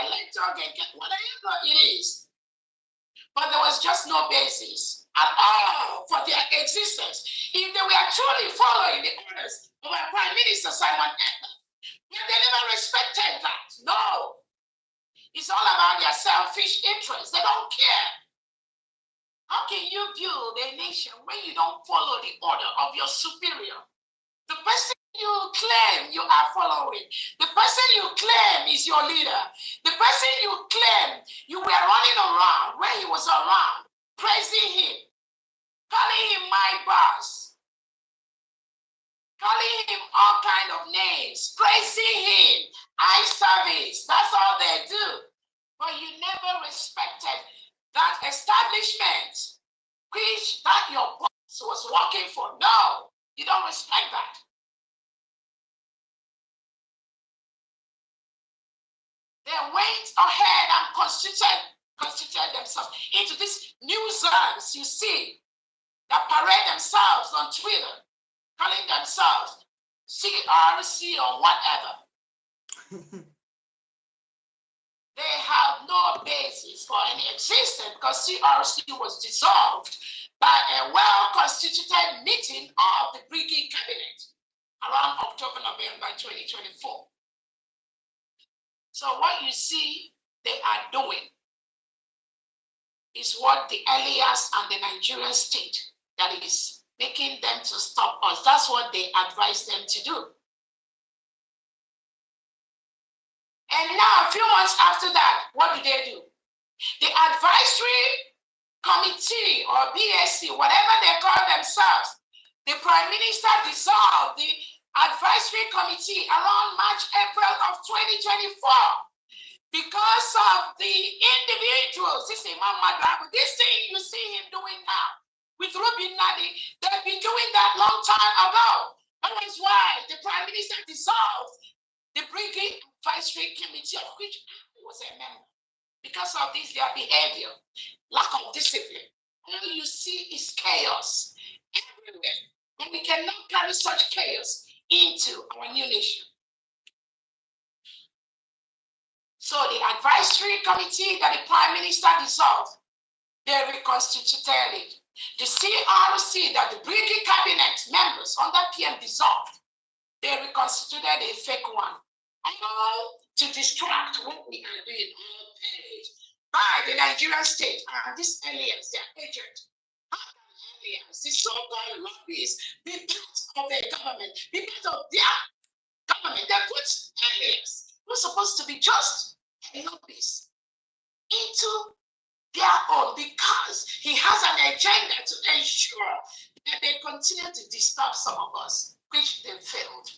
electoral gain, whatever it is. But there was just no basis at all for their existence. If they were truly following the orders of our Prime Minister Simon Ekpa, but they never respected that. No. It's all about their selfish interests. They don't care. How can you build a nation when you don't follow the order of your superior? The person you claim you are following, the person you claim is your leader, the person you claim you were running around when he was around, praising him, calling him my boss, calling him all kind of names, praising him, eye service, that's all they do. But you never respected that establishment which that your boss was working for. No, you don't respect that. They went ahead and constituted themselves into these new zones you see that parade themselves on Twitter, calling themselves CRC or whatever. They have no basis for any existence because CRC was dissolved by a well-constituted meeting of the Brigade Cabinet around October-November 2024. So what you see they are doing is what the Elias and the Nigerian state that is making them to stop us. That's what they advise them to do. And now, a few months after that, what do? The advisory committee or BSC, whatever they call themselves, the Prime Minister dissolved the advisory committee around March, April of 2024 because of the individuals. This is this thing you see him doing now with Ruby Nadi, they've been doing that long time ago. That is why the Prime Minister dissolved the Brigade Advisory Committee, of which I was a member, because of this, their behavior, lack of discipline. All you see is chaos everywhere, and we cannot carry such chaos into our new nation. So the advisory committee that the Prime Minister dissolved, they reconstituted it. The CRC that the Brigade Cabinet members under PM dissolved, they reconstituted a fake one. All to distract what we are doing, all paid by the Nigerian state and this aliens, their agent. How can aliens, the so-called lobbyists, be part of their government, be part of their government? They put aliens who's supposed to be just a lobbyist into their own because he has an agenda to ensure that they continue to disturb some of us, which they failed.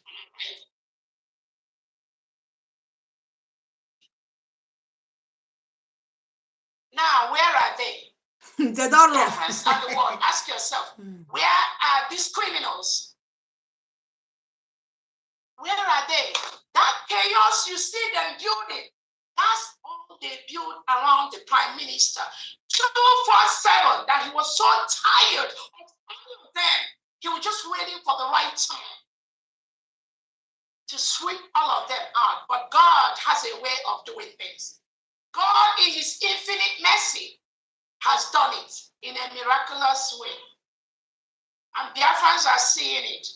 Now, where are they? They don't know. Ask yourself, where are these criminals? Where are they? That chaos you see them building, that's all they build around the Prime Minister. 247, that he was so tired of all of them. He was just waiting for the right time to sweep all of them out. But God has a way of doing things. God, in his infinite mercy, has done it in a miraculous way. And Biafrans are seeing it.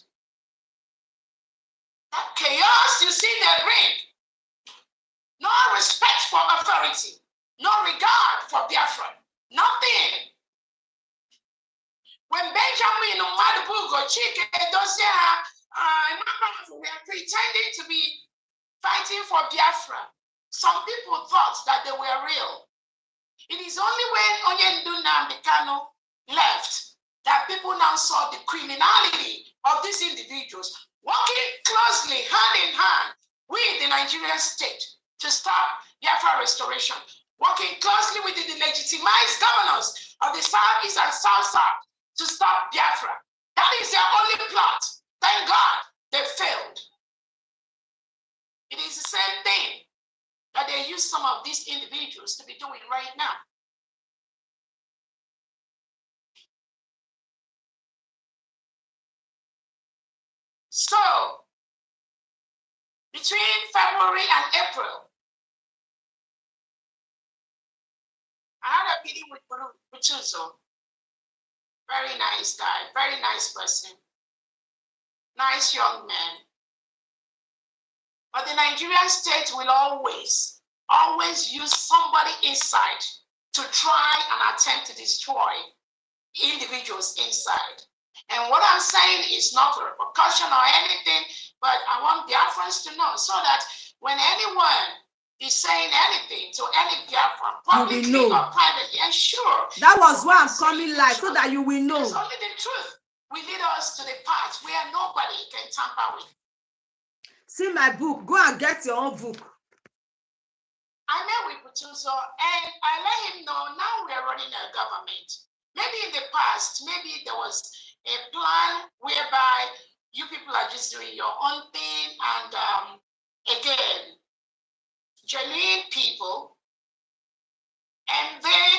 That chaos you see they bring, no respect for authority, no regard for Biafra, nothing. When Benjamin Umadubugo, Chike, we are pretending to be fighting for Biafra, some people thought that they were real. It is only when Onyendu Nnamdi left that people now saw the criminality of these individuals working closely, hand in hand, with the Nigerian state to stop Biafra restoration, working closely with the legitimized governors of the South East and South South to stop Biafra. That is their only plot. Thank God they failed. It is the same thing that they use some of these individuals to be doing right now. So, between February and April, meeting with Butuzo. Very nice guy, very nice person. Nice young man. But the Nigerian state will always use somebody inside to try and attempt to destroy individuals inside. And what I'm saying is not a repercussion or anything, but I want Biafrans to know so that when anyone is saying anything to any Biafran, publicly or privately, ensure. That was why I'm coming live, so that you will know. It's only the truth will lead us to the path where nobody can tamper with. See my book. Go and get your own book. I met with Butuzo and I let him know now we are running a government. Maybe in the past, maybe there was a plan whereby you people are just doing your own thing and again, genuine people. And then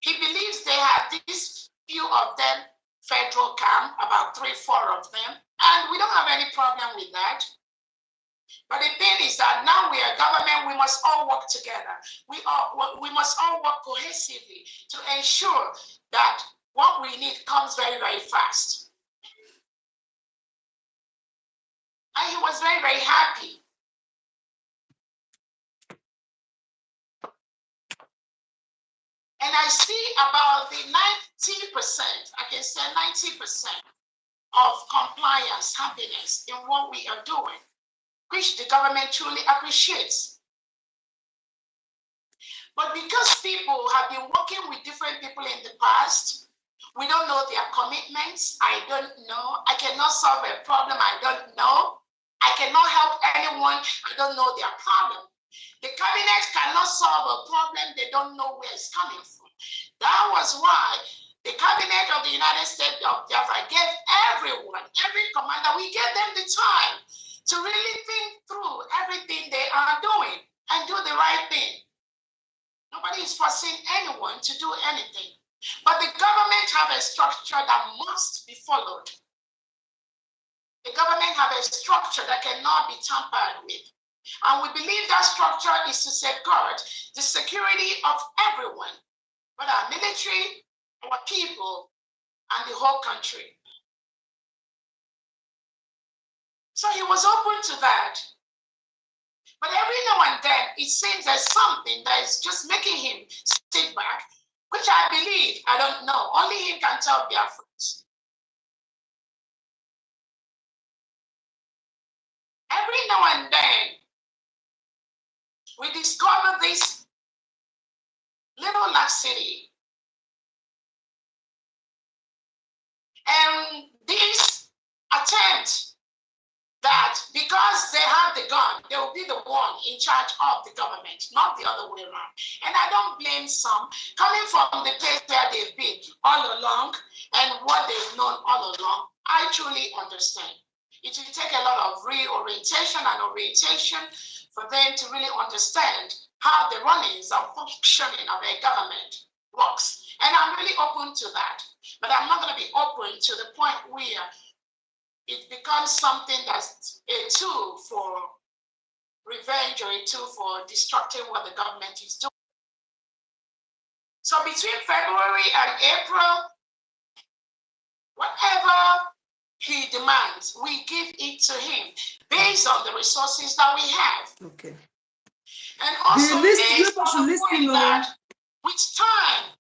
he believes they have these few of them, federal camp, about 3-4 of them. And we don't have any problem with that. But the thing is that now we are government, we must all work together. We must all work cohesively to ensure that what we need comes very, very fast. And he was very, very happy. And I see about the 90%, I can say 90% of compliance, happiness in what we are doing, which the government truly appreciates. But because people have been working with different people in the past, we don't know their commitments. I don't know. I cannot solve a problem I don't know. I cannot help anyone. I don't know their problem. The cabinet cannot solve a problem they don't know where it's coming from. That was why the cabinet of the United States of Biafra gave everyone, every commander, we gave them the time to really think through everything they are doing and do the right thing. Nobody is forcing anyone to do anything. But the government have a structure that must be followed. The government have a structure that cannot be tampered with. And we believe that structure is to safeguard the security of everyone, whether our military, our people, and the whole country. So he was open to that. But every now and then, it seems there's something that is just making him sit back, which I believe, I don't know, only him can tell Biafrans. Every now and then, we discover this little laxity. And this attempt that because they have the gun, they will be the one in charge of the government, not the other way around. And I don't blame some, coming from the place where they've been all along and what they've known all along. I truly understand. It will take a lot of reorientation and orientation for them to really understand how the runnings and functioning of a government works. And I'm really open to that. But I'm not going to be open to the point where it becomes something that's a tool for revenge or a tool for destructing what the government is doing. So between February and April, whatever he demands, we give it to him based on the resources that we have. Okay. And also based on the point that with time,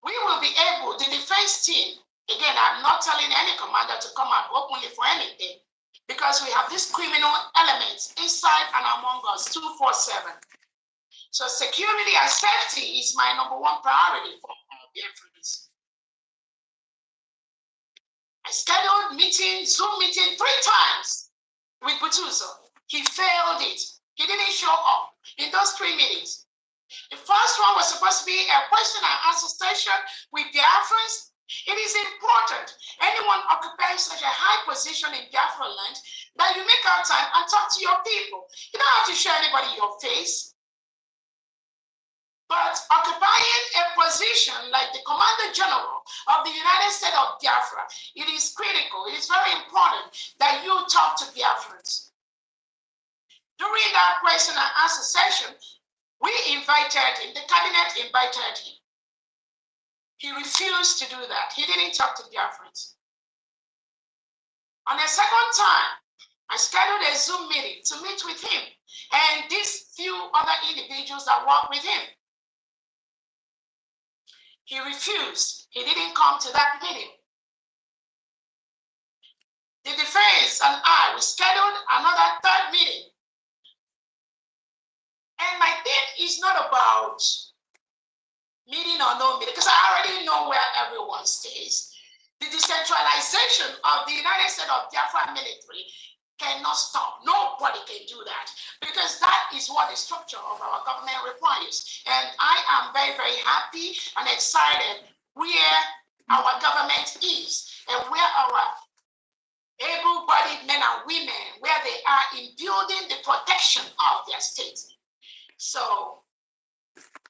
we will be able, the defense team, again, I'm not telling any commander to come out openly for anything because we have these criminal elements inside and among us 24/7. So security and safety is my number one priority for all Biafrans. I scheduled meeting, Zoom meeting 3 times with Butuzo. He failed it. He didn't show up in those 3 meetings. The first one was supposed to be a question and answer session with Biafrans. It is important, anyone occupying such a high position in Biafra land, that you make out time and talk to your people. You don't have to show anybody your face. But occupying a position like the Commander General of the United States of Biafra, it is critical, it is very important that you talk to Biafrans. During that question and answer session, We invited him, the cabinet invited him. He refused to do that. He didn't talk to Biafrans. On the second time, I scheduled a Zoom meeting to meet with him and these few other individuals that work with him. He refused. He didn't come to that meeting. The defense and I, we scheduled another third meeting. And my thing is not about meeting or no meeting, because I already know where everyone stays. The decentralization of the United States of Biafra military cannot stop. Nobody can do that, because that is what the structure of our government requires. And I am very, very happy and excited where our government is and where our able-bodied men and women, where they are in building the protection of their states. So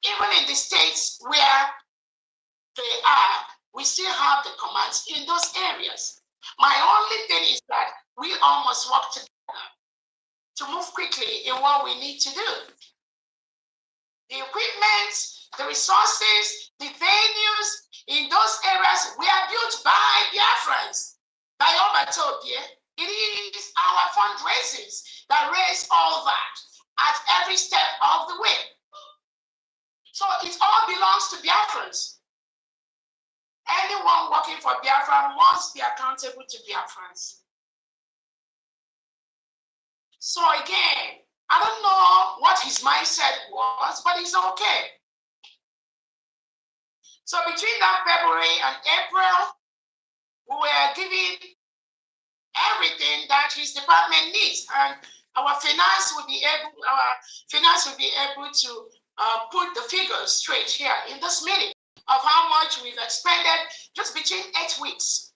even in the states where they are, we still have the commands in those areas. My only thing is that we all must work together to move quickly in what we need to do. The equipment, the resources, the venues in those areas were built by Biafrans, by Obatopie. It is our fundraisers that raise all that at every step of the way. So it all belongs to Biafrans. Anyone working for Biafra must be accountable to Biafrans. So again, I don't know what his mindset was, but it's okay. So between that February and April, we were giving everything that his department needs, and our finance will be able to put the figures straight here in this meeting of how much we've expended just between 8 weeks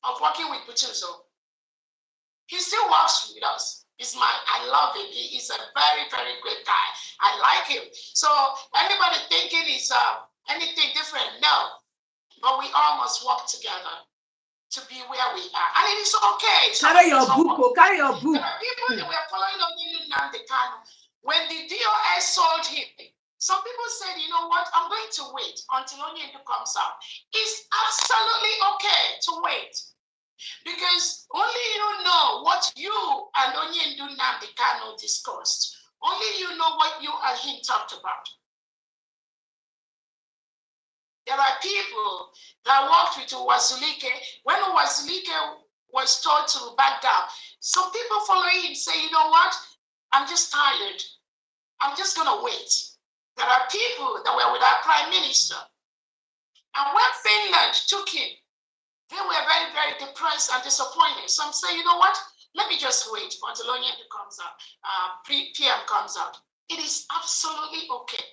of working with Butuzo. He still works with us. I love him. He is a very, very great guy. I like him. So anybody thinking it's anything different, no. But we all must work together to be where we are. And it is okay. Carry your book. Carry your book. There are people that were following Nnamdi Kanu. When the DOS sold him, some people said, you know what, I'm going to wait until Onyendu comes out. It's absolutely okay to wait, because only you know what you and Onyendu Nnamdi Kanu discussed. Only you know what you and him talked about. There are people that worked with Uwazulike. When Uwazulike was told to back down, some people following him say, you know what, I'm just tired. I'm just going to wait. There are people that were with our prime minister. And when Finland took him, they were very, very depressed and disappointed. Some say, you know what, let me just wait until Onyendu comes out, PM comes out. It is absolutely okay.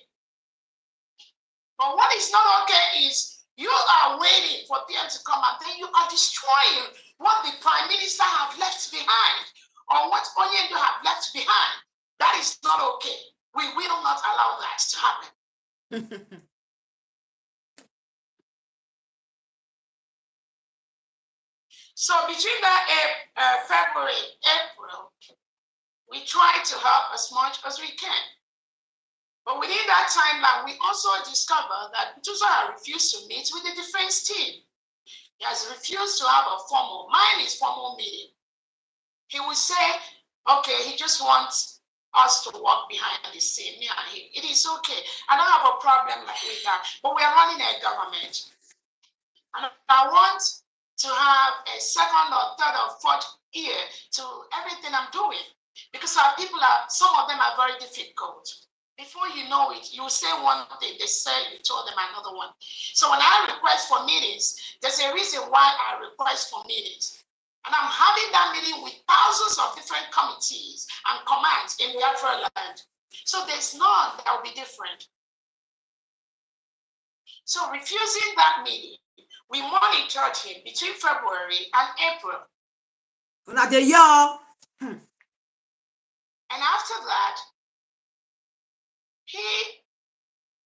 But what is not okay is you are waiting for PM to come and then you are destroying what the prime minister have left behind or what Onyendu have left behind. That is not okay. We will not allow that to happen. So between that February, April, we try to help as much as we can. But within that timeline, we also discovered that Butuzo had refused to meet with the defense team. He has refused to have a formal meeting. He will say, okay, he just wants us to walk behind the scene, me and him. It is okay. I don't have a problem with that, but we are running a government. And I want to have a second or third or fourth ear to everything I'm doing, because our people some of them are very difficult. Before you know it, you say one thing, they say you told them another one. So when I request for meetings, there's a reason why I request for meetings. And I'm having that meeting with thousands of different committees and commands in Biafra land. So there's none that will be different. So refusing that meeting, we monitored him between February and April. Not the year. And after that, he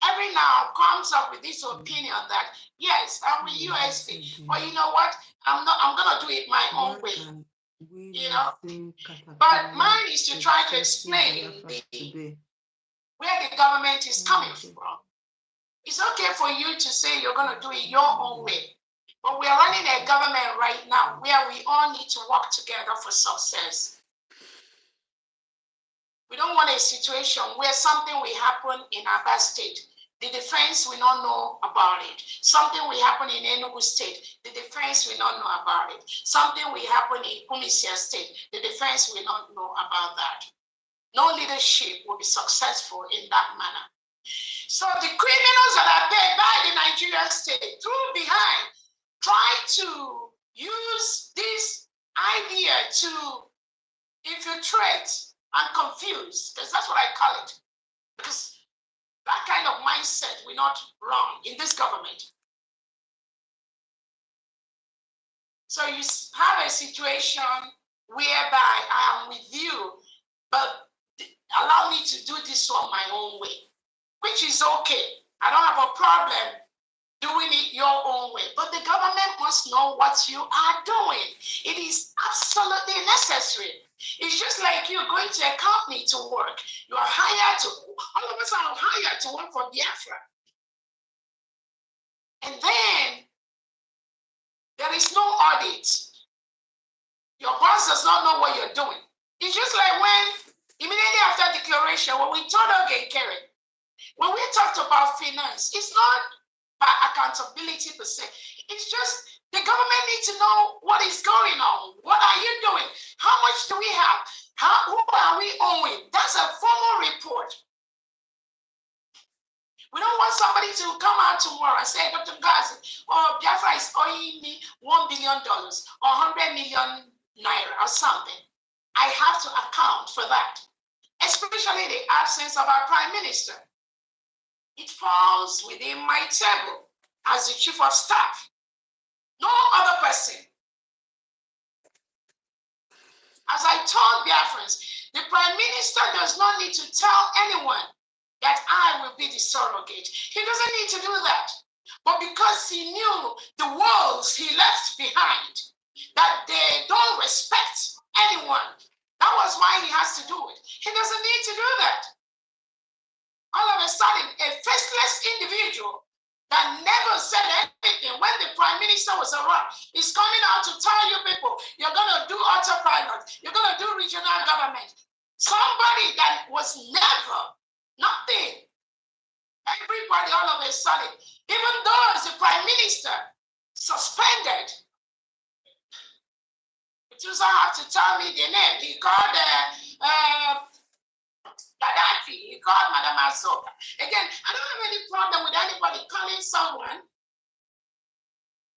every now comes up with this opinion that, yes, I'm with USD, but you know what? I'm gonna do it my own way. You know? But mine is to try to explain where the government is coming from. It's okay for you to say you're going to do it your own way. But we are running a government right now where we all need to work together for success. We don't want a situation where something will happen in Aba State. The defense will not know about it. Something will happen in Enugu State. The defense will not know about it. Something will happen in Kumisia State. The defense will not know about that. No leadership will be successful in that manner. So the criminals that are paid by the Nigerian state through behind try to use this idea to infiltrate and confuse, because that's what I call it. Because that kind of mindset will not run in this government. So you have a situation whereby I am with you, but allow me to do this on my own way, which is okay. I don't have a problem doing it your own way, but the government must know what you are doing. It is absolutely necessary. It's just like you going to a company to work. You are hired to, all of us are hired to work for Biafra. And then there is no audit. Your boss does not know what you're doing. It's just like when, immediately after declaration, when we told Karen, when we talked about finance, it's not by accountability per se. It's just the government needs to know what is going on. What are you doing? How much do we have? Who are we owing? That's a formal report. We don't want somebody to come out tomorrow and say, Dr. Ngozi, oh, Biafra is owing me $1 billion or 100 million naira or something. I have to account for that, especially the absence of our prime minister. It falls within my table as the chief of staff. No other person. As I told Biafrans, the prime minister does not need to tell anyone that I will be the surrogate. He doesn't need to do that. But because he knew the walls he left behind, that they don't respect anyone, that was why he has to do it. He doesn't need to do that. All of a sudden, a faceless individual that never said anything when the prime minister was around is coming out to tell you people, you're going to do autopilot, you're going to do regional government. Somebody that was never, nothing. Everybody all of a sudden, even though the prime minister suspended, you also have to tell me the name. He called Gaddafi, he called Madam Azoka. Again, I don't have any problem with anybody calling someone.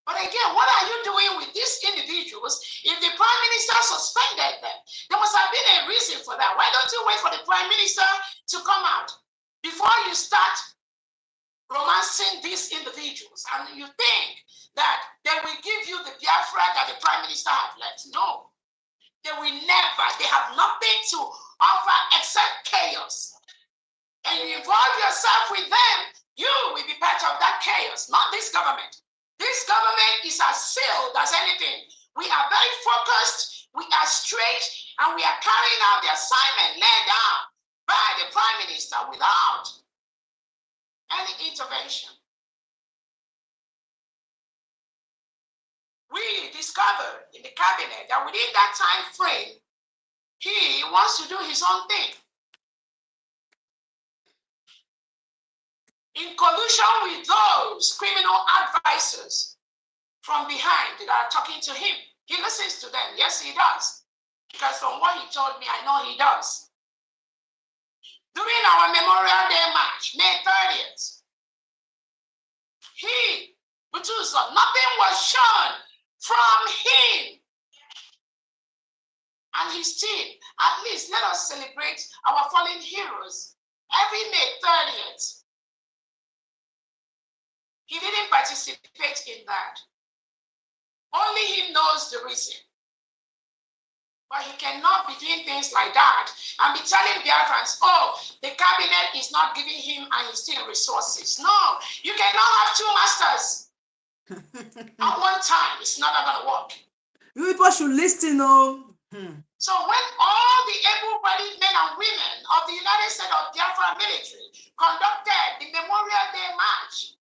But again, what are you doing with these individuals if the prime minister suspended them? There must have been a reason for that. Why don't you wait for the prime minister to come out before you start romancing these individuals? And you think that they will give you the Biafra that the prime minister has left? No, they will never. They have nothing to offer except chaos. And you involve yourself with them, you will be part of that chaos, not this government. This government is as sealed as anything. We are very focused, we are straight, and we are carrying out the assignment laid down by the prime minister without any intervention. We discovered in the cabinet that within that time frame, he wants to do his own thing. In collusion with those criminal advisors from behind that are talking to him. He listens to them. Yes, he does. Because from what he told me, I know he does. During our Memorial Day march, May 30th, nothing was shown from him and his team. At least let us celebrate our fallen heroes every May 30th. He didn't participate in that. Only he knows the reason. But he cannot be doing things like that and be telling Biafrans, oh, the cabinet is not giving him and his team resources. No, you cannot have two masters at one time. It's not going to work. You people should listen, oh. So when all the able-bodied men and women of the United States of Biafra military conducted the Memorial Day March.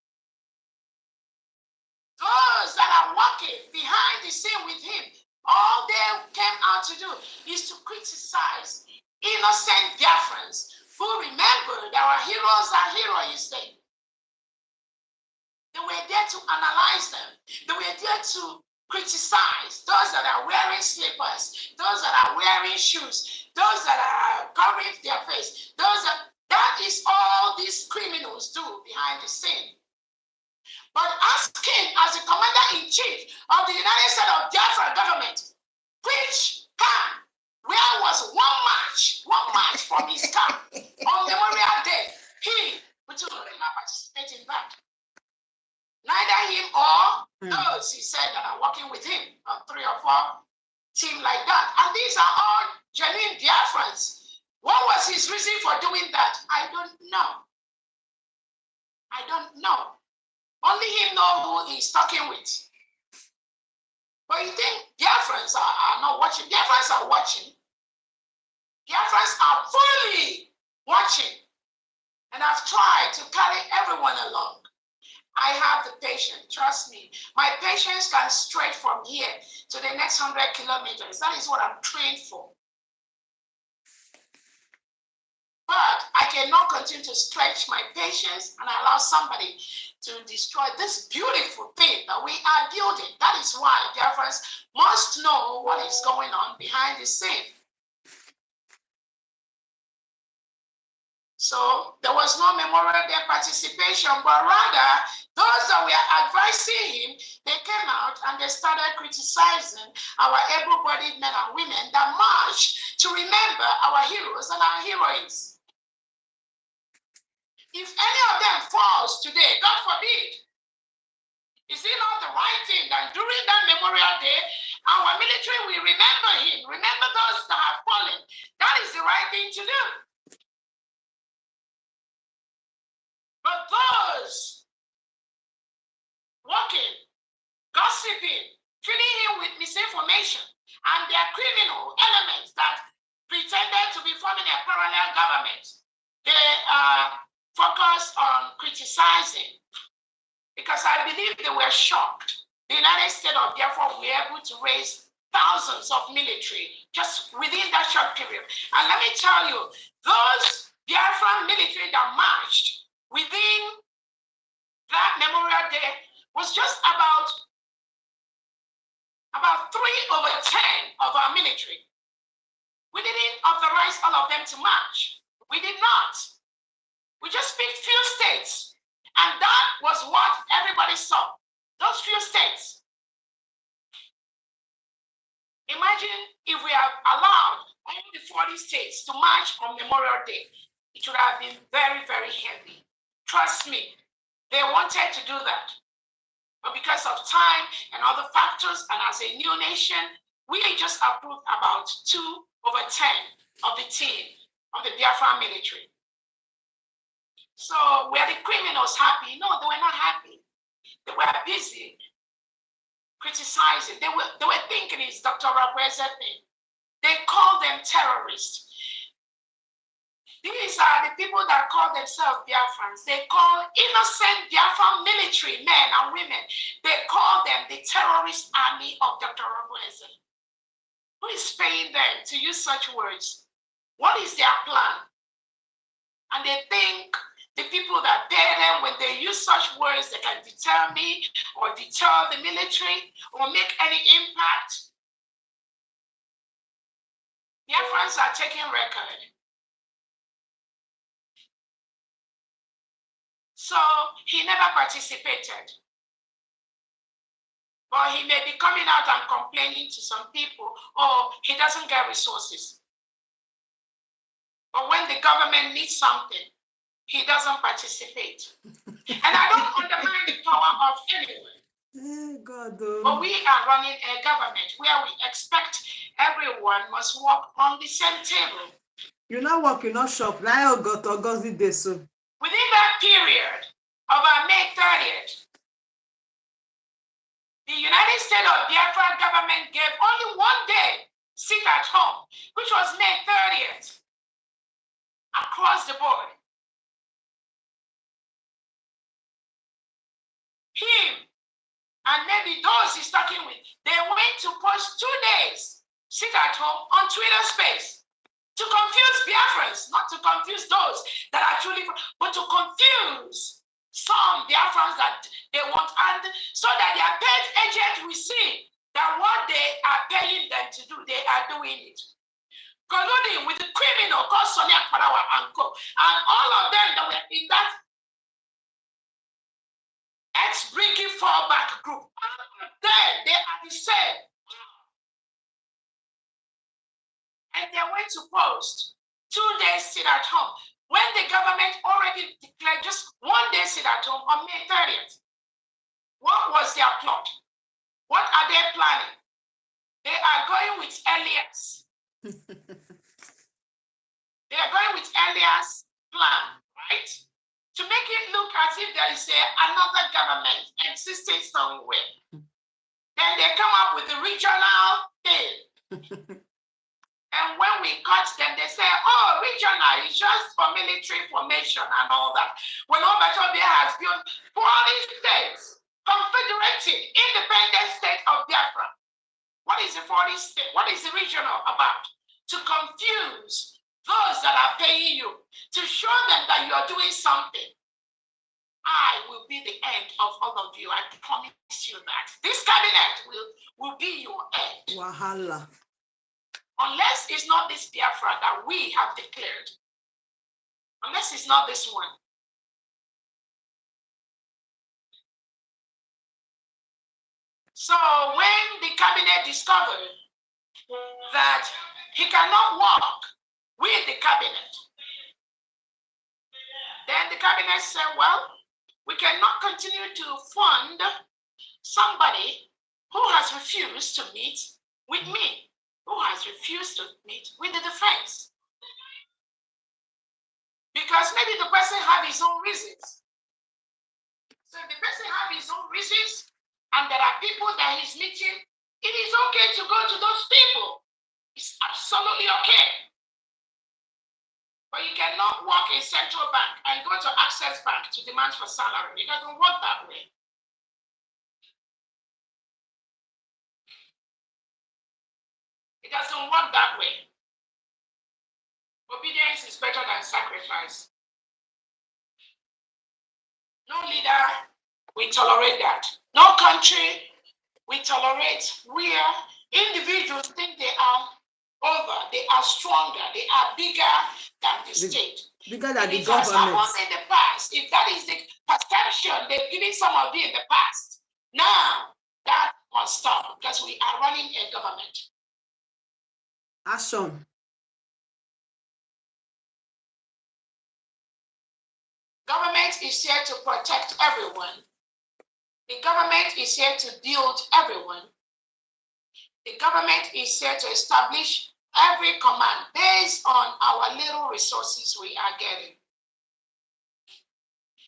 Those that are working behind the scene with him, all they came out to do is to criticize innocent Biafrans who remembered our heroes and heroines. They were there to analyze them. They were there to criticize those that are wearing slippers, those that are wearing shoes, those that are covering their face. That is all these criminals do behind the scene. But asking as the commander-in-chief of the United States of Biafra government, which camp, where was one march from his camp on Memorial Day, he would not participate in that. Neither him or those he said that are working with him on 3 or 4 team like that. And these are all genuine Biafrans. What was his reason for doing that? I don't know. I don't know. Only him knows who he's talking with. But you think Biafrans are not watching? Biafrans are watching. Biafrans are fully watching. And I've tried to carry everyone along. I have the patience, trust me. My patience can stretch from here to the next 100 kilometers. That is what I'm trained for. But I cannot continue to stretch my patience and allow somebody to destroy this beautiful thing that we are building. That is why Biafrans must know what is going on behind the scene. So there was no Memorial Day participation, but rather those that were advising him, they came out and they started criticizing our able-bodied men and women that marched to remember our heroes and our heroines. If any of them falls today, God forbid, is it not the right thing that during that Memorial Day, our military will remember him, remember those that have fallen? That is the right thing to do. But those working, gossiping, feeding him with misinformation, and their criminal elements that pretended to be forming a parallel government, they are focused on criticizing, because I believe they were shocked. The United States of Biafra were able to raise thousands of military just within that short period. And let me tell you, those Biafran military that marched within that Memorial Day was just about 3/10 of our military. We didn't authorize all of them to march. We did not. We just picked few states. And that was what everybody saw. Those few states. Imagine if we have allowed all the 40 states to march on Memorial Day. It would have been very, very heavy. Trust me, they wanted to do that. But because of time and other factors, and as a new nation, we just approved about 2/10 of the team of the Biafra military. So were the criminals happy? No, they were not happy. They were busy criticizing. They were thinking it's Dr. Rabweze thing. They call them terrorists. These are the people that call themselves Biafrans. They call innocent Biafran military men and women. They call them the terrorist army of Dr. Rabweze. Who is paying them to use such words? What is their plan? And they think the people that pay them, when they use such words, they can deter me or deter the military or make any impact. Biafrans are taking record. So he never participated. But he may be coming out and complaining to some people, oh, he doesn't get resources. But when the government needs something, he doesn't participate. And I don't undermine the power of anyone. But we are running a government where we expect everyone must work on the same table. You not work, you not shop. Now I got Ngozi day so. Within that period of our May 30th, the United States of Biafra government gave only 1 day sit at home, which was May 30th, across the board. him and maybe those he's talking with, they went to post 2 days, sit at home on Twitter space to confuse Biafrans, not to confuse those that are truly, but to confuse some Biafrans that they want, and so that their paid agent will see that what they are paying them to do, they are doing it. Colluding with the criminal called Sonia Parawa and Co. And all of them that were in that ex-Briggy fallback group, all of them, they are the same. And they went to post 2 days sit at home when the government already declared just 1 day sit at home on May 30th. What was their plot? What are they planning? They are going with Elias. They are going with Elias' plan, right? To make it look as if there is another government existing somewhere. Then they come up with the regional thing. And when we catch them, they say, oh, regional is just for military formation and all that. When Obatobia has built 40 states, confederated, independent state of Biafra. What is the 40 state? What is the regional about? To confuse those that are paying you, to show them that you are doing something. I will be the end of all of you. I promise you that. This cabinet will be your end. Wahala. Unless it's not this Biafra that we have declared. Unless it's not this one. So when the cabinet discovered that he cannot work with the cabinet, then the cabinet said, well, we cannot continue to fund somebody who has refused to meet with me, who has refused to meet with the defense. Because maybe the person have his own reasons. So if the person have his own reasons, and there are people that he's meeting, it is okay to go to those people. It's absolutely okay. But you cannot walk in Central Bank and go to Access Bank to demand for salary. It doesn't work that way. It doesn't work that way. Obedience is better than sacrifice. No leader will tolerate that. No country will tolerate where individuals think they are over, they are stronger, they are bigger than the state. Bigger than the It has government. happened in the past. If that is the perception they've given some of you in the past, now that must stop because we are running a government. Action. Government is here to protect everyone. The government is here to build everyone. The government is here to establish every command based on our little resources we are getting.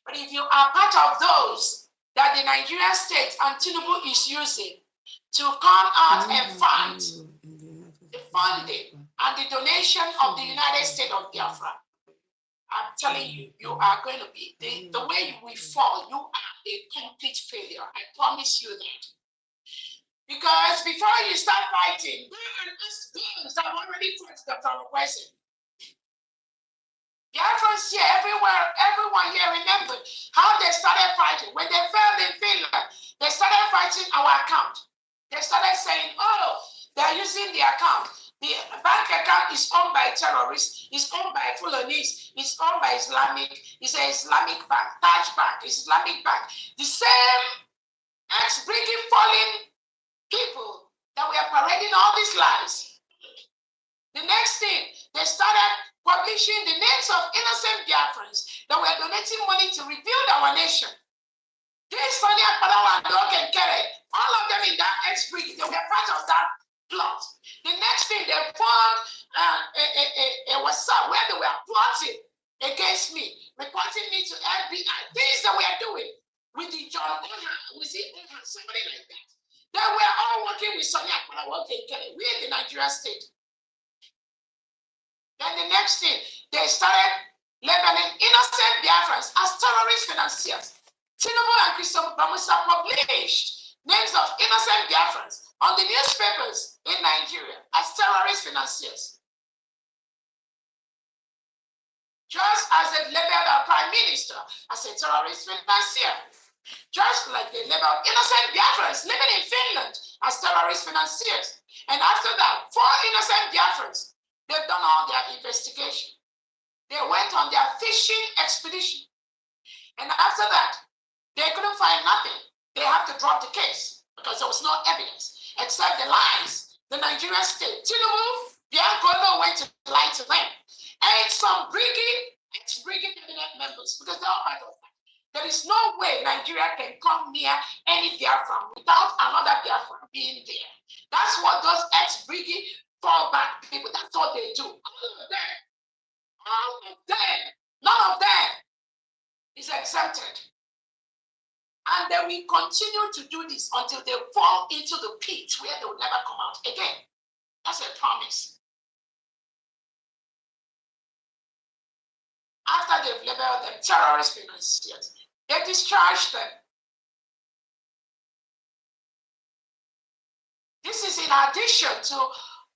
But if you are part of those that the Nigerian state and Tinubu is using to come out and fund the funding and the donation of the United States of Biafra, I'm telling you, you are going to be, the way you will fall, you are a complete failure. I promise you that. Because before you start fighting, go and ask those that have already fought Dr. Ngozi. Biafrans here, everywhere, everyone here remember how they started fighting. When they failed in Finland, they started fighting our account. They started saying, oh, they're using the account. The bank account is owned by terrorists, it's owned by Fulanese, it's owned by Islamic, it's an Islamic bank, Taj Bank, Islamic bank. The same ex-Briggy fallen people that were parading all these lies. The next thing, they started publishing the names of innocent Biafrans that were donating money to rebuild our nation. This Sonia Padawa and Dog and Kere, all of them in that ex-Briggy, they were part of that plot. The next thing, they formed a WhatsApp where they were plotting against me, reporting me to FBI. Things that we are doing with the John somebody like that. They were all working with Sonia Padawa and Kere. We in the Nigerian state. Then the next thing, they started labeling innocent Biafrans as terrorist financiers. Tinubu and Christopher Bamusa published names of innocent Biafrans on the newspapers in Nigeria as terrorist financiers. Just as they labeled our Prime Minister as a terrorist financier. Just like they labeled innocent Biafrans living in Finland as terrorist financiers. And after that, 4 innocent Biafrans, they've done all their investigation. They went on their fishing expedition. And after that, they couldn't find nothing. They have to drop the case because there was no evidence except the lies the Nigerian state, Tinubu, Bianco went to lie to them. And some ex-brigade cabinet members, because they're all part of that. There is no way Nigeria can come near any Biafran without another Biafran being there. That's what those ex-brigade fallback people, that's what they do. All of them, none of them is exempted. And they will continue to do this until they fall into the pit where they will never come out again. That's a promise. After they've labeled them terrorist financiers, they discharged them. This is in addition to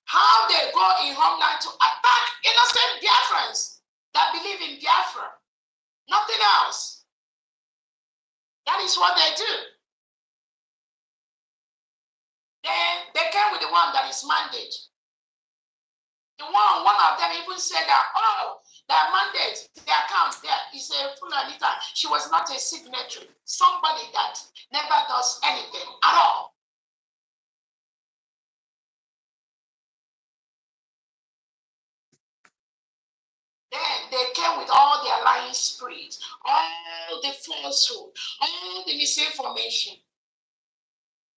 how they go in homeland to attack innocent Biafrans that believe in Biafra. Nothing else. That is what they do. Then they came with the one that is mandate. One of them even said that, oh, their mandate, their account there is a full Anita. She was not a signatory. Somebody that never does anything at all. Then they came with all their lying sprees, all the falsehood, all the misinformation.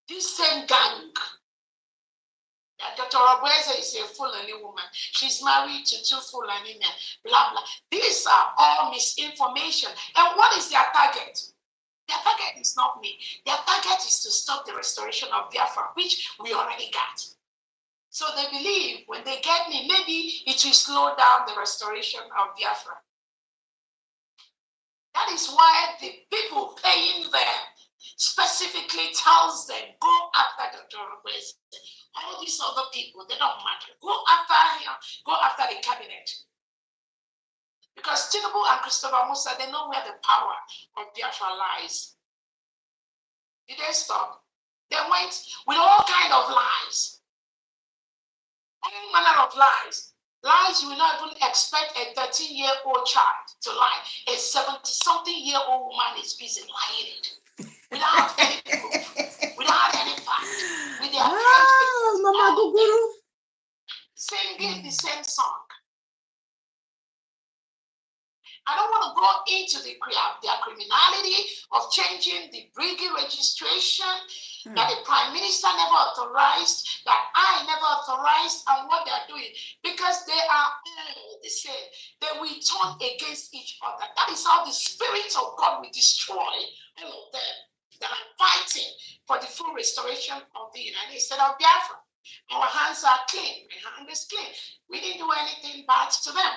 This same gang, that Dr. Obueze is a Fulani woman. She's married to 2 Fulani men, blah, blah. These are all misinformation. And what is their target? Their target is not me. Their target is to stop the restoration of Biafra, which we already got. So they believe when they get me, maybe it will slow down the restoration of Biafra. That is why the people paying them specifically tells them, go after Dr. Obueze. All these other people, they don't matter. Go after him, go after the cabinet. Because Tinubu and Christopher Musa, they know where the power of Biafra lies. Did they stop? They went with all kinds of lies. All manner of lies. Lies you will not even expect a 13-year-old child to lie. A 70-something-year-old woman is busy lying it. Without any proof, without any fact, with their Mama Guguru singing the same song. I don't want to go into their criminality of changing the brigade registration that the Prime Minister never authorized, that I never authorized, and what they're doing, because they are all the same. They will turn against each other. That is how the Spirit of God will destroy all of them that are fighting for the full restoration of the United States of Biafra. Our hands are clean. My hand is clean. We didn't do anything bad to them.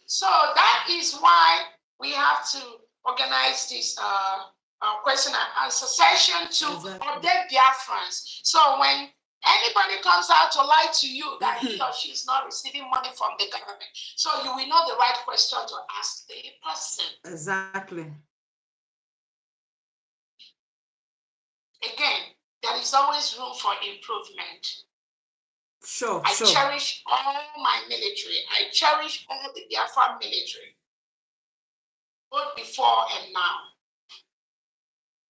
So that is why we have to organize this question and answer session to update Biafrans. So when anybody comes out to lie to you that he or she is not receiving money from the government, so you will know the right question to ask the person. Exactly. Again, there is always room for improvement. Sure. I cherish all my military. I cherish all the Biafra military, both before and now.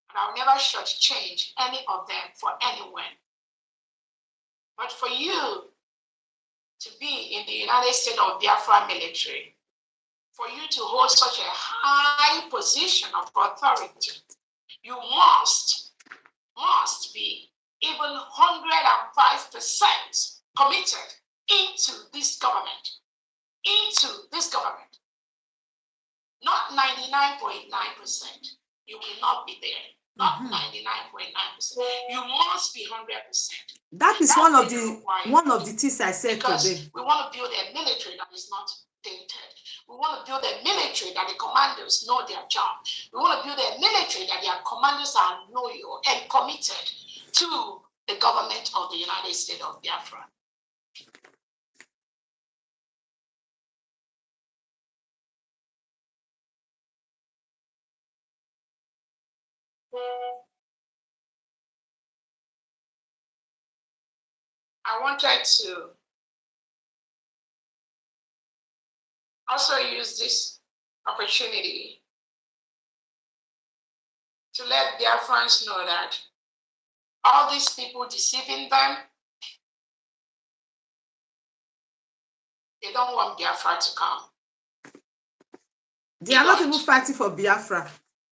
And I'll never shortchange any of them for anyone. But for you to be in the United States of Biafra military, for you to hold such a high position of authority, you must be even 105% committed into this government. Not 99.9%. You will not be there. Not 99.9%. You must be 100%. That is one of the things I said because today. We want to build a military that is not tainted. We want to build a military that the commanders know their job. We want to build a military that their commanders are loyal and committed to the government of the United States of Biafra. I wanted to also use this opportunity to let Biafrans know that all these people deceiving them, they don't want Biafra to come. They are not even fighting for Biafra.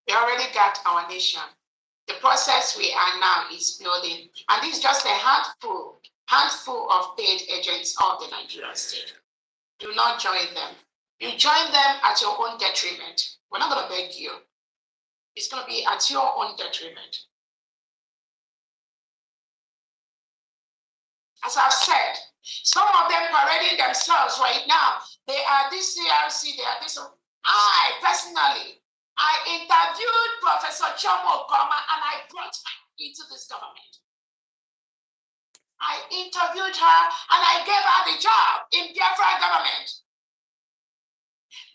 We already got our nation. The process we are now is building, and this is just a handful of paid agents of the Nigerian state. Do not join them. You join them at your own detriment. We're not going to beg you. It's going to be at your own detriment. As I've said, some of them parading themselves right now. They are this CRC, they are this. I personally, I interviewed Professor Chomo Okoma and I brought her into this government. I interviewed her and I gave her the job in Biafra government.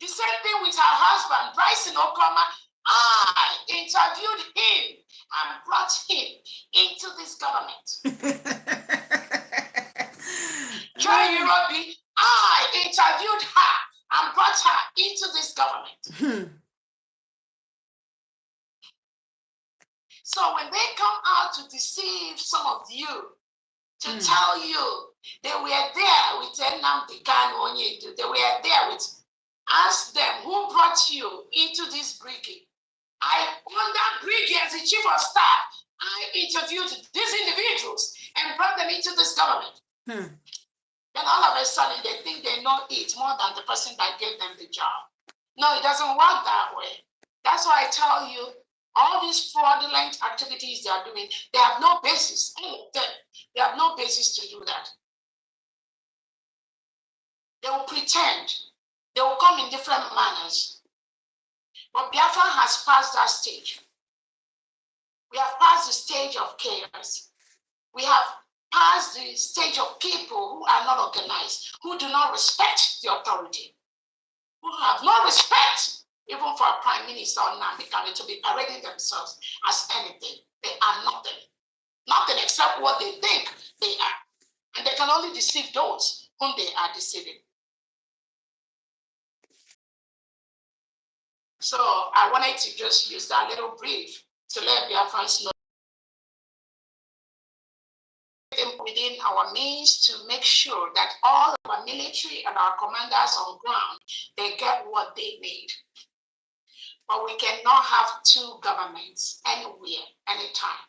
The same thing with her husband, Bryson Okoma. I interviewed him and brought him into this government. Joy Nairobi, I interviewed her and brought her into this government. So when they come out to deceive some of you, to tell you they were there with Nnamdi Kanu Onyedu, they were there with, ask them who brought you into this brigade. I, on that brigade as the chief of staff, I interviewed these individuals and brought them into this government. Then all of a sudden they think they know it more than the person that gave them the job. No, it doesn't work that way. That's why I tell you, all these fraudulent activities they are doing, they have no basis. They have no basis to do that. They will pretend. They will come in different manners. But Biafra has passed that stage. We have passed the stage of chaos. We have passed the stage of people who are not organized, who do not respect the authority, who have no respect even for a prime minister or Nnamdi Kanu to be parading themselves as anything. They are nothing. Nothing except what they think they are. And they can only deceive those whom they are deceiving. So I wanted to just use that little brief to let Biafrans know within our means to make sure that all our military and our commanders on ground, they get what they need. But we cannot have two governments anywhere, anytime.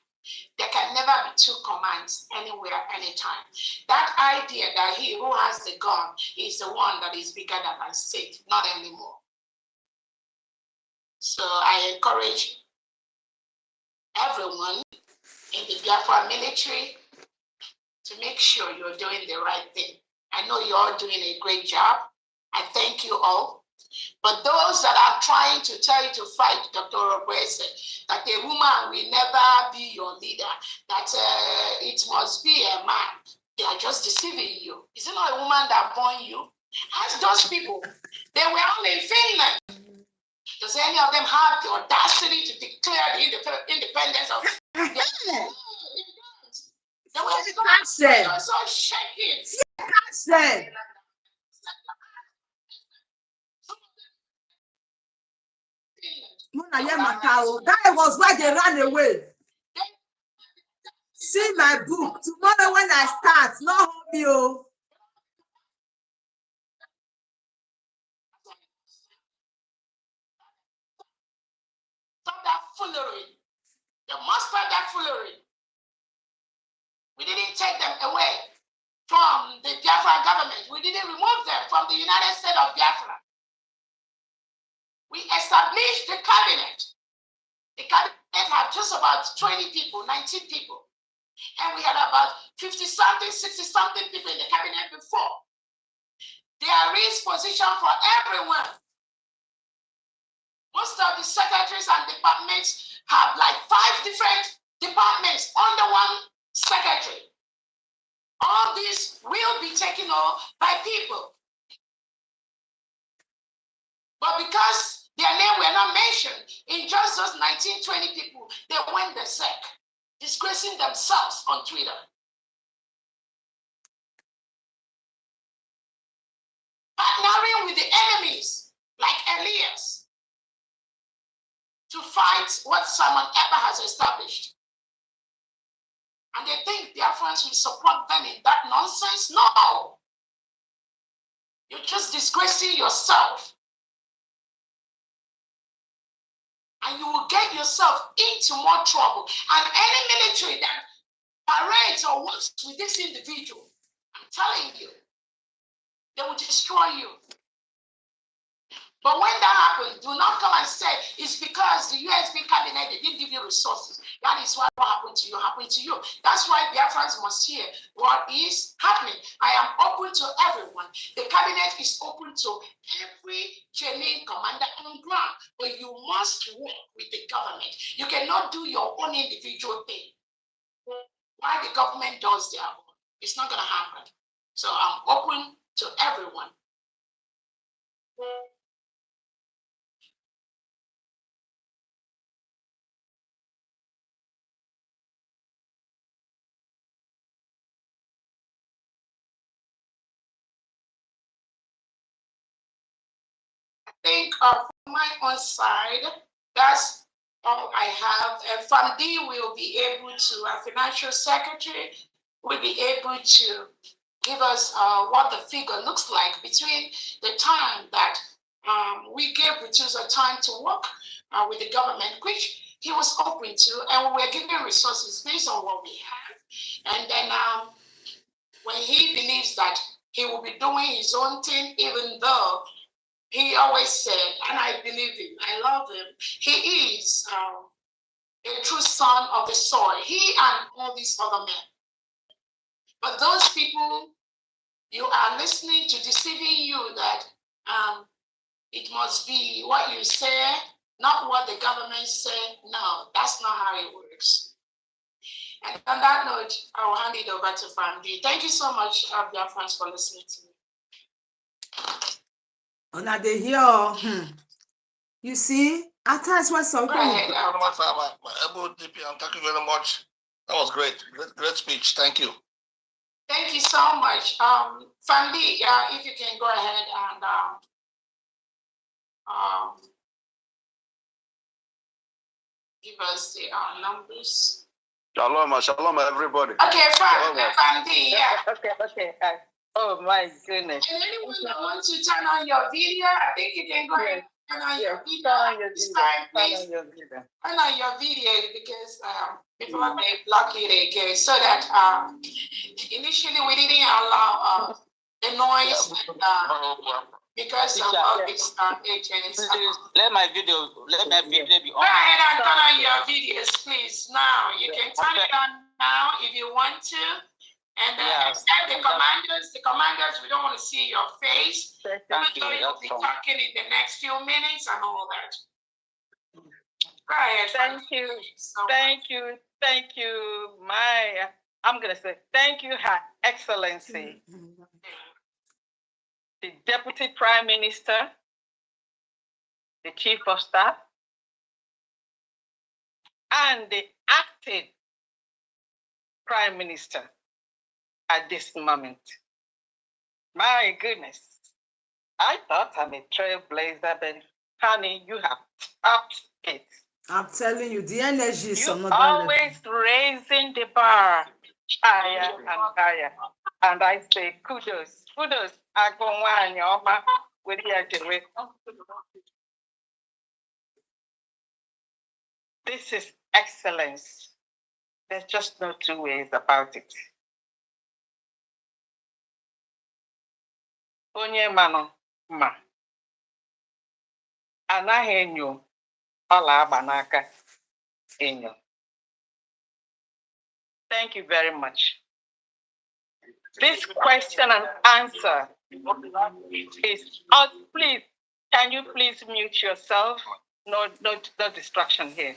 There can never be two commands anywhere, anytime. That idea that he who has the gun is the one that is bigger than my state, not anymore. So I encourage everyone in the Biafra military to make sure you're doing the right thing. I know you're all doing a great job. I thank you all. But those that are trying to tell you to fight Dr. Obwese, that a woman will never be your leader, that it must be a man, they are just deceiving you. Is it not a woman that born you? Ask those people. They were all in Finland. Does any of them have the audacity to declare the independence of their They were so shaking. That was why they ran away. See my book. Tomorrow when I start, no hold me. Stop that foolery. They must stop that foolery. We didn't take them away from the Biafra government. We didn't remove them from the United States of Biafra. We established the cabinet. The cabinet had just about 20 people, 19 people. And we had about 50-something, 60-something people in the cabinet before. There is position for everyone. Most of the secretaries and departments have like 5 different departments under one secretary. All these will be taken over by people. But because their name were not mentioned in just those 19, 20 people, they went berserk, disgracing themselves on Twitter. Partnering with the enemies like Elias to fight what Simon Eber has established. And they think Biafrans will support them in that nonsense? No. You're just disgracing yourself. And you will get yourself into more trouble. And any military that parades or works with this individual, I'm telling you, they will destroy you. But when that happens, do not come and say it's because the USB cabinet, they didn't give you resources. That is why what happened to you happened to you. That's why Biafrans must hear what is happening. I am open to everyone. The cabinet is open to every genuine commander on ground. But you must work with the government. You cannot do your own individual thing. Why the government does their own, it's not going to happen. So I'm open to everyone. I think from my own side, that's all I have. Famdi will be able to, our financial secretary, will be able to give us what the figure looks like between the time that we gave Butuza time to work with the government, which he was open to, and we were giving resources based on what we have. And then when he believes that he will be doing his own thing, even though he always said, and I believe him, I love him, he is a true son of the soil, he and all these other men. But those people, you are listening to deceiving you that it must be what you say, not what the government said. No, that's not how it works. And on that note, I will hand it over to Famdi. Thank you so much, Biafrans, for listening to me. Now they hear. You see, at times when some people. Thank you very much. That was great. Great speech. Thank you. Thank you so much. Famdi, if you can go ahead and give us the numbers. Shalom, everybody. Okay, fine. Famdi, yeah. Okay. Oh my goodness. And anyone that wants to turn on your video, I think you can go ahead and turn on your video. This time, please turn on your video because before they block it again, so that initially we didn't allow the noise because of all these agents. Let my video be on. Go ahead and turn on your videos, please. Now you can turn it on now if you want to. And except the commanders, we don't want to see your face. You'll be talking in the next few minutes and all that. Go ahead. Thank you. I'm going to say thank you, Her Excellency, the Deputy Prime Minister, the Chief of Staff, and the acting Prime Minister at this moment. My goodness, I thought I'm a trailblazer, but honey, you have topped it. I'm telling you, the energy is another always level. Raising the bar higher and higher. And I say kudos. This is excellence. There's just no two ways about it. Onye mano ma anaghị enyo ọla agba n'aka enyo. Thank you very much. This question and answer Please, can you please mute yourself? No distraction here.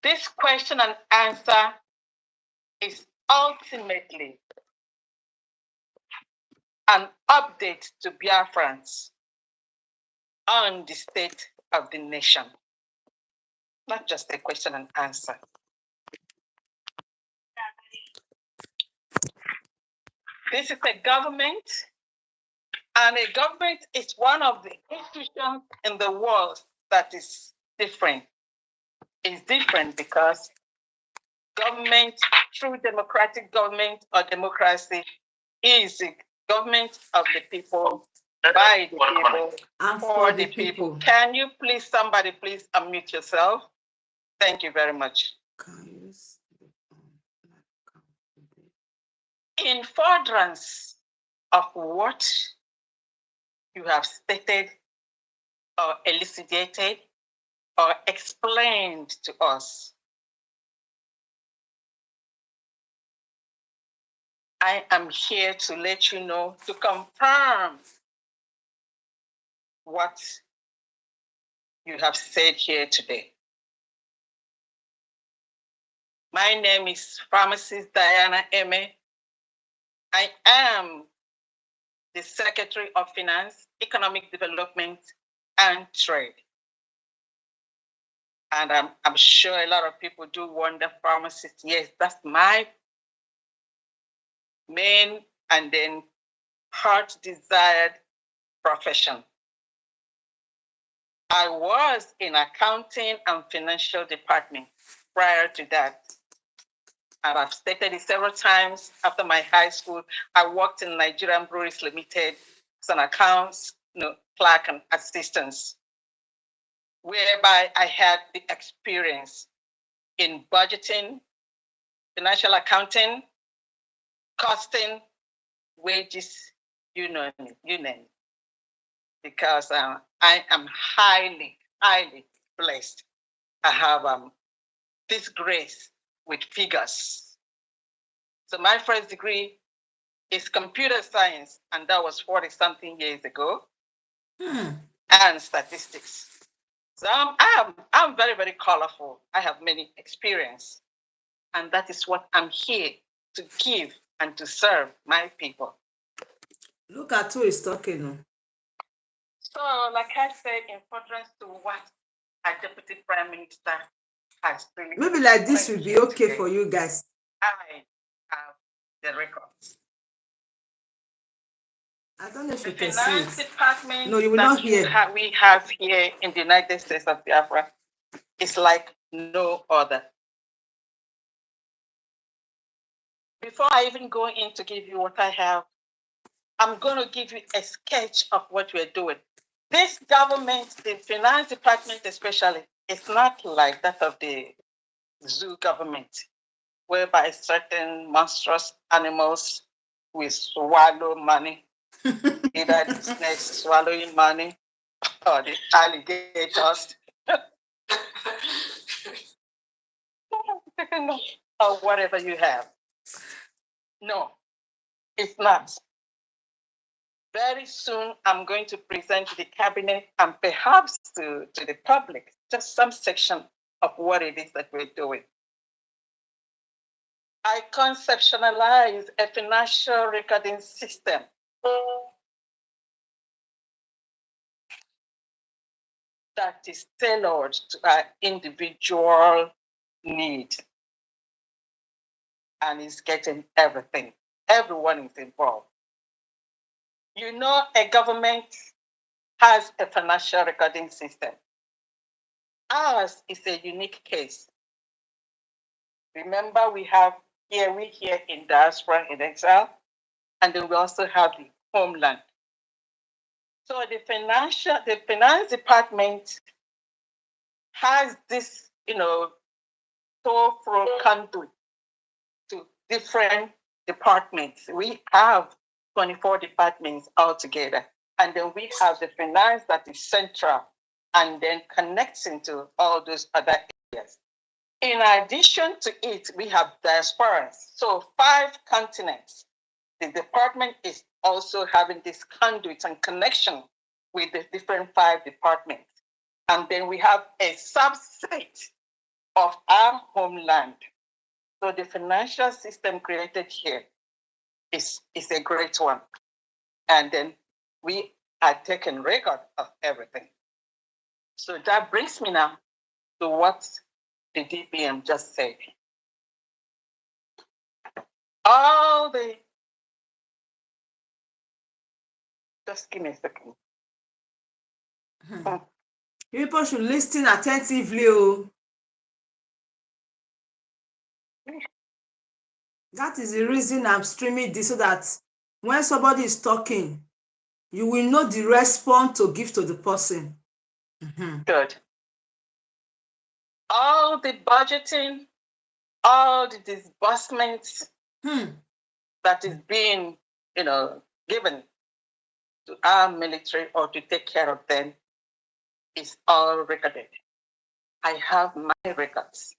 This question and answer is ultimately an update to Biafrans on the state of the nation, not just a question and answer. This is a government, and a government is one of the institutions in the world that is different. It's different because government, true democratic government or democracy, is the government of the people, by the people, And for the people. Can you please, somebody please unmute yourself? Thank you very much. In furtherance of what you have stated or elucidated or explained to us, I am here to let you know, to confirm what you have said here today. My name is Pharmacist Diana Eme. I am the Secretary of Finance, Economic Development, and Trade. And I'm sure a lot of people do wonder, pharmacist, yes, that's my main and then heart desired profession. I was in accounting and financial department prior to that. And I've stated it several times. After my high school, I worked in Nigerian Breweries Limited as an accounts, clerk and assistance, whereby I had the experience in budgeting, financial accounting, costing, wages, you name it. Because I am highly, highly blessed. I have this grace with figures. So my first degree is computer science, and that was 40-something years ago, and statistics. So I'm very, very colorful. I have many experience, and that is what I'm here to give and to serve my people. Look at who is talking. So, like I said, in reference to what our Deputy Prime Minister has really maybe like this will be okay today for you guys. I have the records. I don't know if you The can see finance it. department No, you will not hear. We have here in the United States of Biafra is like no other. Before I even go in to give you what I have, I'm going to give you a sketch of what we're doing. This government, the finance department especially, is not like that of the zoo government, whereby certain monstrous animals will swallow money, either the snakes swallowing money or the alligators or whatever you have. No, it's not. Very soon, I'm going to present to the cabinet and perhaps to the public just some section of what it is that we're doing. I conceptualize a financial recording system that is tailored to our individual need and is getting everything. Everyone is involved. You know, a government has a financial recording system. Ours is a unique case. Remember, we here in diaspora, in exile, and then we also have the homeland. So the finance department has this, toll-through conduit to different departments. We have 24 departments altogether. And then we have the finance that is central and then connects into all those other areas. In addition to it, we have diasporans. So 5 continents. The department is also having this conduit and connection with the different 5 departments. And then we have a subset of our homeland. So the financial system created here is a great one. And then we are taking record of everything. So that brings me now to what the DPM just said. All the, just give me a second. People should listen attentively. Oh. That is the reason I'm streaming this, so that when somebody is talking, you will know the response to give to the person. Good. All the budgeting, all the disbursements that is being, given to our military or to take care of them is all recorded. I have my records.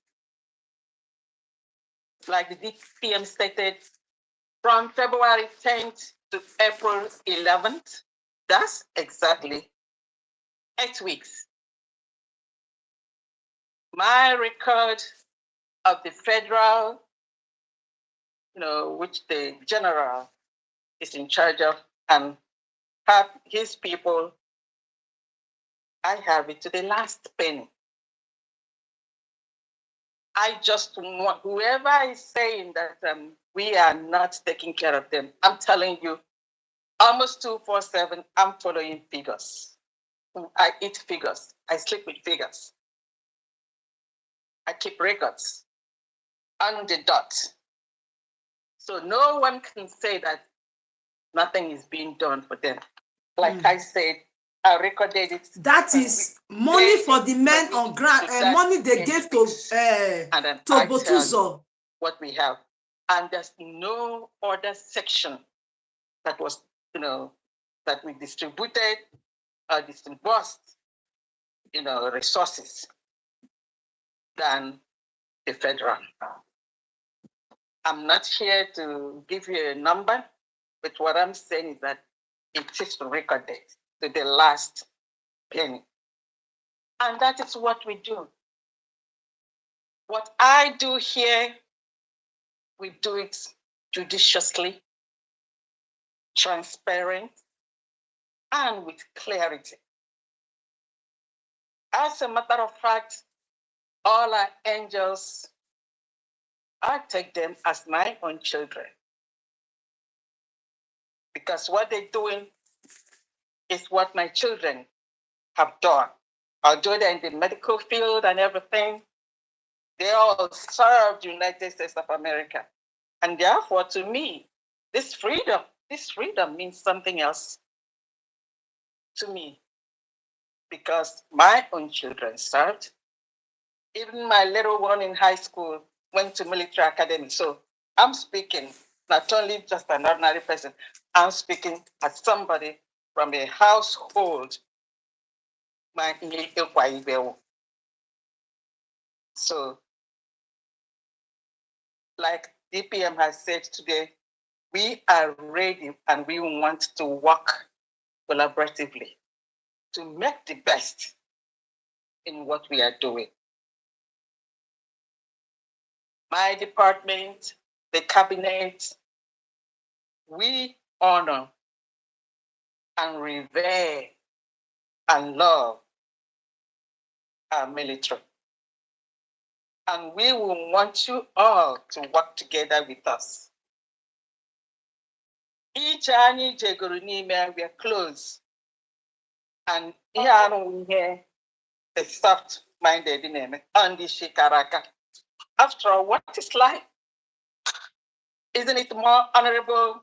Like the DPM stated, from February 10th to April 11th, that's exactly 8 weeks. My record of the federal, which the general is in charge of, and have his people, I have it to the last penny. I just want, whoever is saying that we are not taking care of them, I'm telling you, almost 247, I'm following figures. I eat figures. I sleep with figures. I keep records on the dot. So no one can say that nothing is being done for them. Like I said, I recorded it. That is money for the men on ground, money they gave to Botuzo. What we have. And there's no other section that was, that we distributed or disbursed, resources than the federal. I'm not here to give you a number, but what I'm saying is that it is recorded to the last penny. And that is what we do. What I do here, we do it judiciously, transparent, and with clarity. As a matter of fact, all our angels, I take them as my own children. Because what they're doing is what my children have done. Although they're in the medical field and everything, they all served the United States of America. And therefore, to me, this freedom means something else to me. Because my own children served. Even my little one in high school went to military academy. So I'm speaking not only just an ordinary person, I'm speaking as somebody from a household. So, like DPM has said today, we are ready and we want to work collaboratively to make the best in what we are doing. My department, the cabinet, we honor and revere and love our military. And we will want you all to work together with us. Each anyị jegoro n'ime, we are close. And here the soft-minded name, and the shikaraka. After all, what is life? Isn't it more honorable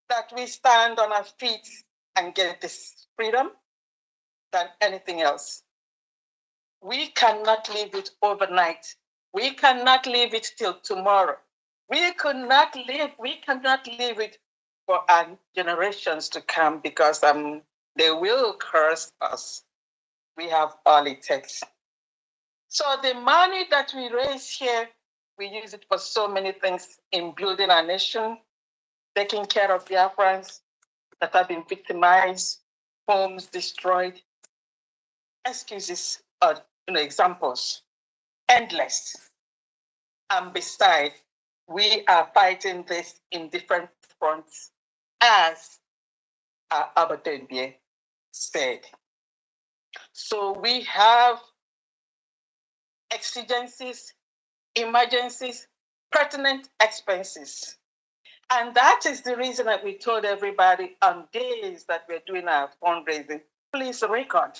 that we stand on our feet and get this freedom than anything else? We cannot leave it overnight. We cannot leave it till tomorrow. We cannot leave it for our generations to come, because they will curse us. We have all it takes. So the money that we raise here, we use it for so many things in building our nation, taking care of Biafrans that have been victimized, homes destroyed. Excuses or examples, endless. And besides, we are fighting this in different fronts, as Abatendie said. So we have exigencies, emergencies, pertinent expenses. And that is the reason that we told everybody on days that we're doing our fundraising, please record.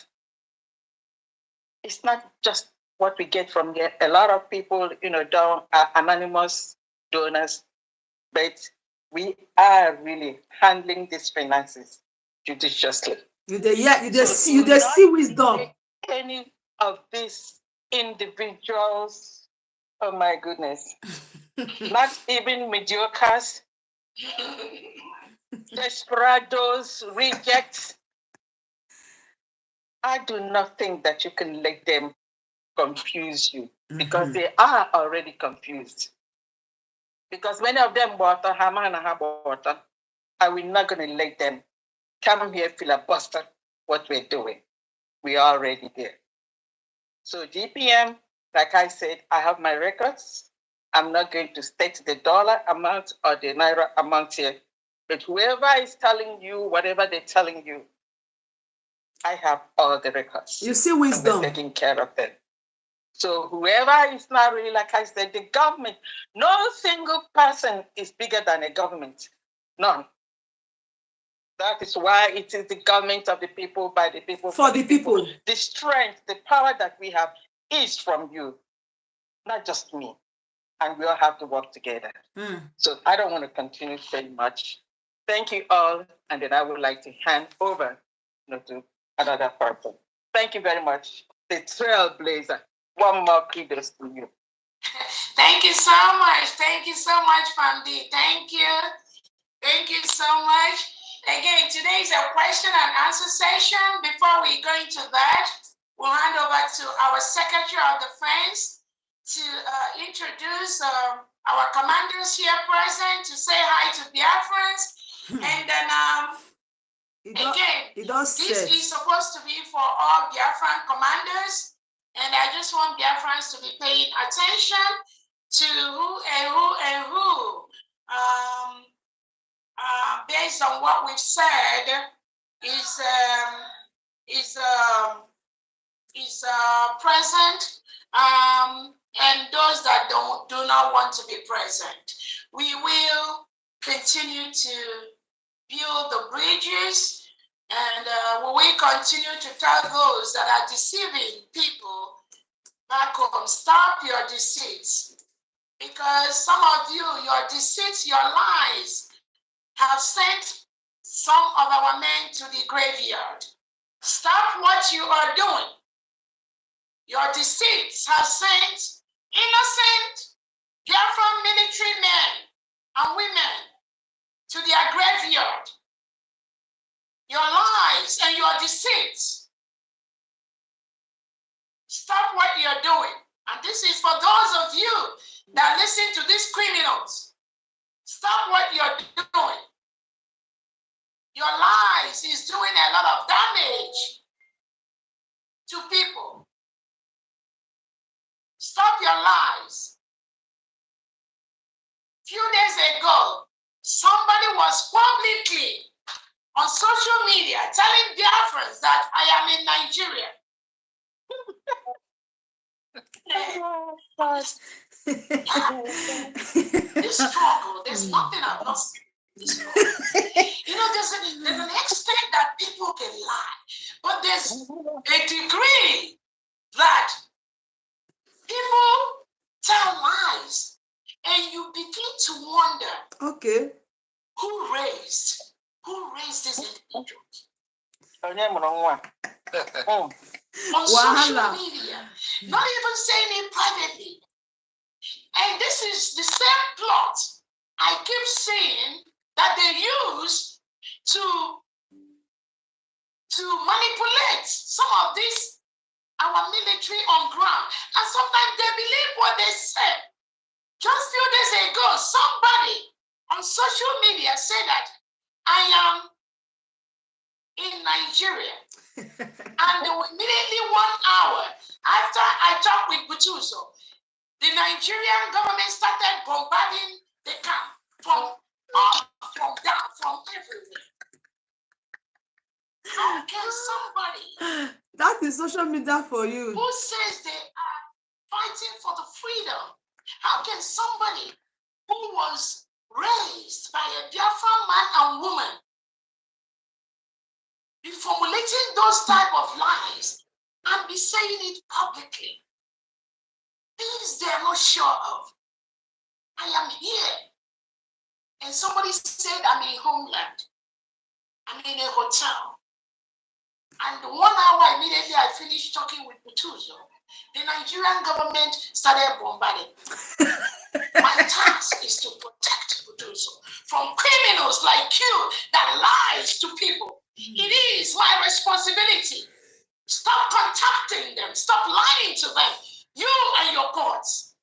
It's not just what we get from there. A lot of people, down are anonymous donors, but we are really handling these finances judiciously. You see wisdom. Any of these individuals, oh my goodness, not even mediocres, desperados, rejects. I do not think that you can let them confuse you, because they are already confused. Because many of them water, water, and we're not going to let them come here filibuster what we're doing. We are already there. So GPM, like I said, I have my records. I'm not going to state the dollar amount or the naira amount here, but whoever is telling you whatever they're telling you, I have all the records. You see wisdom. I'm taking care of them. So whoever is not really, like I said, the government, no single person is bigger than a government. None. That is why it is the government of the people, by the people, for the people. The strength, the power that we have is from you, not just me. And we all have to work together. So I don't want to continue saying much. Thank you all. And then I would like to hand over to another person. Thank you very much. The trailblazer. One more kudos to you. Thank you so much. Thank you so much, Famdi. Thank you. Thank you so much. Again, today is a question and answer session. Before we go into that, we'll hand over to our Secretary of Defense to introduce our commanders here present, to say hi to Biafrans. And then, this is supposed to be for all Biafran commanders. And I just want Biafrans to be paying attention to who and who. Based on what we've said, is present, and those that do not want to be present. We will continue to build the bridges, and we will continue to tell those that are deceiving people back home, stop your deceits. Because some of you, your deceits, your lies, have sent some of our men to the graveyard. Stop what you are doing. Your deceits have sent innocent Biafran military men and women to their graveyard. Your lies and your deceits. Stop what you're doing. And this is for those of you that listen to these criminals. Stop what you're doing. Your lies is doing a lot of damage to people. Stop your lies. A few days ago, somebody was publicly on social media telling Biafrans that I am in Nigeria. This struggle, there's nothing I've not seen. There's an extent that people can lie, but there's a degree that people tell lies, and you begin to wonder, who raised these individuals? On social media, not even saying it privately. And this is the same plot I keep seeing that they use to manipulate some of these our military on ground. And sometimes they believe what they say. Just a few days ago, somebody on social media said that I am in Nigeria. And immediately 1 hour after I talked with Butuzo, the Nigerian government started bombarding the camp from up, from down, from everywhere. How can somebody that is social media for you who says they are fighting for the freedom, how can somebody who was raised by a Biafran man and woman be formulating those type of lies and be saying it publicly? Things they are not sure of. I am here. And somebody said I'm in homeland. I'm in a hotel. And 1 hour immediately I finished talking with Butuzo, the Nigerian government started bombarding. My task is to protect Butuzo from criminals like you that lies to people. It is my responsibility. Stop contacting them. Stop lying to them. You and your courts.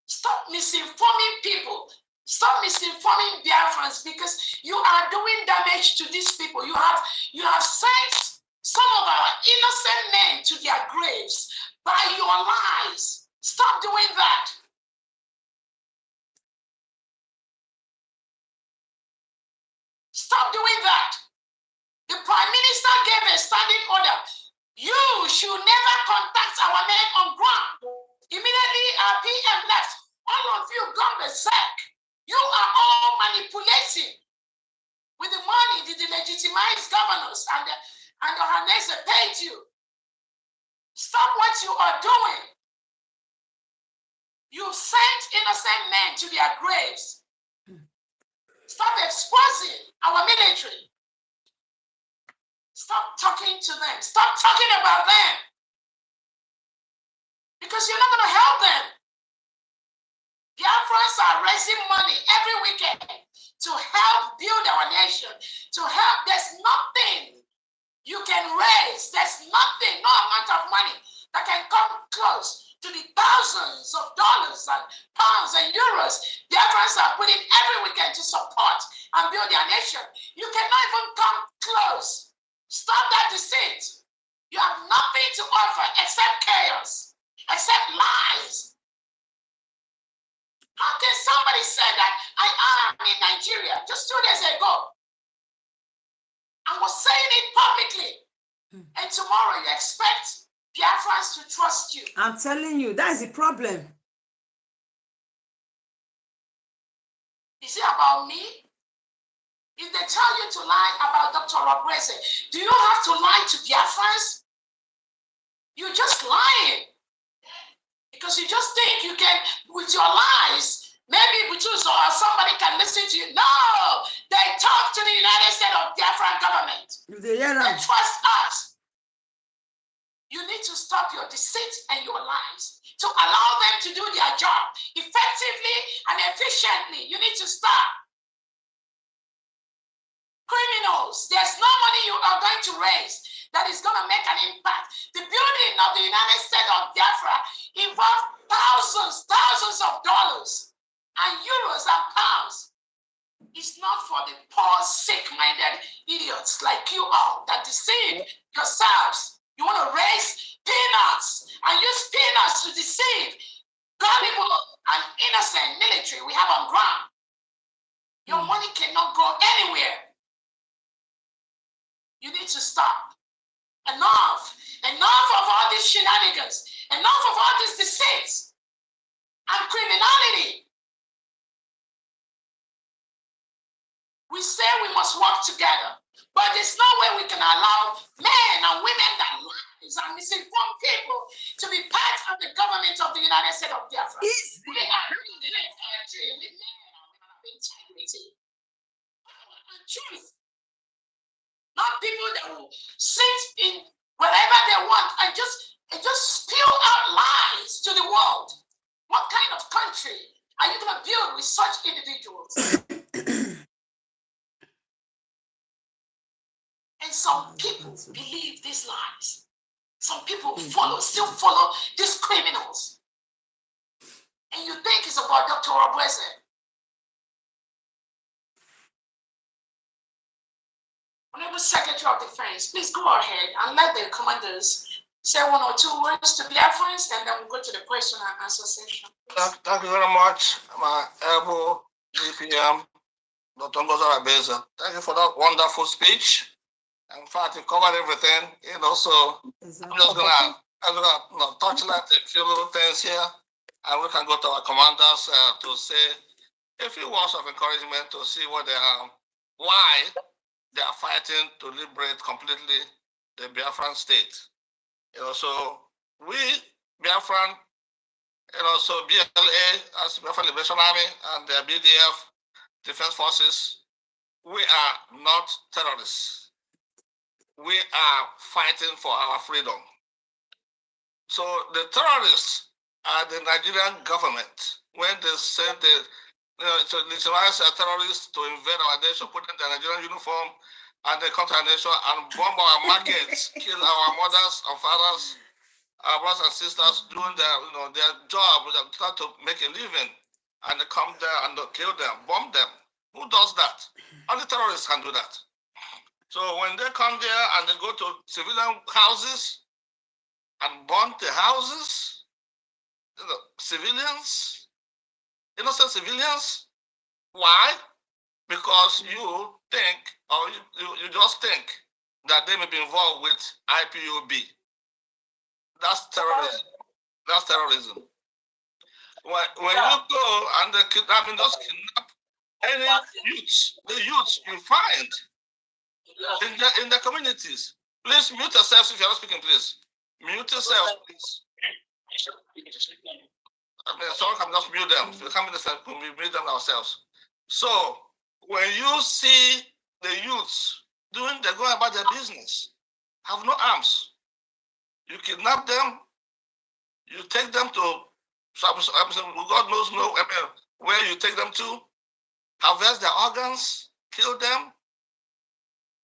Stop misinforming people. Stop misinforming Biafrans because you are doing damage to these people. You have sent some of our innocent men to their graves by your lies. Stop doing that. Stop doing that. The Prime Minister gave a standing order. You should never contact our men on ground. Immediately our PM left. All of you gone berserk. You are all manipulating with the money the legitimized governors and the Hanese paid you. Stop what you are doing. You've sent innocent men to their graves. Stop exposing our military. Stop talking to them. Stop talking about them. Because you're not going to help them. Biafrans are raising money every weekend to help build our nation, to help. There's nothing you can raise. There's nothing, no amount of money that can come close to the thousands of dollars and pounds and euros Biafrans are putting every weekend to support and build their nation. You cannot even come close. Stop that deceit. You have nothing to offer except chaos, except lies. How can somebody say that I am in Nigeria just 2 days ago and was saying it publicly, and tomorrow you expect Biafrans to trust you? I'm telling you, that is the problem. Is it about me? If they tell you to lie about Dr. Robreze, do you have to lie to Biafrans? You're just lying. Because you just think you can, with your lies, maybe Butuzo or somebody can listen to you. No, they talk to the United States of Biafran government. They trust us. You need to stop your deceit and your lies to allow them to do their job effectively and efficiently. You need to stop. Criminals, there's no money you are going to raise that is going to make an impact. The building of the United States of Biafra involved thousands of dollars and euros and pounds. It's not for the poor, sick-minded idiots like you all that deceive yourselves. You want to raise peanuts and use peanuts to deceive gullible and innocent military we have on ground. Your money cannot go anywhere. You need to stop. Enough of all these shenanigans. Enough of all these deceits and criminality. We say we must work together, but there's no way we can allow men and women that lies and misinform people to be part of the government of the United States of Biafra. We are building a country with men and women of integrity and truth. Not people that will sit in wherever they want and just spew out lies to the world. What kind of country are you going to build with such individuals? And some people believe these lies. Some people still follow these criminals. And you think it's about Dr. Obweze. Honorable Secretary of Defense, please go ahead and let the commanders say one or two words to Biafrans, and then we'll go to the question and answer session. Thank you very much, my able DPM, Dr. Ngozi. Thank you for that wonderful speech. In fact, you covered everything. So exactly. I'm just gonna touchlight a few little things here, and we can go to our commanders to say a few words of encouragement to see what they are, why they are fighting to liberate completely the Biafran state. So we Biafran, so BLA as Biafran Liberation Army and the BDF Defense Forces, we are not terrorists. We are fighting for our freedom. So the terrorists are the Nigerian government. When they send to legitimize terrorists to invade our nation, put in the Nigerian uniform, and they come to our nation and bomb our markets, kill our mothers and fathers, our brothers and sisters doing their job, trying to make a living, and they come there and they kill them, bomb them. Who does that? Only terrorists can do that. So when they come there and they go to civilian houses and burn the houses, civilians, innocent civilians, why? Because you think, or you just think that they may be involved with IPOB. That's terrorism. That's terrorism. When you go and they kidnap any youths, the youths you find in the communities. Please mute yourselves if you're not speaking, please. Mute yourselves, please. Someone can just mute them. If you come in the cell, we mute them ourselves. So when you see the youths they're going about their business, have no arms, you kidnap them, you take them to God knows where you take them to, harvest their organs, kill them,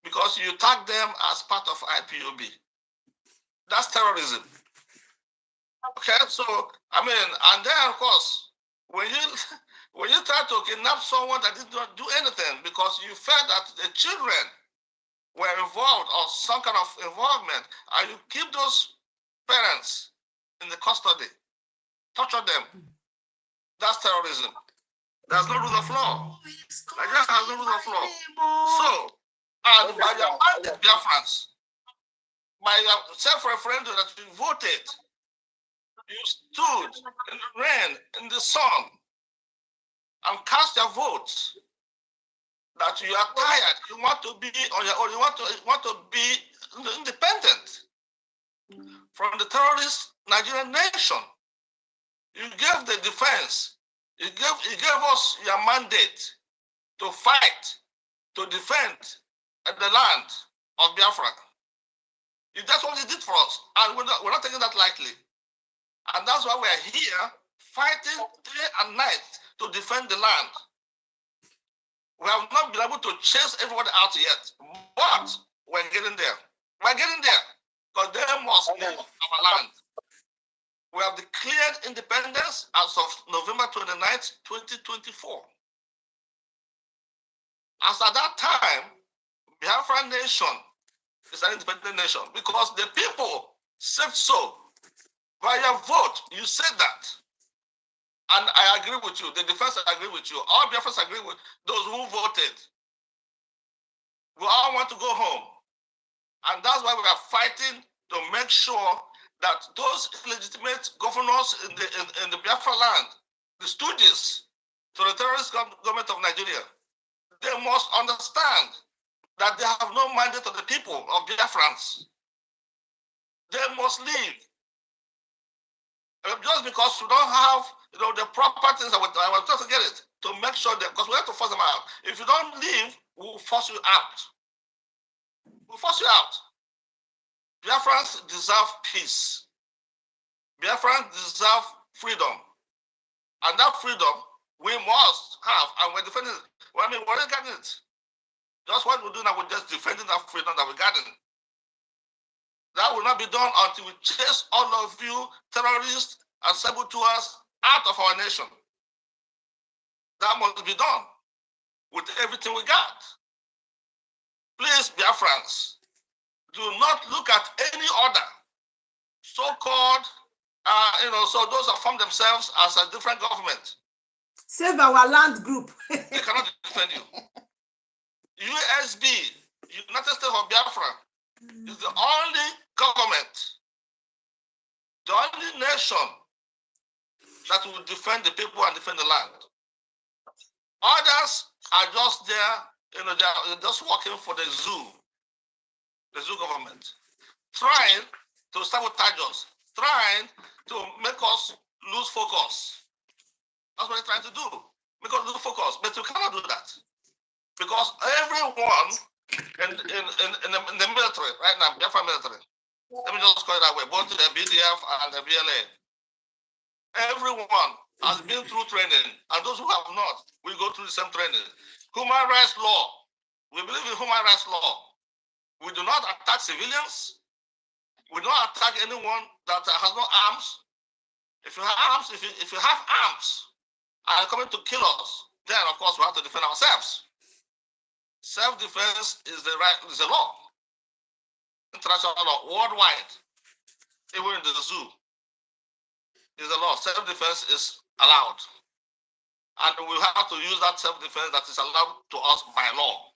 because you tag them as part of IPOB. That's terrorism. Okay, so and then of course, when you try to kidnap someone that did not do anything because you felt that the children were involved or some kind of involvement, and you keep those parents in the custody, torture them, that's terrorism. There's no rule of law. Nigeria has no rule of law. So, and by your mandate, Biafrans, by your self-referendum that you voted, you stood in the rain, in the sun, and cast your votes that you are tired, you want to be on your own, you want to be independent from the terrorist Nigerian nation. You gave the defense, you gave us your mandate to fight, to defend the land of Biafra. That's what you did for us, and we're not taking that lightly. And that's why we're here fighting day and night to defend the land. We have not been able to chase everybody out yet, but we're getting there. We're getting there, because they must leave our land. We have declared independence as of November 29th, 2024. As at that time, Biafra nation is an independent nation because the people said so. By your vote, you said that. And I agree with you. The defense agree with you. All Biafrans agree with those who voted. We all want to go home. And that's why we are fighting to make sure that those illegitimate governors in the Biafra land, the stooges to the terrorist government of Nigeria, they must understand that they have no mandate of the people of Biafrans. They must leave. Just because we don't have the proper things, I was just to get it, to make sure that, because we have to force them out. If you don't leave, we'll force you out. We'll force you out. Biafrans deserve peace. Biafrans deserve freedom. And that freedom we must have, and we're defending it. Well, we're already getting it. Just what we do now, we're just defending that freedom that we're getting. That will not be done until we chase all of you terrorists and saboteurs out of our nation. That must be done with everything we got. Please, Biafrans, do not look at any other so-called, so those that form themselves as a different government. Save our land group. They cannot defend you. USB, United States of Biafra, is the only government, the only nation that will defend the people and defend the land. Others are just there, they're just working for the zoo government, trying to sabotage us, trying to make us lose focus. That's what they're trying to do, make us lose focus. But you cannot do that because everyone in the military right now, Biafra military, let me just call it that way, both the BDF and the BLA, everyone has been through training, and those who have not will go through the same training. Human rights law, we believe in human rights law. We do not attack civilians. We do not attack anyone that has no arms. If you have arms, if you have arms and are coming to kill us, then of course we have to defend ourselves. Self-defense is the law, international law, worldwide, even in the zoo, is the law. Self-defense is allowed, and we have to use that self-defense that is allowed to us by law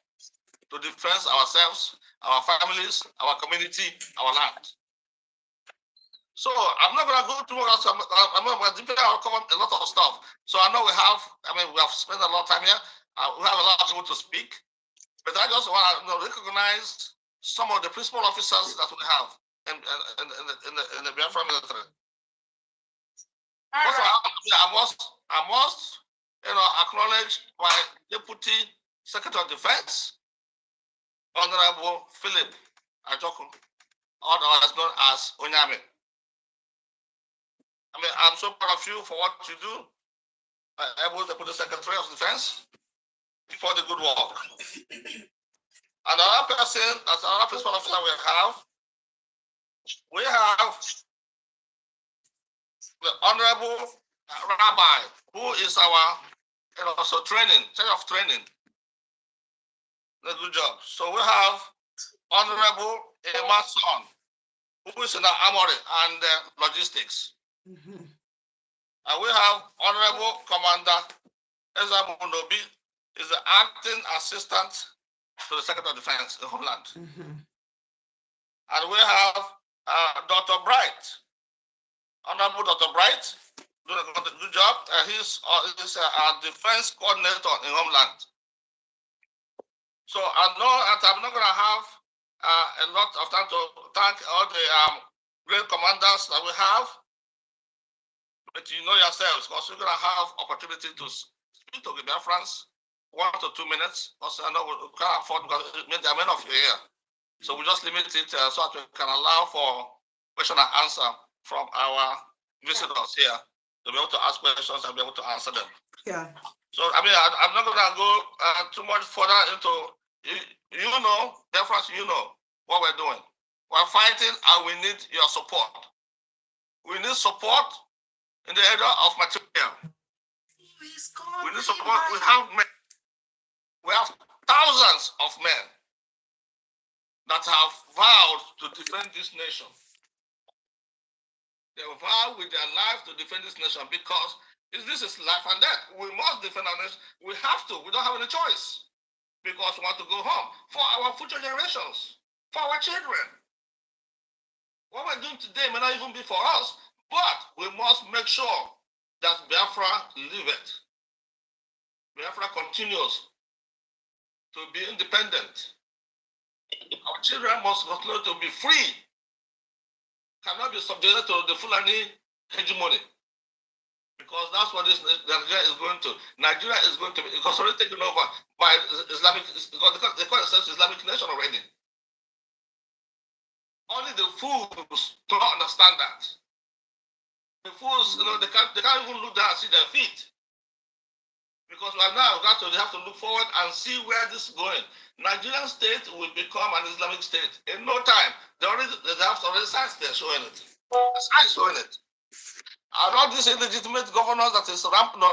to defend ourselves, our families, our community, our land. So I'm not going to go through what I'll cover a lot of stuff. So I know we have spent a lot of time here. We have a lot of people to speak. But I just want to recognize some of the principal officers that we have in the Biafra military. Also, I must acknowledge my Deputy Secretary of Defense, Honorable Philip Ajoku, otherwise known as Onyame. I'm so proud of you for what you do. Able to put the Secretary of Defense for the good work. Another person, that's another principal officer we have the Honorable Rabbi, who is our charge of training. A good job. So we have Honorable Emma Son, who is in the armory and logistics. And we have Honorable Commander Ezra Munobi, is the acting assistant to the Secretary of Defense in Homeland. And we have Dr. Bright, Honorable Dr. Bright, doing a good job. He's our defense coordinator in Homeland. So I know that I'm not going to have a lot of time to thank all the great commanders that we have, but you know yourselves, because we're going to have opportunity to speak to the Biafrans 1 to 2 minutes. Also, I know we can't afford because there are many of you here. So we just limit it so that we can allow for question and answer from our visitors here to be able to ask questions and be able to answer them. Yeah. So, I'm not going to go too much further into, Biafrans, what we're doing. We're fighting and we need your support. We need support in the area of material. We need support. We have thousands of men that have vowed to defend this nation. They have vowed with their life to defend this nation because this is life and death. We must defend our nation. We have to. We don't have any choice because we want to go home for our future generations, for our children. What we're doing today may not even be for us, but we must make sure that Biafra live it. Biafra continues to be independent. Our children must continue to be free, cannot be subjected to the Fulani hegemony, because that's what Nigeria is going to. Nigeria is going to be already taken over by Islamic, because they call themselves Islamic nation already. Only the fools don't understand that. The fools, they can't even look down and see their feet. Because right now we have to look forward and see where this is going. Nigerian state will become an Islamic state in no time. They have already signs there showing it. Signs showing it. Are not these illegitimate governors that is looting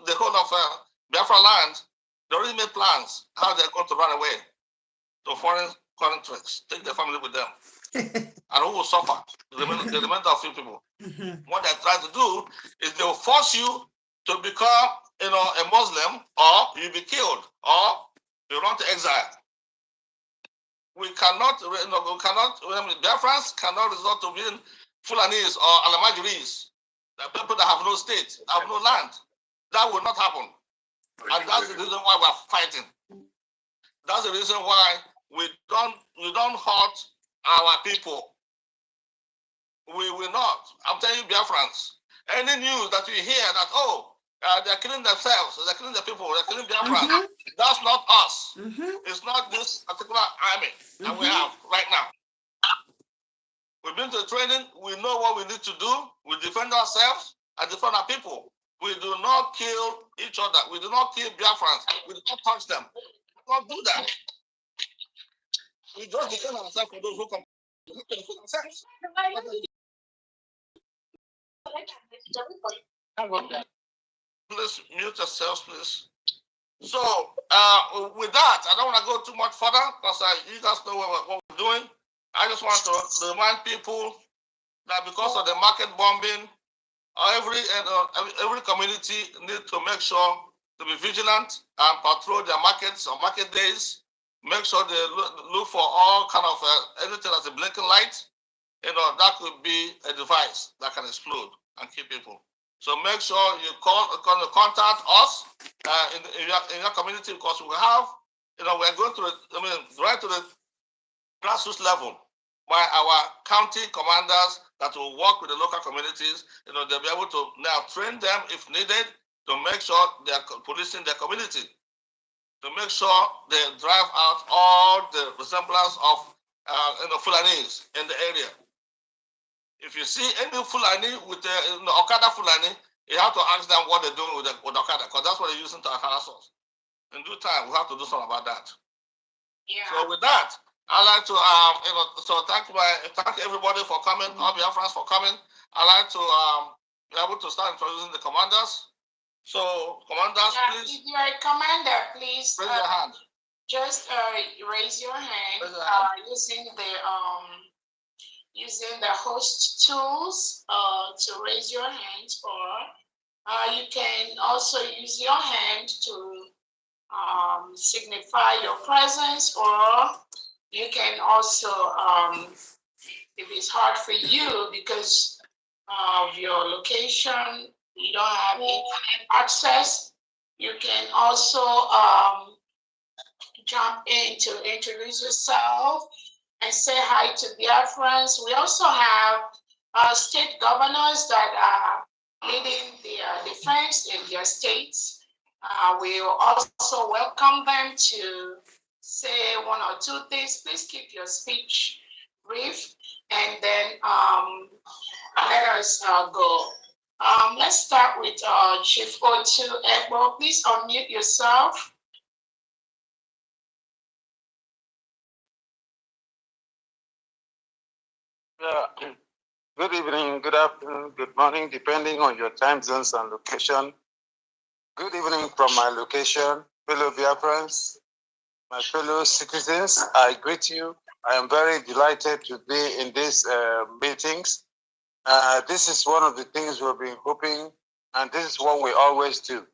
the whole of Biafra land? They already made plans how they're going to run away to foreign countries, take their family with them. And who will suffer? The remainder of few people. What they're trying to do is they will force you to become, a Muslim, or you be killed, or you run to exile. We cannot, Biafrans cannot resort to being Fulanis or Alamajiris, the people that have no state, have no land. That will not happen. And that's the reason why we're fighting. That's the reason why we don't hurt our people. We will not. I'm telling you, Biafrans, any news that you hear that, they're killing themselves, they're killing the people, they're killing Biafrans, that's not us. It's not this particular army that we have right now. We've been to training, we know what we need to do, we defend ourselves and defend our people. We do not kill each other, we do not kill Biafrans, we do not touch them. We do not do that. We just defend ourselves for those who come to defend themselves. Please mute yourselves, please. So, with that, I don't want to go too much further because you guys know what we're doing. I just want to remind people that because of the market bombing, every community needs to make sure to be vigilant and patrol their markets on market days. Make sure they look for all kind of anything that's a blinking light. That could be a device that can explode and kill people. So make sure you contact us in your community, because we have, we're going to right to the grassroots level by our county commanders that will work with the local communities. They'll be able to now train them if needed to make sure they're policing their community, to make sure they drive out all the resemblance of Fulanis in the area. If you see any Fulani with the Okada Fulani, you have to ask them what they're doing with Okada, because that's what they're using to harass us. In due time, we have to do something about that. Yeah. So with that, I'd like to thank everybody for coming, all Biafrans for coming. I'd like to be able to start introducing the commanders. So commanders, please. If you're a commander, please raise your hand. Just raise your hand, using the host tools to raise your hand, or you can also use your hand to signify your presence, or you can also, if it's hard for you because of your location, you don't have internet access, you can also jump in to introduce yourself and say hi to Biafrans. We also have state governors that are leading the defense in their states. We will also welcome them to say one or two things. Please keep your speech brief, and then let us go. Let's start with Chief O2 Egbo. Please unmute yourself. Good evening, good afternoon, good morning, depending on your time zones and location. Good evening from my location, fellow Biafrans, my fellow citizens. I greet you. I am very delighted to be in these meetings. This is one of the things we've been hoping, and this is what we always do.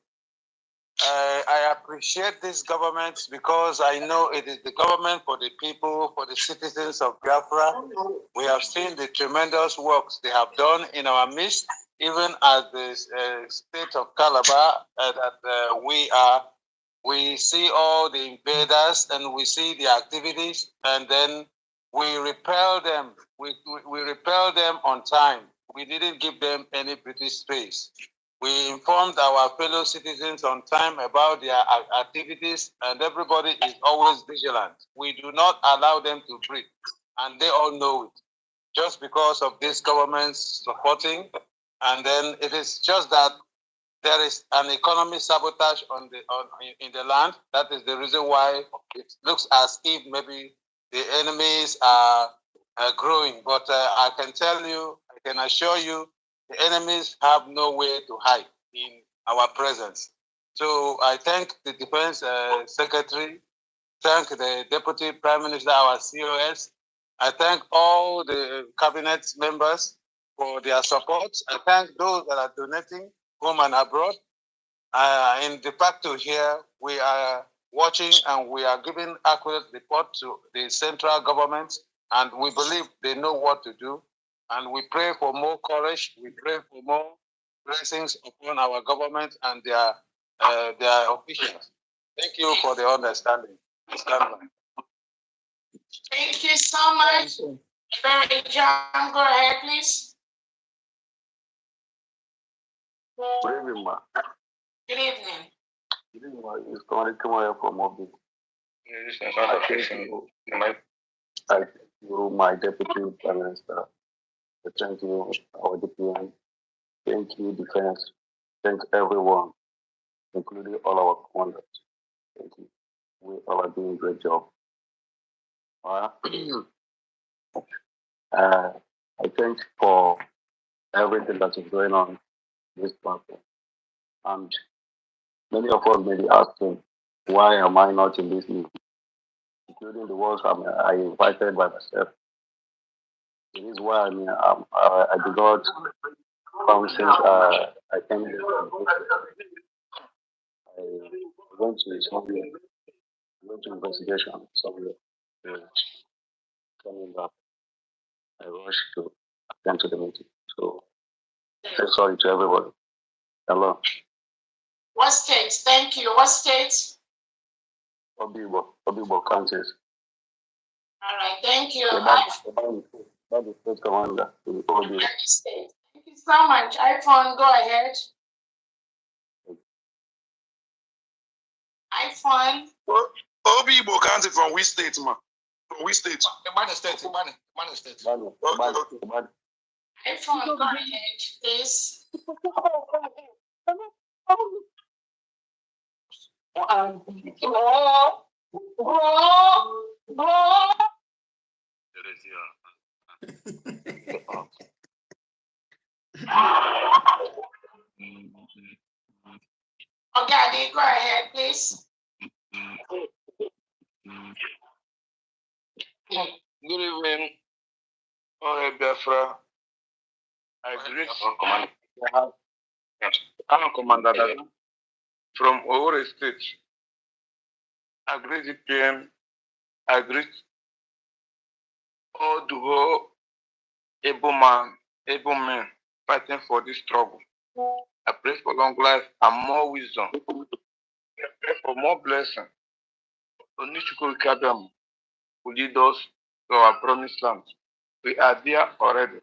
I appreciate this government because I know it is the government for the people, for the citizens of Biafra. We have seen the tremendous works they have done in our midst, even at the state of Calabar that we see all the invaders and we see the activities, and then we repel them. We repel them on time. We didn't give them any British space. We informed our fellow citizens on time about their activities, and everybody is always vigilant. We do not allow them to breathe, and they all know it, just because of this government's supporting. And then it is just that there is an economic sabotage in the land. That is the reason why it looks as if maybe the enemies are growing. But I can tell you, I can assure you, the enemies have nowhere to hide in our presence. So I thank the Defense Secretary, thank the Deputy Prime Minister, our COS. I thank all the cabinet members for their support. I thank those that are donating home and abroad. In the facto here, we are watching and we are giving accurate report to the central government, and we believe they know what to do. And we pray for more courage. We pray for more blessings upon our government and their officials. Thank you for the understanding. Thank you so much. Very John, go ahead, please. Good evening, ma. Good evening. Good evening, ma. It's coming from Mobi. Thank you, my deputy prime minister. Thank you, our DPM. Thank you, defense. Thank everyone, including all our commanders. Thank you. We all are doing a great job. I thank for everything that is going on in this platform. And many of us may be asking, why am I not in this meeting? Including the ones I invited by myself. This is why I did not come since I came here. I went to somewhere, went to investigation somewhere. Coming back, I rushed to attend to the meeting. So, I'm sorry to everybody. Hello. What state? Thank you. What state? Obibo Kansas. All right, thank you. That is state commander. State. Thank you so much. iPhone, go ahead. iPhone. Obibo County from which state, ma? From which state? Ibadan State. Ibadan State. iPhone, go ahead, please. Okay, go ahead, please. Good evening, Biafra. I greet I'm Commander Dada from Owerri State. I greet the PM. I greet all the whole able men fighting for this struggle. I pray for long life and more wisdom. I pray for more blessing. Onichukwu Kadam will lead us to our promised land. We are there already.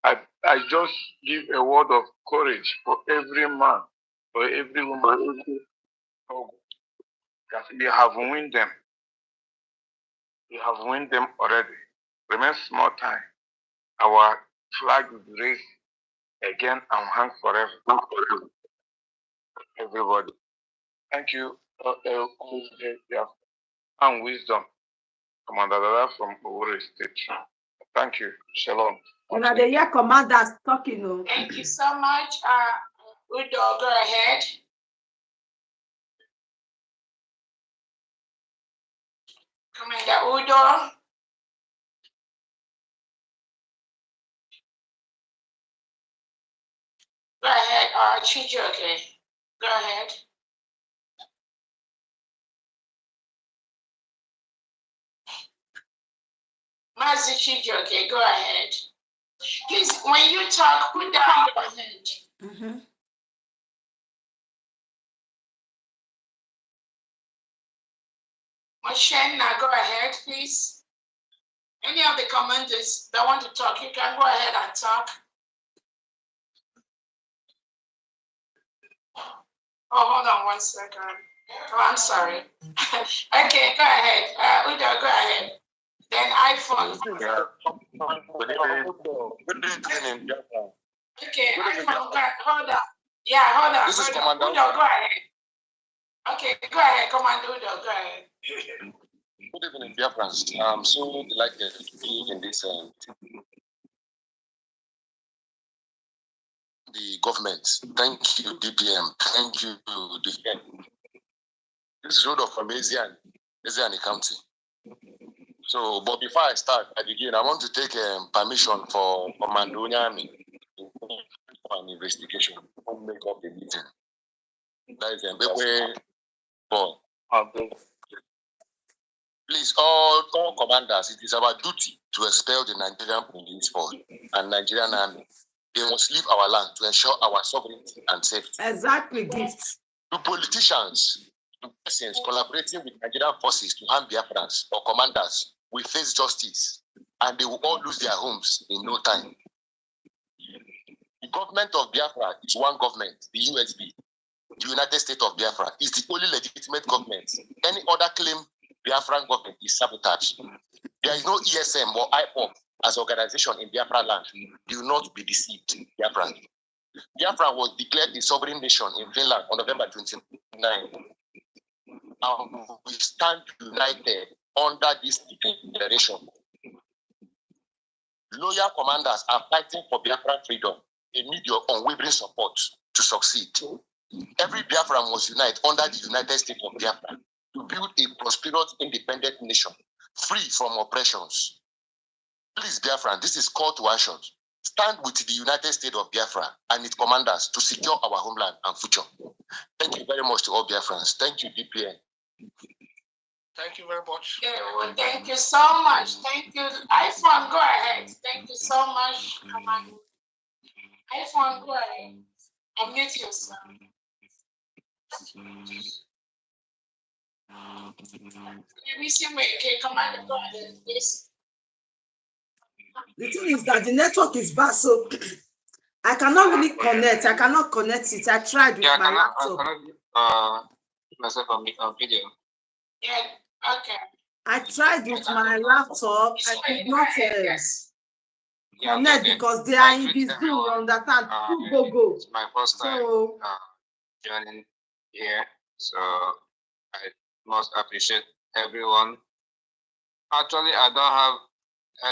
I just give a word of courage for every man, for every woman. That we have won them. We have won them already. Remain small time. Our flag will be raised again and hang forever. Everybody. Thank you. And wisdom. Commander Dada from Owerri State. Thank you. Shalom. Now the year commanders talking. No. Thank you so much. Udo, go ahead. Commander Udo. Go ahead, Chijioke. Go ahead. Mazi Chijioke, go ahead. Please, when you talk, put down your hand. Mm-hmm. Moshenna, go ahead, please. Any of the commanders that want to talk, you can go ahead and talk. Oh, hold on 1 second. Oh, I'm sorry. Okay, go ahead. Udo, go ahead. Then iPhone. Okay, iPhone, hold on. Yeah, hold on. This is Hold on. Commander. Udo, go ahead. Okay, go ahead, Commander Udo, go ahead. Good evening, dear friends. I'm so delighted to be in this the government. Thank you, DPM. Thank you, DPM. This is road of Amazian County. So, but before I start, I begin. I want to take permission for Commando Nyami for an investigation. Don't make up the meeting. That is Mbekwe Boy. Please, all commanders, it is our duty to expel the Nigerian police force and Nigerian army. They must leave our land to ensure our sovereignty and safety. Exactly, gifts. To politicians, to persons collaborating with Nigerian forces to harm Biafrans or commanders will face justice and they will all lose their homes in no time. The government of Biafra is one government, the USB. The United States of Biafra is the only legitimate government. Any other claim Biafran government is sabotage. There is no ESM or IPOP as organization in Biafra land. Do not be deceived, Biafra. Biafra was declared a sovereign nation in Finland on November 29. We stand united under this declaration. Loyal commanders are fighting for Biafran freedom. They need your unwavering support to succeed. Every Biafran must unite under the United States of Biafra to build a prosperous, independent nation, free from oppressions. Please, Biafran, this is call to action. Stand with the United States of Biafra and its commanders to secure our homeland and future. Thank you very much to all Biafrans. Thank you, DPN. Thank you very much. Yeah, well, thank you so much. Thank you. iPhone, go ahead. Thank you so much. iPhone, go ahead. Unmute yourself. Maybe see me. Okay, Commander, go ahead, please. The thing is that the network is bad, so I cannot really connect. I cannot connect it. I tried with my laptop. I cannot myself on video. Yeah, okay. I tried with my laptop. I could not connect because they are in the Zoom. You understand? Go. It's my first time joining here, so I must appreciate everyone. Actually, I don't have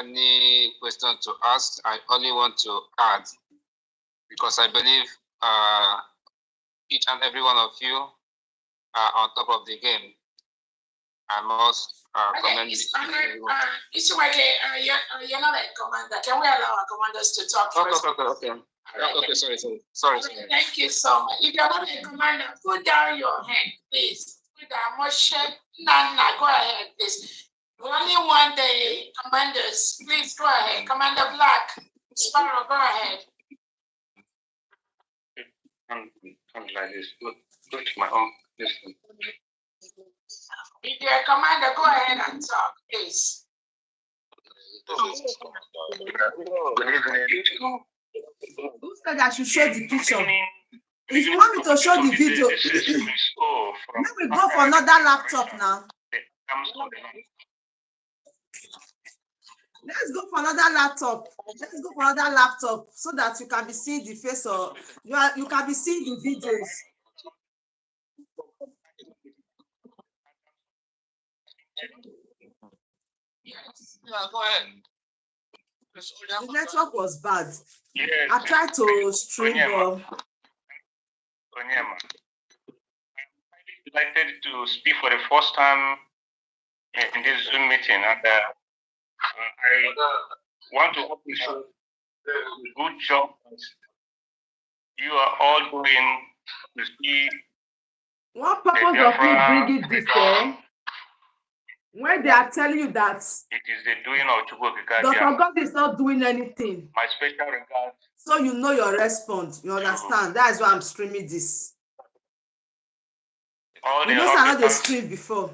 any question to ask. I only want to add, because I believe each and every one of you are on top of the game. I must commend you. It's okay. You're not a commander. Can we allow our commanders to talk first? Okay. Sorry. Thank you so much. If you're not a commander, put down your hand, please. Put down Moshe. Nana, go ahead, please. We only want the commanders. Please go ahead. Commander Black, Sparrow, go ahead. I'm like this. Go to my own listen. If you're a commander, go ahead and talk, please. Good evening. Who said I should show the picture? If you want me to show the video, let me go for another laptop now. Let's go for another laptop so that you can be seeing the face of you can be seeing the videos. Yeah, go ahead. The network was bad. Yes. I tried to stream, but I'm delighted to speak for the first time in this Zoom meeting, and I want to appreciate the good job you are all doing to see. What purpose of me bringing this here? When they are telling you that it is the doing of Dr. God is not doing anything. My special regards. So you know your response. You understand? That is why I'm streaming this. You know, I know they streamed before.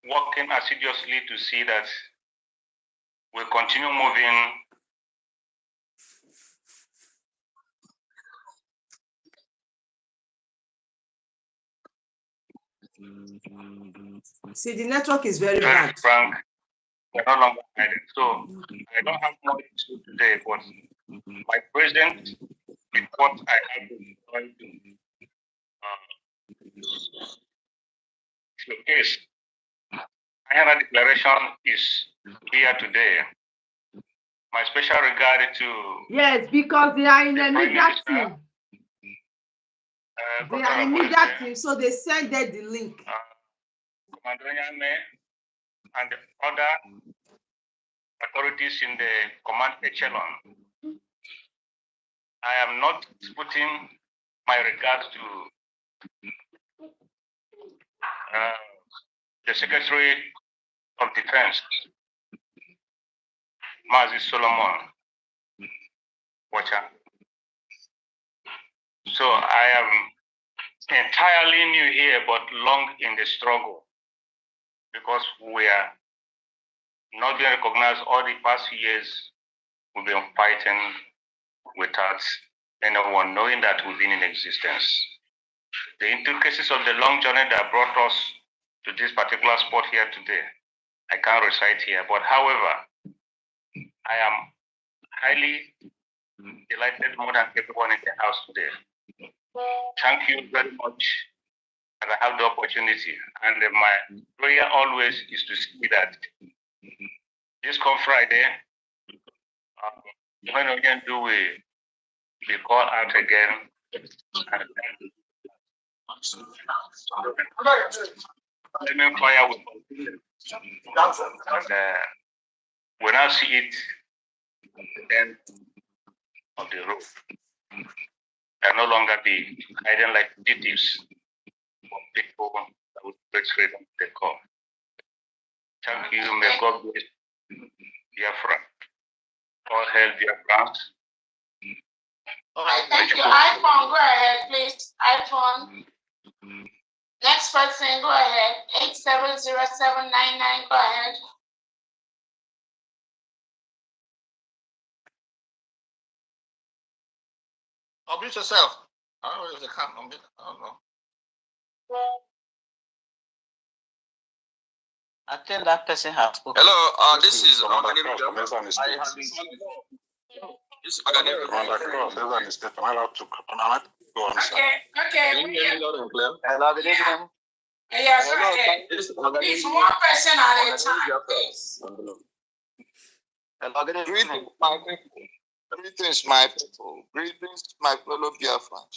Working assiduously to see that we continue moving. See, the network is very bad. Frank, we're no longer guided. So I don't have more to say today, but my president, with what I have been trying to showcase. Another declaration is here today. My special regard to Yes, because they are in the a Prime media Minister, team. They are in media team, so they send them the link. Commander Nyame and other authorities in the command echelon. I am not putting my regards to the Secretary of Defense, Mazi Solomon Wacha. So I am entirely new here, but long in the struggle, because we are not being recognized. All the past years we've been fighting without anyone knowing that we've been in existence. The intricacies of the long journey that brought us to this particular spot here today, I can't recite here, but however, I am highly delighted more than everyone in the house today. Thank you very much that I have the opportunity. And my prayer always is to see that this come Friday, when we can do we call out again. And then fire will continue. And we now see it at the end of the road. And no longer be hiding like fugitives from people that would betray them the call. Thank you. May God bless Biafra. All hail Biafra. Thank you. iPhone, go ahead, please. iPhone. Next person, go ahead. 870799, go ahead. Unmute yourself. I don't know if they can't unmute. I don't know. I think that person has spoken. Hello, this is Commander Organic Cross, Biafra. Commander I have been This is Organic Commander Cross, am I allowed to go on, sir? Okay. Can you hear me loud and clear? Hello, good evening. Yes, go ahead. This is Organic It's one person at a time, please. Hello, good evening. Greetings, my people. Greetings, my people. Greetings, my fellow Biafrans.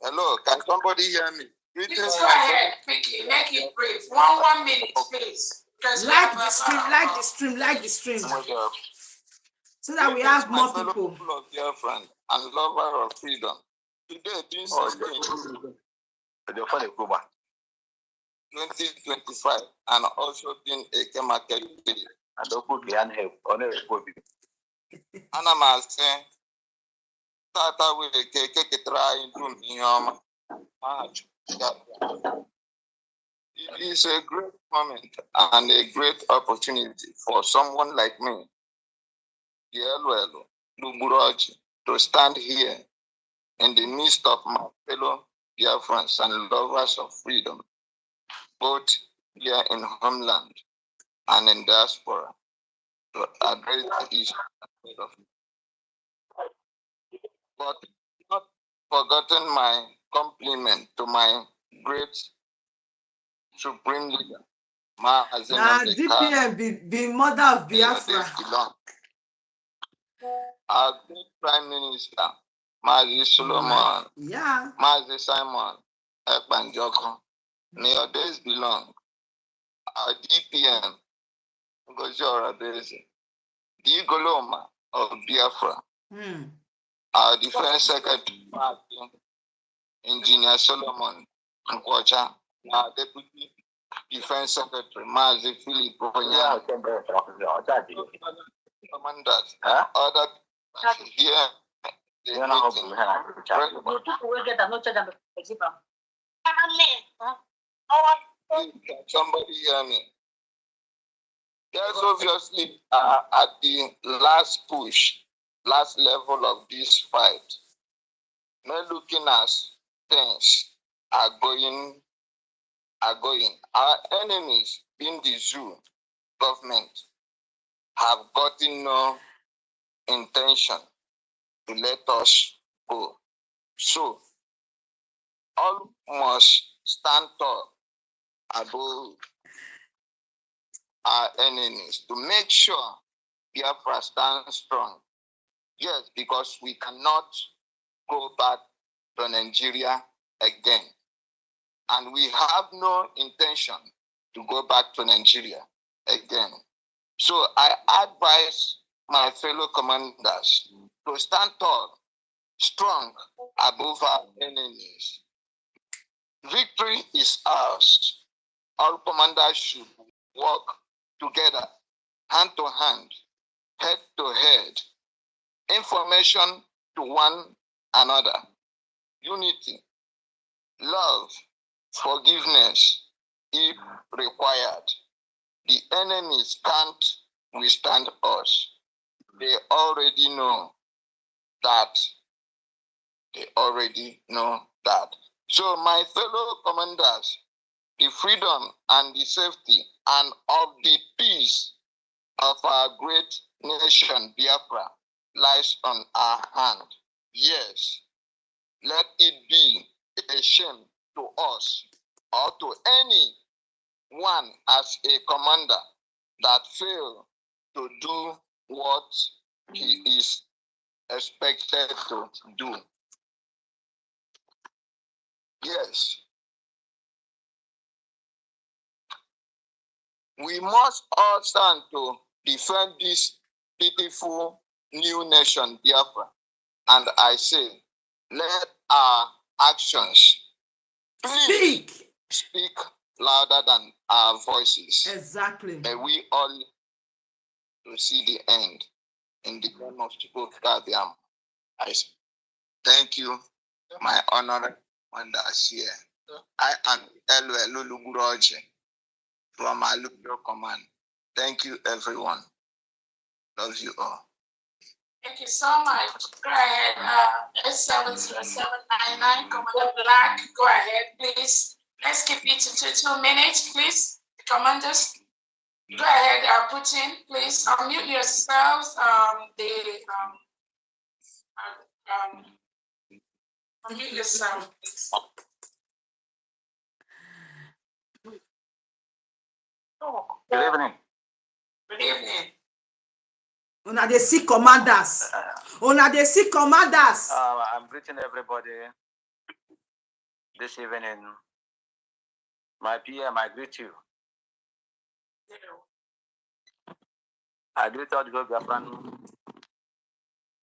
Hello, can somebody hear me? Greetings, Please go ahead quickly. Make it brief. One minute, please. Because Like the stream. So that we have more people. Of Biafran and lover of freedom. Today, being 2025, and also being a chemical period. Ana m asị tata were ka ekeketara anyị dum ihe ọma. It is a great moment and a great opportunity for someone like me, Yelwelo Luburoji, to stand here in the midst of my fellow Biafrans and lovers of freedom, both here in homeland and in diaspora, to address the issue of but not forgotten my compliment to my great supreme leader, DPM be mother of Biafra. Our great Prime Minister, Mazi Solomon, Mazi Simon Ekpanjoko, may your days belong. Our DPM, Ngozi Orabeze, the Igoloma of Biafra, our Defense Secretary, Engineer Solomon Nkwacha, our Deputy Defense Secretary, Mazi Philip Onya, commanders, other here. Somebody hear me. There's obviously at the last push, last level of this fight, not looking as things are going. Our enemies in the zoo government have gotten no intention to let us go. So, all must stand tall above our enemies to make sure Biafra stands strong. Yes, because we cannot go back to Nigeria again. And we have no intention to go back to Nigeria again. So I advise my fellow commanders to stand tall, strong above our enemies. Victory is ours. All commanders should work together, hand to hand, head to head, information to one another, unity, love, forgiveness, if required. The enemies can't withstand us. They already know that. They already know that. So, my fellow commanders, the freedom and the safety and of the peace of our great nation, Biafra, lies on our hand. Yes, let it be a shame to us or to anyone as a commander that fail to do what he is expected to do. Yes, we must all stand to defend this beautiful new nation, Biafra. And I say, let our actions speak louder than our voices. Exactly. May we all to see the end in the name of Chukwukabiam. I thank you, my honored commanders here. I am Elwe Luluguroje from Alubio Command. Thank you, everyone. Love you all. Thank you so much. Go ahead, S70799, Commander Black. Go ahead, please. Let's keep it to 2 minutes, please. Commanders, go ahead, Putin, please unmute yourselves. Unmute yourself, please. Good evening. Good evening. Una dey see commanders. Una dey see commanders. I'm greeting everybody this evening. My PM, I greet you. I greet all the Biafran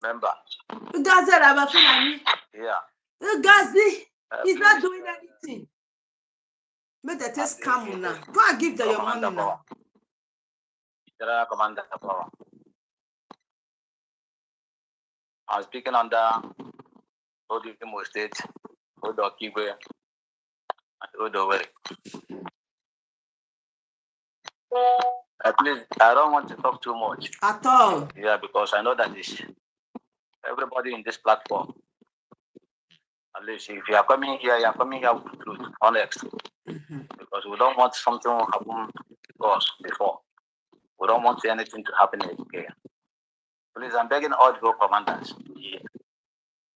member. You guys are about Yeah. You guys, he's not doing anything. Make the test come now. Go and give them your money now. General Commander Power. I'm speaking under Odimo State, Odo Kigwe, and Odo Weri. At least I don't want to talk too much. At all. Yeah, because I know that everybody in this platform. At least if you are coming here, with the truth, honest. Because we don't want something to happen to us before. We don't want anything to happen again. Please, I'm begging all the commanders here.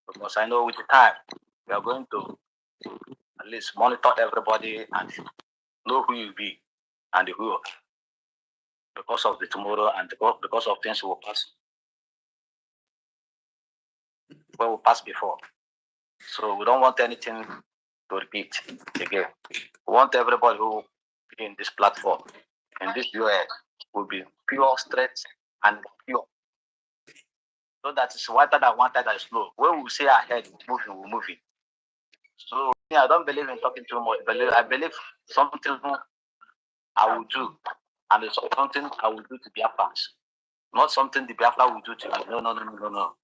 Because I know with the time, we are going to at least monitor everybody and know who you be and who you are. Because of the tomorrow and because of things we will pass. Well, we passed before. So we don't want anything to repeat again. We want everybody who be in this platform, in this US, will be pure, straight, and pure. So that is whiter than wanted and slow. When we say ahead, we're moving. So yeah, I don't believe in talking too much. I believe something I will do, and it's something I will do to Biafrans. Not something the Biafra will do to me. No.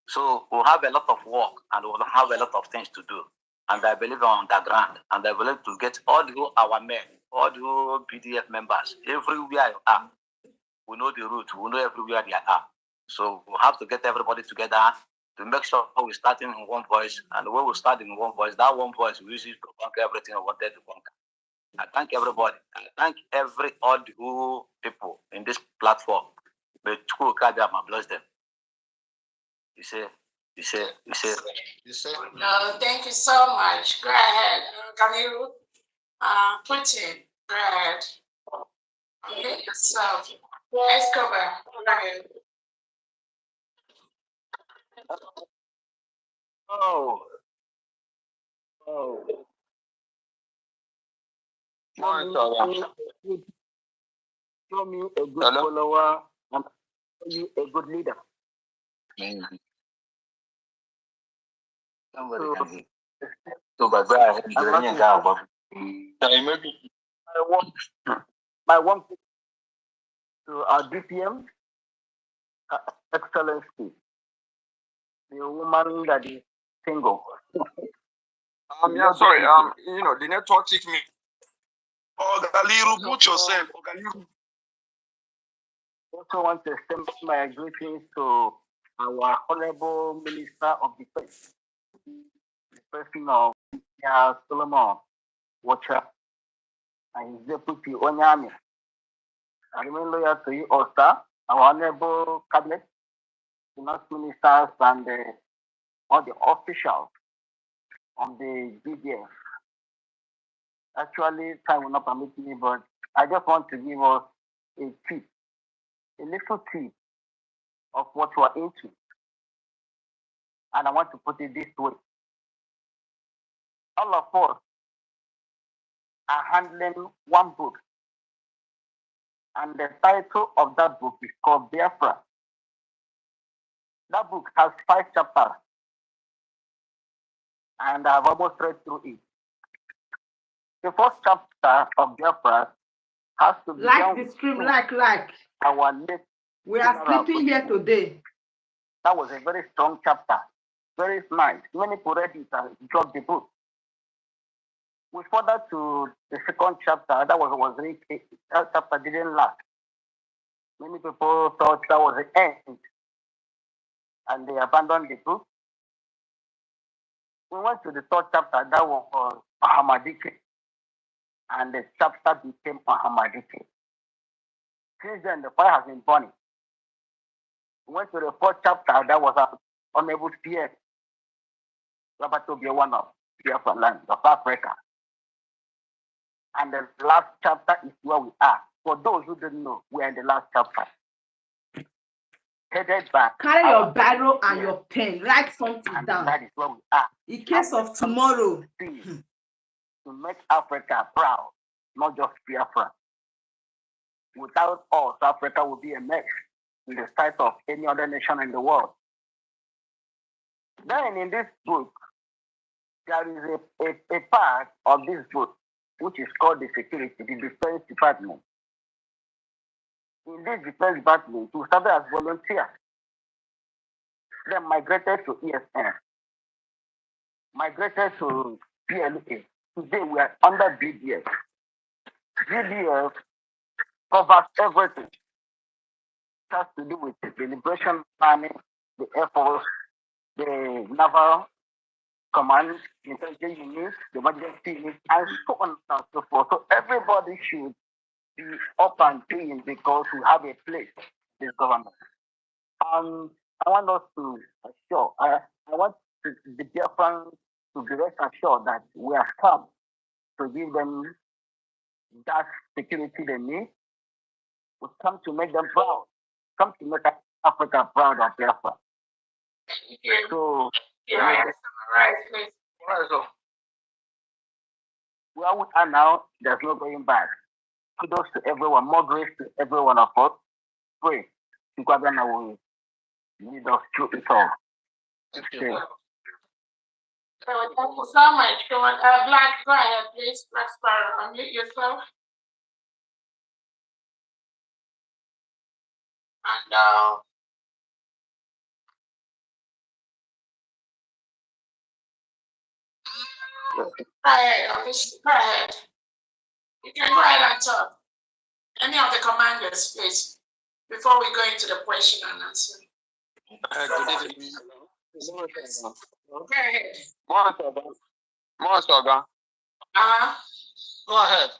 So we'll have a lot of work and we'll have a lot of things to do. And I believe on the ground. And I believe to get all our men, all the PDF members, everywhere you are. We know the route. We know everywhere they are. So we'll have to get everybody together to make sure we're starting in one voice. And when we start in one voice, that one voice we use it to conquer everything we wanted to conquer. I thank everybody. I thank all the people in this platform. May Chukwukabiam bless them. You say. No, thank you so much. Go ahead. Can you Putin? Go ahead. Unmute yourself. Escobar. Go ahead. Oh. Show me a good follower and show you a good leader. Somebody can see. So, but my one to our DPM, Excellency, the woman that is single. Yeah, sorry. The network took me. Ogaliru, put yourself. Ogaliru. Also want to extend my greetings to our Honorable Minister of Defense, the person of Solomon Watcher and his deputy Onyami. I remain loyal to you also, our Honorable Cabinet, finance ministers, and all the officials of the BDF. Actually, time will not permit me, but I just want to give us a tip, a little tip of what we are into. And I want to put it this way. All of us are handling one book. And the title of that book is called Biafra. That book has 5 chapters. And I've almost read through it. The first chapter of Biafra has to be like the stream, like. Our late We are sleeping here today. That was a very strong chapter. Very nice. Many people read it and dropped the book. We further to the second chapter. That that chapter didn't last. Many people thought that was the end, and they abandoned the book. We went to the third chapter. That was Ahmadike, and the chapter became Ahmadike. Since then, the fire has been burning. We went to the fourth chapter. That was Honorable Pierre Robert to be one of Biafra land of Africa. And the last chapter is where we are. For those who don't know, we are in the last chapter. Headed back. Carry your barrel and your pen. Write something down. That is where we are. In case of tomorrow. To make Africa proud, not just Biafra. Without us, Africa will be a mess in the sight of any other nation in the world. Then in this book, there is a part of this book which is called the security, the defense department. In this defense department, we started as volunteers, then migrated to ESN, migrated to PLA. Today we are under BDF. BDF covers everything. It has to do with the liberation army, the Air Force, the Naval Command, intelligence units, the emergency units, and so on and so forth. So everybody should be up and doing because we have a place in this government. I want us to assure, I want the Biafrans to be rest assured that we are come to give them that security they need. We come to make them proud, come to make Africa proud of Biafra. So, where we are now, there's no going back. Kudos to everyone, more grace to every one of us. Pray. Together will lead us through it all. Thank you so much. Come on, Black, go ahead, please. Black Sparrow, unmute yourself. And go ahead. You can go ahead and talk. Any of the commanders, please, before we go into the question and answer. Good evening. Go ahead. Mosoga. Go ahead.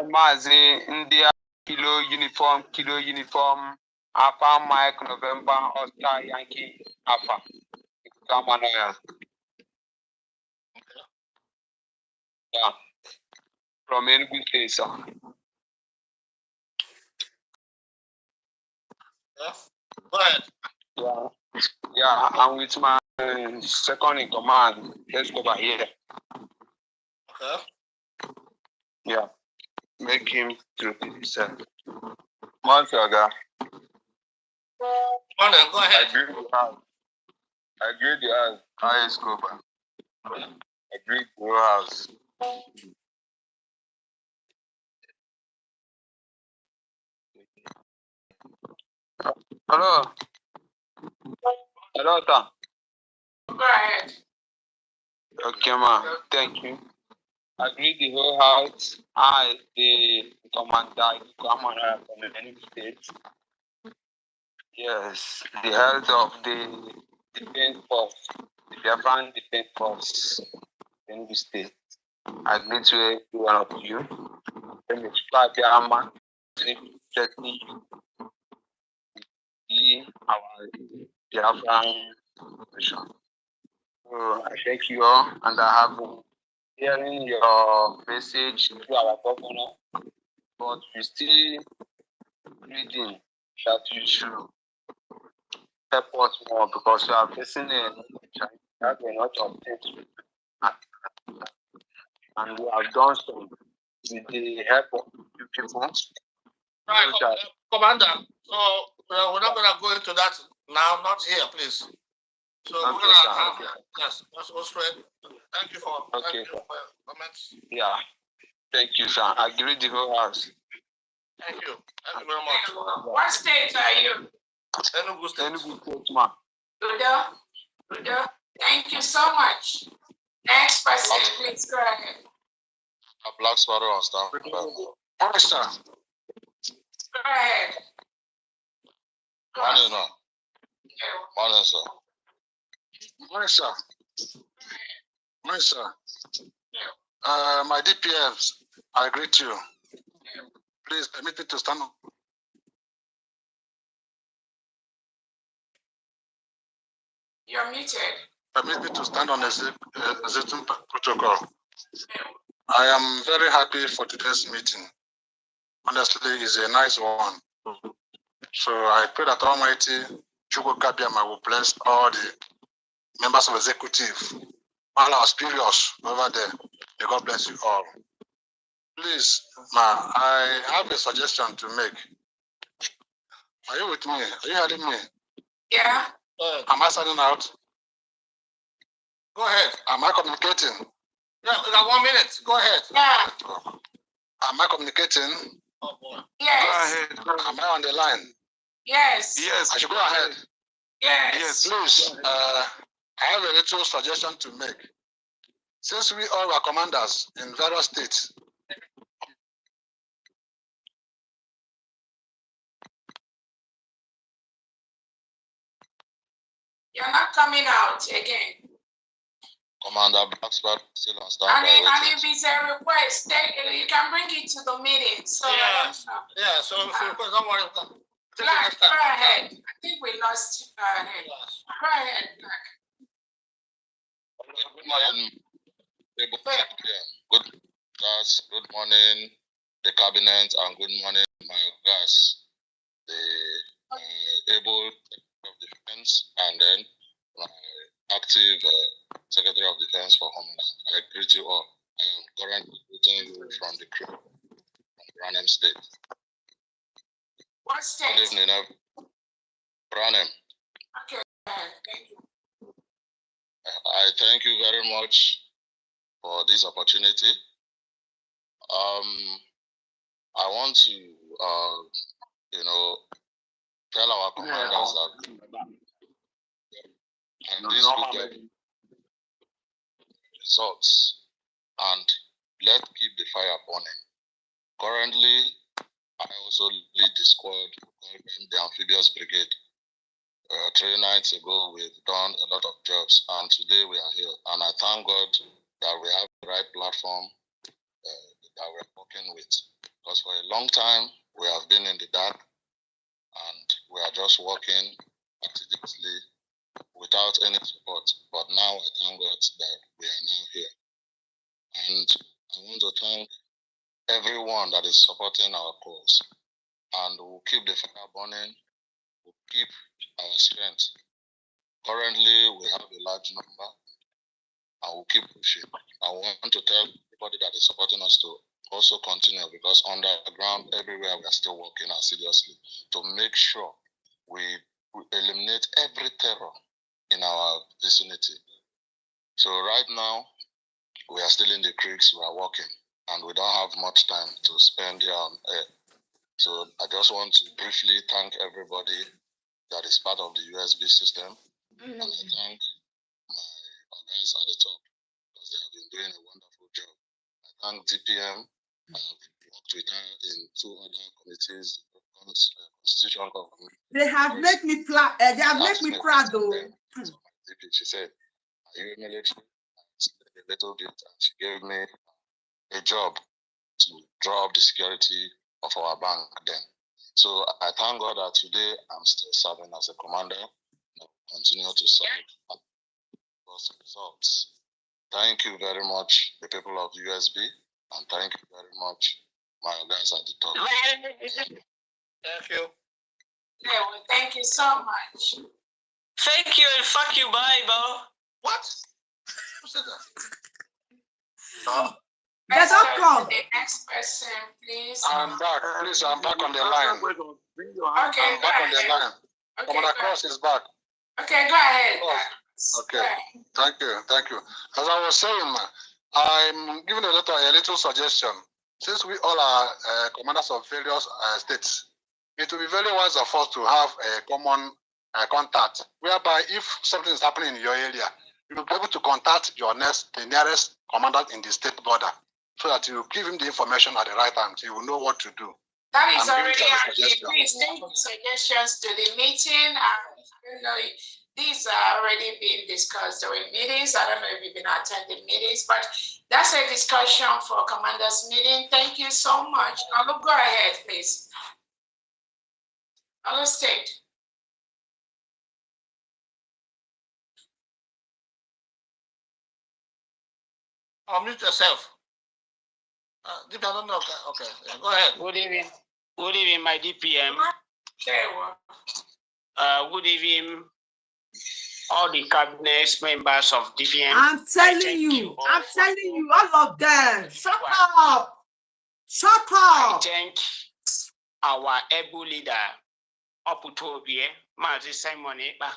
Mazi India Kilo uniform. Alpha Mike November Oscar Yankee Alpha. Come on, yeah. From Enugu State, sir. Go ahead. Yeah, I'm with my second in command. Let's go over here. Okay. Yeah, make him to himself. Monsaga. Go ahead. Agree the house. Agree the house. Highest cover. Agree the house. Hello. Hello, sir. Go ahead. Okay, ma. Thank you. Agree the whole house. I, the commander, commander from the United States. Yes, the health of the defense force, the Japan defense force in the state. I agree to every one of you. Then it's Fabiama, Chesney, our Japan mission. So I thank you all, and I have hearing your message to our governor, but we still reading that you should help us more because we are facing a lot of things, and we have done some with the help of you people. Right, Commander. So we're not going to go into that now, not here, please. So we're going to have, yes, let's go straight. Thank you for your comments. Yeah, thank you, sir. I agree the whole house. Thank you. Thank you very much. What state are you? Enugu State. Enugu State, ma. Good. Thank you so much. Next person, please go ahead. A black sweater on staff. Morning, sir. Go ahead. Morning, no. Morning, sir. Morning, sir. Morning, sir. My DPMs, I greet you. Please permit me to stand up. You're muted. Permit me to stand on existing protocol. I am very happy for today's meeting. Honestly, it's a nice one. So I pray that Almighty Chugo Kabiama will bless all the members of executive, all our superiors over there. May God bless you all. Please, ma, I have a suggestion to make. Are you with me? Are you hearing me? Yeah. Am I signing out? Go ahead. Am I communicating? Yeah, we got 1 minute. Go ahead. Yeah. Am I communicating? Oh, boy. Yes. Go ahead. Am I on the line? Yes. Yes. I should go ahead. Yes. Please, I have a little suggestion to make. Since we all were commanders in various states, You're not coming out again. Commander Blacksburg still on standby. And if it's a request, you can bring it to the meeting. So yeah, so if you request, don't worry. Go ahead. I think we lost. Go ahead. Go ahead. Good morning. Good morning, the cabinet, and good morning, my guys, the able of defense, and then my active secretary of defense for Homeland. I greet you all. I am currently greeting you from the crew from Branham State. What state? Good evening, Branham. Okay, thank you. I thank you very much for this opportunity. I want to, tell our commanders that and this will get results, and let's keep the fire burning. Currently, I also lead the squad called the Amphibious Brigade. 3 nights ago, we've done a lot of jobs, and today we are here. And I thank God that we have the right platform that we're working with. Because for a long time, we have been in the dark, and we are just working assiduously without any support. But now I thank God that we are now here. And I want to thank everyone that is supporting our cause. And we'll keep the fire burning, we'll keep our strength. Currently, we have a large number, and we'll keep pushing. I want to tell everybody that is supporting us to also continue, because underground, everywhere, we are still working assiduously to make sure we eliminate every terror in our vicinity. So right now, we are still in the creeks, we are working, and we don't have much time to spend here on air. So I just want to briefly thank everybody that is part of the USB system. And I thank my guys at the top, because they have been doing a wonderful job. I thank DPM. I have worked with her in 2 other committees, constitutional government. They have made me proud. They have made me proud, though. She said, "Are you military?" I said a little bit, and she gave me a job to draw up the security of our bank then. So I thank God that today I'm still serving as a commander. And I'll continue to serve those results. Thank you very much, the people of USB, and thank you very much, my guys at the top. Thank you. Yeah, well, thank you so much. Thank you and fuck you, Bible. What? Who said that? They don't come. The next person, please. I'm back. Please, I'm back on the line. Okay, I'm back on the line. Okay, Commander Cross is back. Okay, go ahead. Okay, thank you. As I was saying, I'm giving a little suggestion. Since we all are commanders of various states, it will be very wise of us to have a common contact, whereby if something is happening in your area, you will be able to contact the nearest commander in the state border, so that you give him the information at the right time, so you will know what to do. That is already happening. Please take suggestions to the meeting. These are already being discussed during meetings. I don't know if you've been attending meetings, but that's a discussion for commanders meeting. Thank you so much. Olu, go ahead, please. Olu State. Unmute yourself. I don't know. Okay, go ahead. Good evening, my DPM. Good evening, all the cabinet members of DPM. I'm telling you, all of them. Shut up. I thank our able leader, Oputobie, Mazi Simon Eba,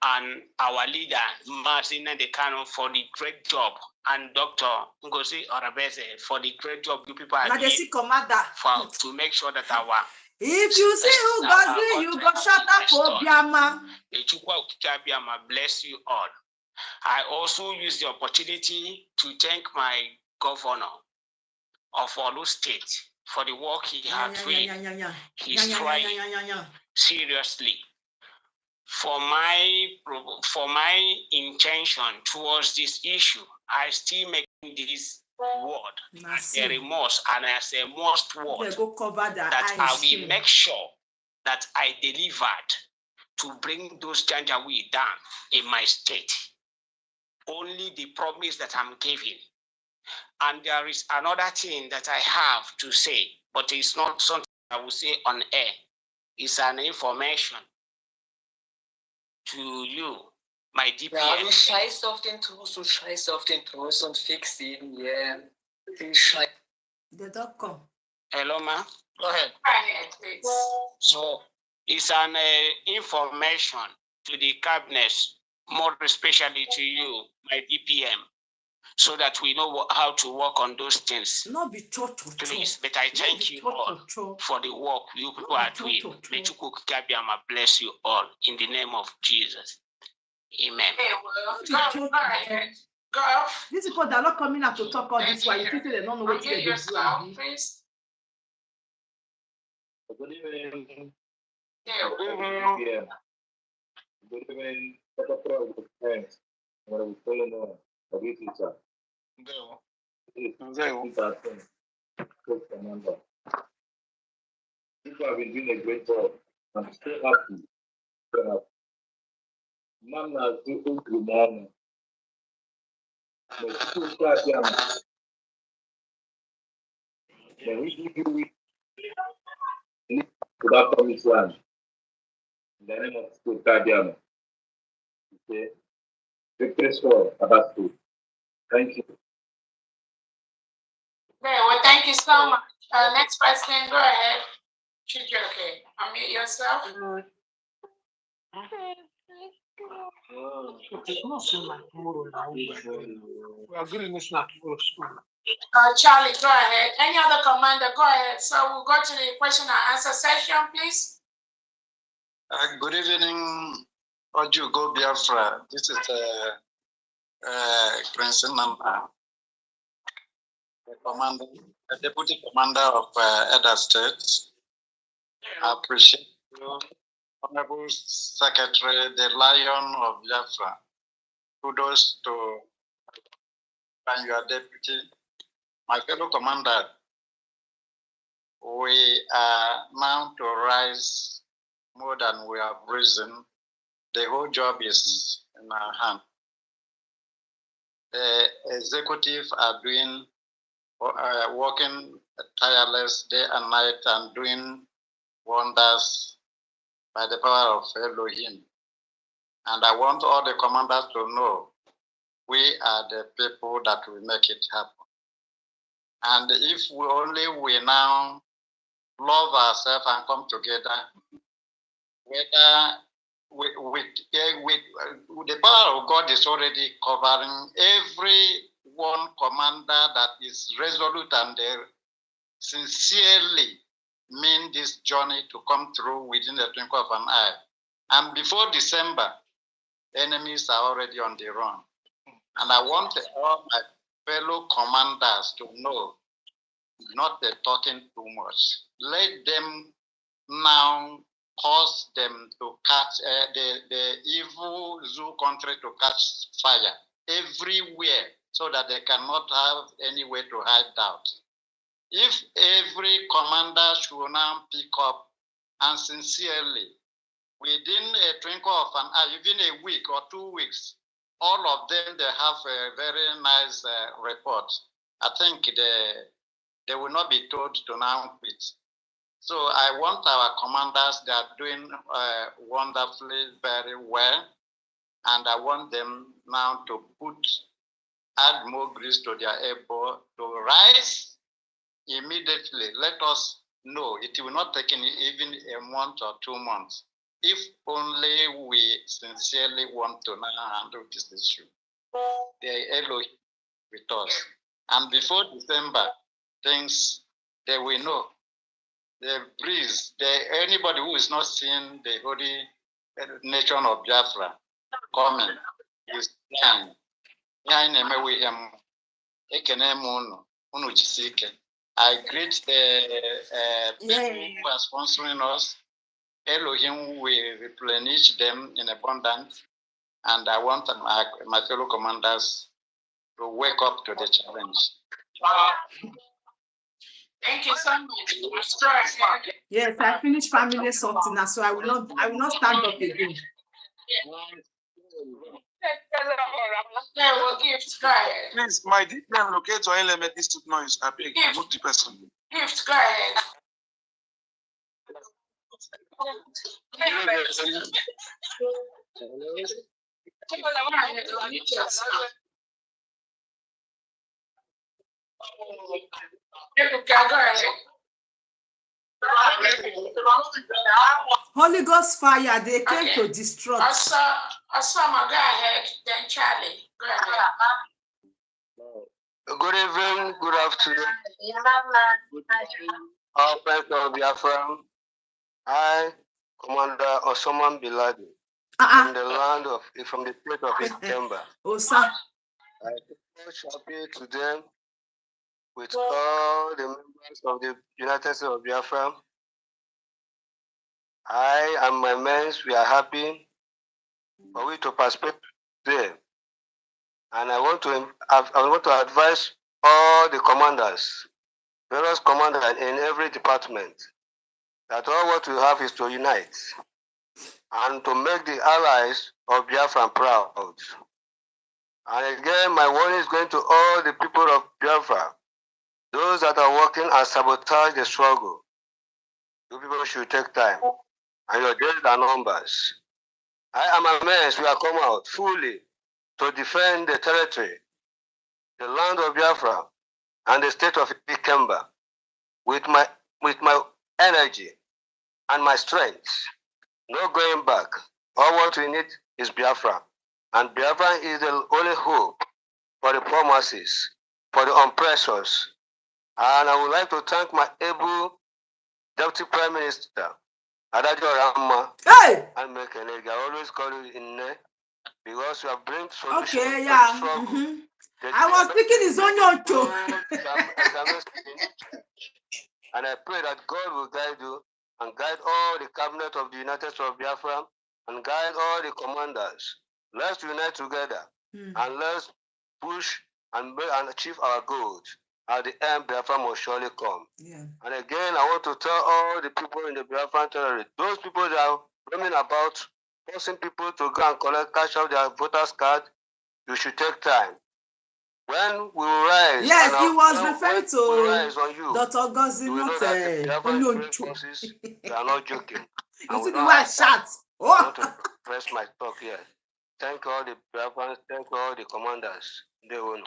and our leader, Martin Ndekano, for the great job, and Dr. Ngozi Orabeze for the great job you people are doing to make sure that our if you see who Ngozi, you go shut up, Obiama. Bless you all. I also use the opportunity to thank my governor of Olu State for the work he had done. He's trying seriously. For my intention towards this issue, I still make this word a remorse and as a must word that I will make sure that I delivered to bring those Janjaweed down in my state. Only the promise that I'm giving. And there is another thing that I have to say, but it's not something I will say on air. It's an information to you, my DPM. Ja, du scheißt auf den Toast und fix ihn, yeah. They don't come. Hello, ma. Go ahead. So it's an information to the cabinet, more especially to you, my DPM, so that we know how to work on those things. Not be please, but I thank you all for the work you people are doing. May Chukwukabiama bless you all in the name of Jesus. Amen. These people that are not coming out to talk all this while you think they don't know what they do. Please. Good evening. Good evening. Good evening. Thanks. What are we calling on? A good teacher. Commander. People have been doing a great job. I'm so happy. So happy. Mama, do good morning. But still start here. Then we give you to that promised land. In the name of school, Kadiama. Okay. Victory score about school. Thank you. Very well, thank you so much. Next person, go ahead. Okay, unmute yourself. Charlie, go ahead. Any other commander, go ahead. So we'll go to the question and answer session, please. Good evening, Ojugo Biafra. This is Prince Namba, the commander, the deputy commander of Edo State. I appreciate you, Honorable Secretary, the Lion of Biafra. Kudos to and your deputy. My fellow commander, we are now to rise more than we have risen. The whole job is in our hand. The executive are doing, working tireless day and night and doing wonders by the power of Elohim. And I want all the commanders to know we are the people that will make it happen. And if we now love ourselves and come together, whether the power of God is already covering every one commander that is resolute and sincerely mean this journey to come through within the twinkle of an eye. And before December, enemies are already on the run. And I want all my fellow commanders to know, not the talking too much. Let them now cause them to catch the evil zoo country to catch fire everywhere so that they cannot have any way to hide out. If every commander should now pick up and sincerely, within a twinkle of an eye, even a week or 2 weeks, all of them, they have a very nice report. I think they will not be told to now quit. So I want our commanders, they are doing wonderfully very well. And I want them now to add more grease to their elbow to rise immediately. Let us know it will not take even a month or 2 months. If only we sincerely want to now handle this issue. The Elohim with us. And before December, things they will know. The breeze, anybody who is not seeing the holy nation of Biafra coming is blind. I greet the people who are sponsoring us. Elohim will replenish them in abundance. And I want my fellow commanders to wake up to the challenge. Thank you so much. Yes, I finished family sorting now, so I will not stand up again. Please, my DPM locator element is to noise. I beg, move the person. Gift, go ahead. Holy Ghost fire, they came to destroy. Osama, go ahead. Then Charlie, go ahead. Good evening, good afternoon. All friends of Biafra. I, Commander Osama Bin Laden, from the land from the state of September. Osa. I feel happy today with all the members of the United States of Biafra. I and my men, we are happy for we to participate today. And I want to advise all the commanders, various commanders in every department. that all what we have is to unite and to make the allies of Biafra proud. And again, my warning is going to all the people of Biafra, those that are working and sabotage the struggle. You people should take time, and your days are numbers. I am a man, we are come out fully to defend the territory, the land of Biafra, and the state of Ikemba with my energy and my strength. No going back. All what we need is Biafra. And Biafra is the only hope for the poor masses, for the oppressors. And I would like to thank my able Deputy Prime Minister, Adajo Rama, and Mekenega. I always call you in there because you have bring solutions Okay, to yeah. the struggle. I was thinking it's on your toe. And I pray that God will guide you and guide all the cabinet of the United States of Biafra and guide all the commanders. Let's unite together and let's push and achieve our goals. At the end, Biafra must surely come. Yeah. And again, I want to tell all the people in the Biafran territory, those people that are roaming about, forcing people to go and collect cash out their voters card, you should take time. When we rise, yes, and he was referring we to rise on you, Dr. Ngozi, you will know not that the Biafran Onyo forces, they are not joking. You see the way I shout. I want to press my talk here. Thank all the Biafrans, thank all the commanders. They will.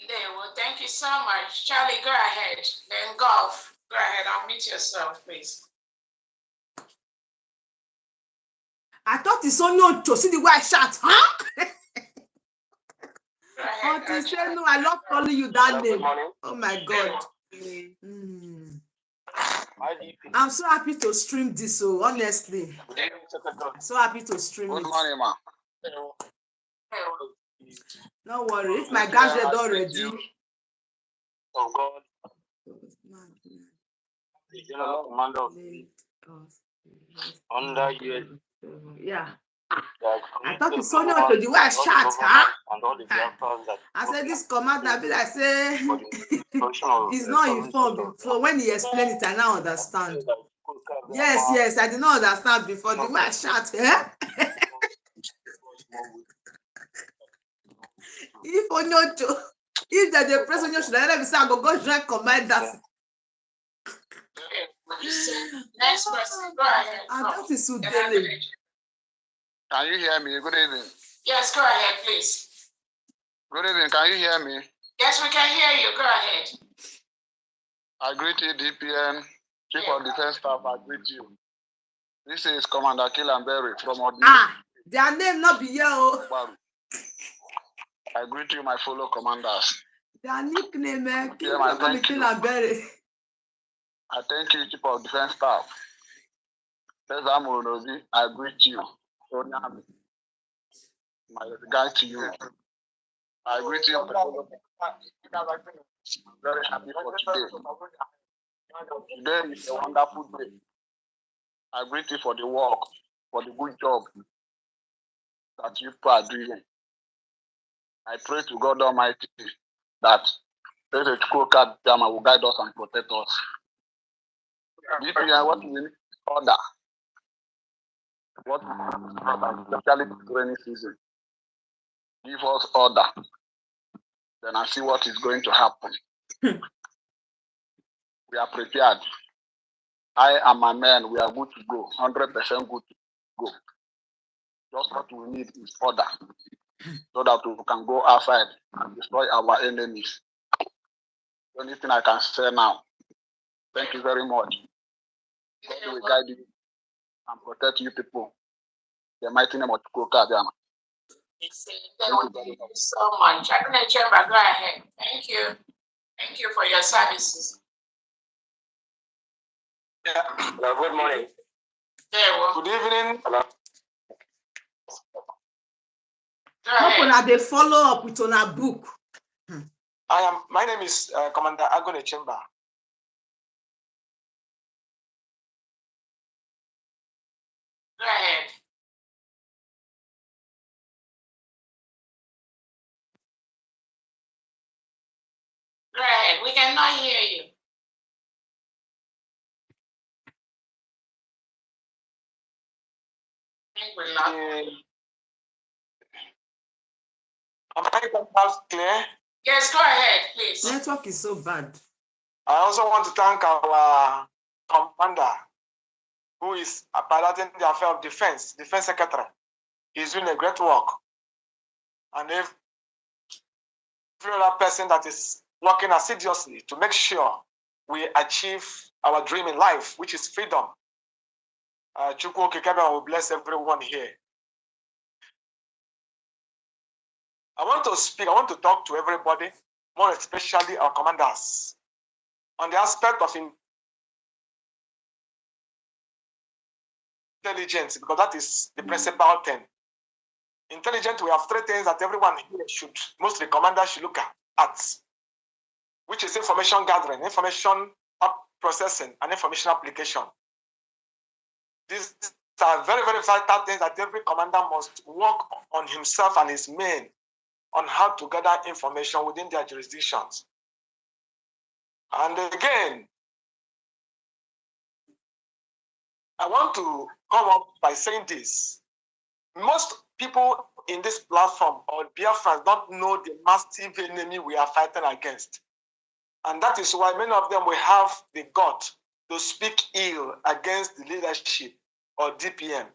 Well, thank you so much. Charlie, go ahead. Then Golf, go ahead. Unmute yourself, please. I thought it's Onyo to see the way I shout, huh? Ahead, to say no, I love calling you that name. Oh my God. I'm so happy to stream this, so honestly. So happy to stream it. Good morning, ma. No worry, if my gadget already. Oh God. The General Commander of under you. Yeah. I thought it's Sonia to the way I shout, huh? I said this commander, I say he's not informed. So when he explained it, I now understand. Yes, I did not understand before. The way I shout, eh? If Onyocho, if the president should let me say, I go join commanders. Next person, go ahead. And that is Udele. Can you hear me? Good evening. Yes, go ahead, please. Good evening. Can you hear me? Yes, we can hear you. Go ahead. I greet you, DPN, Chief of Defense Staff. I greet you. This is Commander Kilamberry from Odi. Their name not be here. I greet you, my fellow commanders. Their nickname, Kilamberry. I thank you, Chief of Defense Staff. Ngozi, I greet you. My regard to you. I greet you. I'm very happy for today. Today is a wonderful day. I greet you for the work, for the good job that you are doing. I pray to God Almighty that the Chukwu Dama will guide us and protect us. What we need is order. What we need is order, especially the rainy season. Give us order. Then I see what is going to happen. We are prepared. I and my men, we are good to go. 100% good to go. Just what we need is order, so that we can go outside and destroy our enemies. The only thing I can say now. Thank you very much. God will guide you and protect you people. The mighty name of Chukwu. Thank you so much. I'm going to go ahead. Thank you. Thank you for your services. Yeah. Hello, good morning. Yeah, well. Good evening. Hello. How they follow up with on a book? My name is Commander Agone Chemba. Go ahead. Go ahead. We cannot hear you. Am I clear? Yes, go ahead, please. Network is so bad. I also want to thank our commander, who is piloting the affair of defense secretary. He's doing a great work. And every other person that is working assiduously to make sure we achieve our dream in life, which is freedom. Chukwu Okikebe will bless everyone here. I want to talk to everybody, more especially our commanders, on the aspect of intelligence, because that is the principal thing. Intelligence, we have three things that everyone here should, mostly commanders should look at, which is information gathering, information processing, and information application. These are very, very vital things that every commander must work on himself and his men on how to gather information within their jurisdictions. And again, I want to come up by saying this. Most people in this platform or Biafrans don't know the massive enemy we are fighting against. And that is why many of them will have the gut to speak ill against the leadership or DPM,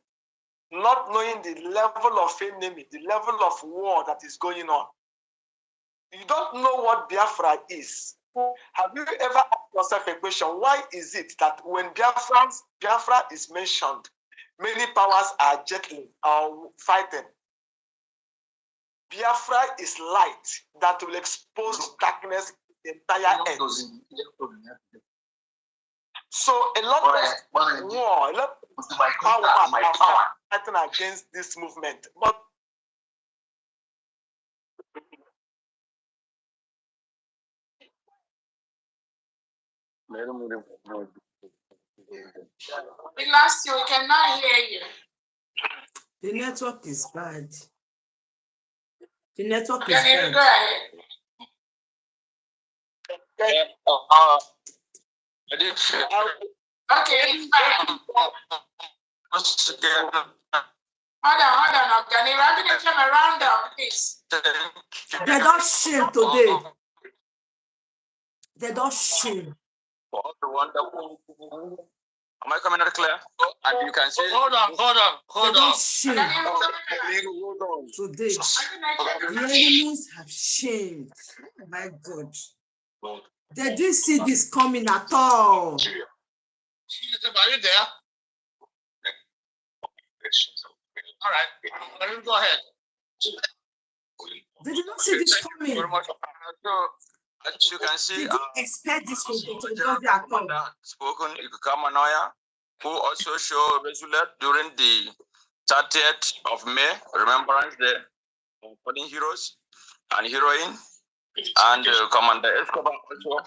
not knowing the level of enemy, the level of war that is going on. You don't know what Biafra is. Have you ever asked yourself a question? Why is it that when Biafra is mentioned, many powers are jettling or fighting? Biafra is light that will expose darkness in the entire end. So a lot of war, a lot of powers are fighting against this movement. But We lost you. We cannot hear you. The network is bad. The network is Can you bad. go ahead? Okay, it's fine. Hold on, Organi. We're going to turn around down, please. They don't shame today. They don't shame. Am I coming out clear? And you can see. Hold on. They don't shame today. The enemies have shamed. Oh my God. They didn't see this coming at all. Are you there? All right. Let me go ahead. They did not see this coming. So, as you can see, Did you expect this from Ngozi at all? Spoken Ikukamanoya, who also showed resolute during the 30th of May, Remembrance Day of fallen heroes and heroine, and Commander Escobar also.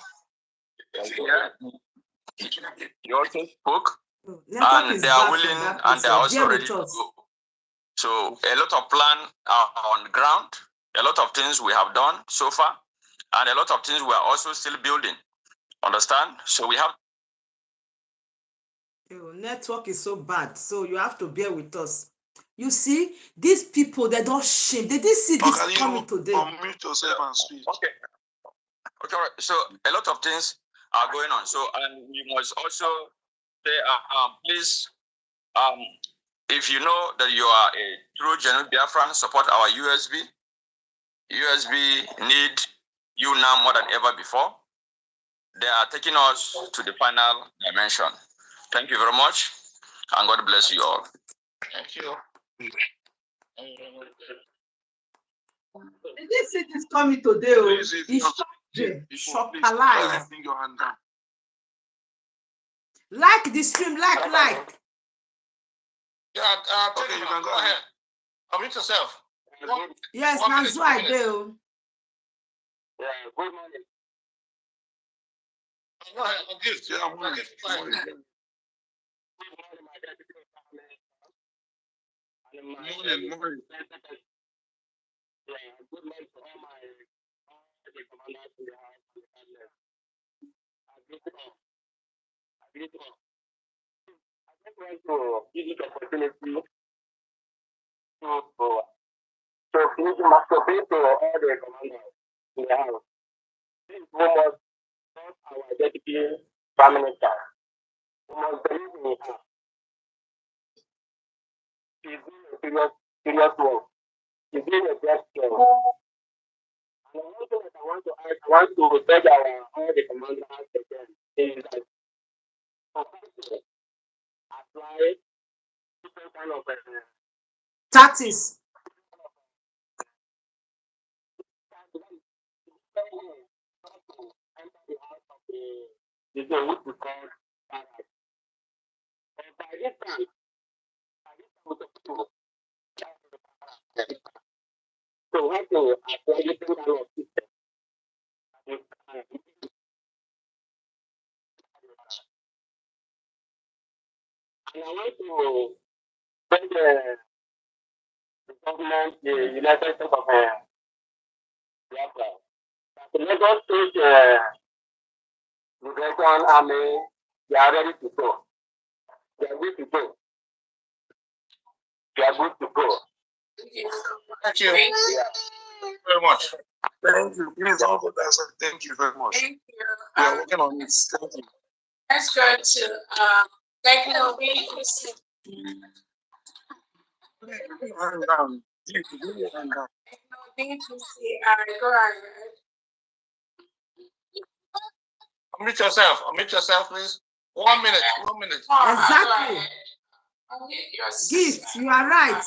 He also spoke, and they are willing and they are also ready to go. So a lot of plans are on the ground, a lot of things we have done so far, and a lot of things we are also still building. Understand? So we have. Your network is so bad, so you have to bear with us. You see, these people, they don't shame. They didn't see this coming today. Unmute yourself and speak. Okay. Okay. So a lot of things are going on. So and we must also say, please, if you know that you are a true genuine Biafran, support our USB. USB need you now more than ever before. They are taking us to the final dimension. Thank you very much, and God bless you all. Thank you. Did you see this coming today? It's shocked alive. Bring your hand down. Like the stream, like. Yeah, okay, you can go ahead. Unmute yourself. Yes, that's what I do. Yeah, good morning. Go ahead, I'll give. Yeah, I'm ready. Morning. Yeah, good morning to all my commanders in the house and the cabinet. I just want to use this opportunity So please masturbate to all the commanders in the house. This woman not our deputy prime minister. We must believe in her. She's doing a serious work. She's doing a best job. And also that I want to beg all the commanders again is that apply different kind of tactics. The which we call barracks. And by this time, so we have to apply different kind of system. And I want to thank the government, the United States of Biafra. The Lagos State Liberation Army, they are ready to go. They are good to go. They are good to go. Thank you. Thank Very much. Thank you. Please don't go there. Thank you very much. you. We are working on it. Thank you. Let's go to technical BGC. Hand down. Please, give me a hand down. Technical BGC. Go ahead. Unmute yourself. Unmute yourself, please. 1 minute. 1 minute. Exactly. Gift, you are right.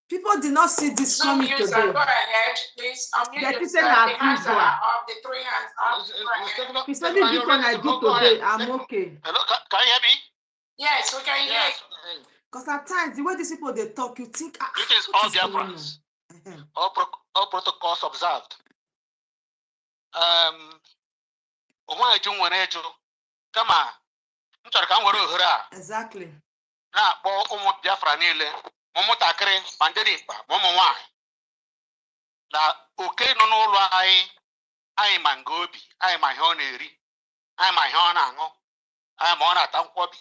People did not see this Zoom coming user, today. go ahead, please. That is The hands an are up, the three hands up. It's only this one I do today. I'm okay. Hello, can you hear me? Yes, we can hear you. Because at times, the way these people they talk, you think, It is all their friends. All protocols observed. Exactly. Na-akpọ ụmụ Biafra niile, ụmụntakịrị ma ndị dị mkpa ma ụmụ nwanyị na oke nọ n'ụlọ anyị ma nga obi, anyị ma ihe ọ na-eri, anyị ma ihe ọ na-aṅụ, anyị ma ọ na-ata nkwobi,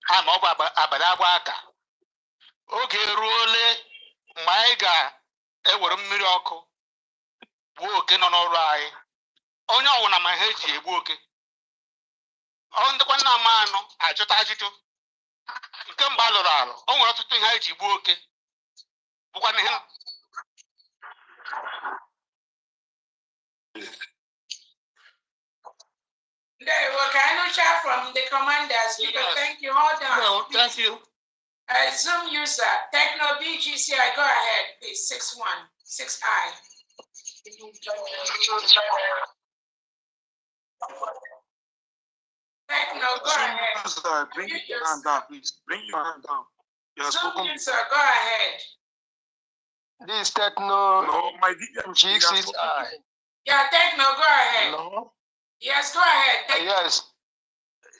anyị ma ọ bụ abalị agba aka. Oge eruole mgbe anyị ga-ewere mmiri ọkụ gbuo oke nọ n'ụlọ anyị. Onye ọwụna ma ihe eji egbu oke. Ọ ndịkwa nna ama anụ ajụta ajụjụ. Nke mgbe a lụrụ alụ, o nwere ọtụtụ ihe anyị ji gbuo oke. Bụkwa ihe Well, can I share from the commanders? Yes. Thank you. Hold on. No, thank you. Zoom user, Techno BGCI, go ahead, please. 6-1, 6I. Techno, go ahead. Bring your hand down, please. Bring your hand down. Zoom user, go ahead. This Techno. No, my DM. GCI. Yeah, Techno, go ahead. No. Yes, go ahead.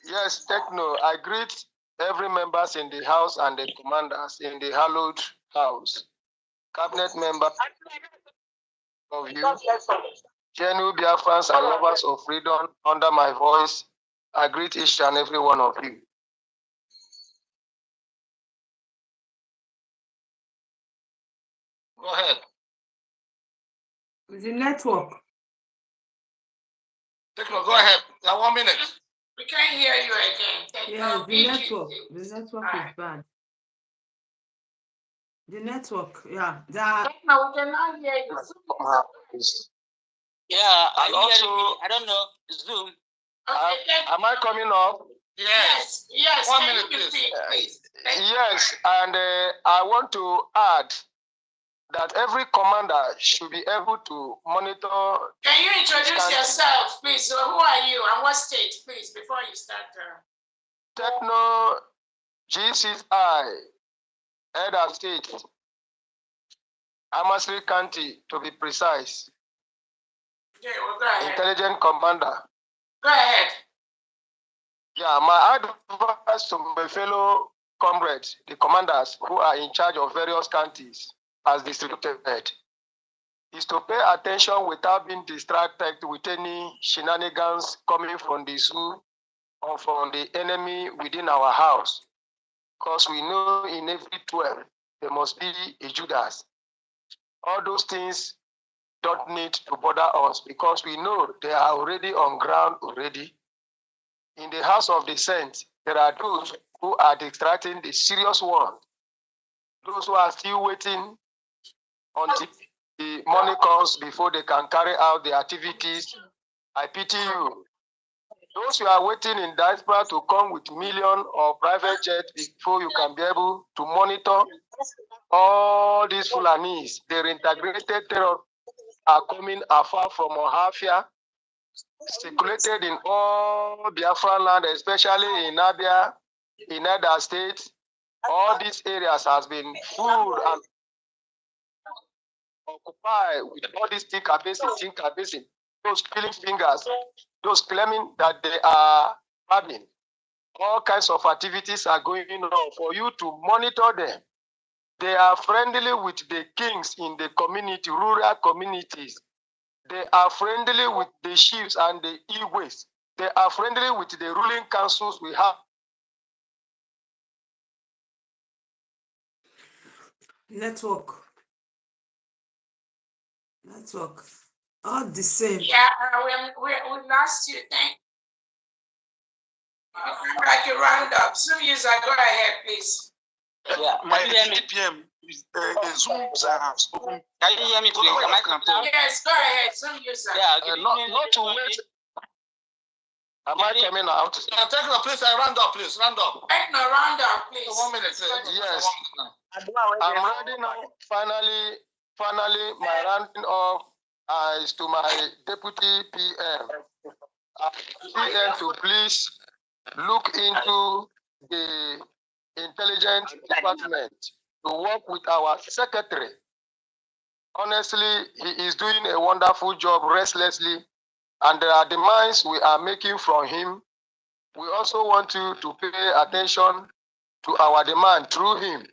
Yes, Techno. I greet every members in the house and the commanders in the hallowed house. Cabinet member of you, genuine Biafrans and lovers of freedom under my voice. I greet each and every one of you. Go ahead. With the network. Techno, go ahead. Now 1 minute. We can't hear you again. Yes, the network. The network is bad. The network, yeah. No, we cannot hear you. yeah, I don't know. Zoom. Okay, am I coming up? Yes. 1 minute, please. Yes, and I want to add that every commander should be able to monitor. Can you introduce yourself, please? So who are you and what state, please, before you start? Techno GCI, head of state, Amasri County, to be precise. Okay, well, go ahead. Intelligent commander. Go ahead. Yeah, my advice to my fellow comrades, the commanders who are in charge of various counties as distributed, is to pay attention without being distracted with any shenanigans coming from the zoo or from the enemy within our house. Because we know in every 12, there must be a Judas. All those things don't need to bother us because we know they are already on ground already. In the house of the saints, there are those who are distracting the serious one. Those who are still waiting until the money comes before they can carry out the activities. I pity you. Those who are waiting in diaspora to come with million or private jet before you can be able to monitor all these Fulanis, the reintegrated terror are coming afar from Ohafia, circulated in all Biafran land, especially in Abia, in other states. All these areas has been full and occupied with all these tinker basin, those peeling fingers, those claiming that they are farming. All kinds of activities are going on for you to monitor them. They are friendly with the kings in the community, rural communities. They are friendly with the chiefs and the Igwes. They are friendly with the ruling councils we have. Network. All the same. Yeah, we lost you. Like a roundup. Zoom user, go ahead, please. Yeah, my GPM is Zoom user have spoken. Can you hear me, please? Am I coming? Yes, go ahead, Zoom user. Yeah, Not to wait. Am I coming out? Take the place and round up, please. Round up. Round up, please. 1 minute. Yes. I'm ready now. Finally, my rounding off is to my deputy PM. PM to please look into the intelligence department to work with our secretary. Honestly, he is doing a wonderful job restlessly, and there are demands we are making from him. We also want you to pay attention to our demand through him,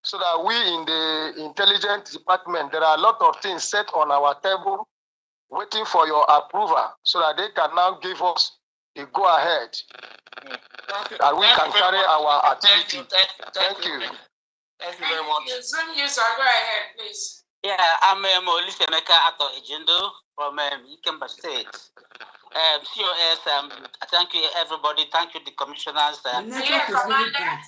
so that we in the intelligence department, there are a lot of things set on our table waiting for your approval, so that they can now give us the go-ahead that we can carry our activity. Thank you. Thank you very much. Zoom user, go ahead, please. Yeah, I'm Olifemeka Ato Ejindo from Ikemba State. COS, thank you everybody. Thank you the commissioners. Commander.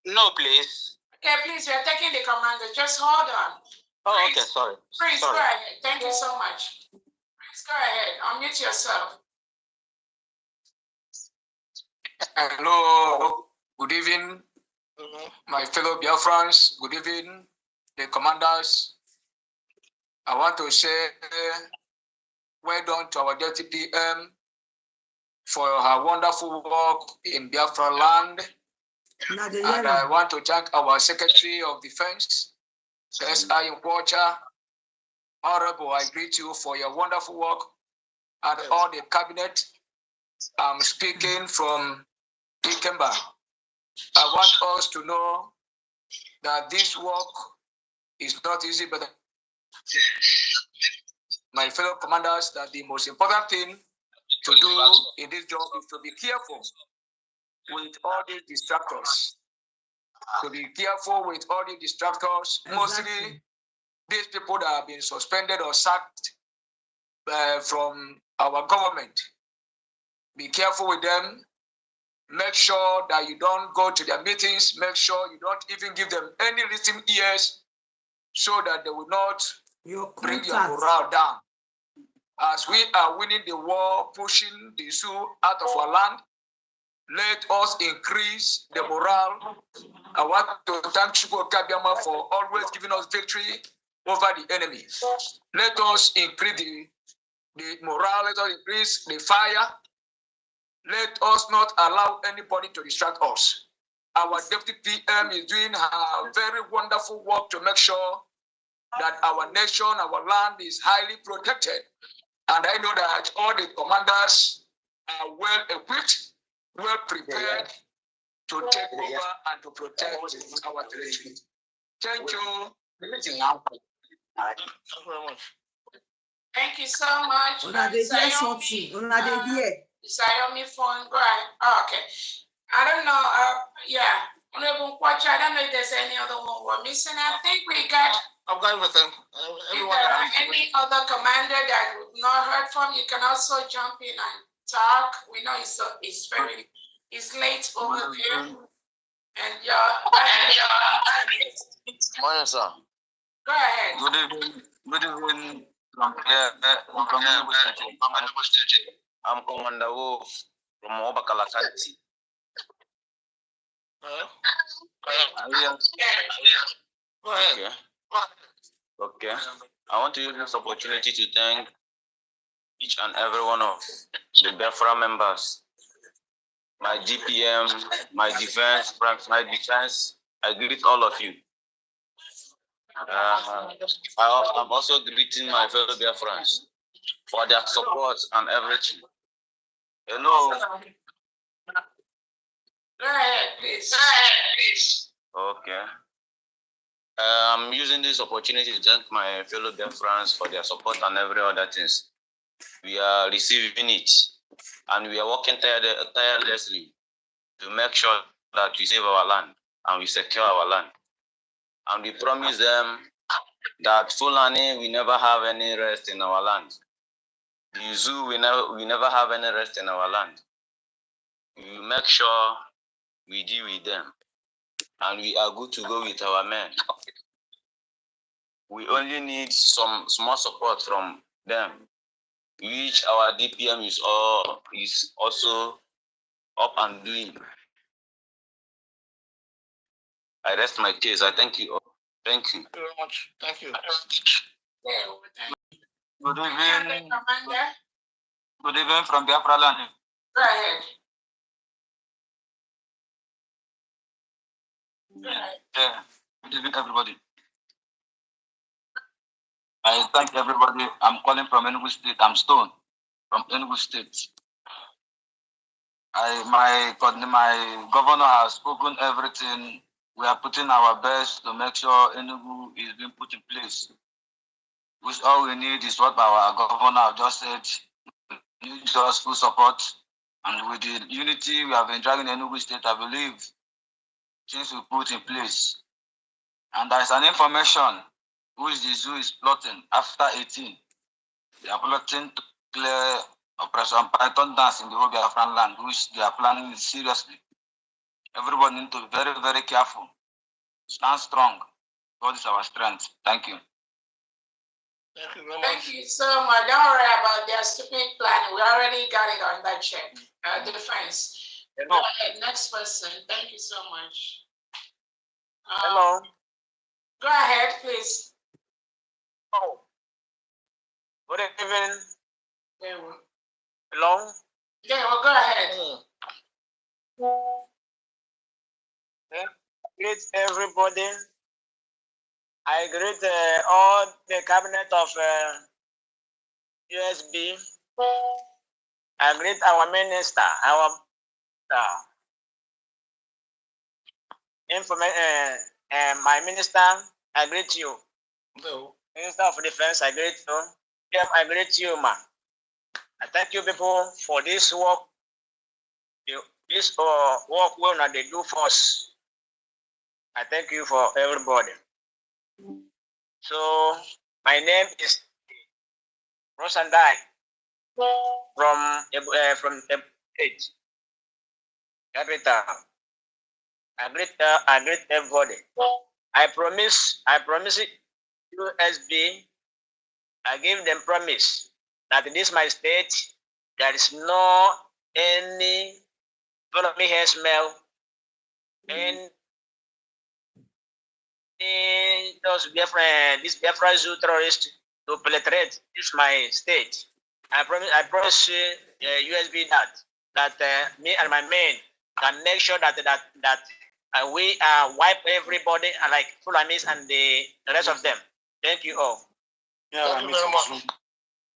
No, please. Okay, please, we're taking the commander. Just hold on. Oh, okay, sorry. Please go ahead. Thank you so much. Please go ahead. Unmute yourself. Hello. Good evening, my fellow Biafrans. Good evening, the commanders. I want to say well done to our deputy PM for her wonderful work in Biafra land. And I want to thank our Secretary of Defense, SI Watcher. Honorable, I greet you for your wonderful work, and all the cabinet. I'm speaking from Ikemba. I want us to know that this work is not easy, but my fellow commanders, that the most important thing to do in this job is to be careful with all these distractors. To be careful with all the distractors. Exactly. Mostly these people that have been suspended or sacked from our government. Be careful with them. Make sure that you don't go to their meetings. Make sure you don't even give them any listening ears, so that they will not bring your morale down. As we are winning the war, pushing the Sioux out of our land, let us increase the morale. I want to thank Chukwu Kabiama for always giving us victory over the enemy. Let us increase the morale, let us increase the fire. Let us not allow anybody to distract us. Our deputy PM is doing a very wonderful work to make sure that our nation, our land is highly protected. And I know that all the commanders are well equipped, well prepared to take over and to protect our territory. Thank you. Thank you so much. Sayomi phone, go ahead. Oh, okay. I don't know. Yeah. Honorable Kwacha, I don't know if there's any other one we're missing. I think we got. I've got everything. If there are any other commander that we've not heard from, you can also jump in and talk. We know it's late over there. And Morning, sir. Go ahead. Good evening. Good evening from here, from Enugu State. I'm Commander Wolf from Obakalakanti. Okay. Okay. I want to use this opportunity to thank each and every one of the BEFRA members, my DPM, my defense, I greet all of you. I'm also greeting my fellow BEFRANs for their support and everything. Hello. Go ahead, please. Okay. I'm using this opportunity to thank my fellow BEFRANs for their support and every other things. We are receiving it, and we are working tirelessly to make sure that we save our land and we secure our land. And we promise them that Fulani will never have any rest in our land. The zoo will never have any rest in our land. We will make sure we deal with them, and we are good to go with our men. We only need some small support from them, which our DPM is also up and doing. I rest my case. I thank you all. Thank you. Very much. Thank you. Good evening. Good evening from Biafra land. Go ahead. Yeah. Good evening, everybody. I thank everybody. I'm calling from Enugu State. I'm Stone from Enugu State. My governor has spoken everything. We are putting our best to make sure Enugu is being put in place. Which all we need is what our governor just said. We need just full support. And with the unity we have been driving Enugu State, I believe things will put in place. And there is an information which the zoo is plotting after 18. They are plotting to clear Operation Python dance in the whole Biafran land, which they are planning seriously. Everybody need to be very, very careful. Stand strong. God is our strength. Thank you. Thank you very much. Thank you so much. Don't worry about their stupid plan. We already got it on that check. Defense. Go ahead, next person. Thank you so much. Hello. Go ahead, please. Oh. Good evening. Yeah, Hello. yeah, well, go ahead. Greet everybody. I greet all the cabinet of USB. I greet our minister, our my minister. I greet you. No. Minister of Defense, I greet you. I greet you, ma. I thank you people for this work. This work will not they do for us. I thank you for everybody. So my name is Rosandai from State Capital. I greet everybody. I promise it USB. I give them promise that in this my state there is no any economy hair smell and those this Biafra zoo terrorist to penetrate this my state. I promise USB that me and my men can make sure that we wipe everybody like Fulanis and the rest of them. Thank you all. Yeah, thank you very much.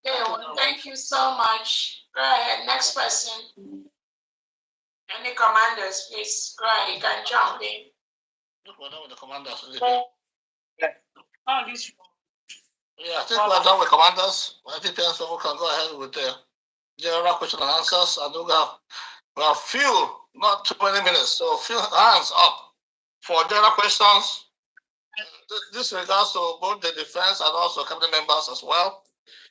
Okay, well, thank you so much. Go ahead, next person. Any commanders, please go ahead. You can jump in. We're done with the commanders. Yeah, I think we're done with commanders. I think we can go ahead with the general question and answers. I do have few, not too many minutes, so few hands up. for general questions. This regards to both the defense and also cabinet members as well.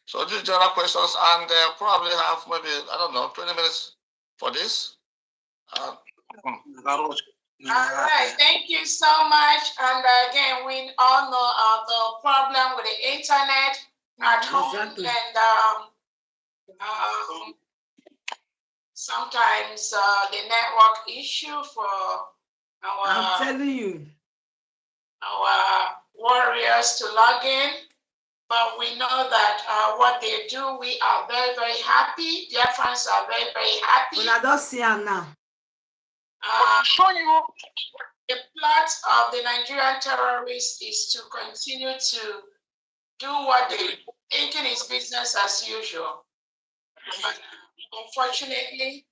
So these general questions, and probably have maybe, I don't know, 20 minutes for this. All right, thank you so much. And again, we all know the problem with the internet at home, and sometimes the network issue for I'm telling you, our warriors to log in. But we know that what they do, we are very, very happy. Their friends are very, very happy. when I don't see her now. Show you the plot of the Nigerian terrorists is to continue to do what they thinking is business as usual. But unfortunately,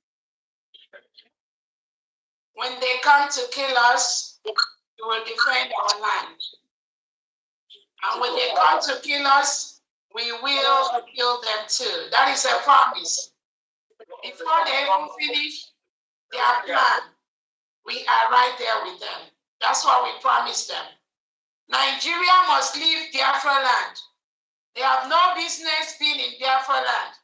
when they come to kill us, we will defend our land. And when they come to kill us, we will kill them too. That is a promise. Before they even finish their plan, we are right there with them. That's what we promised them. Nigeria must leave Biafra land. They have no business being in Biafra land.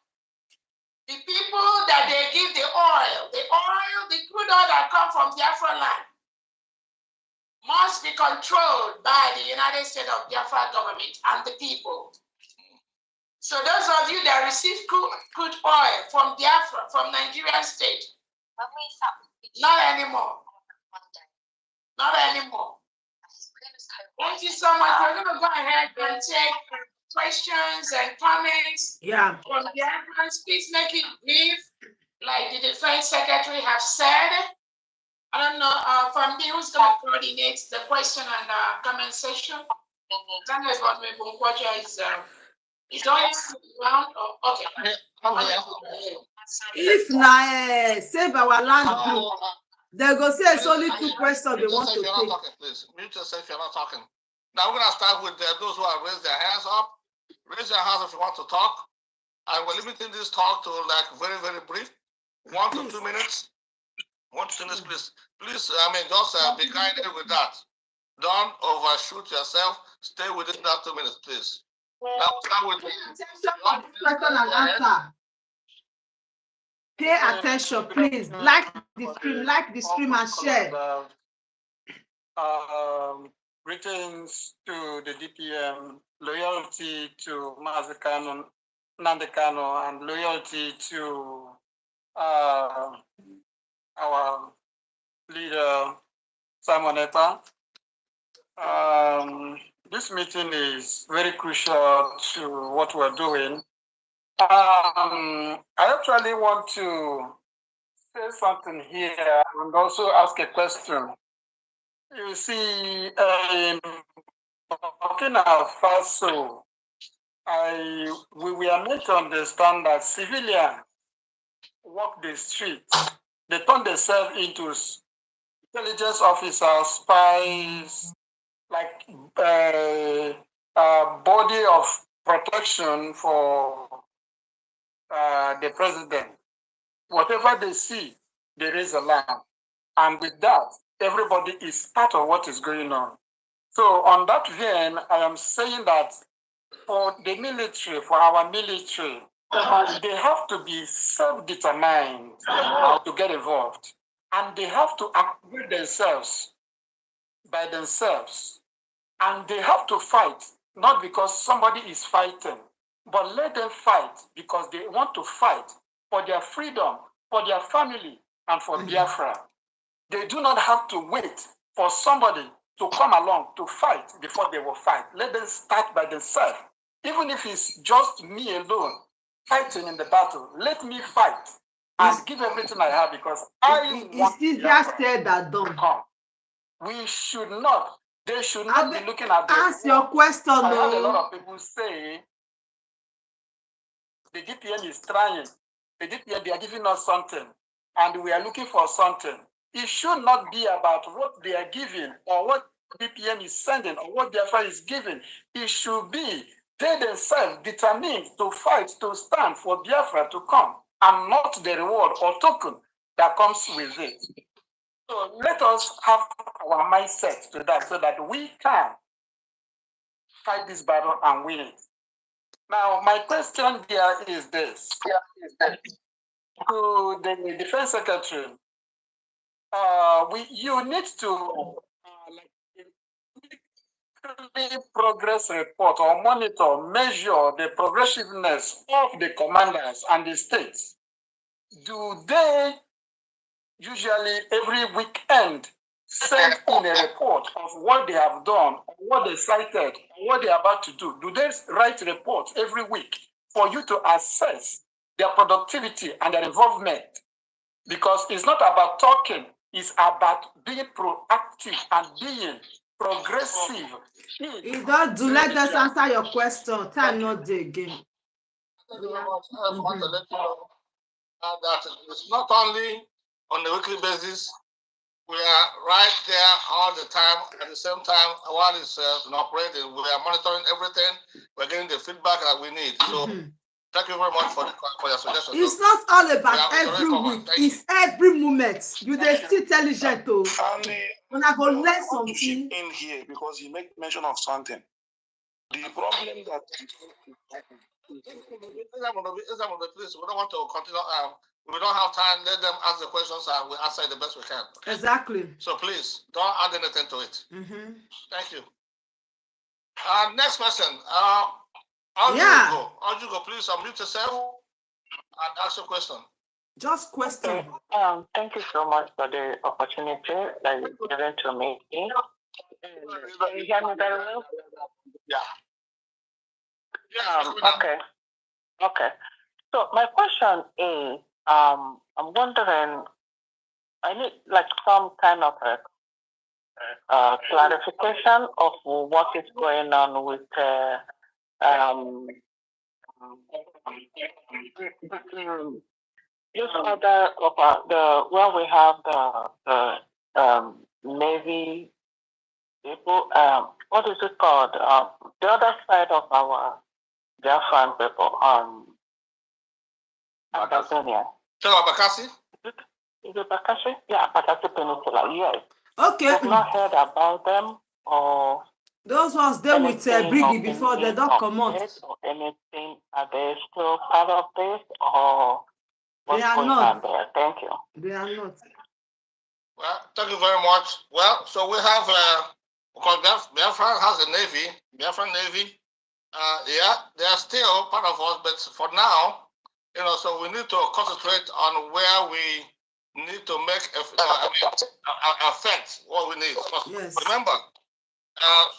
The people that they give the crude oil that come from Biafra land must be controlled by the United States of Biafra government and the people. So those of you that receive crude oil from Biafra, from Nigerian state, not anymore. Not anymore. Thank you so much. We're going to go ahead and take questions and comments from the audience. Please make it brief, like the Defense Secretary have said. I don't know from me who's going to coordinate the question and comment session. That is what maybe is going around. Okay. If na save our land group, they go say it's only 2 questions they want to take. Please mute yourself if you're not talking. Now we're gonna start with those who have raised their hands up. Raise your hands if you want to talk. And we're limiting this talk to like very, very brief, 1 to 2 minutes. 1 to 2 minutes, please. Please, I mean, just be guided with that. Don't overshoot yourself. Stay within that 2 minutes, please. Now start with question and answer. Pay attention, please. Like the stream and share. Greetings to the DPM, loyalty to Mazi Kanu, Nnamdi Kanu, and loyalty to our leader, Simon Ekpa. This meeting is very crucial to what we're doing. I actually want to say something here and also ask a question. You see, in Burkina Faso, we are made to understand that civilians walk the streets. They turn themselves into intelligence officers, spies, like body of protection for the president. Whatever they see, they raise alarm. And with that, everybody is part of what is going on. So on that vein, I am saying that for the military, for our military, they have to be self-determined to get involved. And they have to activate themselves by themselves. And they have to fight, not because somebody is fighting, but let them fight because they want to fight for their freedom, for their family, and for Biafra. They do not have to wait for somebody to come along to fight before they will fight. Let them start by themselves. Even if it's just me alone fighting in the battle, let me fight and give everything I have because I want Biafra to come. We should not. They should not be looking at the. Ask your question. I heard a lot of people say the DPN is trying. The DPN, they are giving us something, and we are looking for something. It should not be about what they are giving or what DPN is sending or what Biafra is giving. It should be they themselves determined to fight, to stand for Biafra to come, and not the reward or token that comes with it. So let us have our mindset to that so that we can fight this battle and win it. Now, my question here is this. To the Defense Secretary, you need to progress report or monitor, measure the progressiveness of the commanders and the states. Do they usually every weekend send in a report of what they have done, what they cited, what they're about to do? Do they write reports every week for you to assess their productivity and their involvement? Because it's not about talking, it's about being proactive and being progressive. You don't do. Let us answer your question. Time not there again. I just want to let you know that it's not only on a weekly basis. We are right there all the time. At the same time, while it's operating, we are monitoring everything. We're getting the feedback that we need. So thank you very much for your suggestions. It's not all about every week. It's every moment. You are still intelligent too. When I go learn something in here, because you make mention of something. The problem that please, we don't want to continue. We don't have time. Let them ask the questions and we answer the best we can. Okay? Exactly. So please don't add anything to it. Thank you. Next person. How do you go? Please unmute yourself and ask your question. Just question. Okay. Thank you so much for the opportunity that you've given to me. Can you hear me very well? Yeah. Okay. Okay. So my question is, I'm wondering, I need like some kind of clarification of what is going on with this other of the where we have the Navy people. What is it called? The other side of our Biafran people. Amazonia. So Bakassi? Is it Bakassi? Yeah, Bakassi Peninsula. Yes. Okay. We've not heard about them or. Those ones they with Briggy before they don't come out. Or anything? Are they still part of this or what's going on there? Thank you. They are not. Well, thank you very much. Well, so we have because Biafra has a navy, Biafran Navy. Yeah, they are still part of us, but for now, so we need to concentrate on where we need to make affect what we need. Yes. Remember,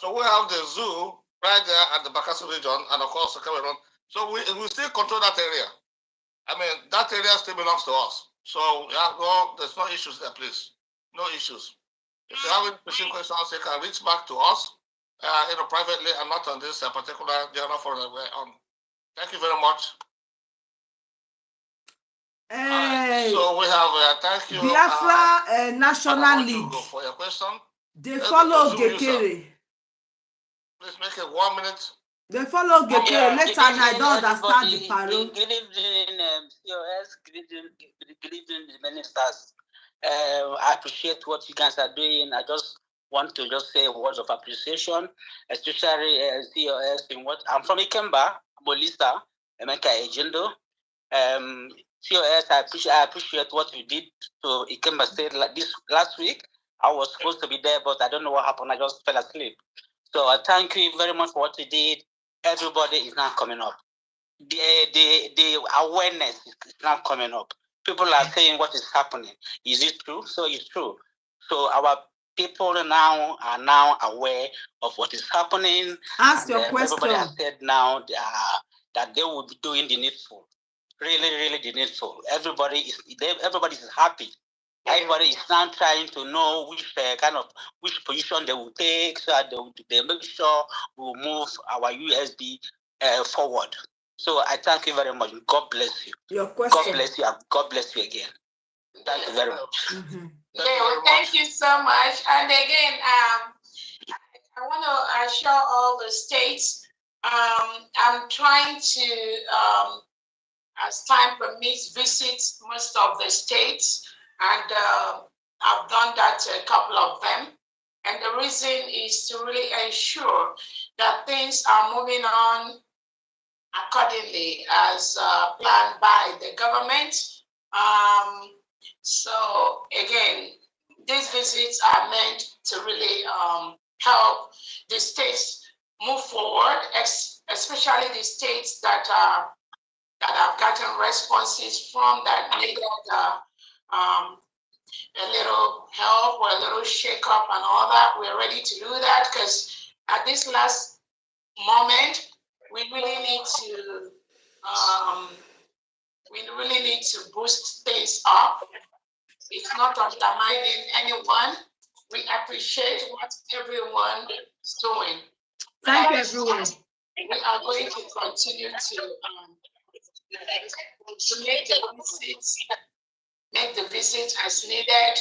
so we have the zoo right there at the Bakassi region, and of course the Cameroon. So we still control that area. I mean, that area still belongs to us. So there's no issues there, please. No issues. If you have any specific questions, you can reach back to us, privately, and not on this particular journal for the way on. Thank you very much. Hey, so we have thank you. Biafra National League. For your question. They follow Gekere. Please make it 1 minute. They follow Gekere. Later I don't understand the parole. Good evening, COS. Good evening, the ministers. I appreciate what you guys are doing. I just want to say words of appreciation, especially COS in what I'm from Ikemba, Bolista, Emeka Ejendo. COS, I appreciate what you did to Ikemba State like this last week. I was supposed to be there, but I don't know what happened. I just fell asleep. So I thank you very much for what you did. Everybody is now coming up. The awareness is now coming up. People are saying what is happening. Is it true? So it's true. So our people now are aware of what is happening. Ask your question. Everybody has said now that they will be doing the needful. Really the needful. Everybody is happy. Everybody is now trying to know which position they will take, so that they make sure we will move our USB forward. So I thank you very much. God bless you. Your question. God bless you and God bless you again. Thank you very much. Thank you so much. And again, I want to assure all the states, I'm trying to, as time permits, visit most of the states and I've done that to a couple of them. And the reason is to really ensure that things are moving on accordingly as planned by the government. So again, these visits are meant to really help the states move forward, especially the states that have gotten responses from that needed a little help or a little shake up and all that. We're ready to do that because at this last moment, we really need to boost things up. It's not undermining anyone. We appreciate what everyone is doing. Thank you, everyone. We are going to continue to make the visits as needed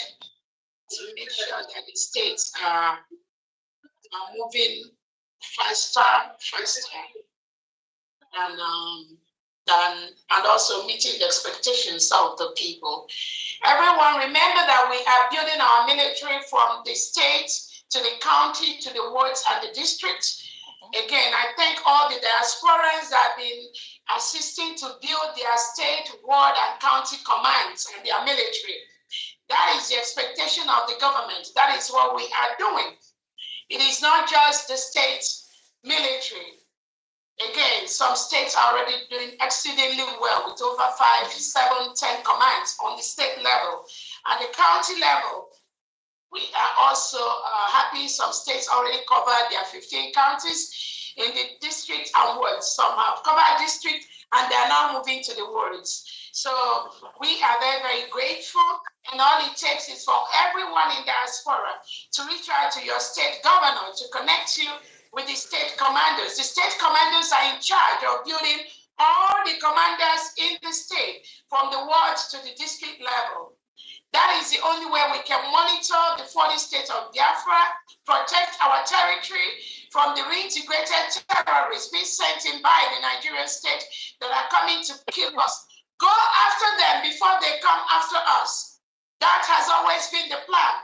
to make sure that the states are moving faster, and also meeting the expectations of the people. Everyone, remember that we are building our military from the state to the county to the wards and the districts. Again, I thank all the diasporans that have been assisting to build their state, ward, and county commands and their military. That is the expectation of the government. That is what we are doing. It is not just the state military. Again, some states are already doing exceedingly well with over 5, 7, 10 commands on the state level. At the county level, we are also happy some states already covered their 15 counties in the district and wards. Some have covered district and they are now moving to the wards. So we are very, very grateful, and all it takes is for everyone in diaspora to reach out to your state governor to connect you with the state commanders. The state commanders are in charge of building all the commanders in the state from the wards to the district level. That is the only way we can monitor the 40 states of Biafra, protect our territory from the reintegrated terrorists being sent in by the Nigerian state that are coming to kill us. Go after them before they come after us. That has always been the plan.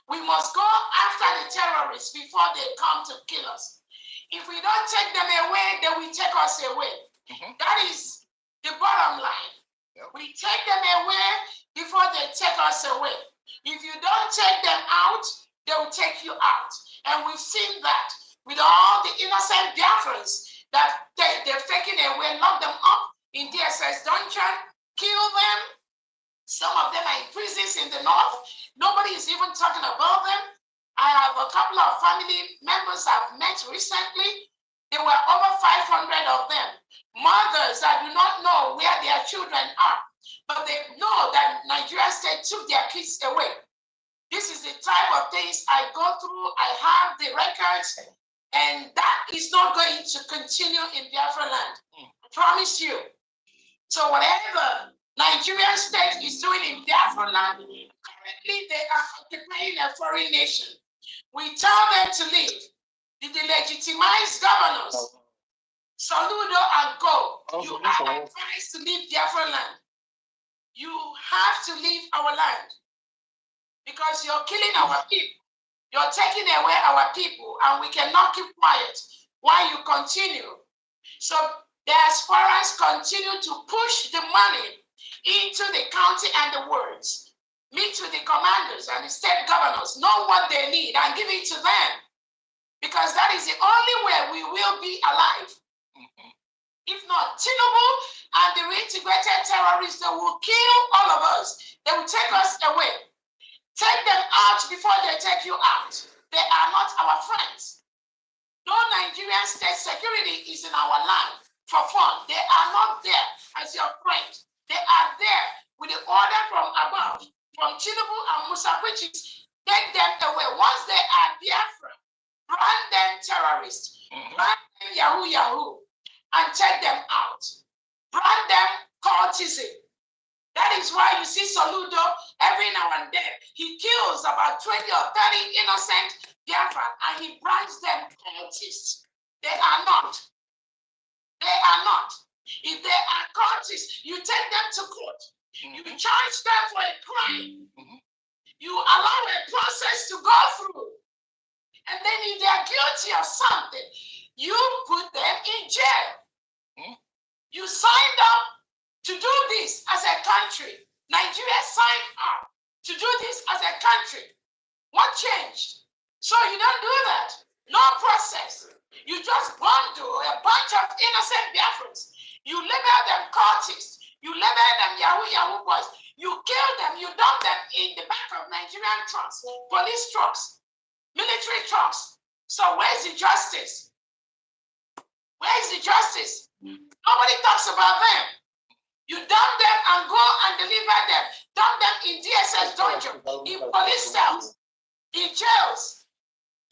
We must go after the terrorists before they come to kill us. If we don't take them away, they will take us away. That is the bottom line. We take them away before they take us away. If you don't take them out, they will take you out. And we've seen that with all the innocent Biafrans that they've taken away, locked them up in DSS dungeon, killed them. Some of them are in prisons in the north. Nobody is even talking about them. I have a couple of family members I've met recently. There were over 500 of them. Mothers that do not know where their children are, but they know that Nigeria state took their kids away. This is the type of things I go through. I have the records, and that is not going to continue in Biafra land. I promise you. So whatever Nigerian state is doing in Biafra land, currently they are occupying a foreign nation. We tell them to leave. The delegitimized governors, Saludo and go. You are advised to leave Biafra land. You have to leave our land because you're killing our people. You're taking away our people, and we cannot keep quiet while you continue. So diasporans continue to push the money into the county and the wards. Meet with the commanders and the state governors, know what they need and give it to them. Because that is the only way we will be alive. If not, Tinubu and the reintegrated terrorists, they will kill all of us. They will take us away. Take them out before they take you out. They are not our friends. No Nigerian state security is in our land for fun. They are not there as your friends. They are there with the order from above, from Tinubu and Musa, which is take them away. Once they are Biafra, brand them terrorists, brand them Yahoo Yahoo, and take them out. Brand them cultism. That is why you see Soludo every now and then. He kills about 20 or 30 innocent Biafran and he brands them cultists. They are not. They are not. If they are cultists, you take them to court. You charge them for a crime. You allow a process to go through. And then if they are guilty of something, you put them in jail. You signed up to do this as a country. Nigeria signed up to do this as a country. What changed? So you don't do that. No process. You just bundle a bunch of innocent Biafrans. You label them cultists. You label them Yahoo boys. You kill them. You dump them in the back of Nigerian trucks, police trucks, military trucks. So where's the justice? Where's the justice? Nobody talks about them. You dump them and go and deliver them. Dump them in DSS dungeon, in police cells, in jails.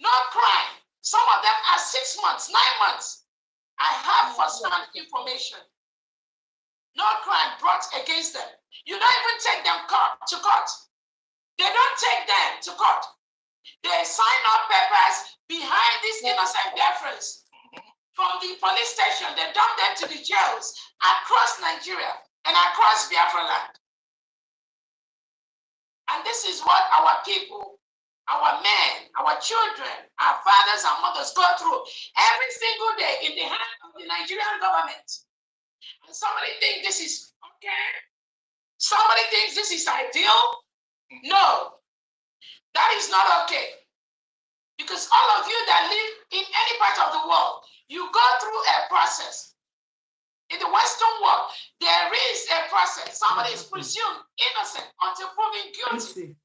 No crime. Some of them are 6 months, 9 months. I have first-hand information. No crime brought against them. You don't even take them to court. They don't take them to court. They sign up papers behind these innocent Biafrans from the police station. They dump them to the jails across Nigeria and across Biafra land. And this is what our people, our men, our children, our fathers and mothers go through every single day in the hands of the Nigerian government. And somebody thinks this is okay. Somebody thinks this is ideal. No, that is not okay. Because all of you that live in any part of the world, you go through a process. In the Western world, there is a process. Somebody is presumed innocent until proven guilty.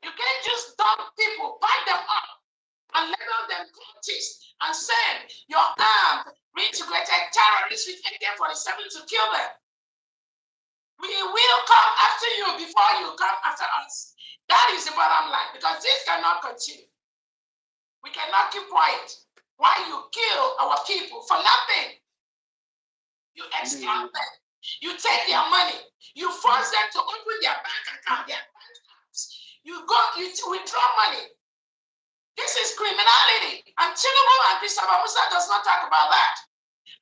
You can't just dump people, pack them up, and label them cultists and send your armed, reintegrated terrorists with AK-47 to kill them. We will come after you before you come after us. That is the bottom line, because this cannot continue. We cannot keep quiet while you kill our people for nothing. You exploit them. You take their money. You force them to open their bank account, their bank accounts. You withdraw money. This is criminality. And Tinubu and Christopher Musa does not talk about that.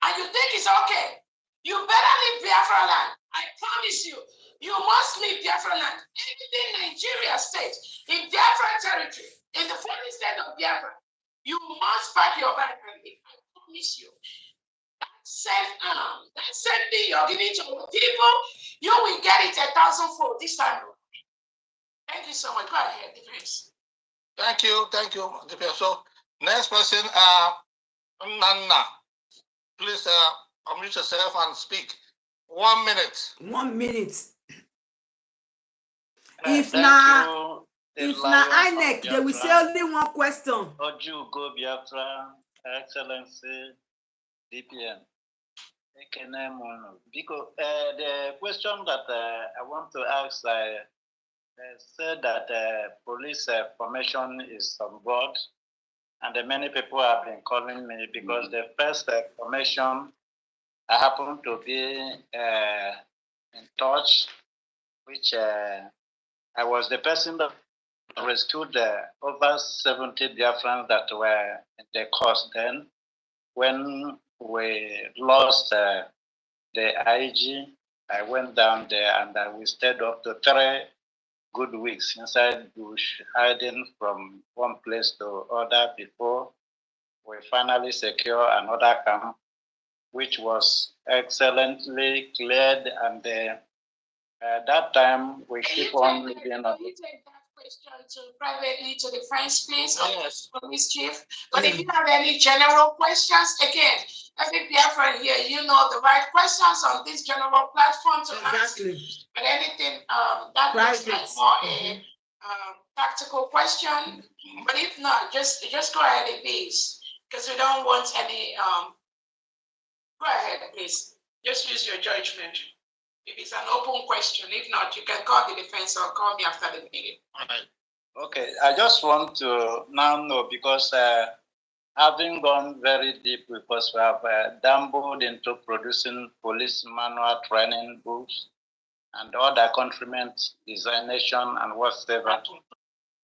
And you think it's okay. You better leave Biafra land. I promise you, you must leave Biafra land. Anything Nigeria state, in Biafra territory, in the foreign state of Biafra, you must pack your bag and leave. I promise you. That same thing you're giving to our people, you will get it 1,000-fold this time. Thank you so much. Go ahead, please. Thank you, so next person, Nana. Please unmute yourself and speak. 1 minute. 1 minute. If na INEC, they will say only one question. Oju go Biafra, Excellency, DPM. Because the question that I want to ask, said that police formation is on board, and many people have been calling me because the first formation, I happen to be in touch, which I was the person that rescued over 70 Biafrans that were in the course then. When we lost the IG, I went down there and we stayed up to 3 good weeks inside bush, hiding from one place to other before we finally secure another camp, which was excellently cleared. And that time we keep on living on. Question privately to the French, please, yes. Police chief. But if you have any general questions, again, every Biafran here, you know the right questions on this general platform to ask. But anything that looks like more a tactical question. But if not, just go ahead, please, because we don't want any. Go ahead, please. Just use your judgment. If it's an open question, if not, you can call the defense or call me after the meeting. All right. Okay, I just want to now know, because having gone very deep, because we have dabbled into producing police manual training books and other countrymen designation and whatever.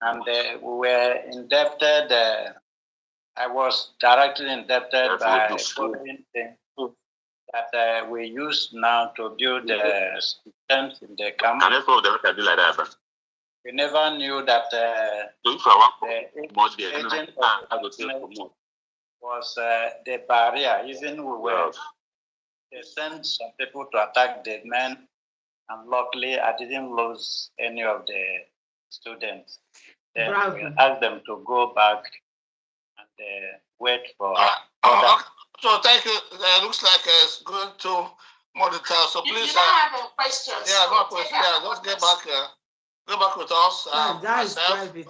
And we were indebted, I was directly indebted by following things that we use now to build the tent in the camp. And that's what they can do like that. we never knew that the agent was the barrier. Even we were, they sent some people to attack the men, and luckily I didn't lose any of the students. Then we asked them to go back and wait for. So thank you. Looks like it's going to more details. So please. You don't have a question. Yeah, no question. Yeah, let's get back. Go back with us. That is myself, private.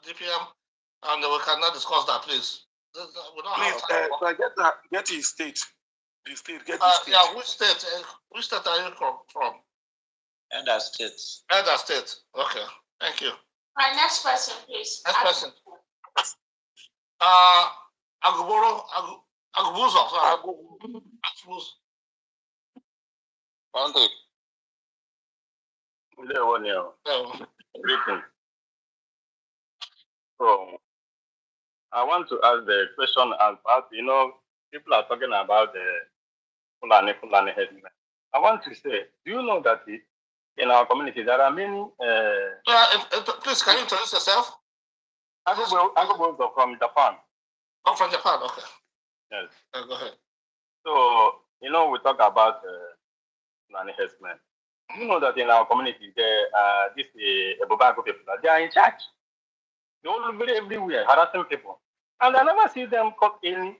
DPM, and we cannot discuss that, please. We don't Please, have time. get his state. The state, get the state. Yeah, which state? Which state are you from? Elder States. Elder State. Okay, thank you. All right, next person, please. Next person. Agubuzo. Sorry. Agubuzo. Monday. Good one, Greeting. So, I want to ask the question about, people are talking about the Fulani headmen. I want to say, do you know that in our community there are many... please, can you introduce yourself? Agubuzo from Japan. Oh, from Japan, okay. Yes. Go ahead. So, we talk about Fulani headmen. You know that in our community, these Ebobango people, they are in charge. They all be everywhere, harassing people. And I never see them caught any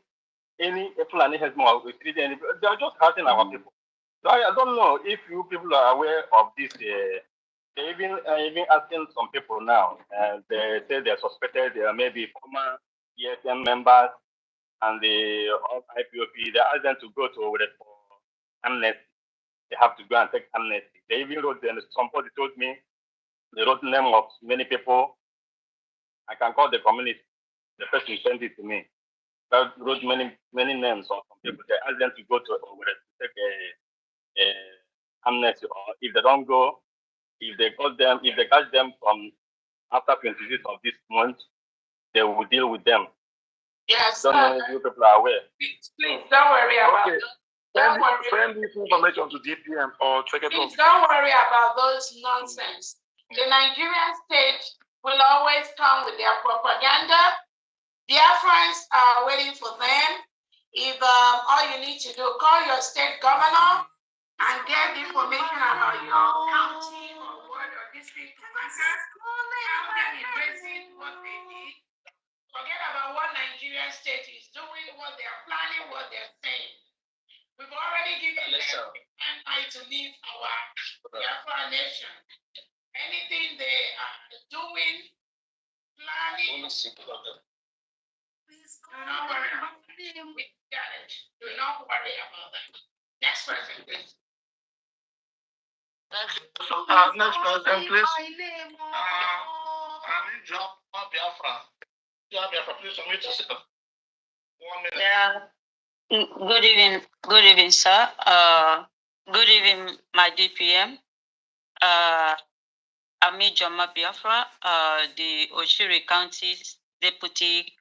Fulani headmen or treat any. They are just harassing our people. So I don't know if you people are aware of this. They even asking some people now. They say they're suspected. They are maybe former ESM members and the IPOP. They ask them to go to for amnesty. They have to go and take amnesty. They even wrote them. Somebody told me they wrote the name of many people. I can call the community. The person sent it to me. They wrote many names of some people. They asked them to go to take a amnesty, or if they don't go, if they catch them from after 26th of this month, they will deal with them. Yes. Don't know if you people are aware. Please don't worry about it. Send this information to DPM or check it out. Please don't worry about those nonsense. The Nigerian state will always come with their propaganda. Biafrans are waiting for them. If all you need to do, call your state governor and get information about your county or ward or district commander. Help them erasing what they did. Forget about what Nigerian state is doing, what they are planning, what they're saying. We've already given them an eye to leave our Biafra nation. Anything they are doing, planning, please do not worry about that. We got it. Do not worry about that. Next person, please. Next person, please. Biafra. Biafra, please unmute yourself. 1 minute. Yeah. Good evening, sir. Good evening, my DPM. Ami Joma Biafra, the Oshiri County Deputy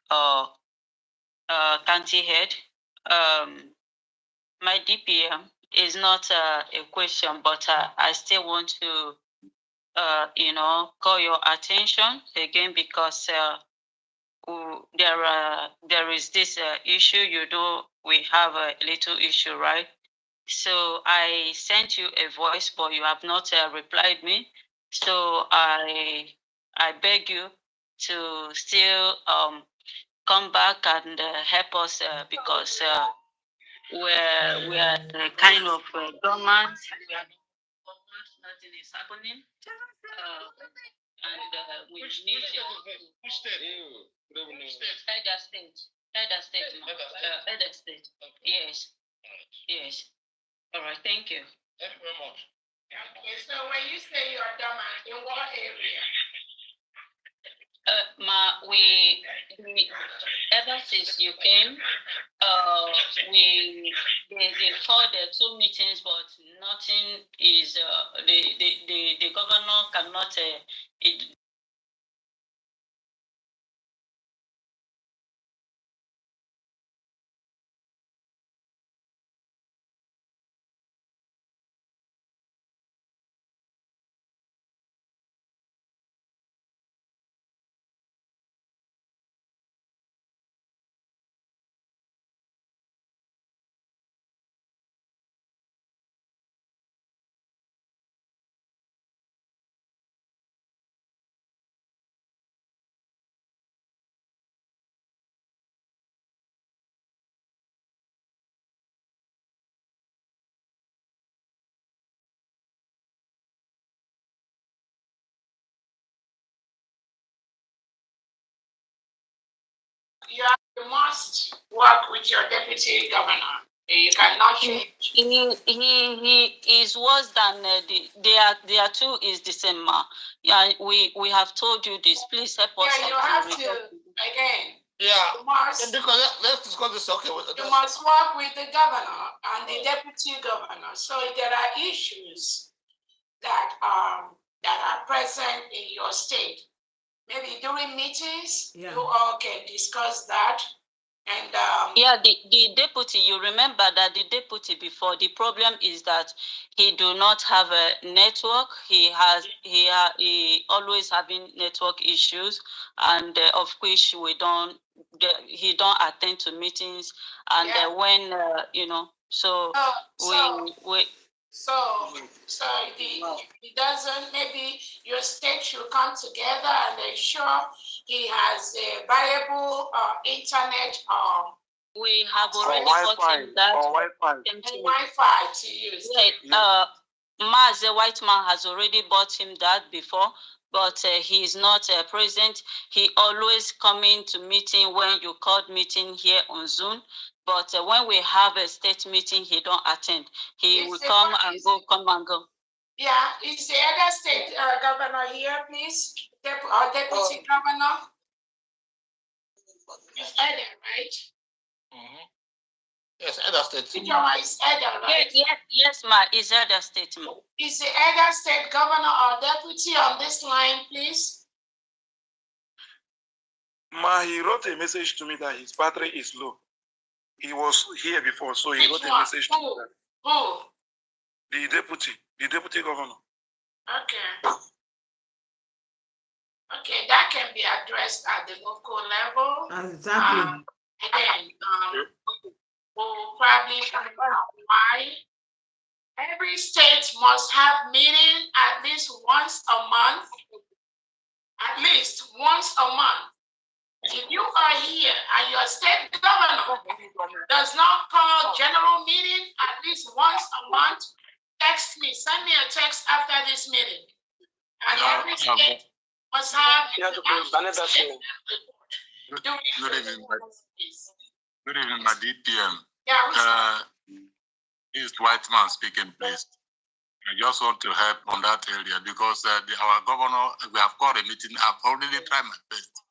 County Head. My DPM is not a question, but I still want to, call your attention again because there is this issue. We have a little issue, right? So I sent you a voice, but you have not replied me. So I beg you to still come back and help us because we are kind of dormant. We are nothing is happening, and we need Elder State. Yes. All right. Thank you. Thank you very much. Okay, so when you say you're dormant, in what area? We ever since you came, they called the 2 meetings, but nothing is. The governor cannot. must work with your deputy governor. You cannot change. He is worse than they are two is the same man. Yeah, we have told you this. Please help us. Yeah, you have to again. Yeah, you must, because let's discuss this. Okay, you must work with the governor and the deputy governor. So if there are issues that are present in your state, maybe during meetings, you all can discuss that. And yeah, the deputy, you remember that the deputy before, the problem is that he do not have a network. He always having network issues, and of which he don't attend to meetings, and when so he doesn't, maybe your state should come together and ensure he has a viable internet. We have already gotten that. Wi-Fi to use. Maz, the white man, has already bought him that before, but he is not present. He always coming to meeting when you called meeting here on Zoom. But when we have a state meeting, he don't attend. He will come and go. Yeah, is the other state governor here, please? Deputy governor? It's Eden, right? Mm-hmm. Yes, Eden State. Is Eden, right? Yes, ma, is Eden State, ma. Is the Eden State governor or deputy on this line, please? Ma, he wrote a message to me that his battery is low. He was here before, so he wrote a message to me. Who? The deputy governor. Okay. Okay, that can be addressed at the local level. Exactly. Again, we'll probably find out why every state must have meeting at least once a month. At least once a month. If you are here and your state governor does not call general meeting at least once a month, text me, send me a text after this meeting. And every state must have Good evening, my DPM. This white man speaking, please. I just want to help on that area because our governor, we have called a meeting. I've already tried my best.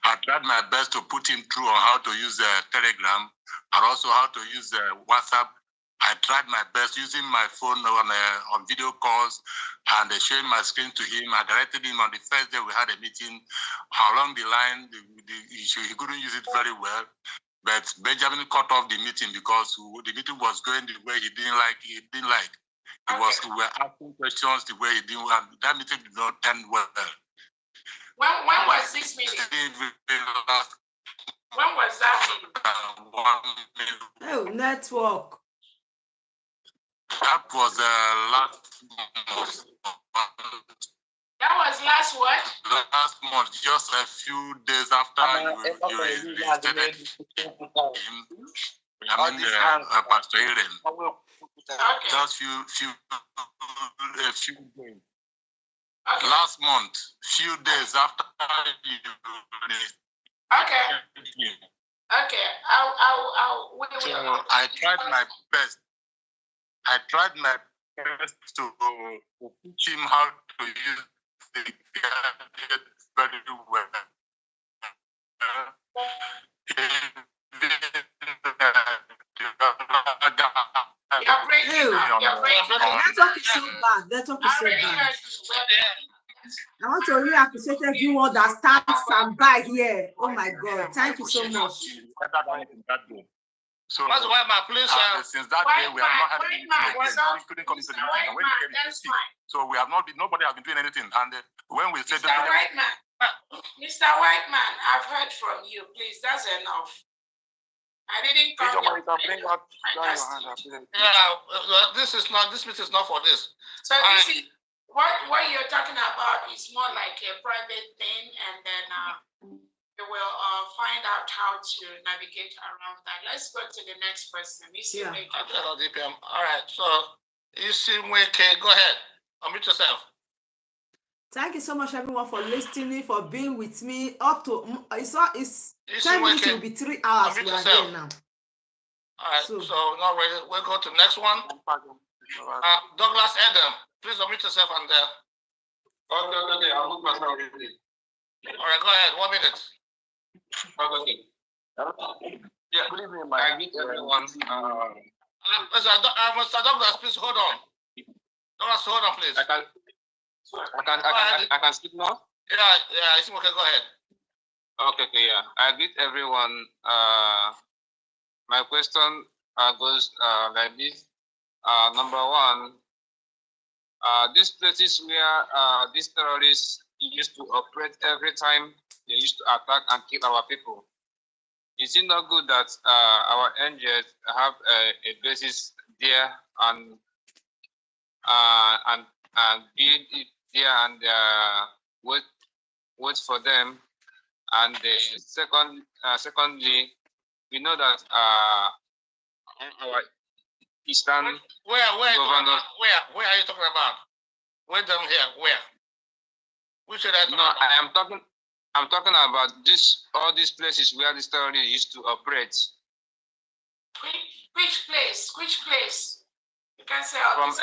I tried my best to put him through on how to use Telegram and also how to use WhatsApp. I tried my best using my phone on video calls and showing my screen to him. I directed him on the first day we had a meeting. Along the line, he couldn't use it very well. But Benjamin cut off the meeting because the meeting was going the way he didn't like. We were asking questions the way he didn't want. That meeting did not end well. When was this meeting? When was that meeting? Oh, network. That was last month. That was last what? Last month, just a few days after you reinstated him. I mean, Pastor Aaron. Okay. Just a few days. Okay. Last month, few days after you. Okay. Okay. I tried my best. I tried my best to teach him how to use the gadget very well. Network is so bad. Network is so bad. I want to really appreciate everyone that stands and by here. Oh my God. Thank you so much. So that's why my police since that day we have not had any meeting. We couldn't come to the meeting. When we came to so we have not been, nobody has been doing anything. And when we said Mr. Whiteman, I've heard from you. Please, that's enough. I didn't come here. This meeting is not for this. So this is what you're talking about is more like a private thing, and then you will find out how to navigate around that. Let's go to the next person. All right. So you see, go ahead. Unmute yourself. Thank you so much, everyone, for listening, for being with me. Up to it's 10 minutes. It will be 3 hours. We are here now. All right. So now we'll go to the next one. Douglas Adam, please unmute yourself and Okay, I'll move myself. All right, go ahead. 1 minute. Okay. Yeah, good evening, I greet everyone. Mr. Douglas, please hold on. Douglas, hold on, please. I can speak now? Yeah, I think okay, go ahead. Okay, yeah. I greet everyone. My question goes like this. Number one, these places where these terrorists used to operate every time they used to attack and kill our people. Is it not good that our NGOs have a basis there and build it there and wait for them? And secondly, we know that our Eastern where are you talking about? Where them here? Where? Which should I talk about? I'm talking about all these places where this terrorists used to operate. Which place? Which place? You can say from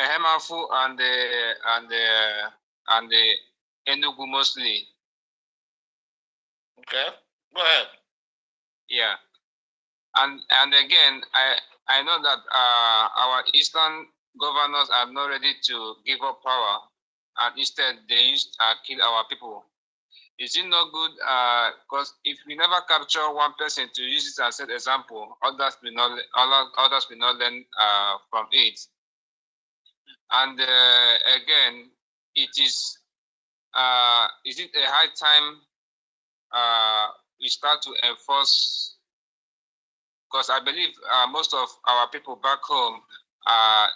Ehemafu and the Enugu mostly. Okay, go ahead. Yeah, and again, I know that our Eastern governors are not ready to give up power, and instead they used to kill our people. Is it not good? Because if we never capture one person to use it as an example, others will not learn from it. And again, it is it a high time we start to enforce? Because I believe most of our people back home are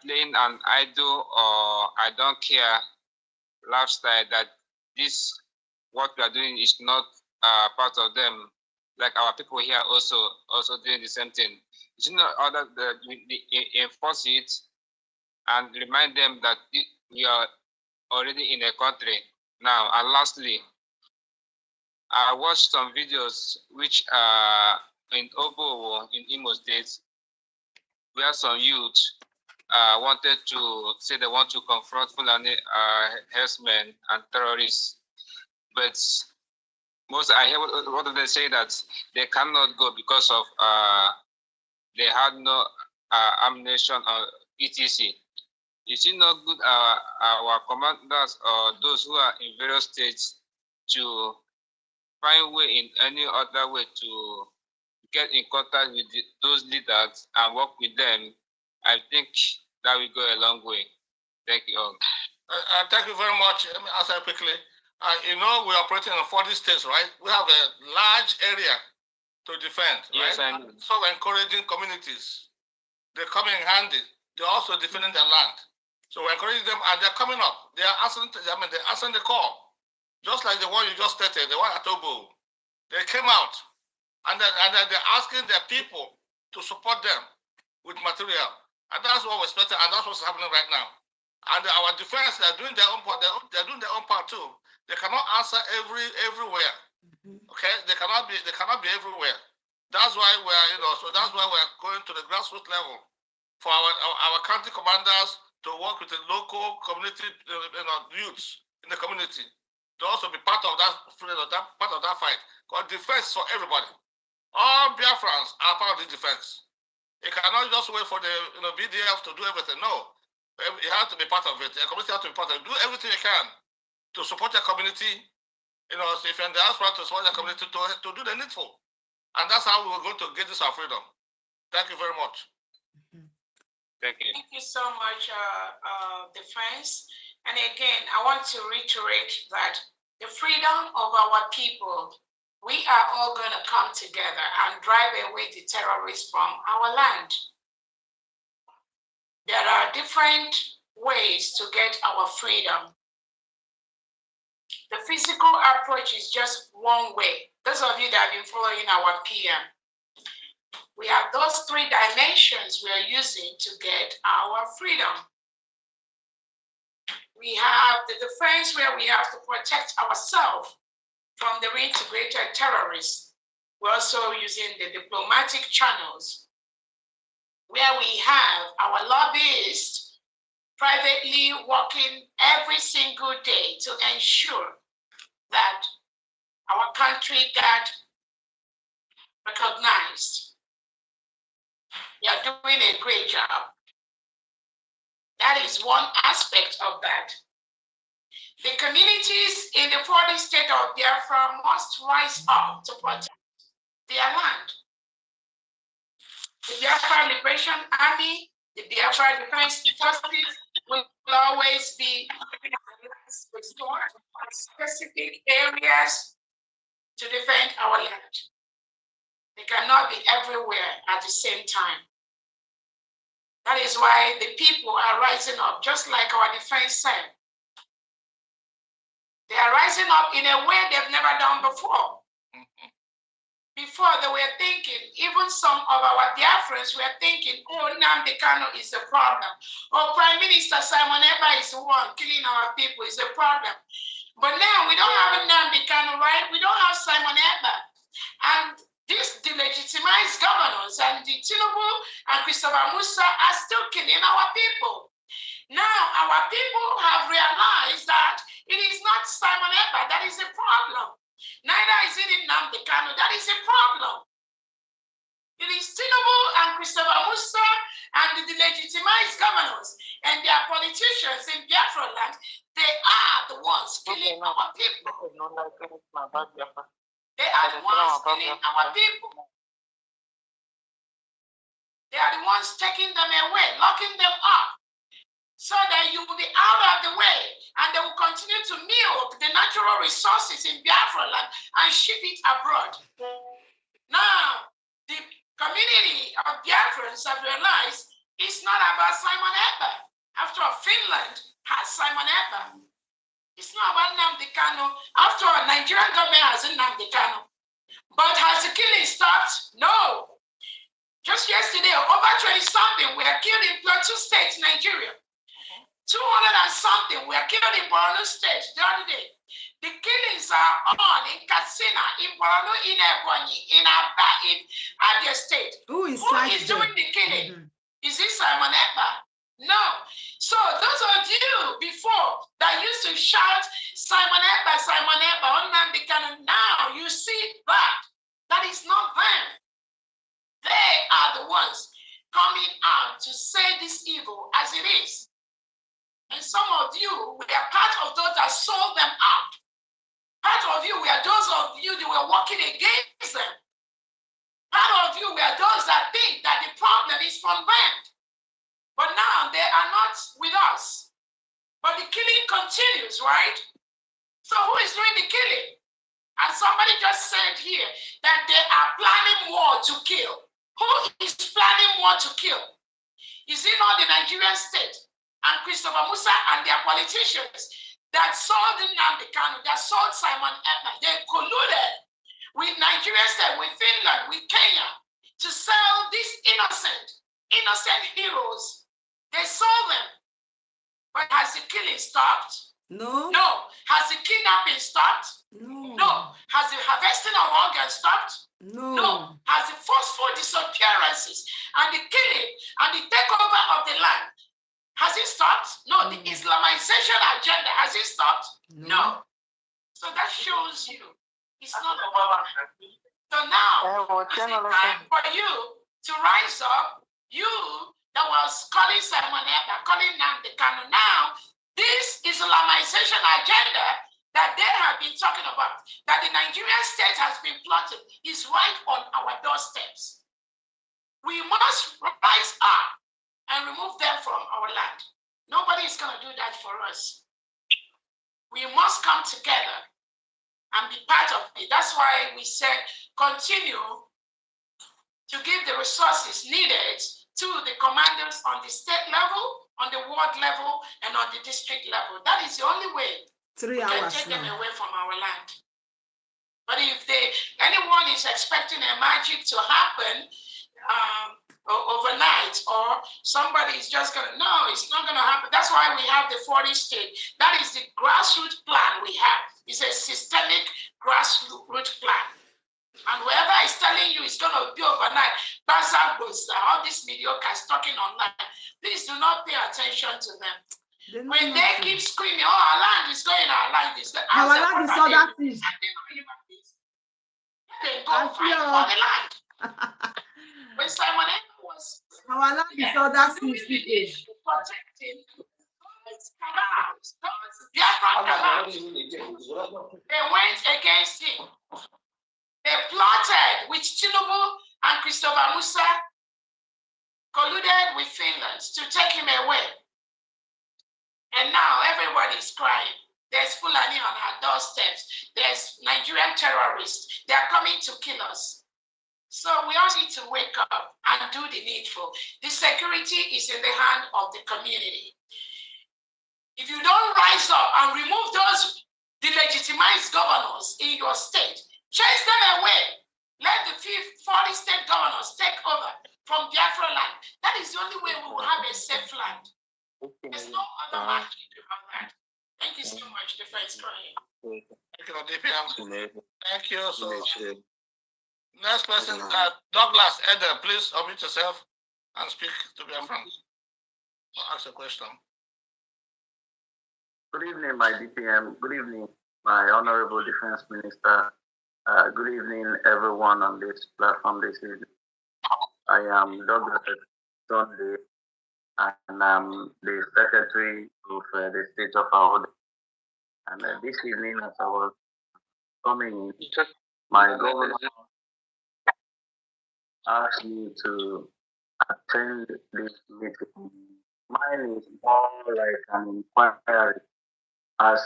playing an idle or I don't care lifestyle, that this what we are doing is not part of them. Like our people here also doing the same thing. It's not other that we enforce it and remind them that we are already in a country now. And lastly, I watched some videos which in Obo in Imo State, where some youth wanted to say they want to confront Fulani herdsmen and terrorists, but I hear what they say, that they cannot go because of they had no ammunition or etc. Is it not good our commanders or those who are in various states to find way in any other way to get in contact with those leaders and work with them? I think that will go a long way. Thank you all. Thank you very much. Let me answer quickly. We are operating in 40 states, right? We have a large area to defend, right? Yes, I know. So we're encouraging communities. They're coming in handy. They're also defending their land. So we're encouraging them, and they're coming up. They're answering the call. Just like the one you just stated, the one at Obo. They came out, and then they're asking their people to support them with material. And that's what we're expecting, and that's what's happening right now. And our defense, they're doing their own part. They're doing their own part too. They cannot answer everywhere. Okay, they cannot be everywhere. That's why that's why we're going to the grassroots level for our county commanders to work with the local community, youths in the community to also be part of that fight. Because defense for everybody. All Biafrans are part of the defense. You cannot just wait for the BDF to do everything. No, you have to be part of it. The community has to be part of it. Do everything you can to support your community. If you're in the diaspora, to support your community to do the needful. And that's how we're going to get this our freedom. Thank you very much. Thank you. Thank you so much, Defense. And again, I want to reiterate that the freedom of our people, we are all going to come together and drive away the terrorists from our land. There are different ways to get our freedom. The physical approach is just one way. Those of you that have been following our PM, we have those 3 dimensions we are using to get our freedom. we have the defense where we have to protect ourselves from the reintegrated terrorists. We're also using the diplomatic channels where we have our lobbyists privately working every single day to ensure that our country got recognized. You're doing a great job. That is one aspect of that. The communities in the 40 state of Biafra must rise up to protect their land. The Biafra Liberation Army, the Biafra Defense Forces will always be restored in specific areas to defend our land. They cannot be everywhere at the same time. That is why the people are rising up, just like our defense said. They are rising up in a way they've never done before. Before they were thinking, even some of our Biafrans were thinking, oh, Nnamdi Kanu is a problem. Or Prime Minister Simon Ekpa is the one killing our people, is a problem. But now we don't have Nnamdi Kanu, right? We don't have Simon Ekpa. And these delegitimized governors and the Tinubu and Christopher Musa are still killing our people. Now our people have realized that it is not Simon Ekpa that is a problem. Neither is it Nnamdi Kanu that is a problem. It is Tinubu and Christopher Musa and the delegitimized governors and their politicians in Biafra land. They are the ones killing our people. They are the ones killing our people. They are the ones taking them away, locking them up, so that you will be out of the way, and they will continue to milk the natural resources in Biafra land and ship it abroad. Now, the community of Biafrans have realized it's not about Simon Ekpa. After all, Finland has Simon Ekpa. It's not about Nnamdi Kanu. After all, Nigerian government has Nnamdi Kanu. But has the killing stopped? No. Just yesterday, over 20-something were killed in Plateau State, Nigeria. 200 and something were killed in Borno State the other day. The killings are on in Katsina, in Borno, in Ebonyi, in Aba, in Abia State. Who is doing the killing? Is it Simon Ekpa? No. So those of you before that used to shout Simon Ekpa, on Nnamdi Kanu, now you see that. That is not them. They are the ones coming out to say this evil as it is. And some of you were part of those that sold them out. Part of you were those of you that were working against them. Part of you were those that think that the problem is from them. But now they are not with us. But the killing continues, right? So who is doing the killing? And somebody just said here that they are planning war to kill. Who is planning war to kill? Is it not the Nigerian state and Christopher Musa and their politicians that sold Nnamdi Kanu, that sold Simon Ekpa? They colluded with Nigerian state, with Finland, with Kenya to sell these innocent heroes. They sold them. But has the killing stopped? No. No. Has the kidnapping stopped? No. No. Has the harvesting of organs stopped? No. No. Has the forceful disappearances and the killing and the takeover of the land, has it stopped? No. The Islamization agenda, has it stopped? No. So that shows you it's not over. So now it's time for you to rise up. You that was calling Simon Ekpa, calling Nnamdi Kanu. Now, this Islamization agenda that they have been talking about, that the Nigerian state has been plotting, is right on our doorsteps. We must rise up and remove them from our land. Nobody is going to do that for us. We must come together and be part of it. That's why we said continue to give the resources needed to the commanders on the state level, on the ward level, and on the district level. That is the only way we can take them away from our land. But if anyone is expecting a magic to happen, overnight, or somebody is just going to, no, it's not going to happen. That's why we have the 40 state. That is the grassroots plan we have. It's a systemic grassroots plan. And whoever is telling you it's going to be overnight, all these mediocres talking online, please do not pay attention to them. When they keep screaming, oh, our land is going, our land is going. Our land is other things. They go fight for the land. When Simon was our land is other things. Protecting those cabals, those Biafran cabals. They went against him. They plotted with Tinubu and Christopher Musa, colluded with Finland to take him away. And now everybody's crying. There's Fulani on our doorsteps. There's Nigerian terrorists. They are coming to kill us. So we all need to wake up and do the needful. The security is in the hand of the community. If you don't rise up and remove those delegitimized governors in your state, chase them away. Let the 40 state governors take over from Biafra land. That is the only way we will have a safe land. There's no other magic about that. Thank you so much, Defense Crying. Thank you, DPM. Thank you so much. Next person, Douglas Eder, please unmute yourself and speak to Biafrans. Ask a question. Good evening, my DPM. Good evening, my Honorable Defense Minister. Good evening, everyone on this platform this evening. I am Douglas Sunday, and I'm the Secretary of the State of Ahode. And this evening, as I was coming in, my governor asked me to attend this meeting. Mine is more like an inquiry, as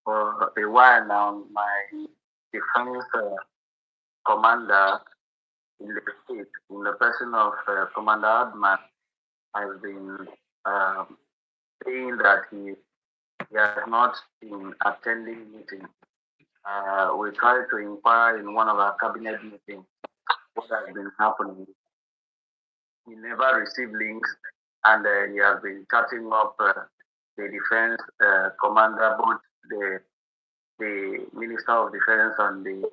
for a while now, my defense commander in the state, in the person of Commander Adman, has been saying that he has not been attending meetings. We tried to inquire in one of our cabinet meetings what has been happening. He never received links, and he has been chatting up the defense commander, both the Minister of Defense and the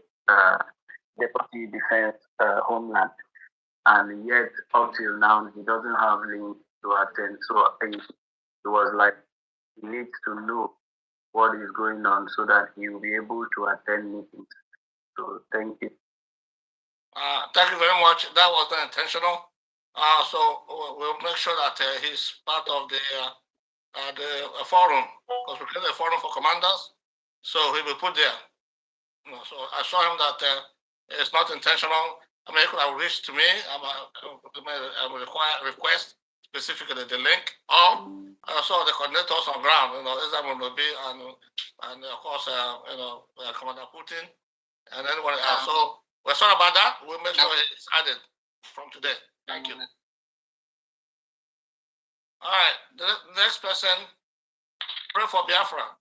Deputy Defense Homeland. And yet, up till now, he doesn't have links to attend. So it was like he needs to know what is going on so that he will be able to attend meetings. So thank you. Thank you very much. That was not intentional. So we'll make sure that he's part of the forum, because we created a forum for commanders. So he will put there. So I saw him that it's not intentional. I mean, he could have reached to me. I will request specifically the link, or I saw the coordinators on ground, Islam will be, and of course, Commander Putin, and anyone else. So we're sorry about that. We'll make sure it's added from today. Thank you. All right, the next person, pray for Biafra.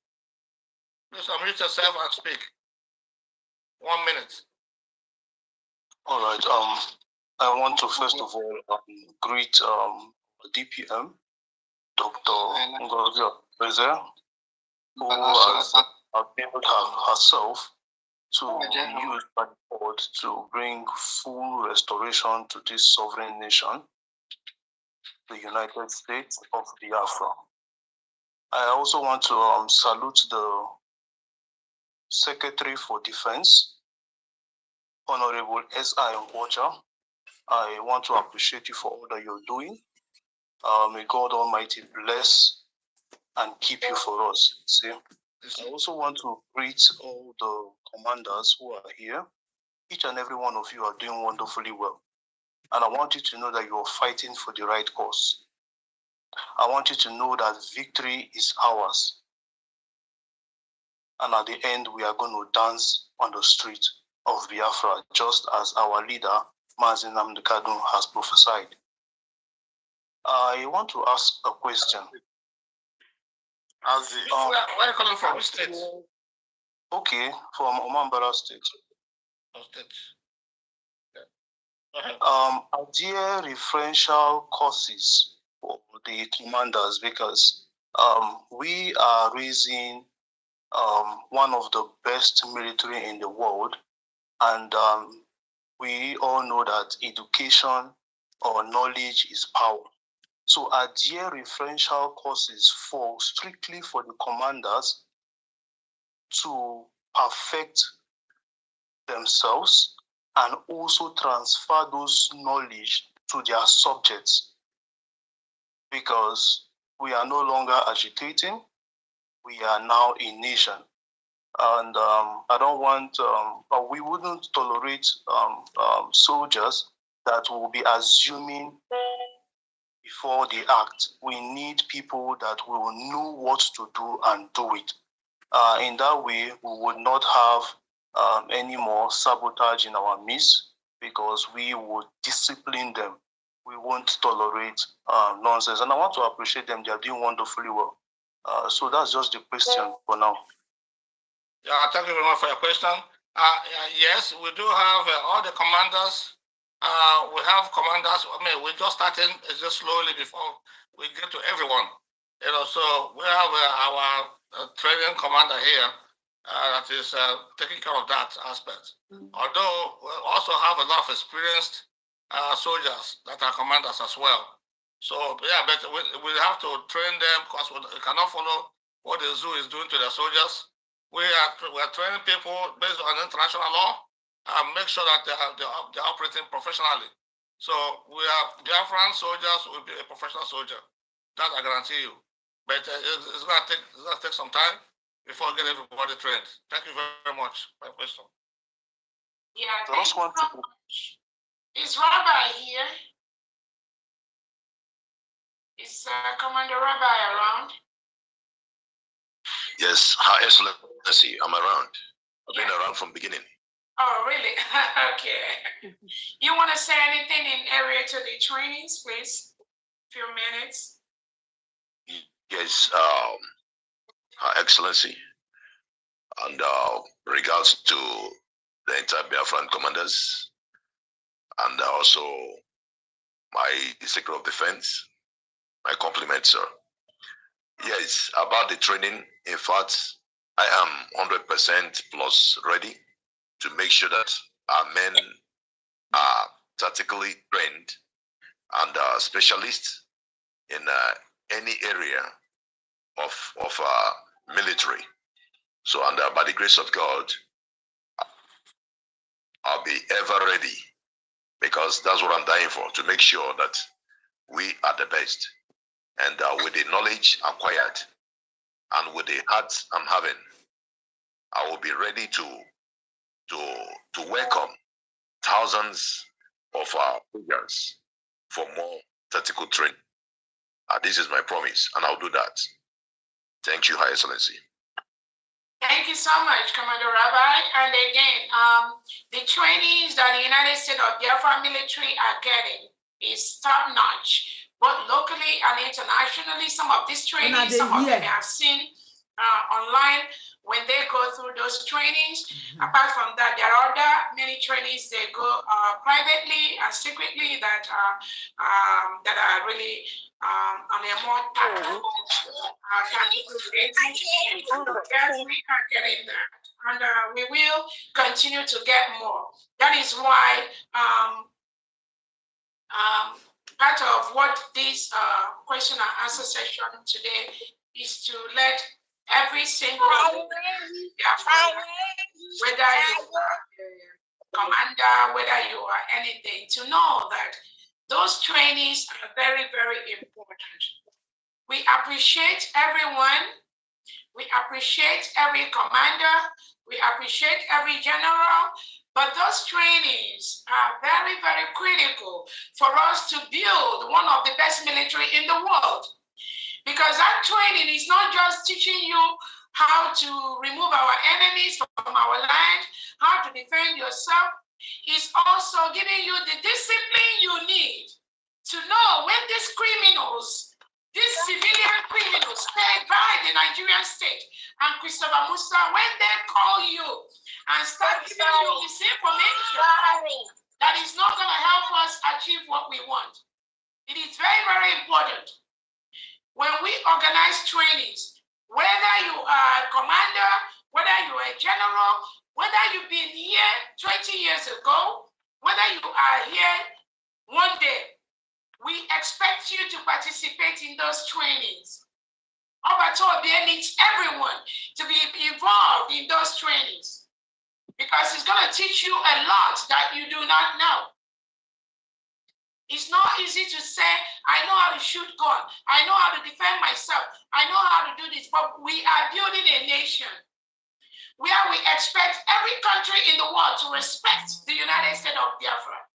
Please unmute yourself and speak. 1 minute. All right. I want to first of all greet DPM, Dr. Ngozi, who has availed herself to use that board to bring full restoration to this sovereign nation, the United States of Biafra. I also want to salute the Secretary for Defense, Honorable S.I. Watcher. I want to appreciate you for all that you're doing. May God Almighty bless and keep you for us. See, I also want to greet all the commanders who are here. Each and every one of you are doing wonderfully well. And I want you to know that you are fighting for the right cause. I want you to know that victory is ours. And at the end, we are going to dance on the street of Biafra, just as our leader, Mazi Nnamdi Kanu, has prophesied. I want to ask a question. Where are you coming from? Which state? Okay, from Omambara State. State. Are there referential courses for the commanders? Because we are raising one of the best military in the world, and we all know that education or knowledge is power. So are there referential courses strictly for the commanders to perfect themselves and also transfer those knowledge to their subjects? Because we are no longer agitating, we are now a nation. And I don't want, we wouldn't tolerate soldiers that will be assuming before they act. We need people that will know what to do and do it. In that way, we would not have any more sabotage in our midst, because we would discipline them. We won't tolerate nonsense. And I want to appreciate them. They are doing wonderfully well. So that's just the question for now. Yeah, thank you very much for your question. Yes, we do have all the commanders. We have commanders. I mean, we're just starting just slowly before we get to everyone. You know, so we have our training commander here that is taking care of that aspect. Although we also have a lot of experienced soldiers that are commanders as well. So yeah, but we have to train them, because we cannot follow what the zoo is doing to the soldiers. We are training people based on international law and make sure that they're operating professionally. So we have Biafran soldiers will be a professional soldier. That I guarantee you. But it's going to take some time before we get everybody trained. Thank you very much for your question. Yeah, thank you so much. Is Rabbi here? Is Commander Rabbi around? Yes, Her Excellency, I'm around. I've been around from beginning. Oh, really? Okay. You want to say anything in area to the trainings, please? Few minutes. Yes, Her Excellency, and regards to the entire Biafran commanders, and also my Secretary of Defense, my compliments, sir. Yes, about the training, in fact, I am 100% plus ready to make sure that our men are tactically trained and specialists in any area of military. So, and by the grace of God, I'll be ever ready, because that's what I'm dying for, to make sure that we are the best. And with the knowledge acquired and with the heart I'm having, I will be ready to welcome thousands of our soldiers for more tactical training. This is my promise, and I'll do that. Thank you, High Excellency. Thank you so much, Commander Rabbi. And again, the trainings that the United States of Biafra military are getting is top-notch, both locally and internationally. Some of these trainings, some of them I have seen online when they go through those trainings. Apart from that, there are many trainings they go privately and secretly that are really on a more tactical basis. Yes, we are getting that, and we will continue to get more. That is why part of what this question and answer session today is to let every single whether you are a commander, whether you are anything, to know that those trainings are very, very important. We appreciate everyone. We appreciate every commander. We appreciate every general. But those trainings are very, very critical for us to build one of the best military in the world. Because that training is not just teaching you how to remove our enemies from our land, how to defend yourself. It's also giving you the discipline you need to know when these criminals, these civilian criminals paid by the Nigerian state and Christopher Musa, when they call you and start giving you misinformation, that is not going to help us achieve what we want. It is very, very important when we organize trainings, whether you are a commander, whether you are a general, whether you've been here 20 years ago, whether you are here one day, we expect you to participate in those trainings. Obatobia needs everyone to be involved in those trainings because it's going to teach you a lot that you do not know. It's not easy to say, I know how to shoot gun, I know how to defend myself, I know how to do this, but we are building a nation where we expect every country in the world to respect the United States of Biafra.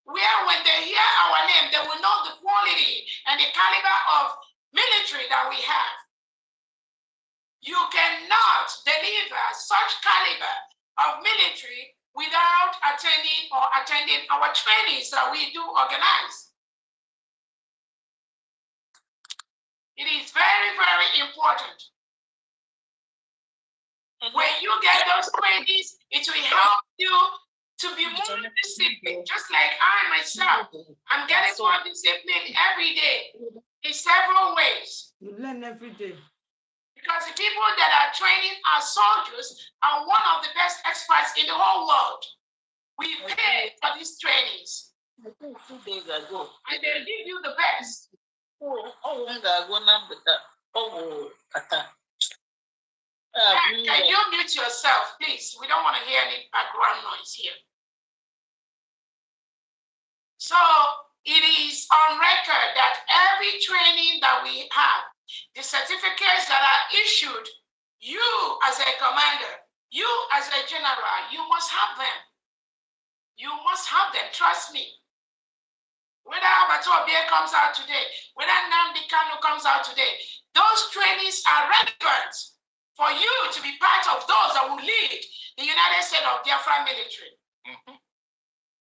Where when they hear our name, they will know the quality and the caliber of military that we have. You cannot deliver such caliber of military without attending our trainings that we do organize. It is very, very important. When you get those trainings, it will help you to be more disciplined, just like I myself. I'm getting more disciplined every day in several ways. You learn every day. Because the people that are training our soldiers are one of the best experts in the whole world. We pay for these trainings. 2 days ago. And they give you the best. Can you mute yourself, please? We don't want to hear any background noise here. So it is on record that every training that we have, the certificates that are issued, you as a commander, you as a general, you must have them. You must have them, trust me. Whether Abatobie comes out today, whether Nnamdi Kanu comes out today, those trainings are relevant for you to be part of those that will lead the United States of Biafra military.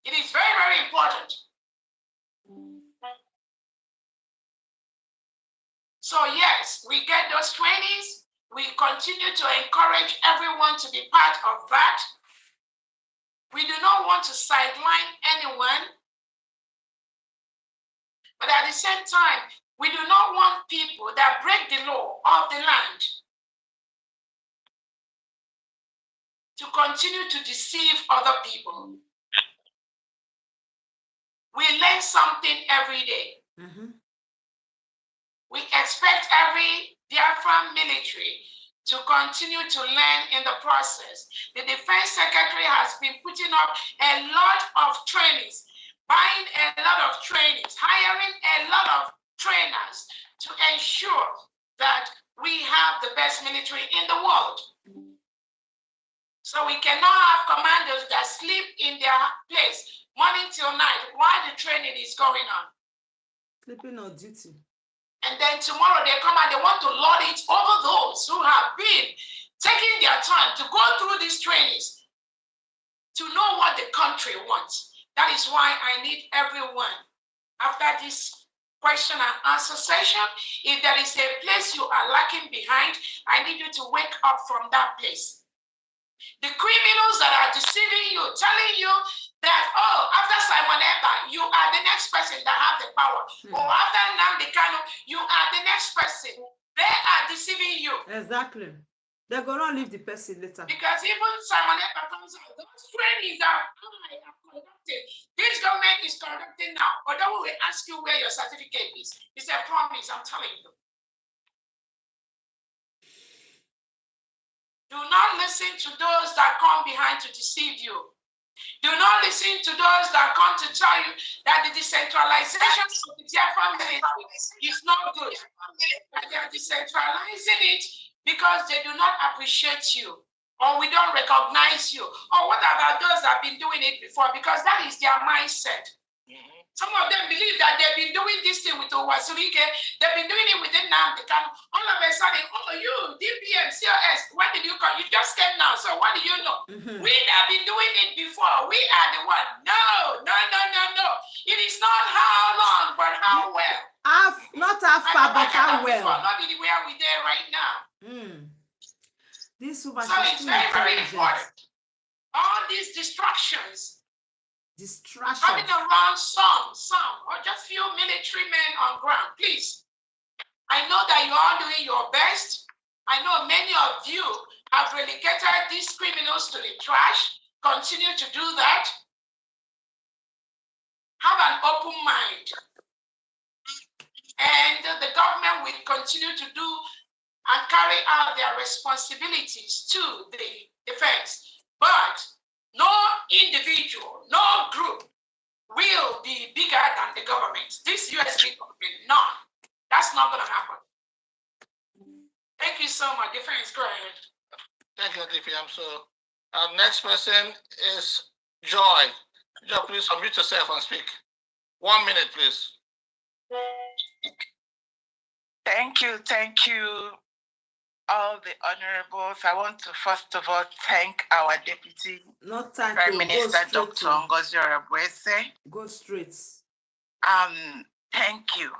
It is very, very important. So yes, we get those trainings. We continue to encourage everyone to be part of that. We do not want to sideline anyone. But at the same time, we do not want people that break the law of the land to continue to deceive other people. We learn something every day. We expect every Biafran military to continue to learn in the process. The Defense Secretary has been putting up a lot of trainings, buying a lot of trainings, hiring a lot of trainers to ensure that we have the best military in the world. So we cannot have commanders that sleep in their place morning till night while the training is going on. Sleeping on duty. And then tomorrow they come and they want to lord it over those who have been taking their time to go through these trainings to know what the country wants. That is why I need everyone, after this question and answer session, if there is a place you are lacking behind, I need you to wake up from that place. The criminals that are deceiving you, telling you that, oh, after Simon Ekpa, you are the next person that have the power. Or after Nnamdi Kanu, you are the next person. They are deceiving you. Exactly. They're going to leave the person later. Because even Simon Ekpa comes out, those trainings that I have conducted, this government is conducting now. But then we will ask you where your certificate is. It's a promise, I'm telling you. Do not listen to those that come behind to deceive you. Do not listen to those that come to tell you that the decentralization of the Biafran military is not good. That they are decentralizing it because they do not appreciate you, or we don't recognize you, or what about those that have been doing it before? Because that is their mindset. Some of them believe that they've been doing this thing with Owasurike, they've been doing it with Nnamdi Kanu. All of a sudden, oh, you, DPM, COS, when did you come? You just came now, so what do you know? We have been doing it before. We are the one. No. It is not how long, but how well. Not how far, but how well. Not the way we there right now. This so it's very, very important. All these distractions Distraction. Having around some, or just few military men on ground, please. I know that you are doing your best. I know many of you have relegated these criminals to the trash. Continue to do that. Have an open mind. And the government will continue to do and carry out their responsibilities to the defense. But no individual, no group will be bigger than the government. This USB government, none. That's not going to happen. Thank you so much. Defense, go ahead. Thank you, DPM. So our next person is Joy. Joy, please unmute yourself and speak. 1 minute, please. Thank you, all the honorables. I want to first of all thank our Deputy Prime Minister, Dr. Ngozi Arabwese. Go straight. Thank you.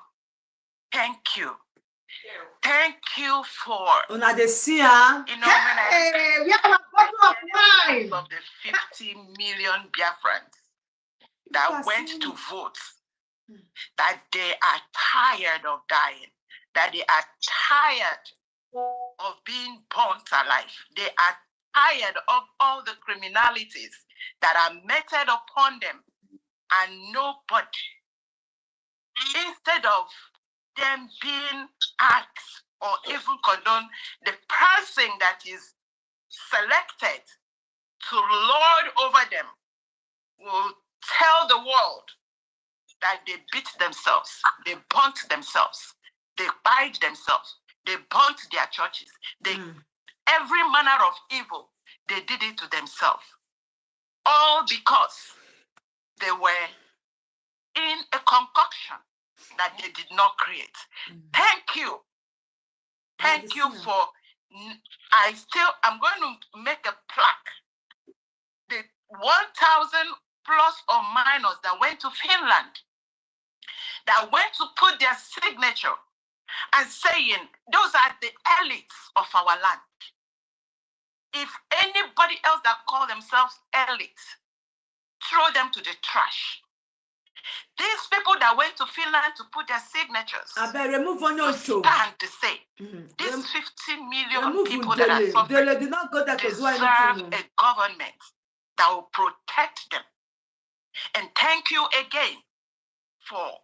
Thank you for Una de see her. You know, hey, we have a bottle of wine of the 50 million Biafrans that went to vote, that they are tired of dying, that they are tired of being burnt alive. They are tired of all the criminalities that are meted upon them, and nobody, instead of them being asked or even condone, the person that is selected to lord over them will tell the world that they beat themselves, they burnt themselves, they bite themselves, they burnt their churches, every manner of evil, they did it to themselves. All because they were in a concoction that they did not create. Thank you. Thank you for, I'm going to make a plaque. The 1,000 plus or minus that went to Finland, that went to put their signature and saying, those are the elites of our land. If anybody else that call themselves elites, throw them to the trash. These people that went to Finland to put their signatures, stand to say, these 50 million people that are suffering deserve a government that will protect them. And thank you again for,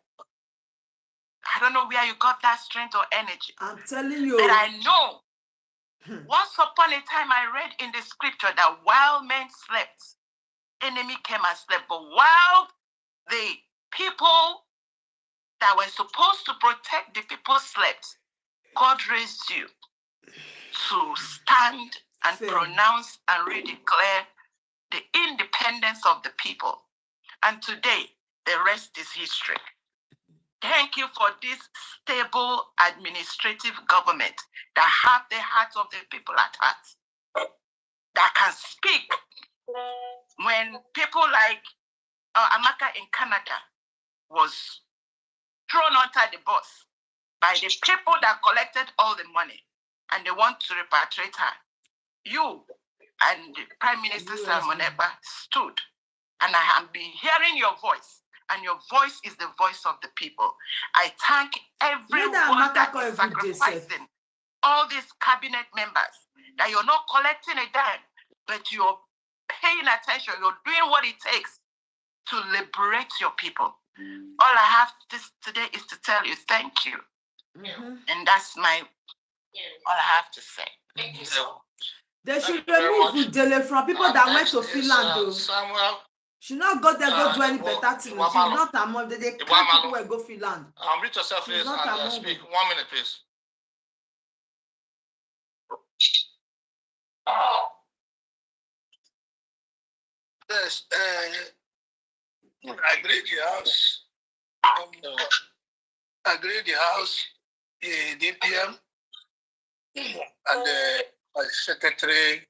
I don't know where you got that strength or energy. I'm telling you. But I know, once upon a time I read in the scripture that while men slept, enemy came and slept. But while the people that were supposed to protect the people slept, God raised you to stand and pronounce and redeclare the independence of the people. And today, the rest is history. Thank you for this stable administrative government that have the hearts of the people at heart, that can speak when people like Amaka in Canada was thrown under the bus by the people that collected all the money and they want to repatriate her. You and Prime Minister Simon Ekpa stood, and I have been hearing your voice, and your voice is the voice of the people. I thank everyone that is sacrificing, all these cabinet members, that you're not collecting a dime, but you're paying attention, you're doing what it takes to liberate your people. All I have today is to tell you thank you. And that's all I have to say. Thank you so much. They should remove Udele from people that went to Finland. Samuel. She not got there go do any better thing. She's not among them. They can't people who go Finland. Unmute yourself, please, and speak. 1 minute, please. Yes, I greet the house. I greet the house, the DPM, and the Secretary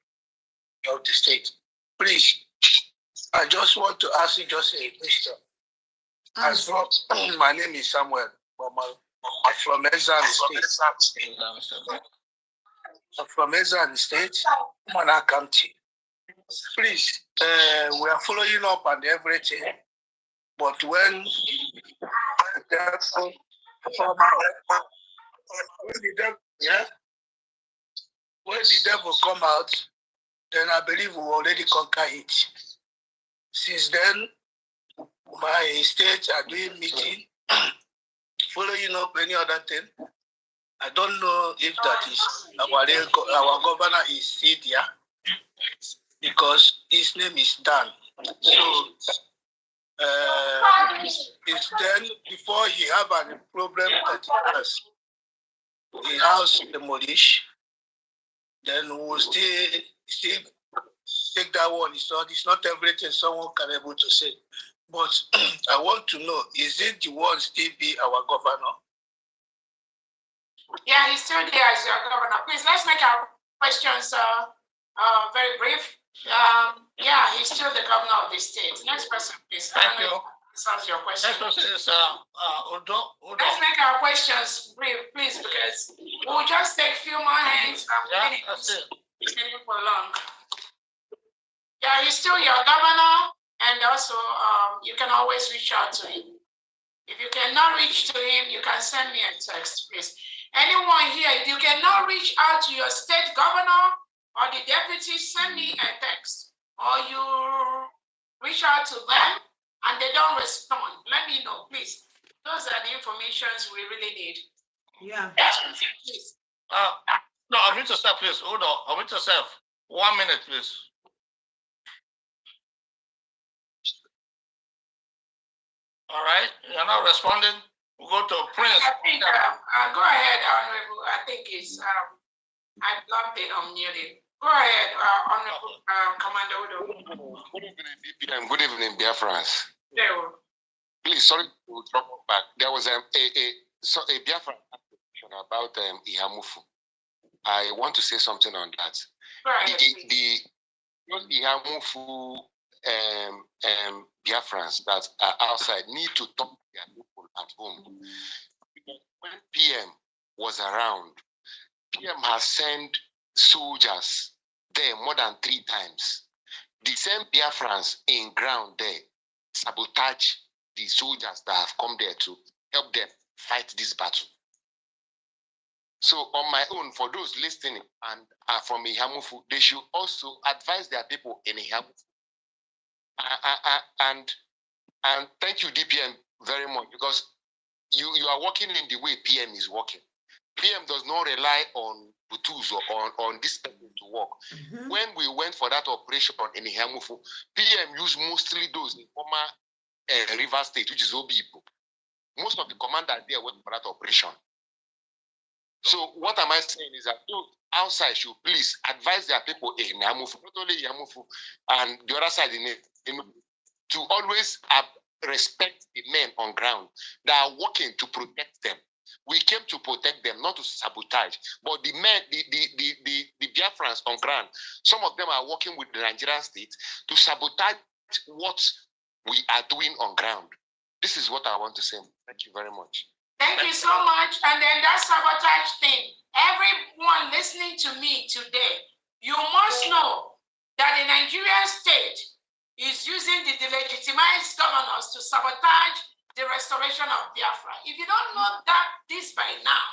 of the State. Please, I just want to ask you just a question. As from, my name is Samuel. I'm from Ezan State. I'm from Ezan State, Mana County. Please, we are following up on everything, but when the devil come out, then I believe we already conquer it. Since then, my states are doing meeting, following up any other thing. I don't know if that is our governor is still there because his name is Dan. So it's then before he have a problem that he has demolished, then we'll still take that one. It's not everything someone can able to say. But I want to know, is it the one still be our governor? Yeah, he's still there as your governor. Please, let's make our questions very brief. Yeah, he's still the governor of the state. Next person, please. Thank you. This answers your question. Next person is Udo. Let's make our questions brief, please, because we'll just take a few more hands. Yeah, that's it. For long. Yeah, he's still your governor, and also you can always reach out to him. If you cannot reach to him, you can send me a text, please. Anyone here, if you cannot reach out to your state governor or the deputy, send me a text. Or you reach out to them and they don't respond. Let me know, please. Those are the informations we really need. Yeah. Please. No, I'll read yourself, please. Hold on. I'll read yourself. 1 minute, please. All right. You're not responding. We'll go to Prince. I think, go ahead, Honorable. I think it's, I blocked it on muted. Go ahead, Honorable Commander Udo. Good evening, DPM. Good evening, Biafrans. There. Please, sorry to drop back. There was a Biafran question about Ihamufu. I want to say something on that. Right. The Ihamufu Biafrans that are outside need to talk to their people at home. Because when PM was around, PM has sent soldiers there more than 3 times. The same Biafrans in ground there sabotage the soldiers that have come there to help them fight this battle. So on my own, for those listening and are from Ihamufu, they should also advise their people in Ihamufu. And thank you, DPM, very much, because you are working in the way PM is working. PM does not rely on Butus or on this person to work. Mm-hmm. When we went for that operation in Ihamufu, PM used mostly those in former River State, which is Obibo. Most of the commanders there went for that operation. So what am I saying is that those outside should please advise their people in Ihamufu, not only Ihamufu, and the other side to always respect the men on ground that are working to protect them. We came to protect them, not to sabotage. But the men, the Biafrans on ground, some of them are working with the Nigerian state to sabotage what we are doing on ground. This is what I want to say. Thank you very much. Thank you so much. And then that sabotage thing, everyone listening to me today, you must know that the Nigerian state is using the delegitimized governors to sabotage the restoration of Biafra. If you don't know this by now,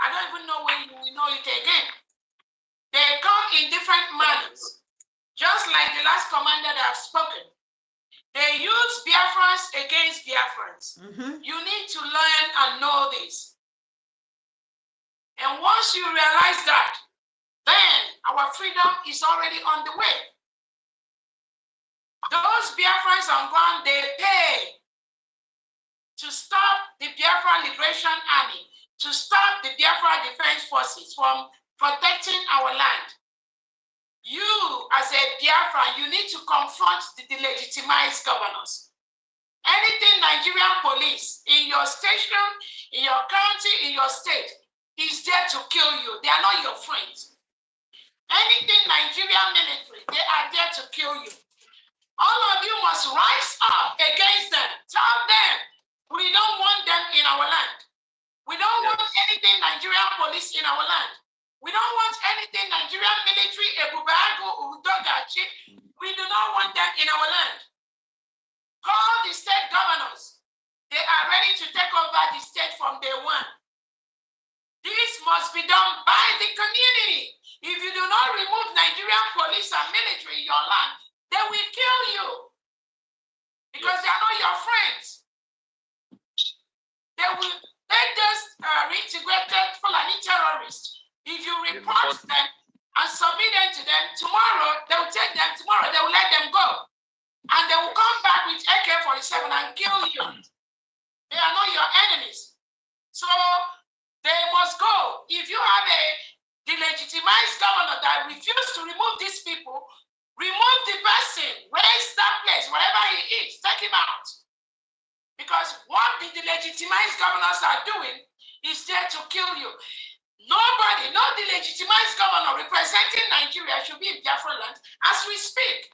I don't even know when you will know it again. They come in different manners, just like the last commander that I've spoken. They use Biafrans against Biafrans. Mm-hmm. You need to learn and know this. And once you realize that, then our freedom is already on the way. Those Biafrans on ground, they pay to stop the Biafra Liberation Army, to stop the Biafra Defense Forces from protecting our land. You, as a Biafra, you need to confront the delegitimized governors. Anything Nigerian police in your station, in your county, in your state, is there to kill you. They are not your friends. Anything Nigerian military, they are there to kill you. All of you must rise up against them. Tell them, we don't want them in our land. We don't want anything Nigerian police in our land. We don't want anything Nigerian military, Ebubago, Udogachi, in our land. Call the state governors. They are ready to take over the state from day one. This must be done by the community. If you do not remove Nigerian police and military in your land, they will kill you because they are not your friends. They just reintegrated Fulani terrorists. If you report them and submit them to them, tomorrow they will take them, tomorrow they will let them go. And they will come back with AK-47 and kill you. They are not your enemies. So they must go. If you have a delegitimized governor that refuses to remove these people, remove the person, raise that place, wherever he is, take him out. Because what the delegitimized governors are doing is there to kill you. Nobody, no delegitimized governor representing Nigeria should be in Biafra land as we speak.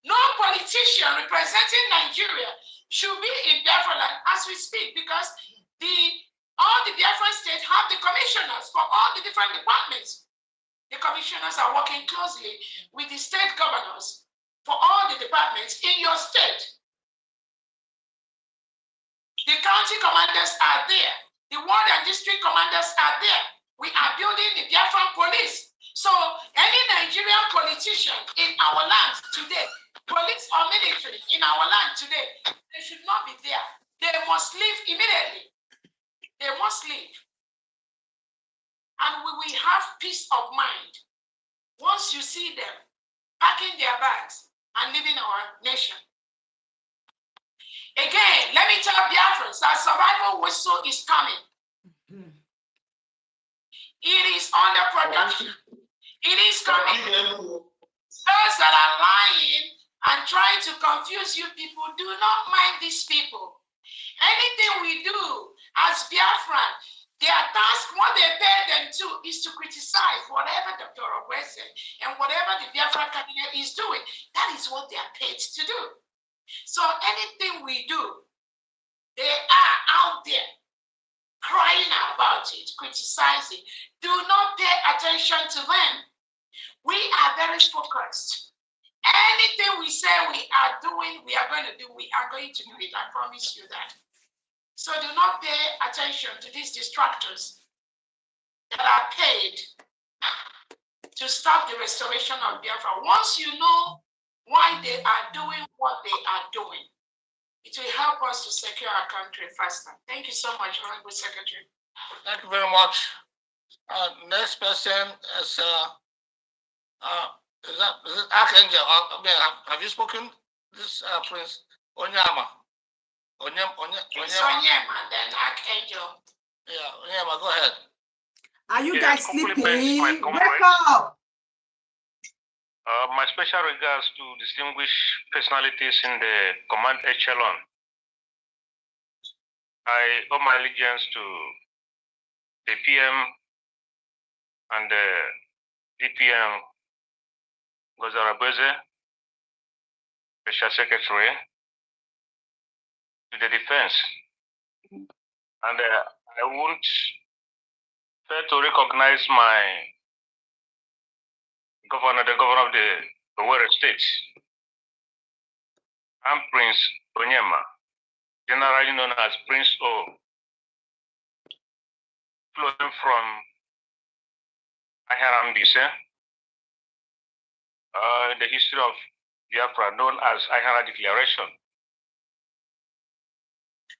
No politician representing Nigeria should be in Biafra land as we speak, because all the Biafran states have the commissioners for all the different departments. The commissioners are working closely with the state governors for all the departments in your state. The county commanders are there. The ward and district commanders are there. We are building the Biafran police. So any Nigerian politician in our land today, police or military in our land today, they should not be there. They must leave immediately. They must leave. And we will have peace of mind once you see them packing their bags and leaving our nation. Again, let me tell Biafrans that survival whistle is coming. It is under production. It is coming. Those that are lying and trying to confuse you people, do not mind these people. Anything we do as Biafran, their task, what they pay them to, is to criticize whatever Dr. Ogwese and whatever the Biafra cabinet is doing. That is what they are paid to do. So anything we do, they are out there crying about it, criticizing. Do not pay attention to them. We are very focused. Anything we say we are doing, we are going to do, we are going to do it. I promise you that. So do not pay attention to these distractors that are paid to stop the restoration of Biafra. Once you know why they are doing what they are doing, it will help us to secure our country faster. Thank you so much, Honorable Secretary. Thank you very much. Next person is it Archangel? Have you spoken? This Prince Onyema. Onyema, then Archangel. Yeah, Onyema, go ahead. Are you guys sleeping? Wake up! My special regards to distinguished personalities in the command echelon. I owe my allegiance to the PM and the DPM, Ngozi, Special Secretary, to the defense. And I won't fail to recognize my governor, the governor of the Owerri State. I'm Prince Onyema, generally known as Prince O, flowing from Aharambise, the history of Biafra, known as Ahara Declaration.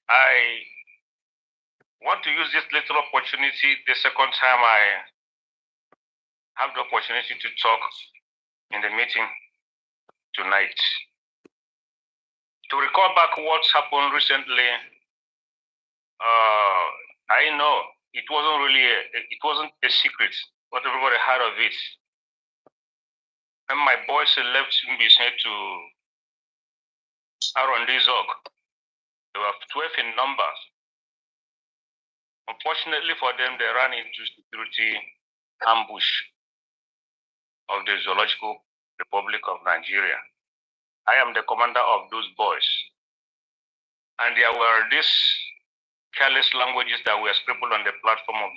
I want to use this little opportunity, the second time I have the opportunity to talk in the meeting tonight, to recall back what's happened recently. I know it wasn't a secret, but everybody heard of it. When my boys left Mbise to Arondizog, they were 12 in numbers. Unfortunately for them, they ran into security ambush of the Zoological Republic of Nigeria. I am the commander of those boys. And there were these careless languages that were scribbled on the platform of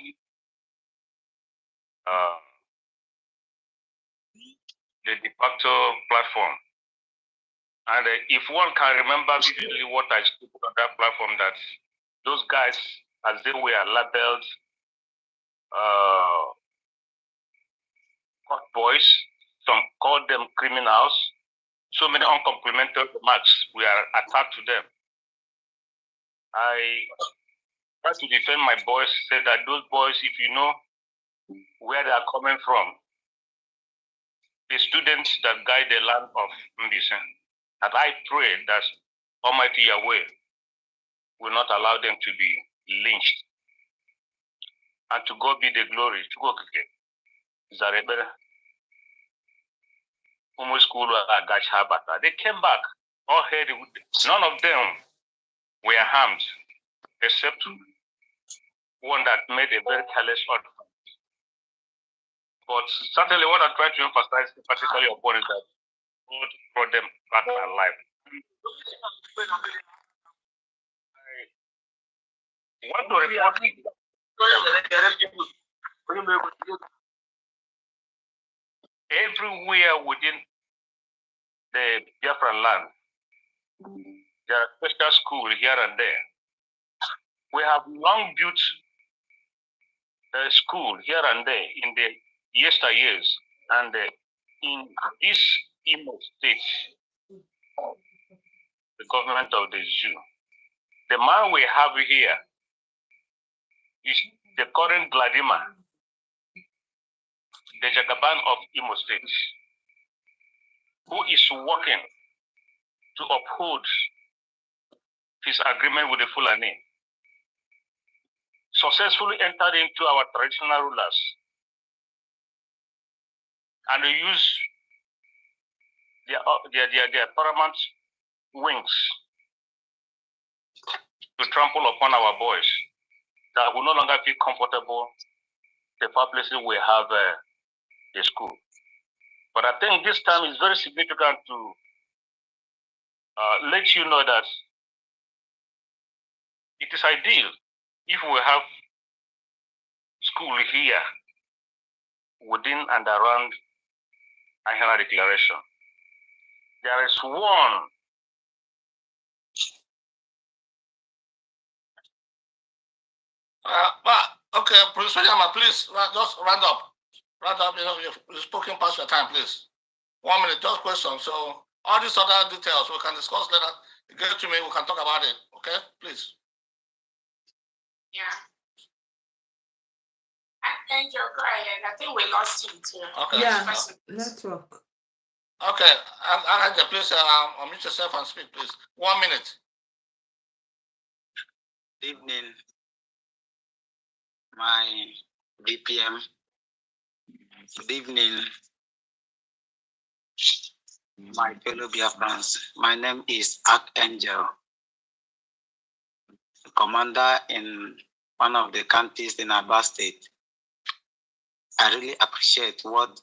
the de facto platform. And if one can remember vividly what I spoke on that platform, that those guys, as they were labeled hot boys, some called them criminals, so many uncomplimentary remarks were attached to them. I tried to defend my boys, said that those boys, if you know where they are coming from, the students that guide the land of Mbisen, and I pray that Almighty Yahweh will not allow them to be lynched. And to God be the glory. To go Zarebere, School, they came back, all headed. None of them were harmed, except one that made a very careless order. But certainly what I try to emphasize, particularly upon, is that God brought them back alive. I want to report everywhere within the Biafran land, there are special schools here and there. We have long built a school here and there in the yesteryears, and in this Imo state, the government of the Jew, the man we have here is the current Vladimir, the Jagaban of Imo State, who is working to uphold his agreement with the Fulani, successfully entered into our traditional rulers, and they use their paramount wings to trample upon our boys that will no longer feel comfortable the far places we have the school. But I think this time is very significant to let you know that it is ideal if we have school here within and around Ahena Declaration. There is one Okay, Professor Yama, please just round up. Round up, you've spoken past your time, please. 1 minute, just questions. So all these other details we can discuss later. You get to me, we can talk about it. Okay, please. Yeah. Angel, go ahead. I think we lost him too. Okay. Yeah, network. Okay, Angel, please unmute yourself and speak, please. 1 minute. Good evening, my DPM. Good evening, my fellow Biafrans. My name is Archangel, commander in one of the counties in Aba State. I really appreciate what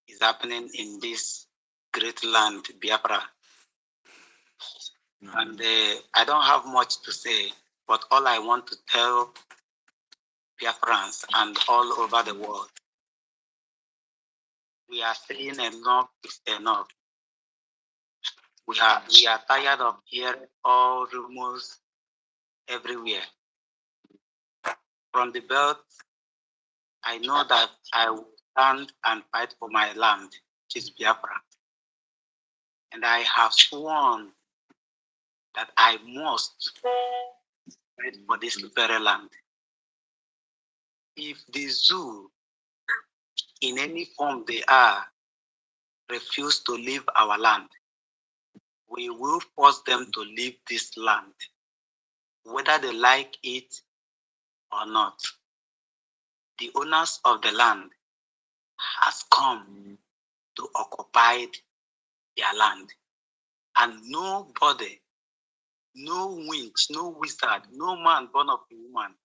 is happening in this great land, Biafra. And I don't have much to say, but all I want to tell Biafrans and all over the world, we are saying enough is enough. We are tired of hearing all rumors everywhere. From the belt, I know that I will stand and fight for my land, which is Biafra. And I have sworn that I must fight for this very land. If the zoo, in any form they are, refuse to leave our land, we will force them to leave this land, whether they like it or not. The owners of the land has come to occupy their land, and nobody, no witch, no wizard, no man born of a woman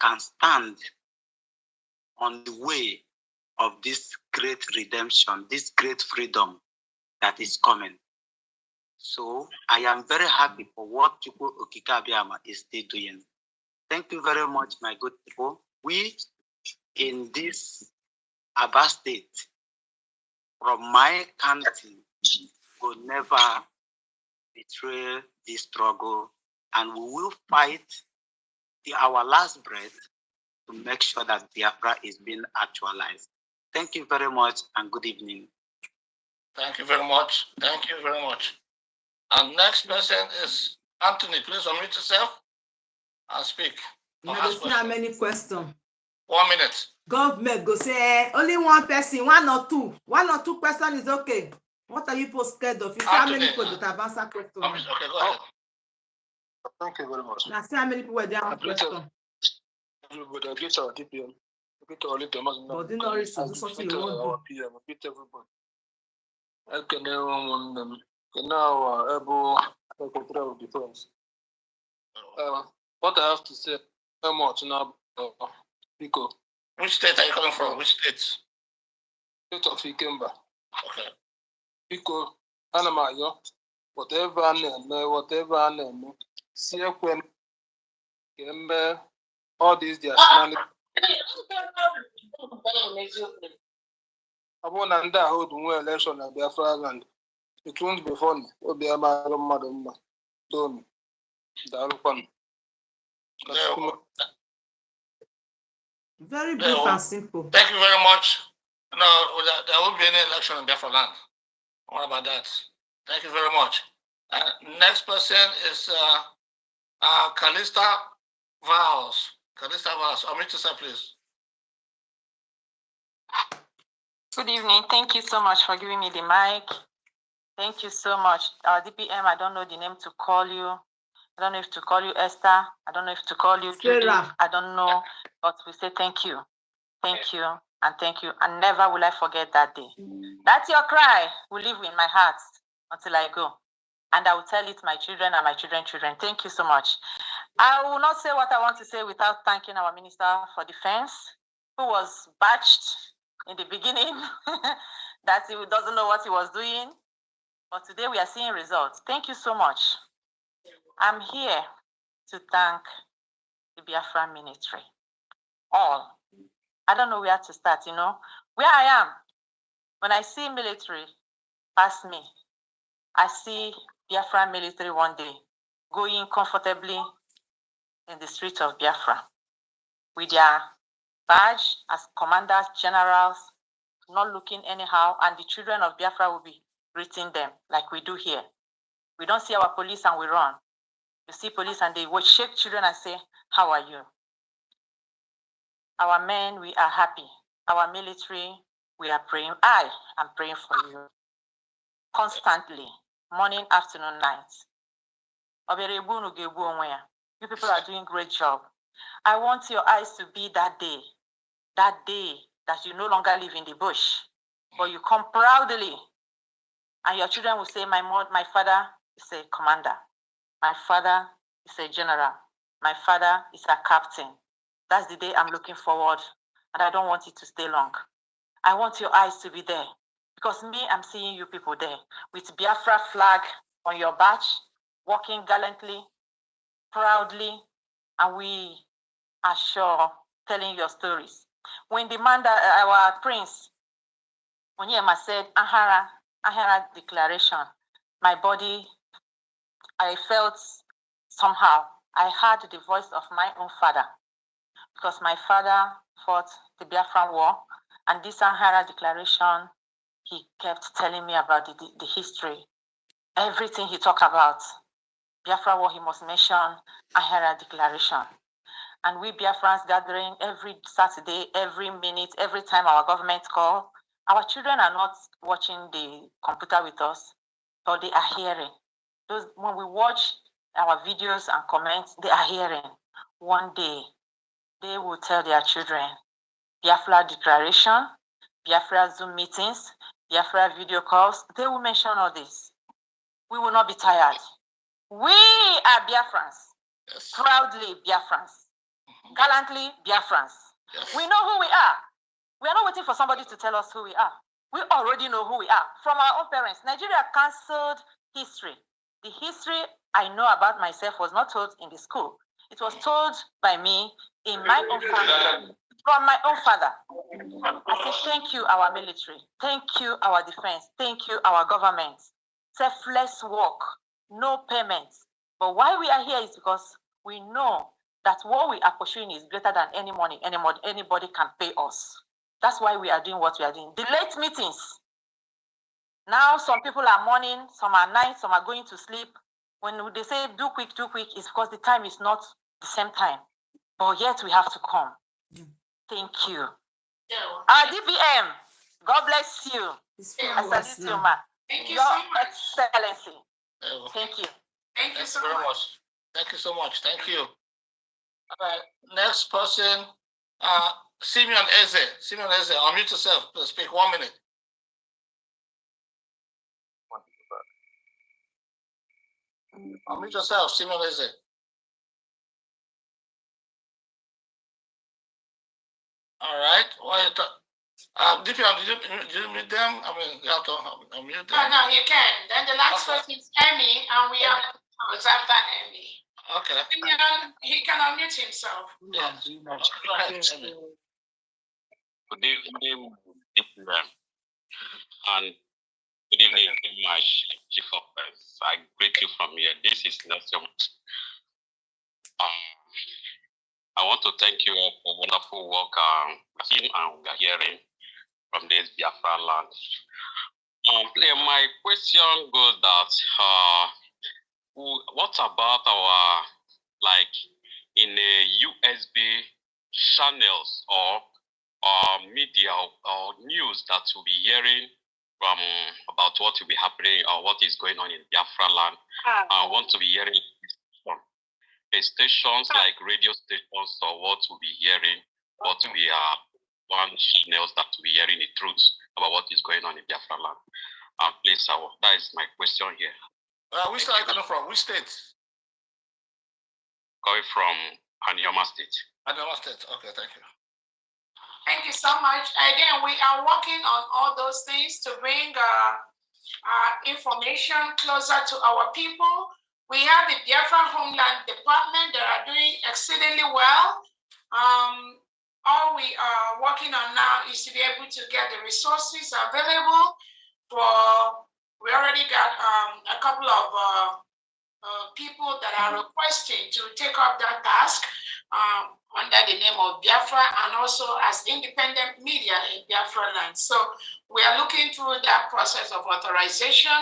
can stand on the way of this great redemption, this great freedom that is coming. So I am very happy for what Chukwu Okike Abiama is still doing. Thank you very much, my good people. We in this Aba State, from my country will never betray this struggle, and we will fight our last breath to make sure that Biafra is being actualized. Thank you very much and good evening. Thank you very much. Thank you very much. And next person is Anthony. Please unmute yourself and speak. Let's see how many questions. 1 minute. Government go say only one person, one or two. One or two questions is okay. What are you people scared of? You see how many people that have answered questions? Okay, go ahead. Thank you very much. Now see how many people they have questions. Everybody, I get our DPM. I get our little man. But they not reach to do something you want our PM. I get everybody. I can now able Secretary of Defense. What I have to say, how much now, Pico? Which state are you coming from? Which state? State of Ikemba. Okay. Pico, Anamayo, whatever I name, see when all these their nationality. I want to hold one election at Biafra land. It won't be fun. Will be a madam. Don't. Very brief and simple. Thank you very much. No, there won't be any election in Biafra land. What about that? Thank you very much. Next person is Calista Vowels. Calista Vowels. Unmute yourself, please. Good evening. Thank you so much for giving me the mic. Thank you so much. DPM, I don't know the name to call you. I don't know if to call you Esther. I don't know if to call you Judith. I don't know, but we say thank you. Thank you and thank you. And never will I forget that day. That's your cry will live in my heart until I go. And I will tell it to my children and my children's children. Thank you so much. I will not say what I want to say without thanking our Minister for Defense, who was batched in the beginning, that he doesn't know what he was doing. But today we are seeing results. Thank you so much. I'm here to thank the Biafra military. All. I don't know where to start, Where I am, when I see military pass me, I see Biafra military one day going comfortably in the streets of Biafra with their badge as commanders, generals, not looking anyhow, and the children of Biafra will be greeting them like we do here. We don't see our police and we run. You see police and they will shake children and say, how are you? Our men, we are happy. Our military, we are praying. I am praying for you constantly, morning, afternoon, night. You people are doing great job. I want your eyes to be that day that you no longer live in the bush, but you come proudly, and your children will say, my father is a commander. My father is a general. My father is a captain. That's the day I'm looking forward, and I don't want it to stay long. I want your eyes to be there, because me, I'm seeing you people there with Biafra flag on your badge, walking gallantly, proudly, and we are sure telling your stories. When the man that our prince, Onyema said, Ahara declaration, my body, I felt somehow, I heard the voice of my own father, because my father fought the Biafran War, and this Ahara declaration, he kept telling me about the history, everything he talked about. Biafra War, he must mention Ahara declaration. And we Biafrans gathering every Saturday, every minute, every time our government call. Our children are not watching the computer with us, but they are hearing. When we watch our videos and comments, they are hearing. One day, they will tell their children, Biafra declaration, Biafra Zoom meetings, Biafra video calls. They will mention all this. We will not be tired. We are Biafrans, proudly Biafrans. Gallantly Biafrans. Yes. We know who we are. We are not waiting for somebody to tell us who we are. We already know who we are from our own parents. Nigeria cancelled history. The history I know about myself was not told in the school. It was told by me in my own family. From my own father, I say thank you, our military. Thank you, our defense. Thank you, our government. Selfless work, no payments. But why we are here is because we know that what we are pursuing is greater than any money anybody can pay us. That's why we are doing what we are doing. The late meetings. Now some people are morning, some are night, some are going to sleep. When they say do quick, it's because the time is not the same time. But yet we have to come. Thank you. DPM, God bless you. I salute you, ma. Thank you Your so much. Excellency. Thank you. Thank you so very much. much. Thank you so much. Thank you. Next person, Simeon Eze. Simeon Eze, unmute yourself to speak 1 minute. Unmute yourself, Simeon Eze. All right. Why you talk? DPM, did you meet them? I mean, you have to unmute them. No, you can. Then the last person is Emmy, and we are after Emmy. Okay. He can unmute himself. Yeah. Good evening, DPM, and good evening, my chief of police. I greet you from here. This is Nelson. I want to thank you all for wonderful work we are hearing from this Biafra land. My question goes that what about our in a USB channels or media or news that we'll be hearing from about what will be happening or what is going on in Biafra land? I want to be hearing stations like radio stations or what we'll be hearing, what will be one channels that will be hearing the truth about what is going on in Biafra land. Please, that is my question here. Which state are you coming from? Which state? Coming from Anyama State. Anyama State. Okay, thank you. Thank you so much. Again, we are working on all those things to bring information closer to our people. We have the Biafra Homeland Department that are doing exceedingly well. All we are working on now is to be able to get the resources available we already got a couple of people that are requesting to take up that task under the name of Biafra and also as independent media in Biafra land. So we are looking through that process of authorization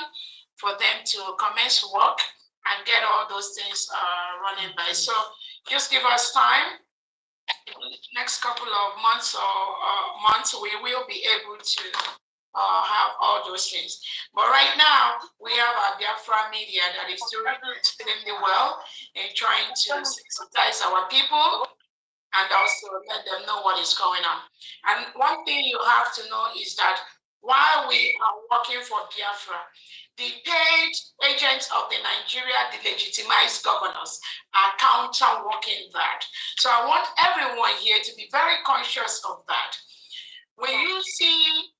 for them to commence work and get all those things running by. So just give us time. Next couple of months we will be able to have all those things. But right now, we have our Biafra media that is doing extremely well in trying to sensitize our people and also let them know what is going on. And one thing you have to know is that while we are working for Biafra, the paid agents of the Nigeria delegitimized governors are counter-working that. So I want everyone here to be very conscious of that. When you see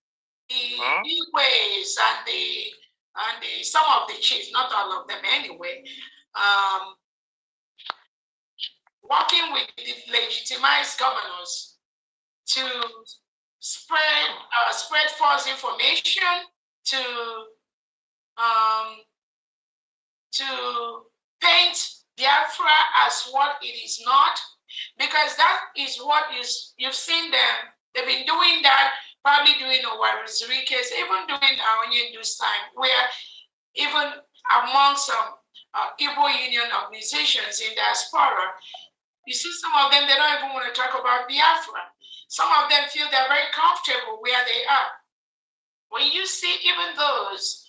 the ways and some of the chiefs, not all of them anyway, working with the legitimized governors to spread false information, to paint Biafra as what it is not, because that is what you've seen them. They've been doing that, probably doing Owarizurike's, even doing Aonyendu's time, where even among some Igbo Union of musicians in diaspora, you see some of them, they don't even want to talk about Biafra. Some of them feel they're very comfortable where they are. When you see even those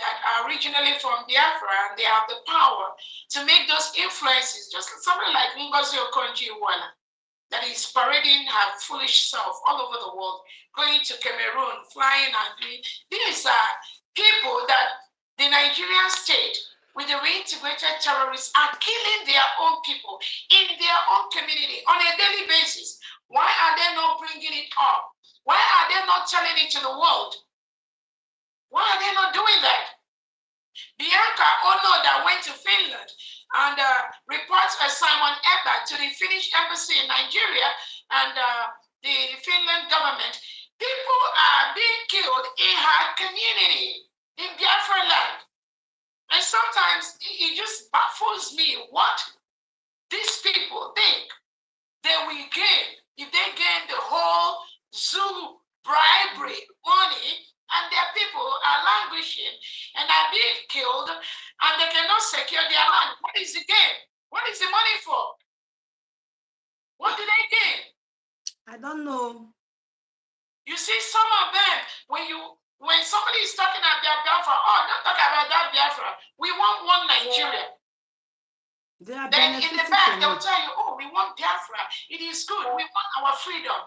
that are originally from Biafra and they have the power to make those influences, just somebody like Ngozi Okonjo-Iweala, that is parading her foolish self all over the world, going to Cameroon, flying and doing. These are people that the Nigerian state, with the reintegrated terrorists, are killing their own people in their own community on a daily basis. Why are they not bringing it up? Why are they not telling it to the world? Why are they not doing that? Bianca Ono that went to Finland and reports Simon Ebert to the Finnish embassy in Nigeria and the Finland government, people are being killed in her community in Biafra land. And sometimes it just baffles me what these people think they will gain if they gain the whole zoo bribery money, and their people are languishing and are being killed, and they cannot secure their land. What is the gain? What is the money for? What do they gain? I don't know. You see, some of them, when somebody is talking about Biafra, oh, don't talk about that Biafra. We want one Nigeria. Then in the back, they'll tell you, oh, we want Biafra. It is good. We want our freedom.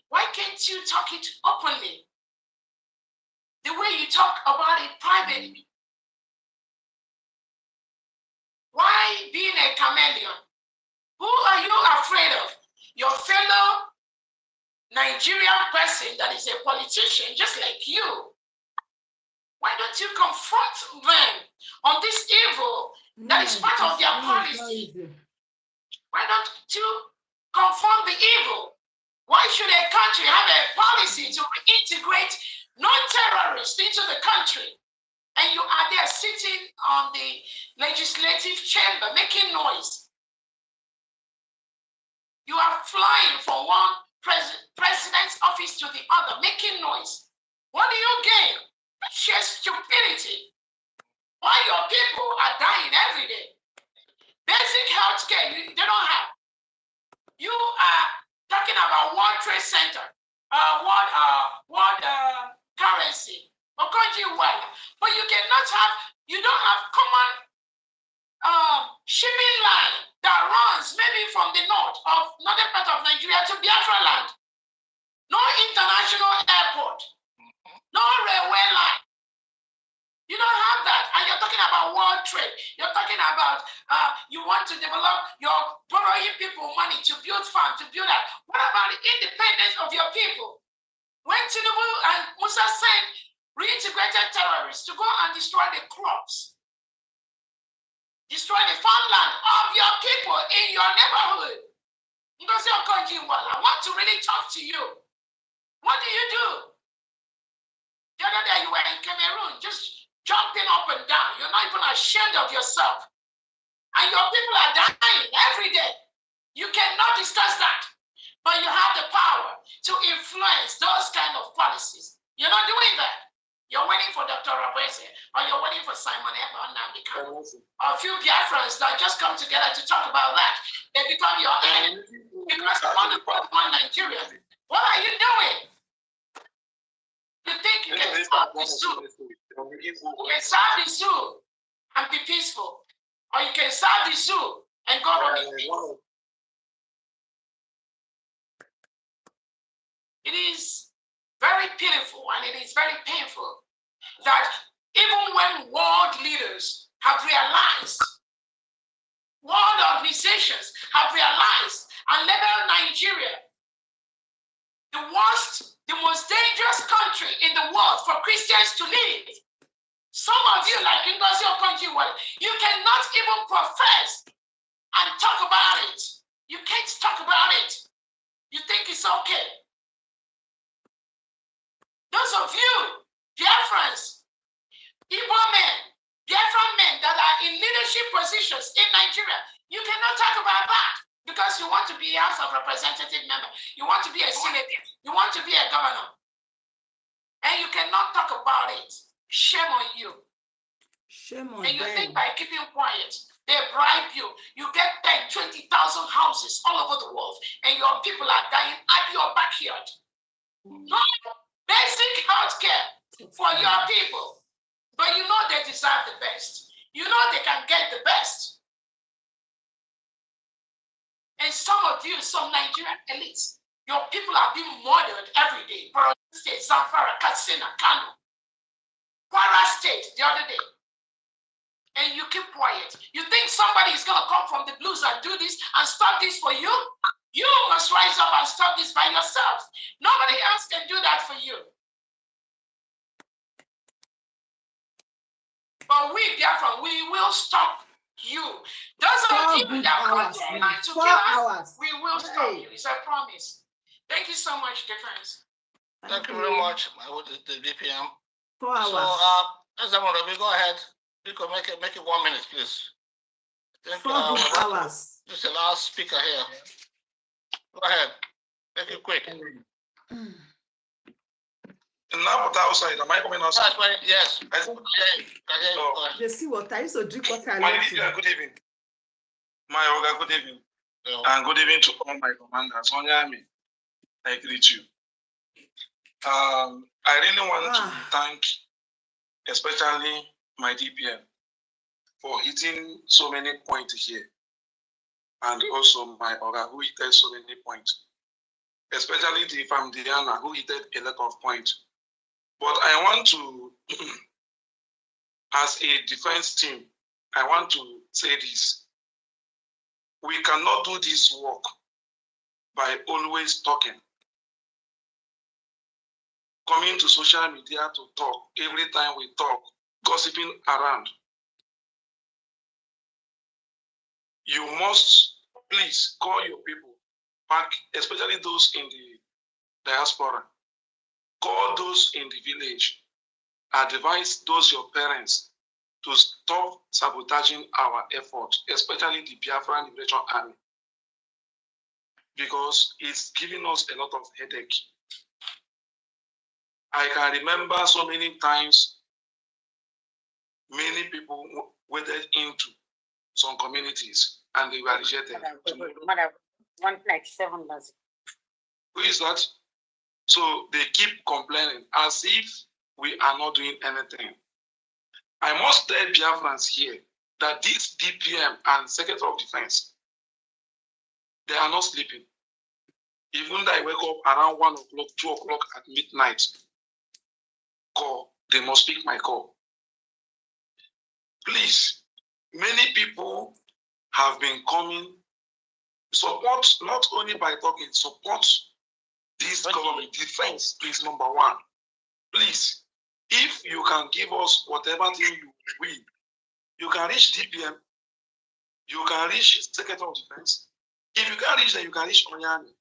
Why can't you talk it openly? The way you talk about it privately. Why being a chameleon? Who are you afraid of? Your fellow Nigerian person that is a politician, just like you. Why don't you confront them on this evil that is part of their policy? Why don't you confront the evil? Why should a country have a policy to integrate non-terrorists into the country? And you are there sitting on the legislative chamber making noise. You are flying from one president's office to the other, making noise. What do you gain? Sheer stupidity. Why your people are dying every day? Basic health care, they don't have. You are talking about World Trade Center, world currency, but you don't have common shipping line that runs maybe from the northern part of Nigeria to Biafra land. No international airport, no railway line. You don't have that. And you're talking about world trade. You're talking about you want to develop, you're borrowing people money to build farm, to build that. What about the independence of your people? When Tinubu and Musa sent reintegrated terrorists to go and destroy the crops, destroy the farmland of your people in your neighborhood. Ngozi Okonjo-Iweala, I want to really talk to you. What do you do? The other day you were in Cameroon, just jumping up and down. You're not even ashamed of yourself. And your people are dying every day. You cannot discuss that. But you have the power to influence those kind of policies. You're not doing that. You're waiting for Dr. Rabese, or you're waiting for Simon Ekpa, or a few Biafrans that just come together to talk about that. They become your enemy because they want to put one Nigeria. What are you doing? You think you can stop the zoo? You can stop the zoo and be peaceful, or you can stop the zoo and go home in peace. It is very pitiful and it is very painful that even when world leaders have realized, world organizations have realized and labeled Nigeria the most dangerous country in the world for Christians to live. Some of you, like Ngozi Okonjo-Iweala, you cannot even profess and talk about it. You can't talk about it. You think it's okay. Those of you, Biafrans, Igbo men, Biafran men that are in leadership positions in Nigeria, you cannot talk about that because you want to be a House of Representative member. You want to be a senator. You want to be a governor. And you cannot talk about it. Shame on you. Shame on and you them. think by keeping quiet, they bribe you. You get 10, 20,000 houses all over the world, and your people are dying at your backyard. No basic health care for your people. But you know they deserve the best. You know they can get the best. And some of you, some Nigerian elites, your people are being murdered every day. Borno State, Zamfara, Katsina, Kano, Kwara State the other day. And you keep quiet. You think somebody is going to come from the blues and do this and stop this for you? You must rise up and stop this by yourself. Nobody else can do that for you. But we, Biafra, we will stop you. Those of you that come online to kill us, we will stop you. It's a promise. Thank you so much, Defense. Thank you very much, the DPM. 4 hours. So, as I want to go ahead, you can make it 1 minute, please. Thank 4 good hours. This is the last speaker here. Go ahead. Make it quick. Now, but outside, am I coming outside? Yes. They see what I used to drink water. My DPM, good evening. My Oga, good evening. And good evening to all my commanders on the army. I greet you. I really want to thank especially my DPM for hitting so many points here. And also my Oga who hit so many points. Especially the from Diana who hit a lot of points. But I want to, as a defense team, I want to say this. We cannot do this work by always talking. Coming to social media to talk, every time we talk, gossiping around. You must please call your people back, especially those in the diaspora. Call those in the village. Advise those your parents to stop sabotaging our efforts, especially the Biafran Liberation Army, because it's giving us a lot of headache. I can remember so many times many people waded into some communities and they were rejected. 197 months. Who is that? So they keep complaining as if we are not doing anything. I must tell Biafrans here that this DPM and Secretary of Defense, they are not sleeping. Even though I wake up around 1 o'clock, 2 o'clock at midnight, call, they must pick my call. Please, many people have been coming, support not only by talking, support this government. Defense is number one. Please, if you can give us whatever thing you will, you can reach DPM, you can reach Secretary of Defense. If you can't reach them, you can reach Onyani.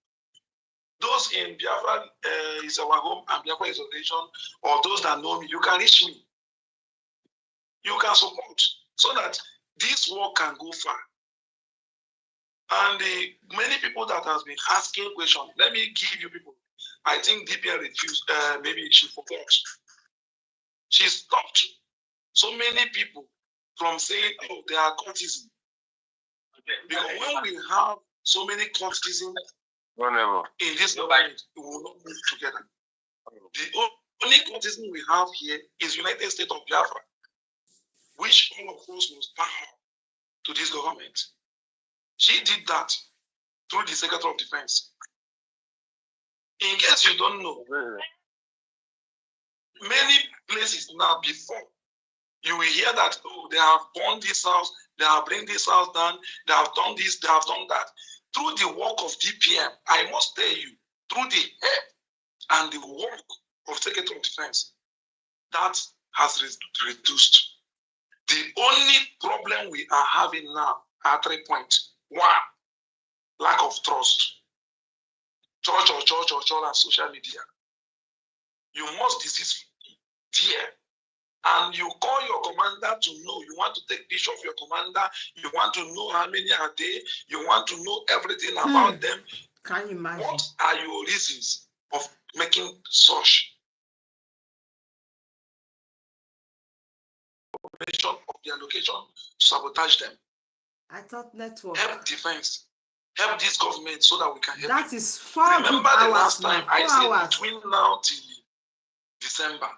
Those in Biafra is our home and Biafra is our nation, or those that know me, you can reach me. You can support so that this work can go far. And many people that has been asking questions, let me give you people. I think DPM refused, maybe she forgot. She stopped so many people from saying, oh, they are courtesan. Because when we have so many courtesan in this government, we will not move together. The only courtesan we have here is United States of Biafra, which all of us must bow to this government. She did that through the Secretary of Defense. In case you don't know, many places now before, you will hear that, oh, they have burned this house, they have bring this house down, they have done this, they have done that. Through the work of DPM, I must tell you, through the help and the work of Secretary of Defense, that has reduced. The only problem we are having now are 3 points. One, lack of trust. Church and social media. You must desist there. And you call your commander to know. You want to take picture of your commander. You want to know how many are there. You want to know everything about them. Can you imagine? What are your reasons of making such information of their location to sabotage them? I thought network. Help defense. Help this government so that we can help. That is 4 Remember good the hours last time now, 4 I said hours. between now till December,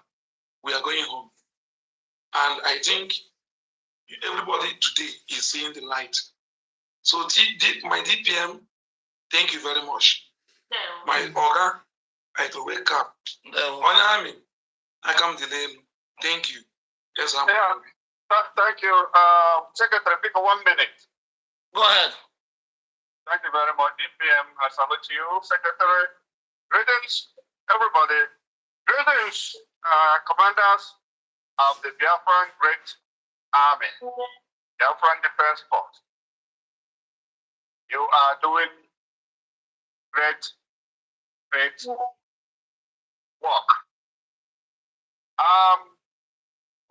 we are going home. And I think everybody today is seeing the light. So my DPM, thank you very much. My Oga, I can wake up. On army, I come delay. Thank you. Yes, I'm. Yeah, thank you. Secretary, pick 1 minute. Go ahead. Thank you very much, DPM. I salute you, Secretary. Greetings, everybody. Greetings, commanders of the Biafran Great Army, Biafran Defense Force. You are doing great great work.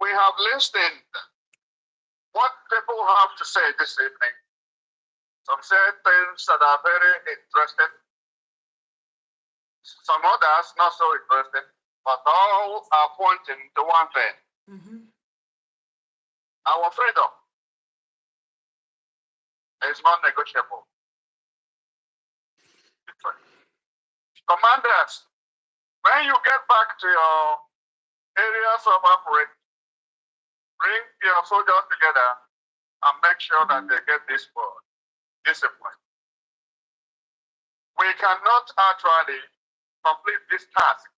We have listened what people have to say this evening. Some say things that are very interesting. Some others not so interesting, but all are pointing to one thing. Our freedom is not negotiable. Commanders, when you get back to your areas of operation, bring your soldiers together and make sure that they get this word, discipline. We cannot actually complete this task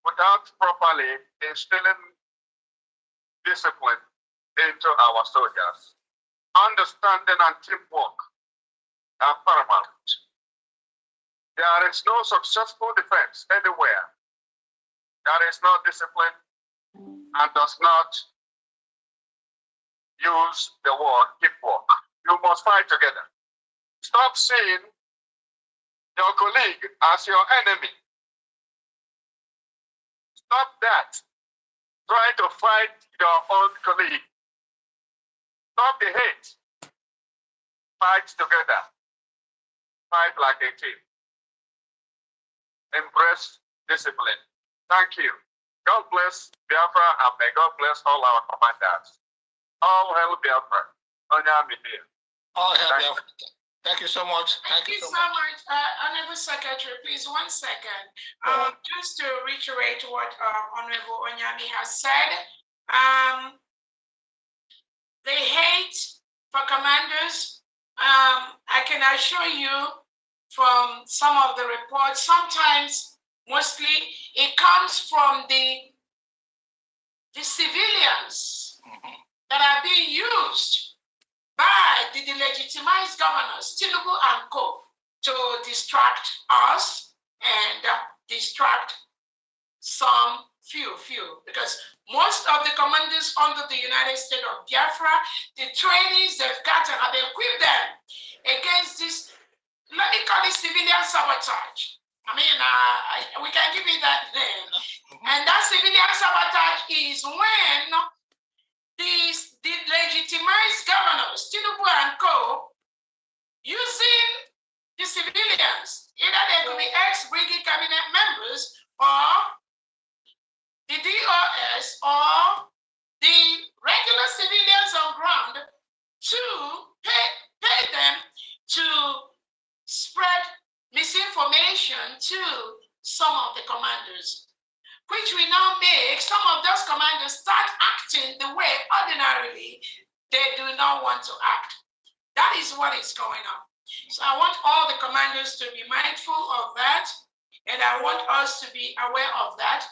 without properly instilling discipline into our soldiers. Understanding and teamwork are paramount. There is no successful defense anywhere that is not disciplined and does not use the word teamwork. You must fight together. Stop seeing your colleague as your enemy. Stop that. Try to fight your own colleague. Stop the hate. Fight together. Fight like a team. Embrace discipline. Thank you. God bless Biafra and may God bless all our commanders. All hail Biafra. Onyami here. All hail Biafra. Thank you so much. Thank you so much. Honorable Secretary, please, 1 second. Just to reiterate what Honorable Onyami has said, the hate for commanders, I can assure you from some of the reports, sometimes, mostly, it comes from the civilians that are being used by the delegitimized governors, Tinubu and Co., to distract us and distract some few, because most of the commanders under the United States of Biafra, the trainings they've gotten have equipped them against this, let me call it civilian sabotage. I mean, we can give it that name. And that civilian sabotage is when the legitimized governors, Tinubu and Co., using the civilians, either they could be ex-brigade cabinet members or the DOS or the regular civilians on ground to pay them to spread misinformation to some of the commanders, which will now make some of those commanders start acting the way ordinarily they do not want to act. That is what is going on. So I want all the commanders to be mindful of that, and I want us to be aware of that.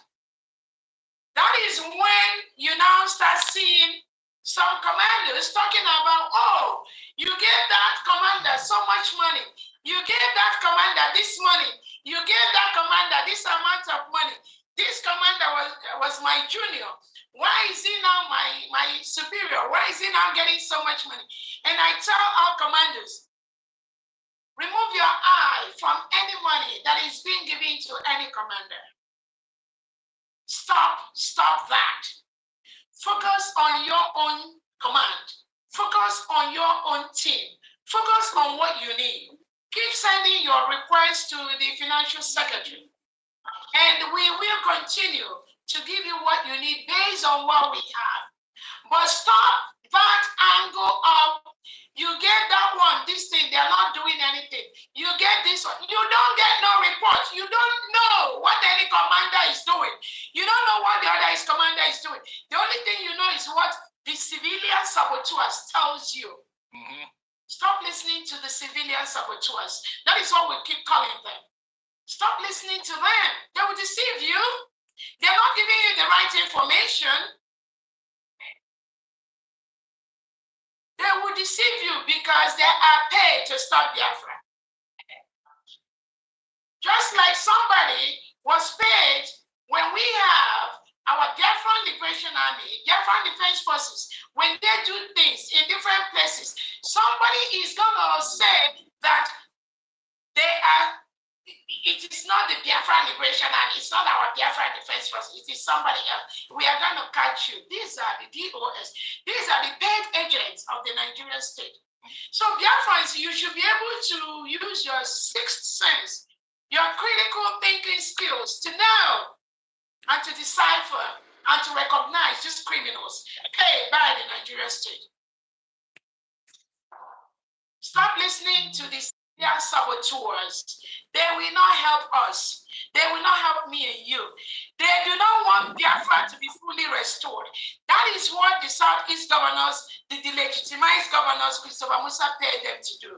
That is when you now start seeing some commanders talking about, oh, you gave that commander so much money. You gave that commander this money. You gave that commander this amount of money. This commander was my junior. Why is he now my superior? Why is he now getting so much money? And I tell our commanders, remove your eye from any money that is being given to any commander. Stop that. Focus on your own command. Focus on your own team. Focus on what you need. Keep sending your requests to the financial secretary. And we will continue to give you what you need based on what we have. But stop that angle of, you get that one, this thing, they're not doing anything. You get this one, you don't get no report. You don't know what any commander is doing. You don't know what the other commander is doing. The only thing you know is what the civilian saboteurs tells you. Stop listening to the civilian saboteurs. That is what we keep calling them. Stop listening to them. They will deceive you. They're not giving you the right information. They will deceive you because they are paid to stop Biafra. Just like somebody was paid when we have our Biafran Liberation Army, Biafran Defense Forces, when they do things in different places, somebody is going to say that they are It is not the Biafra Liberation Army. It's not our Biafra Defense Force. It is somebody else. We are going to catch you. These are the DOS. These are the paid agents of the Nigerian state. So Biafrans, you should be able to use your sixth sense, your critical thinking skills to know and to decipher and to recognize these criminals paid by the Nigerian state. Stop listening to these saboteurs. They will not help us. They will not help me and you. They do not want Biafra to be fully restored. That is what the Southeast governors, the delegitimized governors, Christopher Musa paid them to do.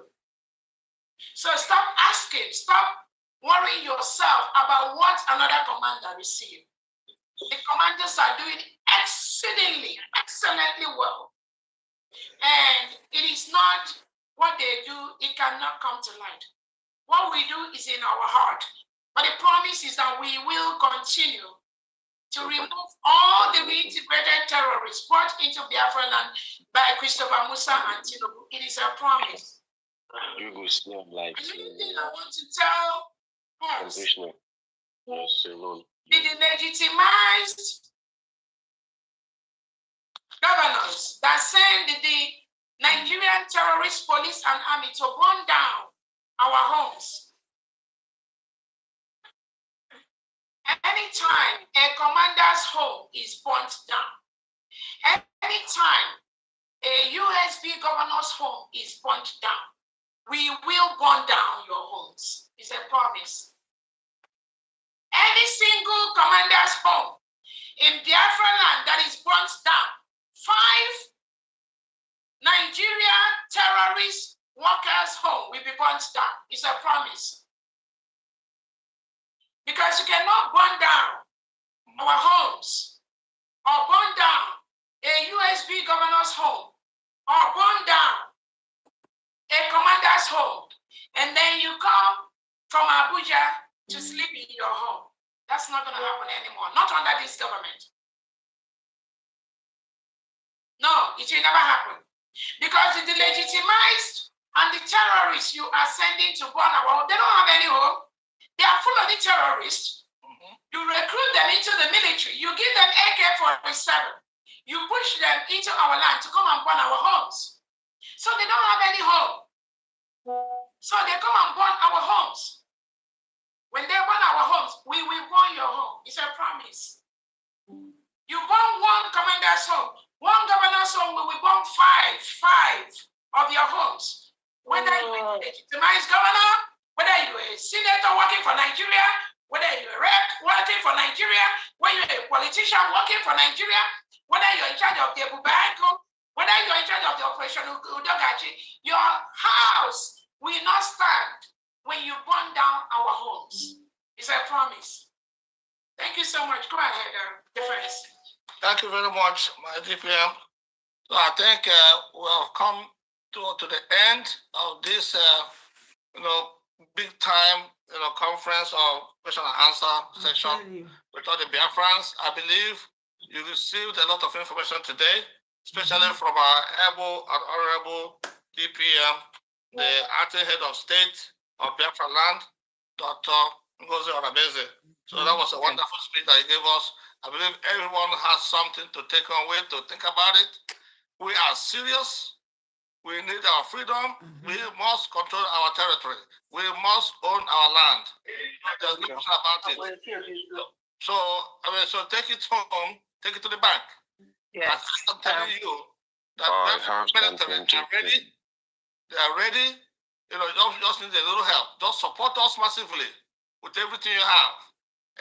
So stop asking, stop worrying yourself about what another commander received. The commanders are doing exceedingly, excellently well. And it is not what they do, it cannot come to light. What we do is in our heart. But the promise is that we will continue to remove all the reintegrated terrorists brought into Biafra land by Christopher Musa and Tinubu. It is a promise. You go snap like anything I want to tell us, the legitimized governors that send the Nigerian terrorist police and army to burn down our homes. Anytime a commander's home is burnt down, anytime a USB governor's home is burnt down, we will burn down your homes. It's a promise. Any single commander's home in Biafra land that is burnt down, 5 Nigeria terrorist workers' home will be burnt down. It's a promise. Because you cannot burn down our homes or burn down a USB governor's home or burn down a commander's home and then you come from Abuja to sleep in your home. That's not going to happen anymore. Not under this government. No, it will never happen. Because the legitimized and the terrorists you are sending to burn our home, they don't have any home. They are full of the terrorists. You recruit them into the military. You give them AK-47. You push them into our land to come and burn our homes. So they don't have any home. So they come and burn our homes. When they burn our homes, we will burn your home. It's a promise. You burn one commander's home. One governor's home, we will burn five of your homes. Whether you're a legitimized governor, whether you're a senator working for Nigeria, whether you're a rep working for Nigeria, whether you're a politician working for Nigeria, whether you're in charge of the Bubanko, whether you're in charge of the Operation Udogachi, your house will not stand when you burn down our homes. It's a promise. Thank you so much. Go ahead, Defense. Thank you very much, my DPM. So I think we have come to the end of this, big time, conference or question and answer session with all the Biafrans. I believe you received a lot of information today, especially from our able and honorable DPM, the acting head of state of Biafra land, Dr. Ngozi. So that was a wonderful speech that he gave us. I believe everyone has something to take away, to think about it. We are serious. We need our freedom. We must control our territory. We must own our land. There's no question about it. So, so take it home, take it to the bank. Yes. I'm telling you that military are ready. They are ready. Just need a little help. Just support us massively with everything you have.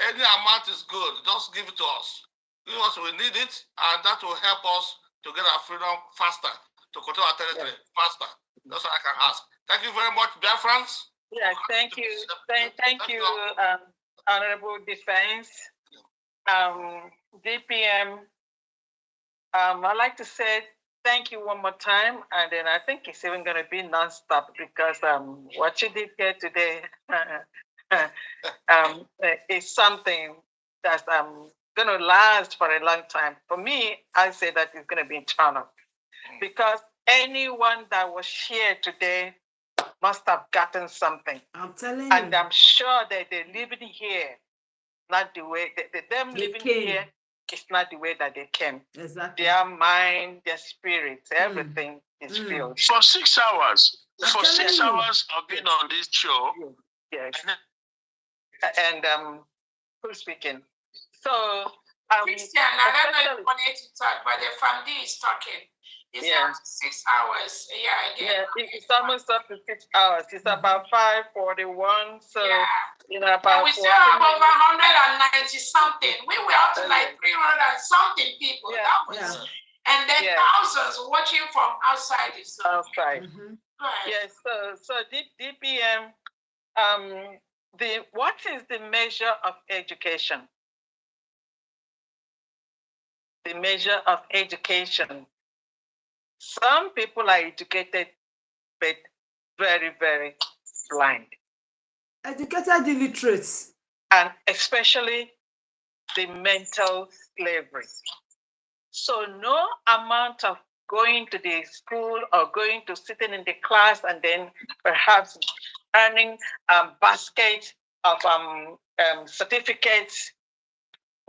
Any amount is good. Just give it to us. Give us, we need it, and that will help us to get our freedom faster, to control our territory faster. That's what I can ask. Thank you very much, Biafrans. Yes, thank you. Thank you, Honorable Defense. DPM, I'd like to say thank you one more time, and then I think it's even going to be non-stop because what you did here today is something that's going to last for a long time. For me, I say that it's going to be eternal because anyone that was here today must have gotten something. I'm telling you. And I'm sure that they're living here, not the way, them They living came. here is not the way that they came. Exactly. Their mind, their spirit, everything is filled. For 6 hours. For 6 you. hours of being on this show. Yes. And who's speaking? So Christian, I don't know if you wanted to talk, but the family is talking. It's up to 6 hours. Yeah, again. Yeah, it's almost up to 6 hours. It's about 5:41. So in about and we still have over 190 something. We were up to like 300 and something people. Yeah. That was and then thousands watching from outside the zone. Outside. Right. Yes, so DPM, what is the measure of education? The measure of education. Some people are educated, but very, very blind. Educated illiterates. And especially the mental slavery. So no amount of going to the school or going to sitting in the class and then perhaps earning a basket of certificates,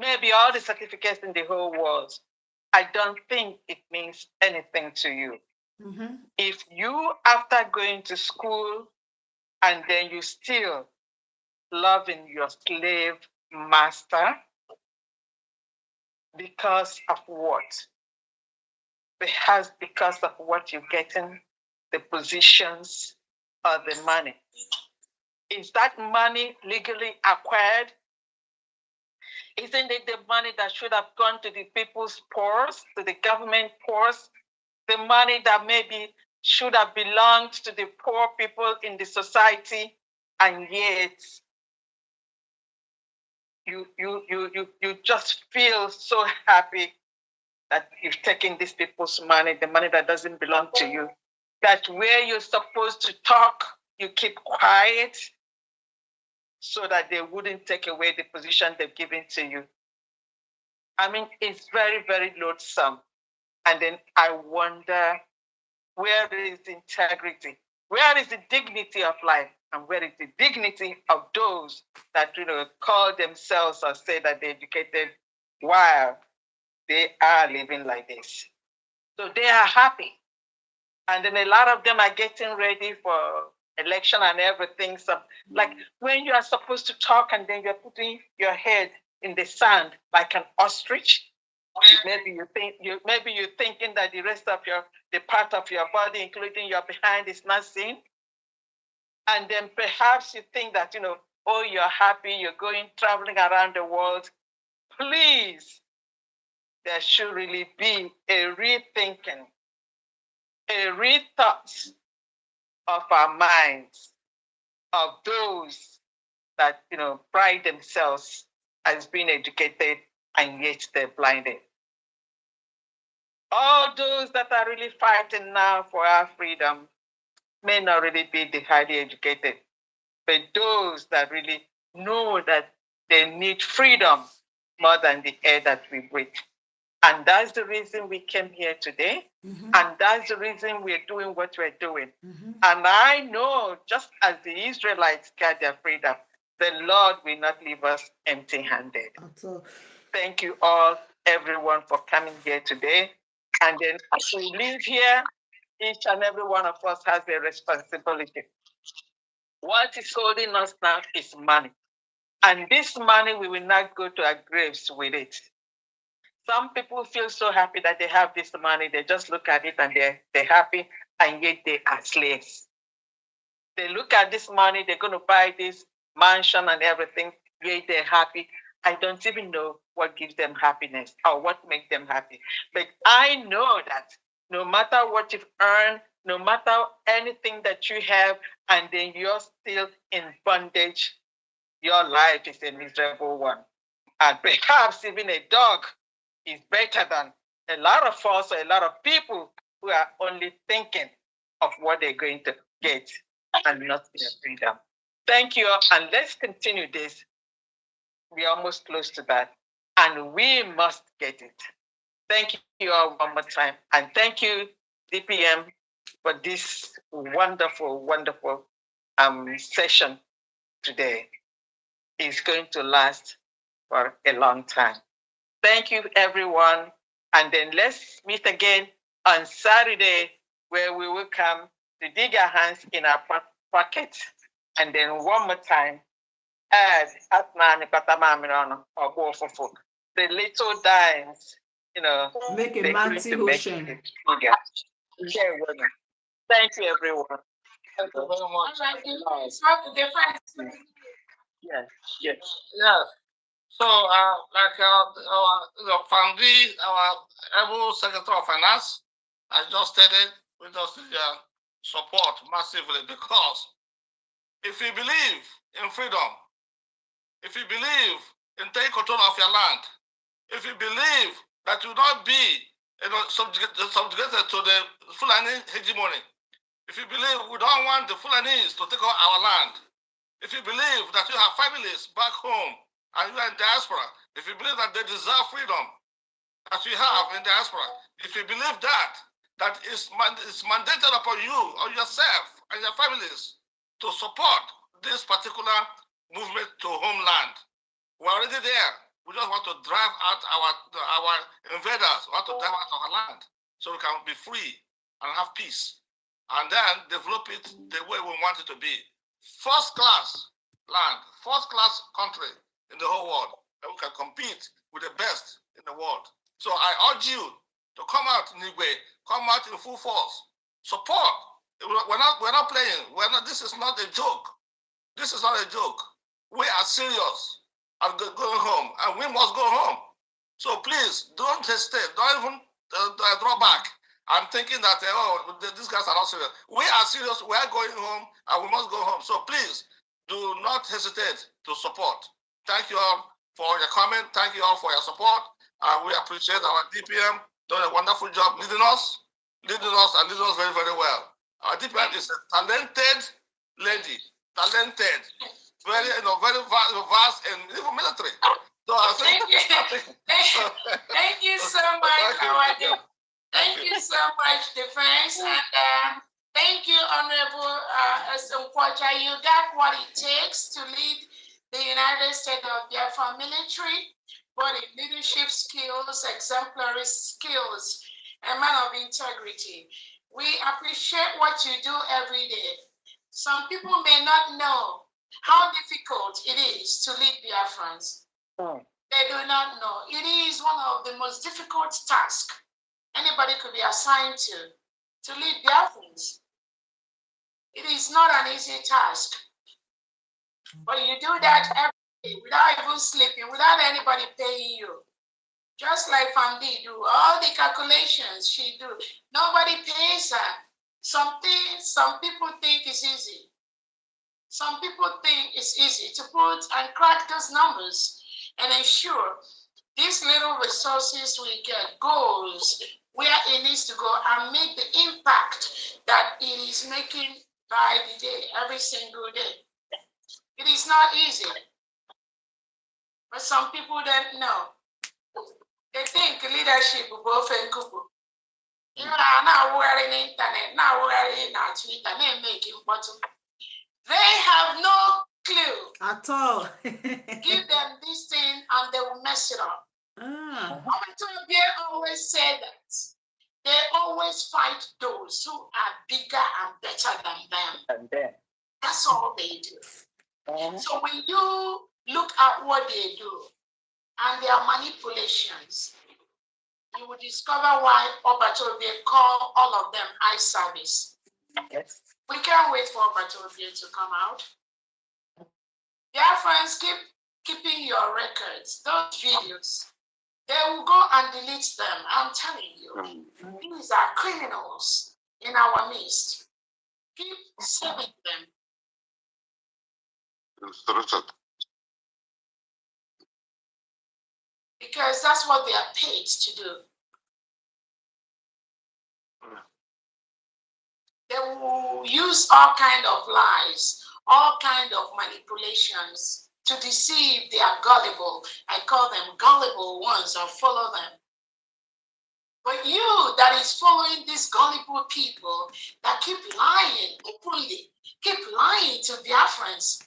maybe all the certificates in the whole world, I don't think it means anything to you. If you, after going to school, and then you still loving your slave master, because of what? Perhaps because of what you're getting, the positions or the money. Is that money legally acquired? Isn't it the money that should have gone to the people's purse, to the government purse? The money that maybe should have belonged to the poor people in the society, and yet you just feel so happy that you've taken these people's money, the money that doesn't belong to you, that where you're supposed to talk, you keep quiet so that they wouldn't take away the position they've given to you. I mean, it's very, very loathsome. And then I wonder, where is integrity? Where is the dignity of life? And where is the dignity of those that call themselves or say that they're educated while they are living like this? So they are happy. And then a lot of them are getting ready for election and everything. So like when you are supposed to talk and then you're putting your head in the sand like an ostrich, maybe you're thinking that the rest of the part of your body, including your behind, is not seen. And then perhaps you think that, oh, you're happy, you're going traveling around the world. Please, there should really be a rethinking, a rethought of our minds, of those that, pride themselves as being educated and yet they're blinded. All those that are really fighting now for our freedom may not really be the highly educated, but those that really know that they need freedom more than the air that we breathe. And that's the reason we came here today. And that's the reason we're doing what we're doing. And I know, just as the Israelites got their freedom, the Lord will not leave us empty-handed. Thank you all, everyone, for coming here today. And then as we leave here, each and every one of us has a responsibility. What is holding us now is money. And this money, we will not go to our graves with it. Some people feel so happy that they have this money. They just look at it and they're happy, and yet they are slaves. They look at this money, they're going to buy this mansion and everything, yet they're happy. I don't even know what gives them happiness or what makes them happy. But I know that no matter what you've earned, no matter anything that you have, and then you're still in bondage, your life is a miserable one. And perhaps even a dog is better than a lot of us or a lot of people who are only thinking of what they're going to get and not their freedom. Thank you, and let's continue this. We're almost close to that, and we must get it. Thank you all one more time, and thank you, DPM, for this wonderful, wonderful session today. It's going to last for a long time. Thank you, everyone. And then let's meet again on Saturday, where we will come to dig our hands in our pockets. And then one more time, add the little dimes, make a mighty ocean. Thank you, everyone. Thank you very much. Yes, yes. Yes. So, like our family, our able Secretary of Finance, I just stated, we just support massively, because if you believe in freedom, if you believe in taking control of your land, if you believe that you will not be subjugated to the Fulani hegemony, if you believe we don't want the Fulanis to take over our land, if you believe that you have families back home and you are in diaspora, if you believe that they deserve freedom as we have in diaspora, if you believe that it's mandated upon you or yourself and your families to support this particular movement to homeland, we're already there. We just want to drive out our invaders. We want to drive out our land so we can be free and have peace, and then develop it the way we want it to be. First class land, first class country in the whole world, that we can compete with the best in the world. So I urge you to come out in Igwe, come out in full force, support. We're not playing. This is not a joke. This is not a joke. We are serious and going home, and we must go home. So please don't hesitate. Don't even draw back. I'm thinking that these guys are not serious. We are serious. We are going home, and we must go home. So please do not hesitate to support. Thank you all for your comment. Thank you all for your support. And we appreciate our DPM doing a wonderful job leading us very, very well. Our DPM is a talented lady, talented, very, very vast and even military. So thank you so much, Thank you so much, Defense, and thank you, Honorable Asomquacha. You got what it takes to lead the United States of Biafra military, both in leadership skills, exemplary skills, and man of integrity. We appreciate what you do every day. Some people may not know how difficult it is to lead Biafrans. They do not know. It is one of the most difficult tasks anybody could be assigned to lead Biafrans. It is not an easy task. But you do that every day without even sleeping, without anybody paying you. Just like Famdi do, all the calculations she do. Nobody pays her. Some people think it's easy. Some people think it's easy to put and crack those numbers and ensure these little resources we get goes where it needs to go and make the impact that it is making by the day, every single day. It is not easy. But some people don't know. They think leadership will go for Kuku. You know, now we're in internet, now we're in Twitter, they're making bottom. They have no clue at all. Give them this thing and they will mess it up. They always say that. They always fight those who are bigger and better than them. That's all they do. So when you look at what they do and their manipulations, you will discover why Obatobie call all of them eye service. Yes. We can't wait for Obatobie to come out. Dear friends, keep keeping your records, those videos. They will go and delete them. I'm telling you. These are criminals in our midst. Keep saving them. Because that's what they are paid to do. They will use all kind of lies, all kind of manipulations to deceive. They are gullible. I call them gullible ones or follow them. But you that is following these gullible people that keep lying openly, keep lying to Biafrans,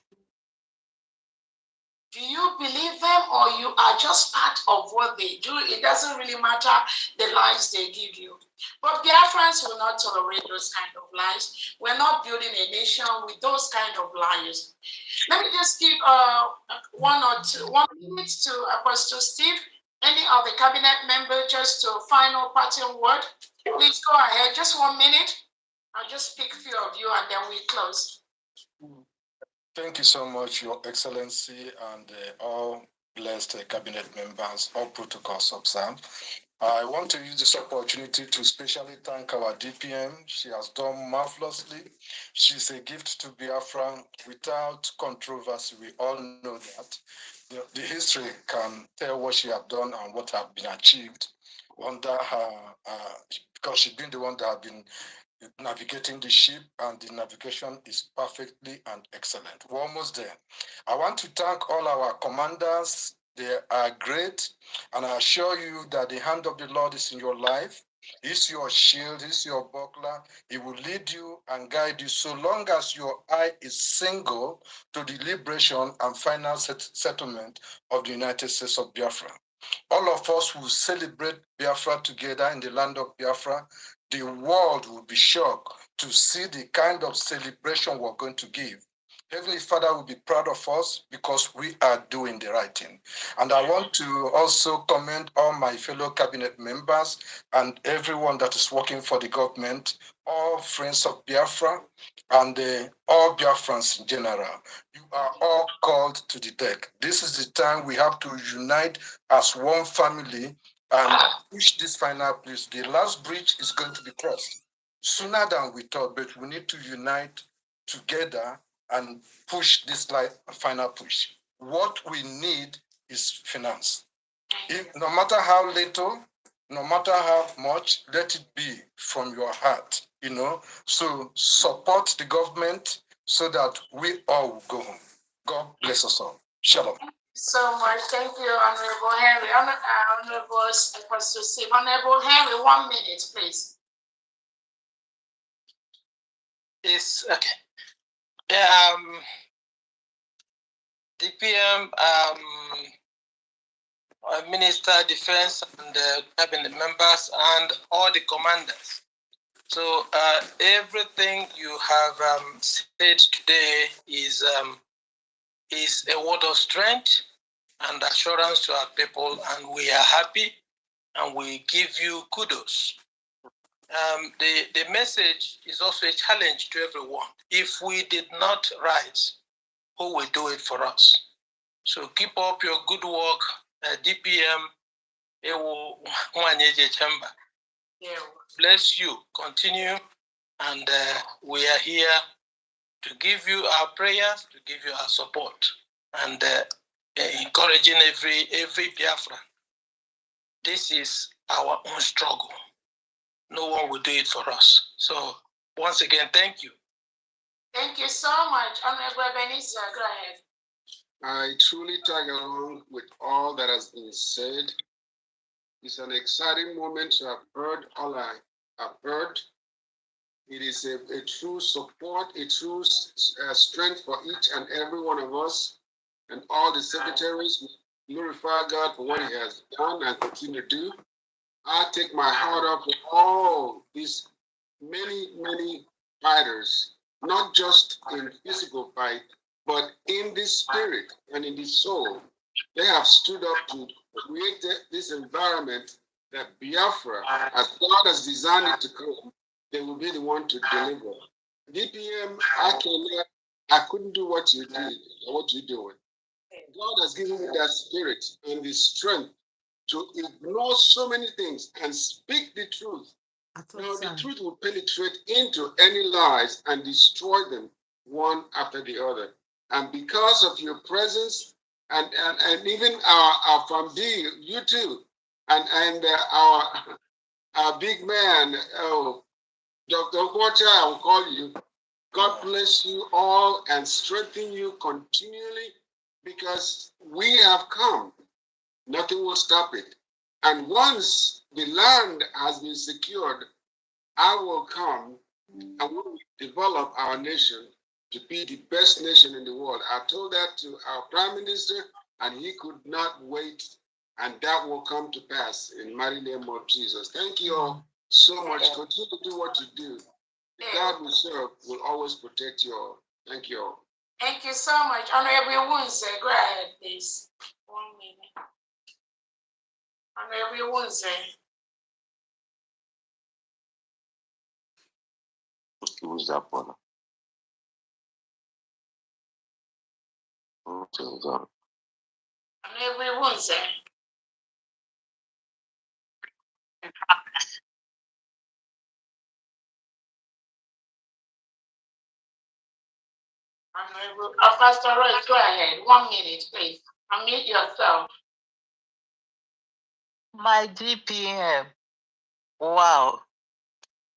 do you believe them or you are just part of what they do? It doesn't really matter the lies they give you. But Biafrans will not tolerate those kind of lies. We're not building a nation with those kind of lies. Let me just give 1 minute to Apostle Steve, any of the cabinet member, just to final parting word. Please go ahead, just 1 minute. I'll just pick a few of you and then we close. Thank you so much, Your Excellency, and all blessed cabinet members, all protocols observed. I want to use this opportunity to specially thank our DPM. She has done marvelously. She's a gift to Biafra without controversy. We all know that. The history can tell what she has done and what has been achieved under her, because she's been the one that has been navigating the ship, and the navigation is perfectly and excellent. We're almost there. I want to thank all our commanders. They are great, and I assure you that the hand of the Lord is in your life. It's your shield, it's your buckler. He will lead you and guide you so long as your eye is single to the liberation and final settlement of the United States of Biafra. All of us will celebrate Biafra together in the land of Biafra. The world will be shocked to see the kind of celebration we're going to give. Heavenly Father will be proud of us because we are doing the right thing. And I want to also commend all my fellow cabinet members and everyone that is working for the government, all friends of Biafra, and all Biafrans in general. You are all called to the deck. This is the time we have to unite as one family and push this final place. The last bridge is going to be crossed sooner than we thought, but we need to unite together and push this final push. What we need is finance. No matter how little, no matter how much, let it be from your heart, So support the government so that we all will go home. God bless us all. Shalom. So much. Thank you, Honorable Henry. Honorable Apostle Steve. Honorable Henry, 1 minute, please. It's okay. DPM, Minister, Defense, and cabinet members, and all the commanders. So everything you have said today is a word of strength and assurance to our people, and we are happy, and we give you kudos. The message is also a challenge to everyone. If we did not rise, who will do it for us? So keep up your good work, DPM. Bless you. Continue, and we are here to give you our prayers, to give you our support, and encouraging every Biafran. This is our own struggle. No one will do it for us. So once again, thank you. Thank you so much. Honorable Benisa, go ahead. I truly tag along with all that has been said. It's an exciting moment to have heard all I have heard. It is a true support, a true strength for each and every one of us, and all the secretaries. Glorify God for what He has done and continue to do. I take my heart off for all these many fighters, not just in physical fight, but in the spirit and in the soul. They have stood up to create this environment that Biafra, as God has designed it to come, they will be the one to deliver. DPM, I couldn't do what you did, or what you're doing. God has given me that spirit and the strength to ignore so many things and speak the truth. Now, the truth will penetrate into any lies and destroy them one after the other. And because of your presence, and even our family, you too, and our big man, Dr. Kocha, I will call you. God bless you all and strengthen you continually, because we have come. Nothing will stop it. And once the land has been secured, I will come and we will develop our nation to be the best nation in the world. I told that to our Prime Minister, and he could not wait, and that will come to pass in the mighty name of Jesus. Thank you all so much. Continue to do what you do. The God we serve will always protect you all. Thank you all. Thank you so much. Honorable Wunze, go ahead, please. 1 minute. Honorable Wunze. Who's that one? Honorable Wunze. Honorable Pastor Royce, go ahead. 1 minute, please. Unmute yourself. My DPM. Wow.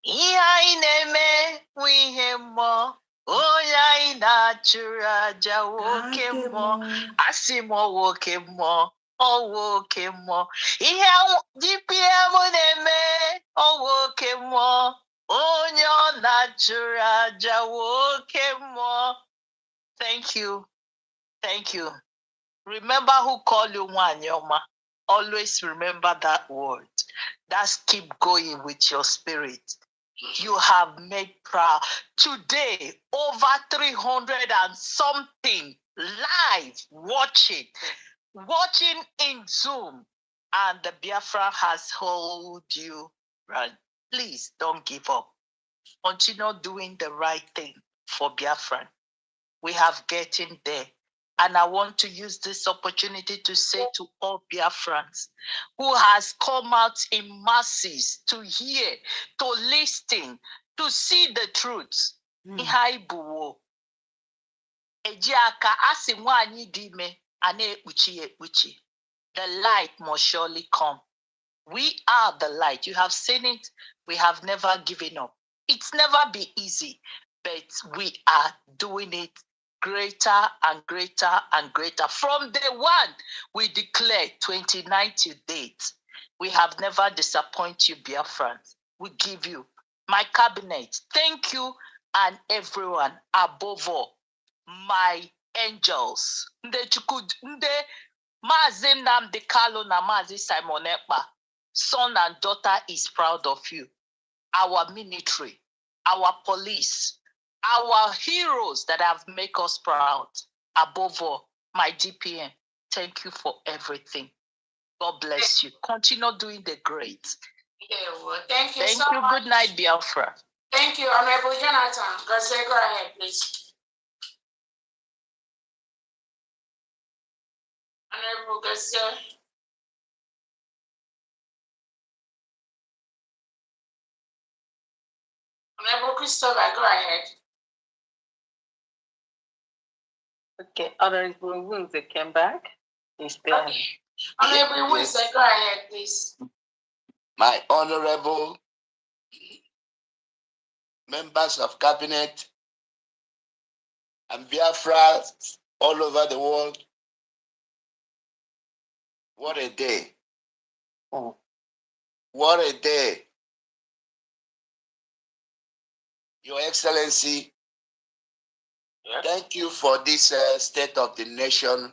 Ihe anyị na-eme bụ ihe mmụọ. Onye anyị na-achụrụ aja nwoke mmụọ. Asị m nwoke mmụọ. Nwoke mmụọ. Ihe DPM na-eme nwoke mmụọ. Onye ọ na-achụrụ aja nwoke mmụọ. Thank you. Thank you. Remember who called you Wanyoma. Always remember that word. That's keep going with your spirit. You have made proud. Today, over 300 and something live watching in Zoom. And the Biafra has held you right. Please don't give up. Continue doing the right thing for Biafra. We have getting there. And I want to use this opportunity to say to all Biafrans who has come out in masses to hear, to listen, to see the truth. The light must surely come. We are the light. You have seen it. We have never given up. It's never been easy, but we are doing it greater and greater and greater. From day one, we declare 29 to date. We have never disappointed you, Biafrans. We give you my cabinet. Thank you and everyone above all, my angels. Mazi Nnamdi Kanu na Mazi Simon Ekpa, son and daughter is proud of you. Our military, our police, our heroes that have made us proud. Above all, my DPM, thank you for everything. God bless you. Continue doing the great. Yeah, well, thank you so much. Good night, Biafra. Thank you, Honorable Jonathan. Go ahead, please. Honorable Garcia. Honorable Christopher, go ahead. Okay, Honorable Wunze came back. Okay. Honorable Wunze, go ahead, please. My honorable members of cabinet and Biafras all over the world, what a day. Oh. What a day. Your Excellency, thank you for this State of the Nation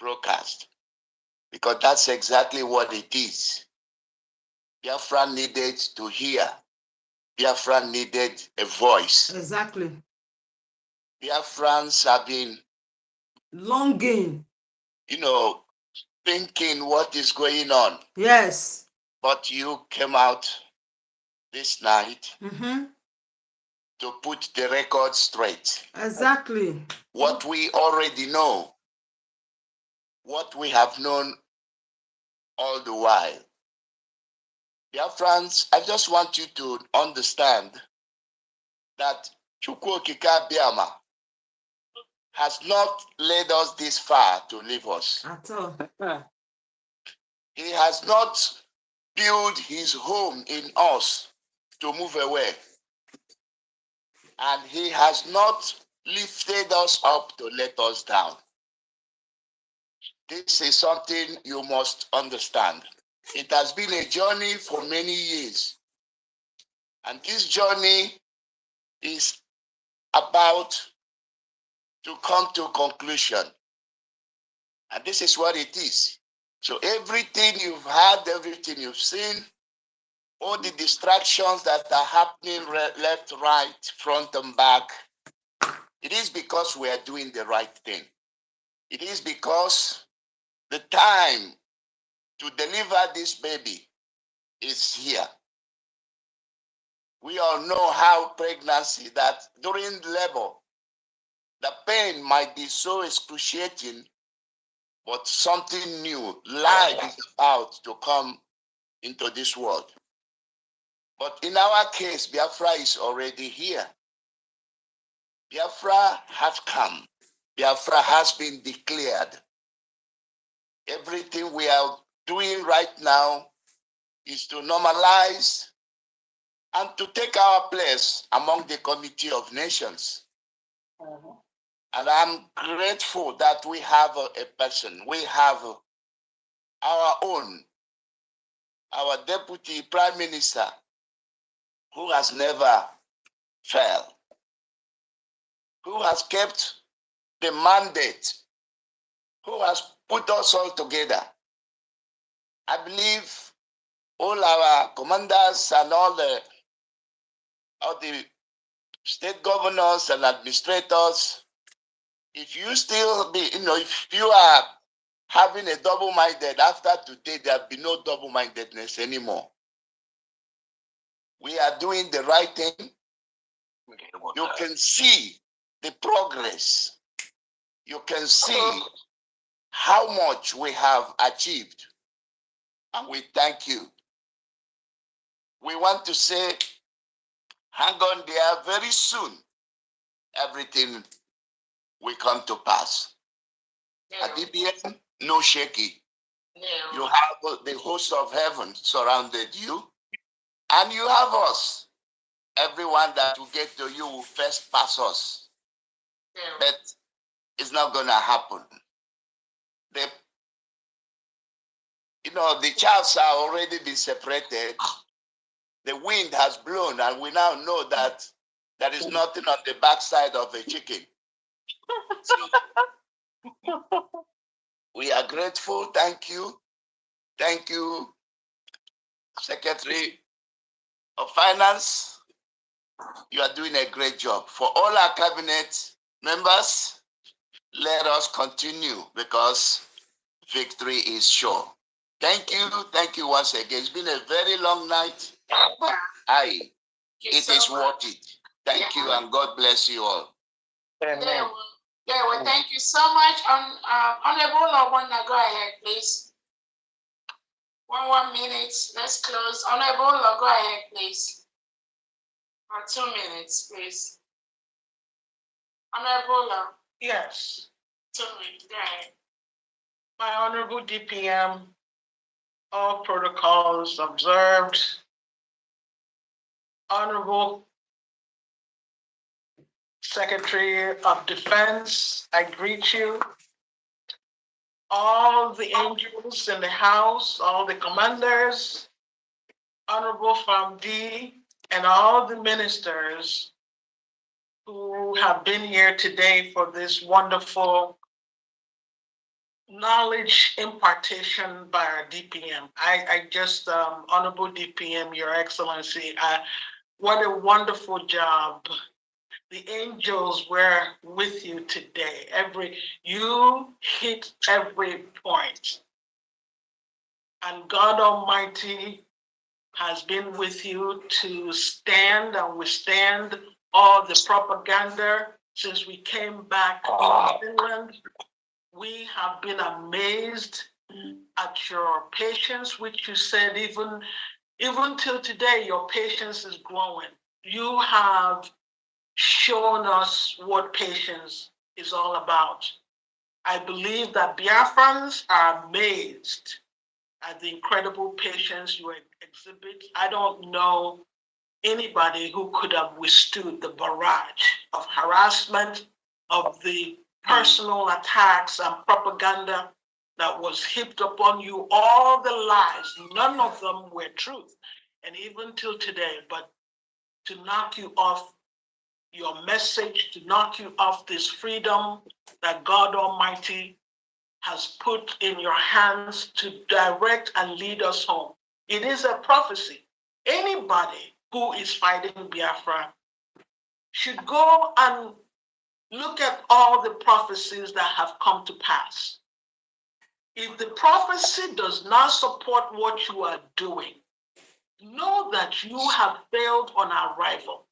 broadcast, because that's exactly what it is. Biafra needed to hear. Biafra needed a voice. Exactly. Biafrans have been longing, thinking what is going on. Yes. But you came out this night to put the record straight. Exactly. What we already know, what we have known all the while. Biafrans, I just want you to understand that Chukwu Okike Abiama has not led us this far to leave us. At all. He has not built his home in us to move away. And he has not lifted us up to let us down. This is something you must understand. It has been a journey for many years. And this journey is about to come to conclusion. And this is what it is. So everything you've had, everything you've seen, all the distractions that are happening left, right, front and back, it is because we are doing the right thing. It is because the time to deliver this baby is here. We all know how pregnancy, that during labor, the pain might be so excruciating, but something new, life is about to come into this world. But in our case, Biafra is already here. Biafra has come. Biafra has been declared. Everything we are doing right now is to normalize and to take our place among the Committee of Nations. And I'm grateful that we have a person, we have our own, our Deputy Prime Minister, who has never failed, who has kept the mandate, who has put us all together. I believe all our commanders and all the state governors and administrators, if you still be, if you are having a double-minded after today, there'll be no double-mindedness anymore. We are doing the right thing. You can see the progress. You can see how much we have achieved. And we thank you. We want to say, hang on there, very soon, everything will come to pass. At DPM, no shaky. You have the host of heaven surrounded you, and you have us. Everyone that will get to you will first pass us. But it's not going to happen. The chaffs are already been separated. The wind has blown, and we now know that there is nothing on the backside of a chicken. So, we are grateful. Thank you. Thank you, Secretary of Finance. You are doing a great job. For all our cabinet members, let us continue because victory is sure. Thank you once again. It's been a very long night, but it is worth it. Thank you, and God bless you all. Amen. Well, thank you so much. Honorable Lawanda, go ahead, please. One minute. Let's close. Honorable Law, go ahead, please. 2 minutes, please. Honorable Law. Yes. 2 minutes. Go ahead. My Honorable DPM, all protocols observed. Honorable Secretary of Defense, I greet you. All the angels in the house, all the commanders, Honorable Famdi, and all the ministers who have been here today for this wonderful knowledge impartation by our DPM. I just, Honorable DPM, Your Excellency, what a wonderful job. The angels were with you today. You hit every point. And God Almighty has been with you to stand and withstand all the propaganda since we came back in Finland. We have been amazed at your patience, which you said even till today, your patience is growing. You have shown us what patience is all about. I believe that Biafrans are amazed at the incredible patience you exhibit. I don't know anybody who could have withstood the barrage of harassment, of the personal attacks and propaganda that was heaped upon you, all the lies, none of them were truth. And even till today, but to knock you off your message, to knock you off this freedom that God Almighty has put in your hands to direct and lead us home. It is a prophecy. Anybody who is fighting Biafra should go and look at all the prophecies that have come to pass. If the prophecy does not support what you are doing, know that you have failed on arrival,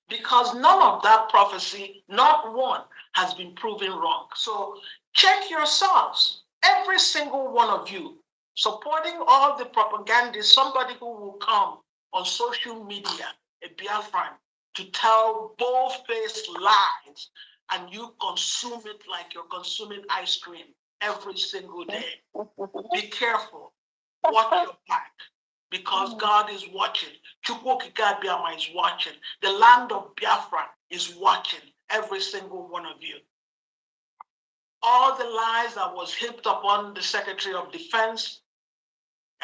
because none of that prophecy, not one, has been proven wrong. So check yourselves, every single one of you, supporting all the propaganda, somebody who will come on social media, a Biafran, to tell bold-faced lies, and you consume it like you're consuming ice cream every single day. Be careful. Watch your back, because God is watching. Chukwokikabiama is watching. The land of Biafra is watching every single one of you. All the lies that was heaped upon the Secretary of Defense,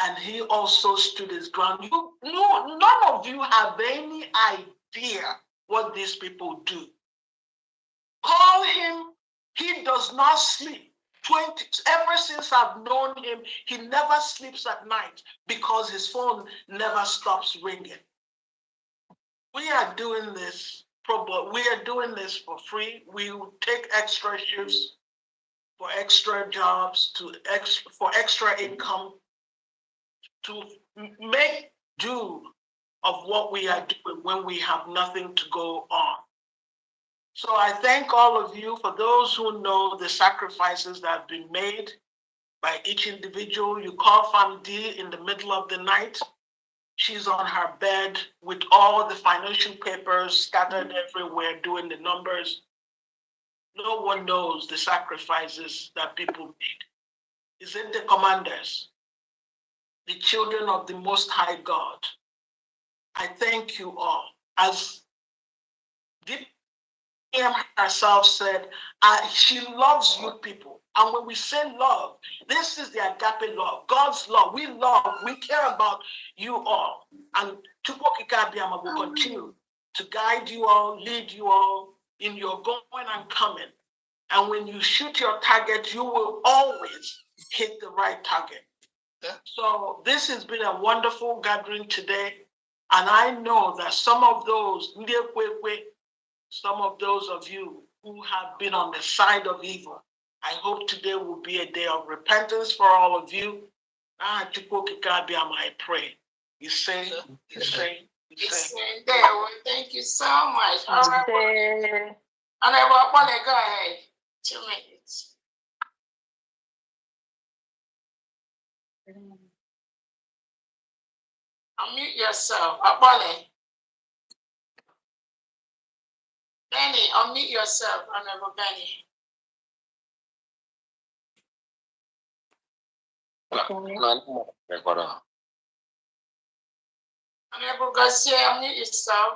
and he also stood his ground. None of you have any idea what these people do. Call him. He does not sleep. Ever since I've known him, he never sleeps at night because his phone never stops ringing. We are doing this for free. We will take extra shifts for extra jobs, for extra income, to make do of what we are doing when we have nothing to go on. So I thank all of you, for those who know the sacrifices that have been made by each individual. You call Famdi in the middle of the night. She's on her bed with all the financial papers scattered everywhere, doing the numbers. No one knows the sacrifices that people made. Is it the commanders, the children of the Most High God? I thank you all. As Miriam herself said, she loves you people. And when we say love, this is the agape love, God's love. We love, we care about you all. And Chukwokikabiama will continue to guide you all, lead you all in your going and coming. And when you shoot your target, you will always hit the right target. Yeah. So this has been a wonderful gathering today. And I know that some of those of you who have been on the side of evil, I hope today will be a day of repentance for all of you. I pray. You say. Thank you so much. And I want to go ahead. 2 minutes. Unmute yourself. Abole. Benny, unmute yourself, Honorable Benny. Honorable Garcia, unmute yourself.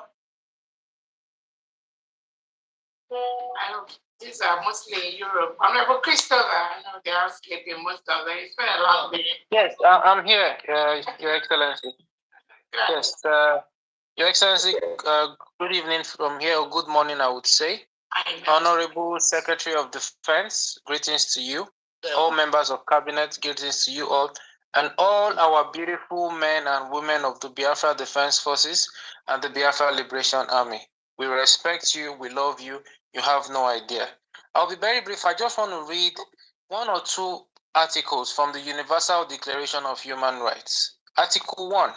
I know these are mostly in Europe. Honorable Christopher, I know they are sleeping most of them. It's been a long day. Yes, I'm here, Your Excellency. Yes, Your Excellency, good evening from here, or good morning, I would say. Honorable Secretary of Defense, greetings to you. All members of Cabinet, greetings to you all. And all our beautiful men and women of the Biafra Defense Forces and the Biafra Liberation Army. We respect you, we love you, you have no idea. I'll be very brief. I just want to read 1 or 2 articles from the Universal Declaration of Human Rights. Article 1.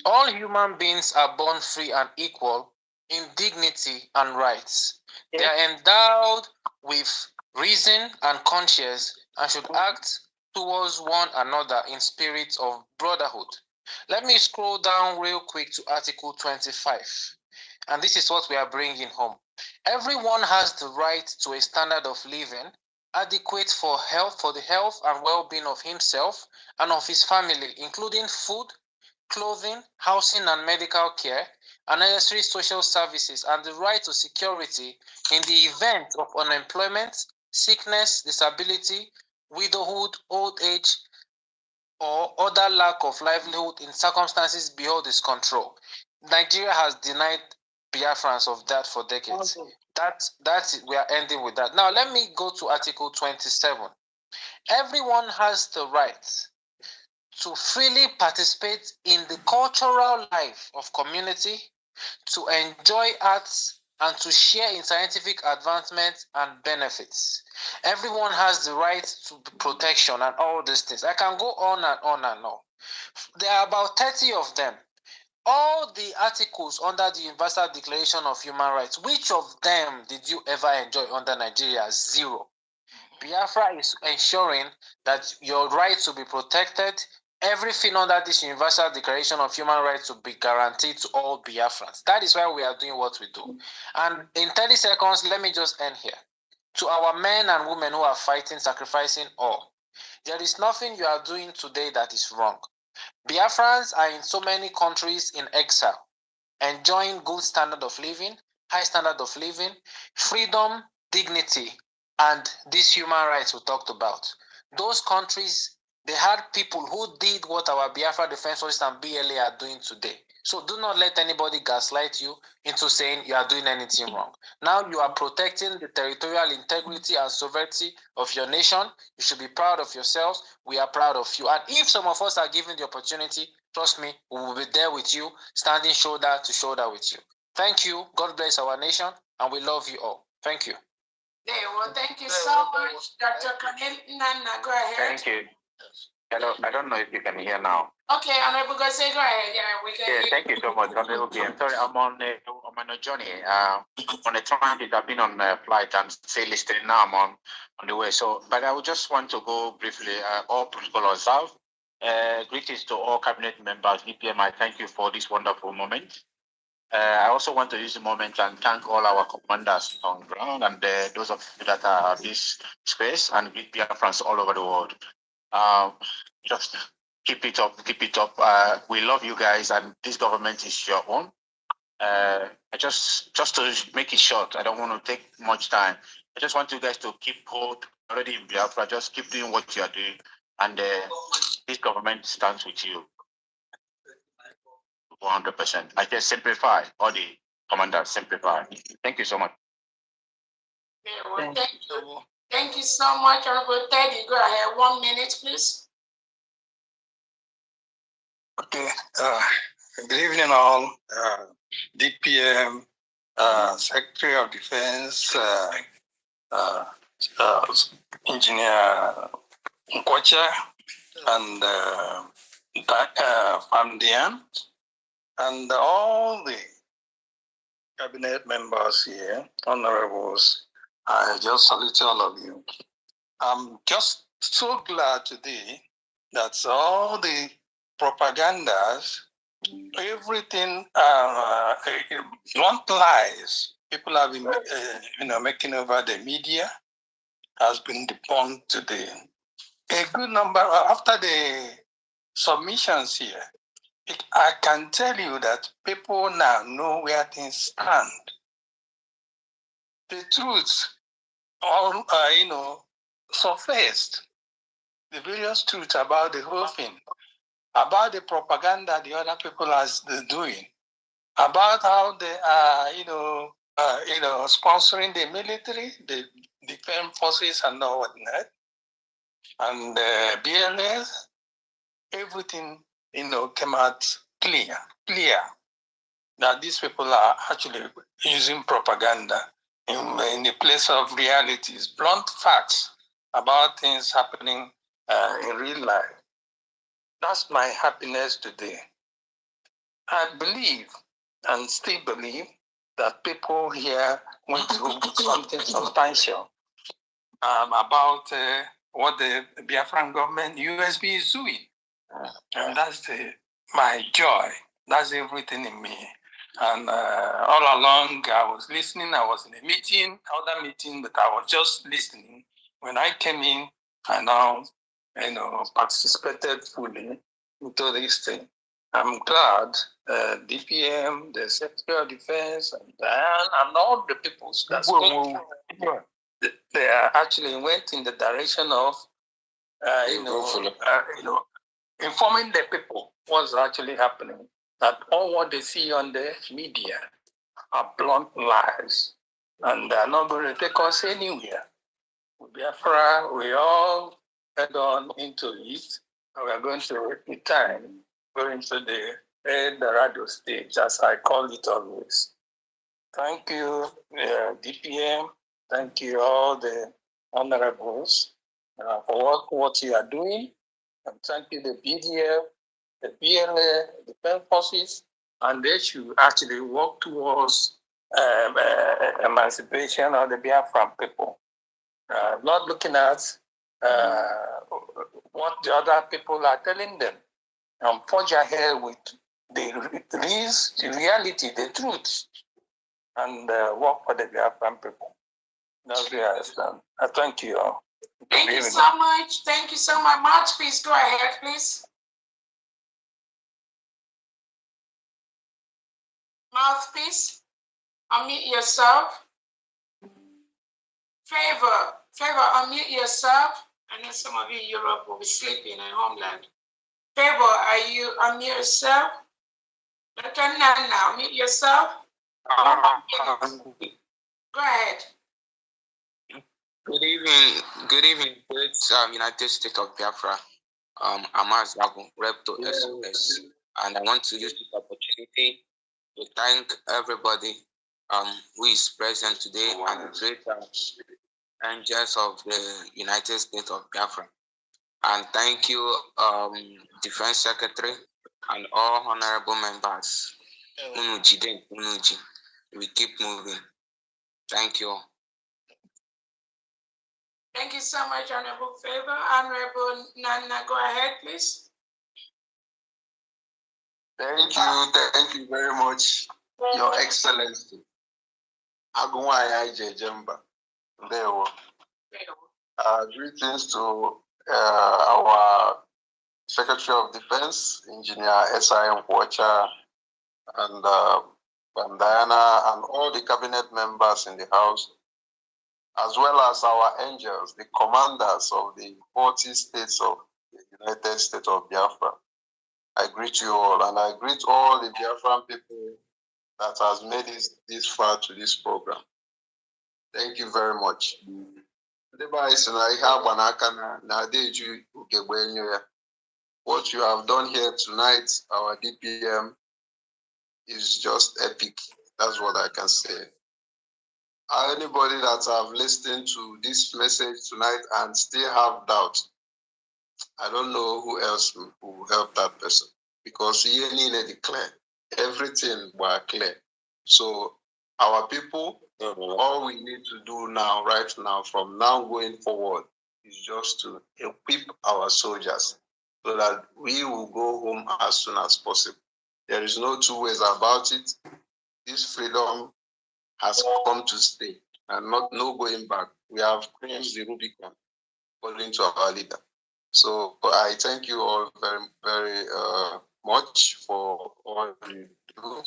All human beings are born free and equal in dignity and rights. They are endowed with reason and conscience and should act towards one another in spirit of brotherhood. Let me scroll down real quick to Article 25. And this is what we are bringing home. Everyone has the right to a standard of living adequate for the health and well-being of himself and of his family, including food, clothing, housing and medical care, and necessary social services, and the right to security in the event of unemployment, sickness, disability, widowhood, old age, or other lack of livelihood in circumstances beyond his control. Nigeria has denied Biafrans of that for decades. That's it. We are ending with that. Now let me go to Article 27. Everyone has the right to freely participate in the cultural life of community, to enjoy arts, and to share in scientific advancements and benefits. Everyone has the right to protection and all these things. I can go on and on and on. There are about 30 of them. All the articles under the Universal Declaration of Human Rights, which of them did you ever enjoy under Nigeria? Zero. Biafra is ensuring that your rights will be protected. Everything under this Universal Declaration of Human Rights will be guaranteed to all Biafrans. That is why we are doing what we do. And in 30 seconds, let me just end here. To our men and women who are fighting, sacrificing all, there is nothing you are doing today that is wrong. Biafrans are in so many countries in exile, enjoying good standard of living, high standard of living, freedom, dignity, and these human rights we talked about. Those countries, they had people who did what our Biafra Defense Forces and BLA are doing today. So do not let anybody gaslight you into saying you are doing anything wrong. Now you are protecting the territorial integrity and sovereignty of your nation. You should be proud of yourselves. We are proud of you. And if some of us are given the opportunity, trust me, we will be there with you, standing shoulder to shoulder with you. Thank you. God bless our nation, and we love you all. Thank you. Yeah, well, thank you so much, Dr. Nana. Go ahead. Thank you. Hello, I don't know if you can hear now. Okay, Honorable Ngozi, go ahead. Yeah, we can hear. Thank you so much, Honorable PM. Sorry, I'm on a journey. On a transit, I've been on a flight and still listening. Now I'm on the way. So, but I would just want to go briefly. All protocol observed. Greetings to all cabinet members. DPM, I thank you for this wonderful moment. I also want to use the moment and thank all our commanders on ground and those of you that are at this space and greet Biafrans all over the world. Just keep it up, keep it up. We love you guys, and this government is your own. Just to make it short, I don't want to take much time. I just want you guys to keep hold already in Biafra. Just keep doing what you are doing, and this government stands with you 100%. I just simplify all the commanders. Simplify. Thank you so much. Yeah, well, thank you. Thank you so much, Honorable Teddy. Go ahead. 1 minute, please. Okay. Good evening, all. DPM, Secretary of Defense, Engineer Nkwacha, and Famdian, and all the cabinet members here, honorables. I just salute all of you. I'm just so glad today that all the propagandas, everything, blunt lies people have been, making over the media has been debunked today. A good number after the submissions here, I can tell you that people now know where things stand. The truth, all surfaced. The various truths about the whole thing, about the propaganda the other people are doing, about how they are, sponsoring the military, the defense forces, and all whatnot, and BLS. Everything, came out clear that these people are actually using propaganda in the place of realities, blunt facts about things happening in real life. That's my happiness today. I believe and still believe that people here went through something substantial about what the Biafran government, USB, is doing. And that's my joy. That's everything in me. And all along, I was listening. I was in a meeting, other meeting, but I was just listening. When I came in, I now, participated fully into this thing. I'm glad DPM, the Secretary of Defense, and all the people that spoke, they actually went in the direction of informing the people what's actually happening. That all what they see on the media are blunt lies, and they're not going to take us anywhere. Biafra, we all head on into it, and we are going to return, going to the radio stage, as I call it always. Thank you, DPM. Thank you, all the honorables, for what you are doing. And thank you, the BDF, the BLA, the defense forces, and they should actually work towards emancipation of the Biafran people. Not looking at what the other people are telling them, and forge ahead with the reality, the truth, and work for the Biafran people. That's where I stand. I thank you all. Thank you so much. Thank you so much. Mouthpiece, go ahead, please. Mouthpiece, unmute yourself. Favor, unmute yourself. I know some of you in Europe will be sleeping in homeland. Favor, are you unmute yourself? Dr. Nana, unmute yourself. Go ahead. Good evening, great United States of Biafra. I'm Azlago, Rep to SOS, and I want to use this opportunity to thank everybody who is present today and the great angels of the United States of Biafra. And thank you, Defense Secretary and all honorable members. We keep moving. Thank you. Thank you so much, Honorable Favor. Honorable Nana, go ahead, please. Thank you very much, Your Excellency. Greetings to our Secretary of Defense, Engineer S.I.M. Wacha, and Diana, and all the cabinet members in the House, as well as our angels, the commanders of the 40 states of the United States of Biafra. I greet you all, and I greet all the Biafran people that has made it this far to this program. Thank you very much. What you have done here tonight, our DPM, is just epic. That's what I can say. Anybody that have listened to this message tonight and still have doubt, I don't know who else will help that person, because he ain't declare everything were clear. So our people, all we need to do now, right now, from now going forward, is just to equip our soldiers so that we will go home as soon as possible. There is no two ways about it. This freedom has come to stay and no going back. We have crossed the Rubicon according to our leader. So I thank you all very, very much for all you do.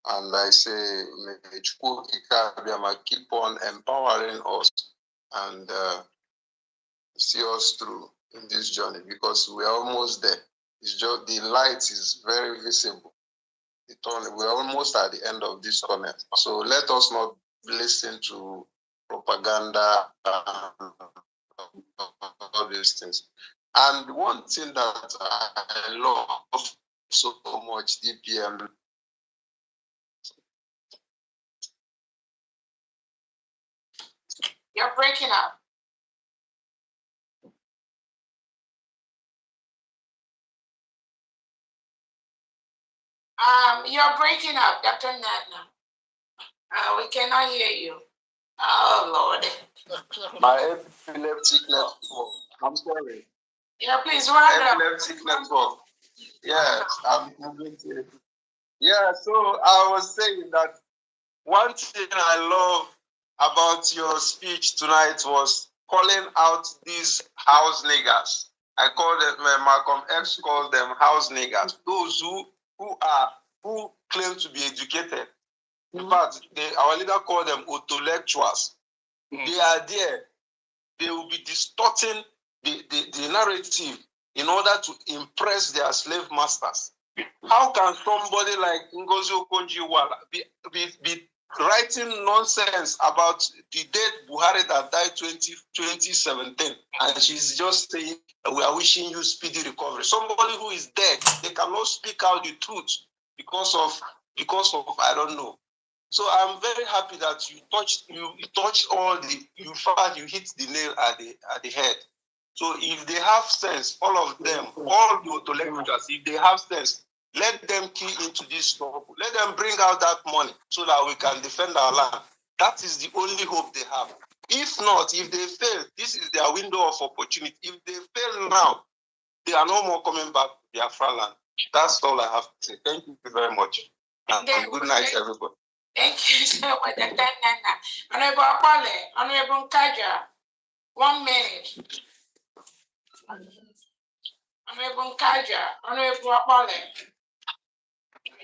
And I say, may Chukwu keep on empowering us and see us through in this journey, because we are almost there. It's just the light is very visible. We're almost at the end of this tunnel. So let us not listen to propaganda and all these things. And one thing that I love so much, DPM. You're breaking up. You're breaking up, Dr. Nana. We cannot hear you. Oh, Lord. My epileptic network. I'm sorry. Yeah, please round up. Epileptic network. Yes, I'm moving to it. Yeah, so I was saying that one thing I love about your speech tonight was calling out these house niggers. I call them, Malcolm X called them house niggers. Those who claim to be educated. In fact, our leader called them intellectuals. They are there. They will be distorting the narrative in order to impress their slave masters. How can somebody like Ngozi Okonjo-Iweala be writing nonsense about the dead Buhari that died 2017, and she's just saying we are wishing you speedy recovery? Somebody who is dead, they cannot speak out the truth because of I don't know. So I'm very happy that you touched all the you hit the nail at the head. So if they have sense, all of them, all the intellectuals, if they have sense, let them key into this struggle. Let them bring out that money so that we can defend our land. That is the only hope they have. If not, if they fail, this is their window of opportunity. If they fail now, they are no more coming back to Biafra land. That's all I have to say. Thank you very much. And good night, everybody. Thank you so much. Honorable Akpale, Honorable Kaja, 1 minute. Honorable Kaja, Honorable Akpale.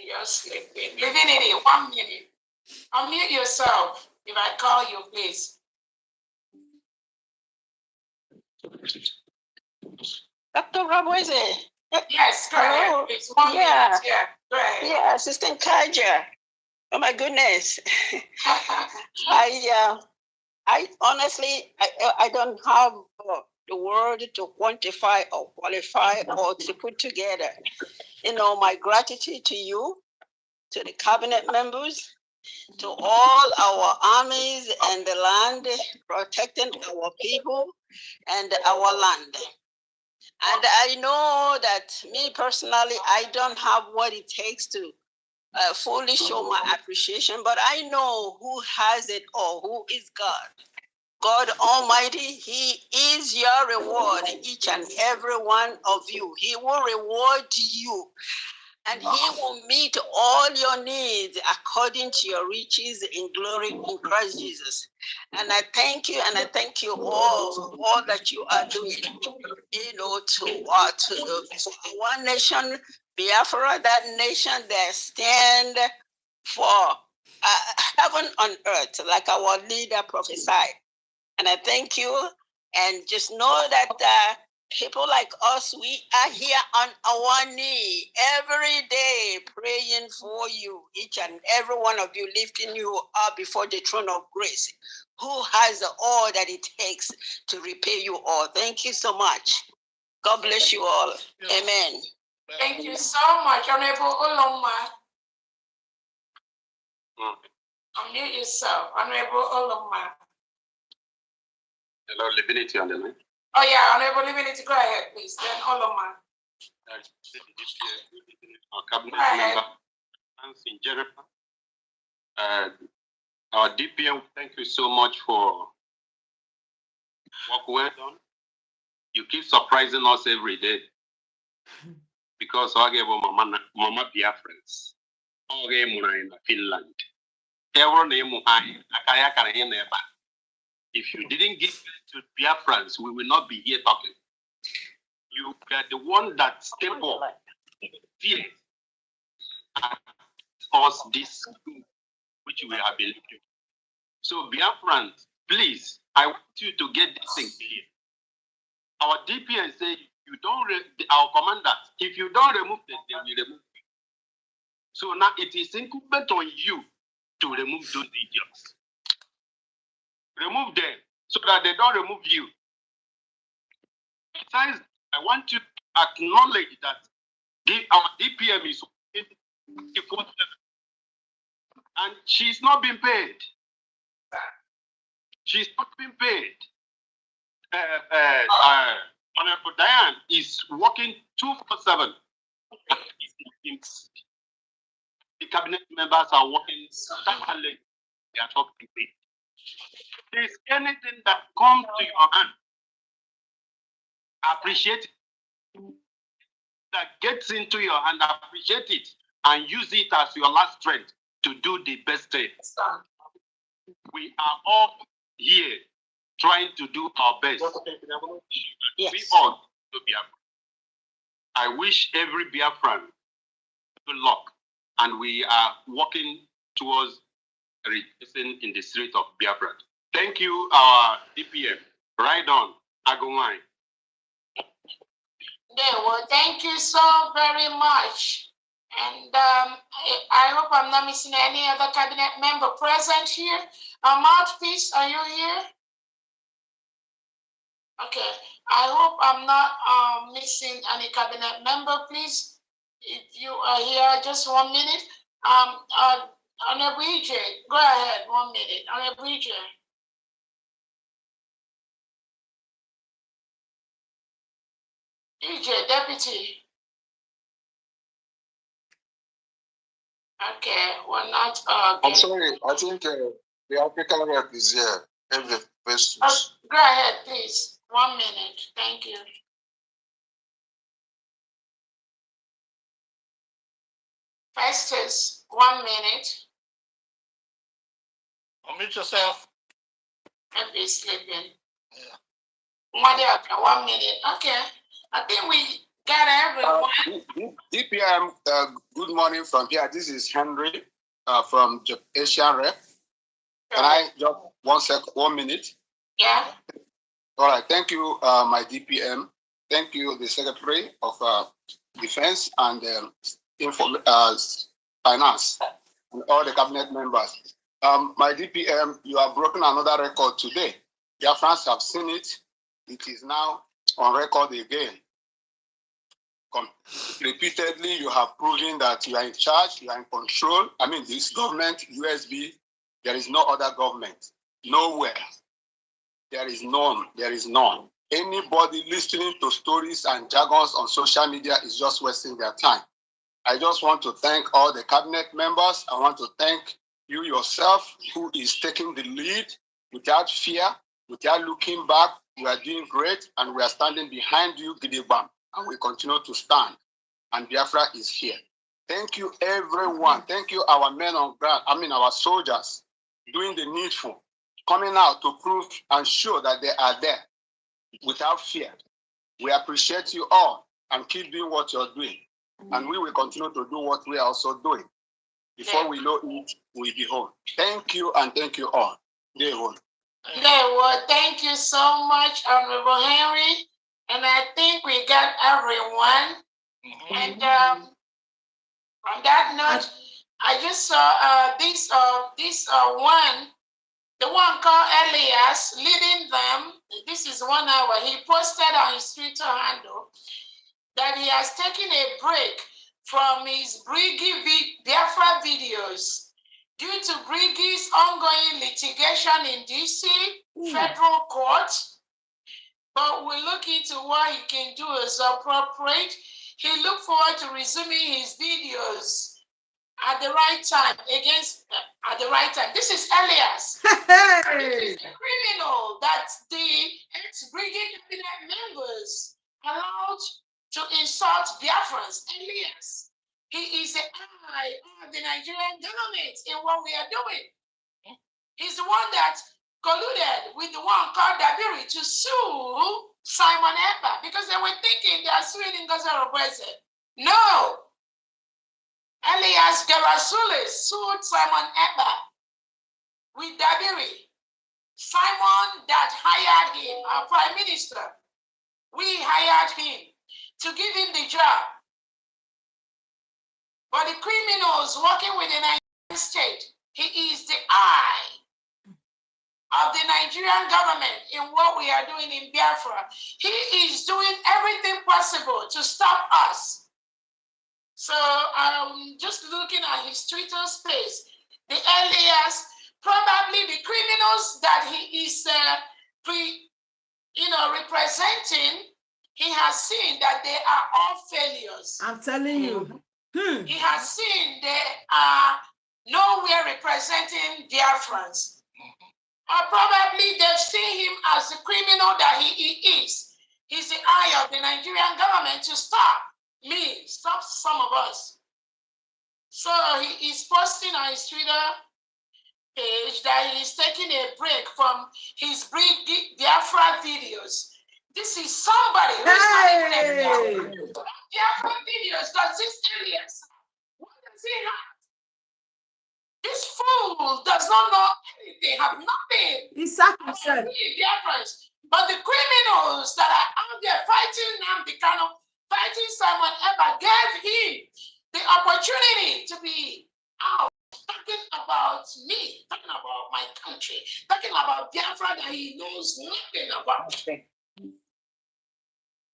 You're sleeping. Divinity, 1 minute. Unmute yourself if I call you, please. Dr. Ramweze. Yes, go ahead, please. 1 minute. Yeah, go ahead. Yeah, Assistant Kaja. Oh my goodness. I honestly, I don't have the word to quantify or qualify or to put together. My gratitude to you, to the cabinet members, to all our armies and the land, protecting our people and our land. And I know that me personally, I don't have what it takes to fully show my appreciation, but I know who has it all, who is God. God Almighty, He is your reward, each and every one of you. He will reward you, and He will meet all your needs according to your riches in glory in Christ Jesus. And I thank you, and I thank you all for all that you are doing, for our nation, Biafra, that nation that stand for heaven on earth, like our leader prophesied. And I thank you, and just know that people like us, we are here on our knee every day praying for you, each and every one of you, lifting you up before the throne of grace, who has all that it takes to repay you all. Thank you so much. God bless you all. Amen. Thank you so much, Honorable Oloma. Unmute yourself, Honorable Oloma. Hello, Divinity on the line. Oh yeah, Honorable Divinity, go ahead, please. Then Oloma. Our cabinet member, Nancy Jennifer. Our DPM, thank you so much for work well done. You keep surprising us every day because I gave Mama Biafrans. I gave in Finland. If you didn't give it to Biafrans, we will not be here talking. You are the one that step up, fear, and us this which we have been looking. So Biafrans, please, I want you to get this thing clear. Our DPN say you don't. Our commander, if you don't remove them, they will remove you. So now it is incumbent on you to remove those idiots. Remove them so that they don't remove you. Besides, I want you to acknowledge that our DPM is working 24/7 and she's not being paid. She's not being paid. Honorable Diane is working 2/7. The cabinet members are working tirelessly. They are not being paid. If there's anything that comes to your hand, appreciate it. That gets into your hand, appreciate it and use it as your last strength to do the best thing. We are all here trying to do our best. Yes. We all to Biafra. I wish every Biafran good luck, and we are working towards reducing in the street of Biafra. Thank you, our DPM. Right on, Agumai. Yeah, well, thank you so very much. And I hope I'm not missing any other cabinet member present here. Mouthpiece, are you here? Okay. I hope I'm not missing any cabinet member, please. If you are here, just 1 minute. On a BJ, go ahead, 1 minute. On a BJ. BJ, deputy. Okay, we're not. I'm sorry, I think the African rep is here. Go ahead, please. 1 minute. Thank you. Festus, 1 minute. Unmute yourself. Maybe sleeping. Yeah. 1 minute. Okay. I think we got everyone. DPM, good morning from here. This is Henry from Asian Rep. Can I just 1 minute? Yeah. All right. Thank you, my DPM. Thank you, the Secretary of Defense and Finance, and all the cabinet members. My DPM, you have broken another record today. Your friends have seen it. It is now on record again. Repeatedly, you have proven that you are in charge, you are in control. I mean, this government, USB, there is no other government. Nowhere. There is none. There is none. Anybody listening to stories and jargons on social media is just wasting their time. I just want to thank all the cabinet members. I want to thank you yourself, who is taking the lead without fear, without looking back. You are doing great, and we are standing behind you, Gidigba, and we continue to stand. And Biafra is here. Thank you, everyone. Thank you, our men on ground, our soldiers, doing the needful, coming out to prove and show that they are there without fear. We appreciate you all, and keep doing what you're doing. And we will continue to do what we are also doing. Before we know it, we'll be home. Thank you, and thank you all. Day home. Yeah, well, thank you so much, Honorable Henry. And I think we got everyone. And on that note, I just saw this one, the one called Elias, leading them. This is 1 hour. He posted on his Twitter handle that he has taken a break from his Briggy Biafra videos due to Briggy's ongoing litigation in DC federal court. But we look into what he can do as appropriate. He looked forward to resuming his videos at the right time at the right time. This is Elias. This is a criminal that the ex-brigade cabinet members allowed to insult Biafrans. Elias, he is the eye of the Nigerian government in what we are doing. He's the one that colluded with the one called Dabiri to sue Simon Ekpa because they were thinking they are suing Ngozi. No. Elias Gerasulis sued Simon Ekpa with Dabiri. Simon that hired him, our prime minister, we hired him to give him the job. But the criminals working with the Nigerian state, he is the eye of the Nigerian government in what we are doing in Biafra. He is doing everything possible to stop us. So just looking at his Twitter space, the Elias, probably the criminals that he is representing, he has seen that they are all failures. I'm telling you. He has seen they are nowhere representing Biafrans. Or probably they've seen him as the criminal that he is. He's the eye of the Nigerian government to stop me, stop some of us. So he is posting on his Twitter page that he is taking a break from his Biafra videos. This is somebody who is not even a Biafra videos, because this Elias, what does he have? This fool does not know anything, have nothing. He's sacrificed. But the criminals that are out there fighting Nnamdi Kanu, fighting Simon ever gave him the opportunity to be out, talking about me, talking about my country, talking about Biafra that he knows nothing about.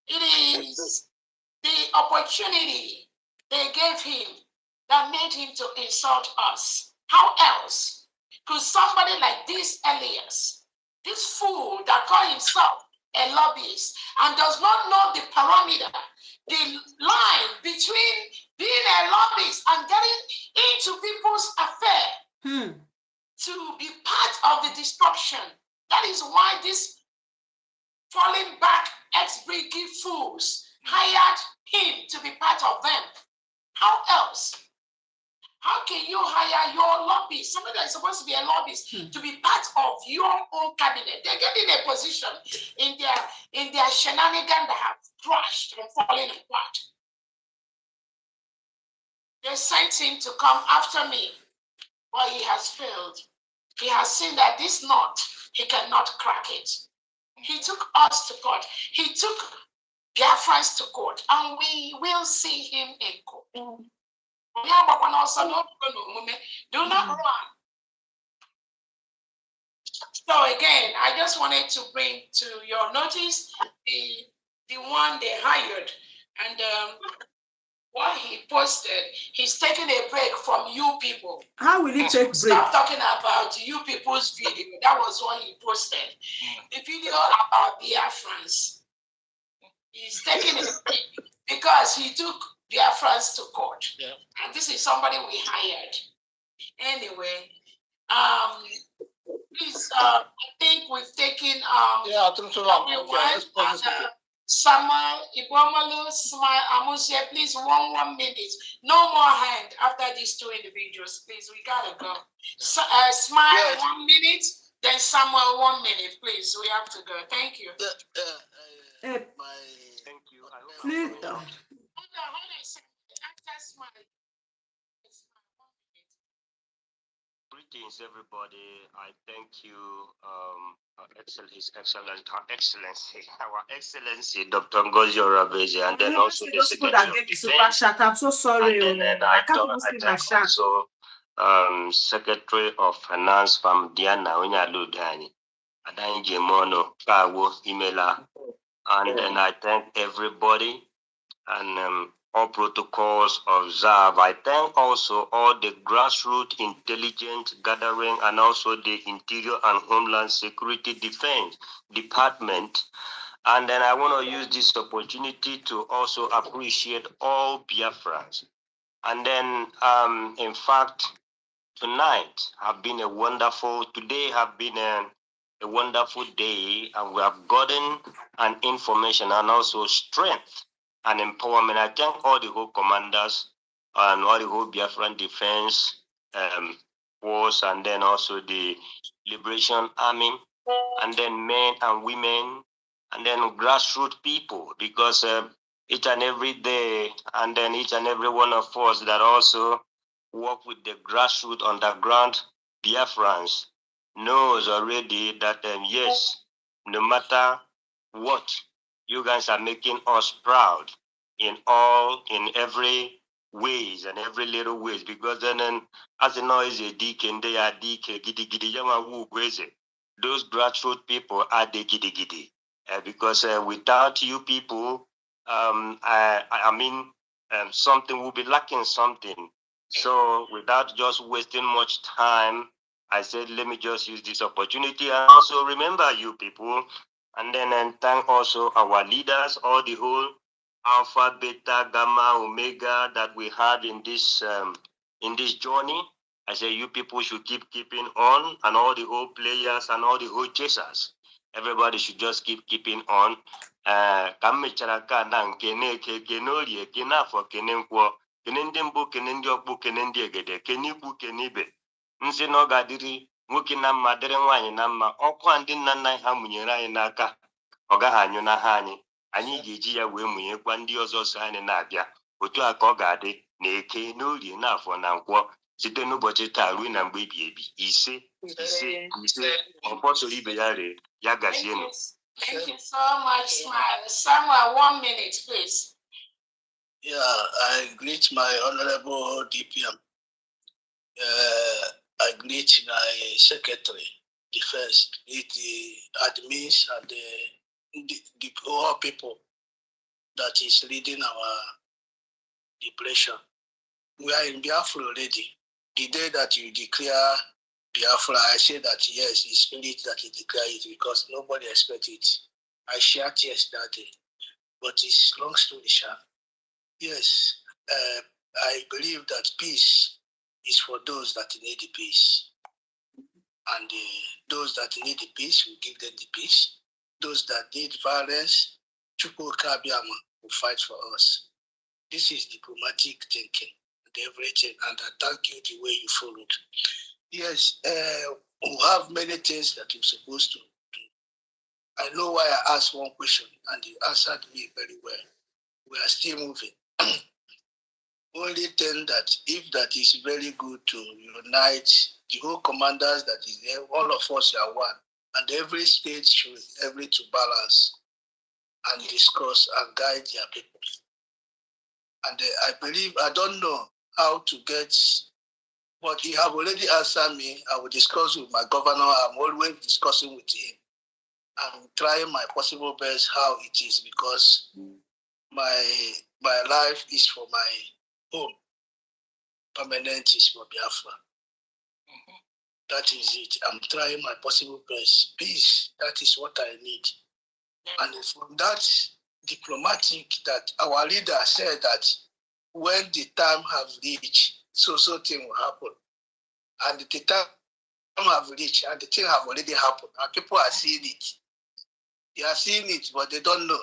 It is the opportunity they gave him that made him to insult us. How else could somebody like this Elias, this fool that call himself a lobbyist and does not know the parameter, the line between being a lobbyist and getting into people's affair to be part of the destruction? That is why these falling back ex-brigade fools hired him to be part of them. How else? How can you hire your lobbyist, somebody that is supposed to be a lobbyist, to be part of your own cabinet? They're getting a position in their shenanigans that have crashed and fallen apart. They sent him to come after me, but he has failed. He has seen that this knot, he cannot crack it. He took us to court. He took Biafrans to court, and we will see him in court. Do not run. So again, I just wanted to bring to your notice the one they hired, and what he posted. He's taking a break from you people. How will he take break? Stop talking about you people's video. That was what he posted. The video about Biafrans. He's taking a break because he took Biafrans to court. Yeah. And this is somebody we hired. Anyway, please, I think we've taken Samuel Ibomalu, Smile Amusia, please, one minute. No more hand after these two individuals, please. We gotta go. Smile 1 minute, then Samuel 1 minute, please. We have to go. Thank you. Thank you. Please. Hold on a second. After Smile. Greetings, everybody. I thank you, His Excellency, our Excellency, Dr. Ngozi Orabeji, and then also the Secretary of Defense. I'm so sorry. And then I thank also Secretary of Finance from Diana Onyaludani, Adani Jemono, Kawo, Imela, and then I thank everybody and all protocols observed. I thank also all the grassroots intelligence gathering and also the Interior and Homeland Security Defense Department. And then I want to use this opportunity to also appreciate all Biafrans. And then, in fact, today have been a wonderful day, and we have gotten an information and also strength and empowerment. I thank all the whole commanders and all the whole Biafran Defense Force, and then also the Liberation Army, and then men and women, and then grassroots people, because each and every day, and then each and every one of us that also work with the grassroots underground Biafrans knows already that yes, no matter what, you guys are making us proud in every ways and every little ways, because then as you know is a DK and they are DK gidi gidi yama wu gweze. Those grassroots people are the gidi gidi, because without you people, something will be lacking something. So without just wasting much time, I said, let me just use this opportunity and also remember you people, and then thank also our leaders, all the whole Alpha, Beta, Gamma, Omega that we had in this journey. I say you people should keeping on, and all the whole players and all the whole chasers. Everybody should just keeping on. Kene ndị mbụ, kene ndị ọkpụ, kene ndị egede, kene ikwu, kene ibe. Nsị na ọ ga-adịrị nwoke na mma, dịrị nwaanyị na mma. Ọkwa ndị nna nna anyị ha mụnyere anyị n'aka, ọ gaghị anyụ n'aha anyị. Anyị ga-eji ya wee mụnyekwa ndị ọzọ so anyị na-abịa. Otu a ka ọ ga-adị na Eke, n'Orie, n'Afọ, na Nkwọ, site n'ụbọchị taa ruo na mgbe ebi ebi. Ise. Ọkpọ soro ibe ya ree, ya gazienụ. Thank you so much, Smile. Samuel, 1 minute, please. Yeah, I greet my honorable DPM. I greet my secretary, defense, greet the admins and the whole people that is leading our depression. We are in Biafra already. The day that you declare Biafra, I say that yes, it's spirit that you declare it because nobody expects it. I shared tears that day, but it's long story short. Yes, I believe that peace is for those that need the peace. And those that need the peace, we give them the peace. Those that need violence, Chukwu Kabiama will fight for us. This is diplomatic thinking and everything, and I thank you the way you followed. Yes, we have many things that we're supposed to do. I know why I asked one question, and you answered me very well. We are still moving. Only thing that if that is very good to unite the whole commanders that is there, all of us are one, and every state should every to balance and discuss and guide their people. And I believe I don't know how to get, but he have already answered me. I will discuss with my governor. I'm always discussing with him. I'm trying my possible best how it is because my life is for my home. Permanent is for Biafra. That is it. I'm trying my possible best. Peace, that is what I need. And from that diplomatic that our leader said that when the time has reached, so thing will happen. And the time have reached and the thing have already happened. And people are seeing it. They are seeing it, but they don't know.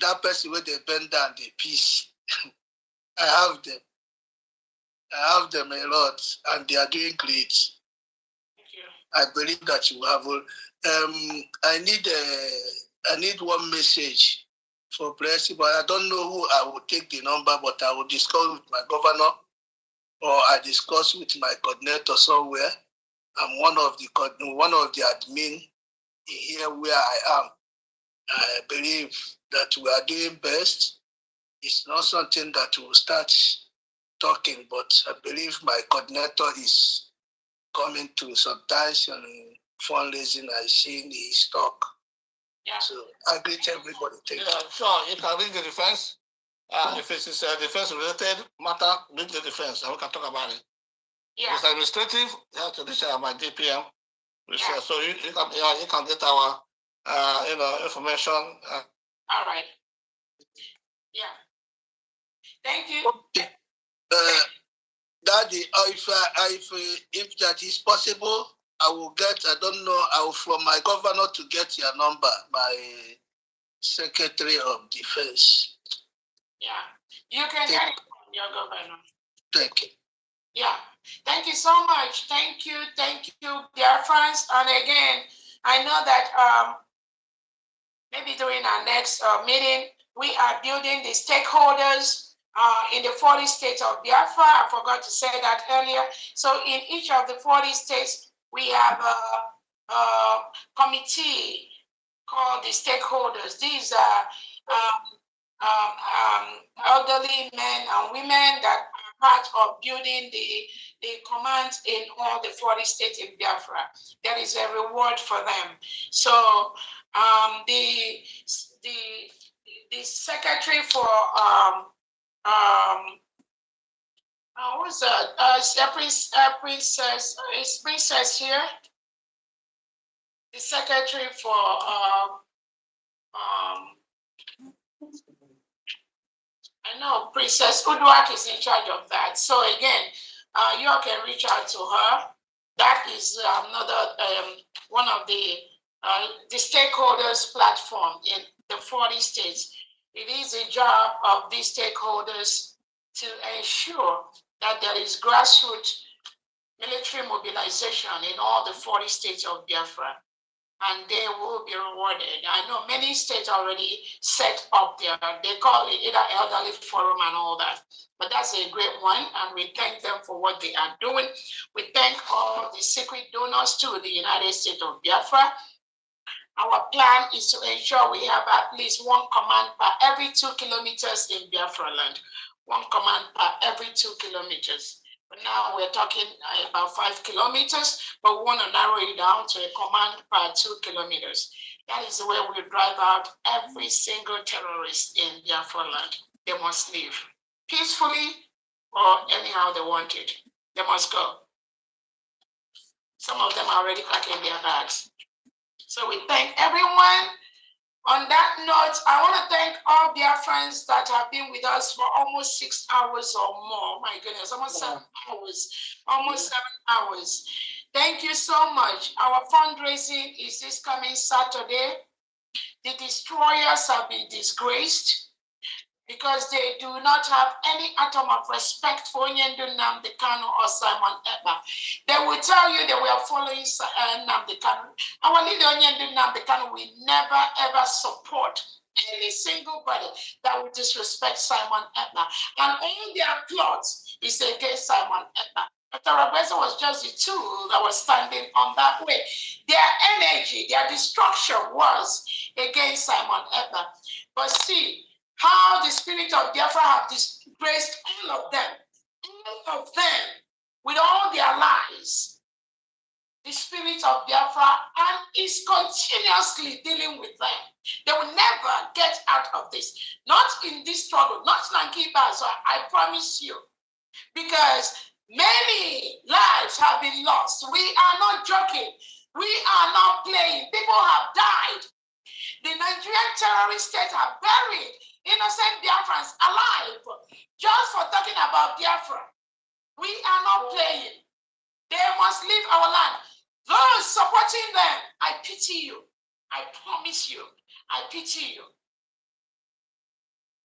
That person where they bend down the peace. I have them. I have them a lot, and they are doing great. I believe that you have. I need one message for President, but I don't know who I will take the number, but I will discuss with my governor, or I discuss with my coordinator somewhere. I'm one of the admin here where I am. I believe that we are doing best. It's not something that will start talking, but I believe my coordinator is coming to sometimes and fundraising. I see his talk. Yeah. So I greet everybody. Thank you. Sure. You can read the defense. If it's defense related matter, read the defense and we can talk about it. Yeah. If it's administrative, you have to reach my DPM. Yeah. So you can get our information. All right. Yeah. Thank you. Okay. Daddy, if that is possible, I will get. I don't know. I will from my governor to get your number. My Secretary of Defense. Yeah, you can get it from your governor. Thank you. Yeah, thank you so much. Thank you, dear friends. And again, I know that maybe during our next meeting, we are building the stakeholders in the 40 states of Biafra. I forgot to say that earlier. So in each of the 40 states, we have a committee called the stakeholders. These are elderly men and women that are part of building the commands in all the 40 states in Biafra. There is a reward for them. So the secretary for what's that? Princess here. The secretary for I know Princess Udwak is in charge of that. So again, you all can reach out to her. That is another one of the stakeholders platform in the 40 states. It is a job of these stakeholders to ensure that there is grassroots military mobilization in all the 40 states of Biafra, and they will be rewarded. I know many states already set up there. They call it either elderly forum and all that, but that's a great one, and we thank them for what they are doing. We thank all the secret donors to the United States of Biafra, Our plan is to ensure we have at least one command per every 2 kilometers in Biafra land. One command per every 2 kilometers. But now we're talking about 5 kilometers, but we want to narrow it down to a command per 2 kilometers. That is the way we drive out every single terrorist in Biafra land. They must leave peacefully or anyhow they want it. They must go. Some of them are already packing their bags. So we thank everyone. On that note, I want to thank all Biafrans that have been with us for almost 6 hours or more. My goodness, almost 7 hours. Almost 7 hours. Thank you so much. Our fundraising is this coming Saturday. The destroyers have been disgraced because they do not have any atom of respect for Onyendu Nnamdi Kanu or Simon Ekpa. They will tell you they were following Nnamdi Kanu. Our leader Onyendu Nnamdi Kanu will never ever support any single body that would disrespect Simon Ekpa. And all their plots is against Simon Ekpa. Dr. Rabeza was just the tool that was standing on that way. Their energy, their destruction was against Simon Ekpa. But see, how the spirit of Biafra have disgraced all of them, with all their lies. The spirit of Biafra and is continuously dealing with them. They will never get out of this. Not in this struggle, not Nankiba, so I promise you. Because many lives have been lost. We are not joking. We are not playing. People have died. The Nigerian terrorist state have buried innocent Biafrans alive just for talking about Biafra. We are not playing. They must leave our land. Those supporting them, I pity you. I promise you, I pity you.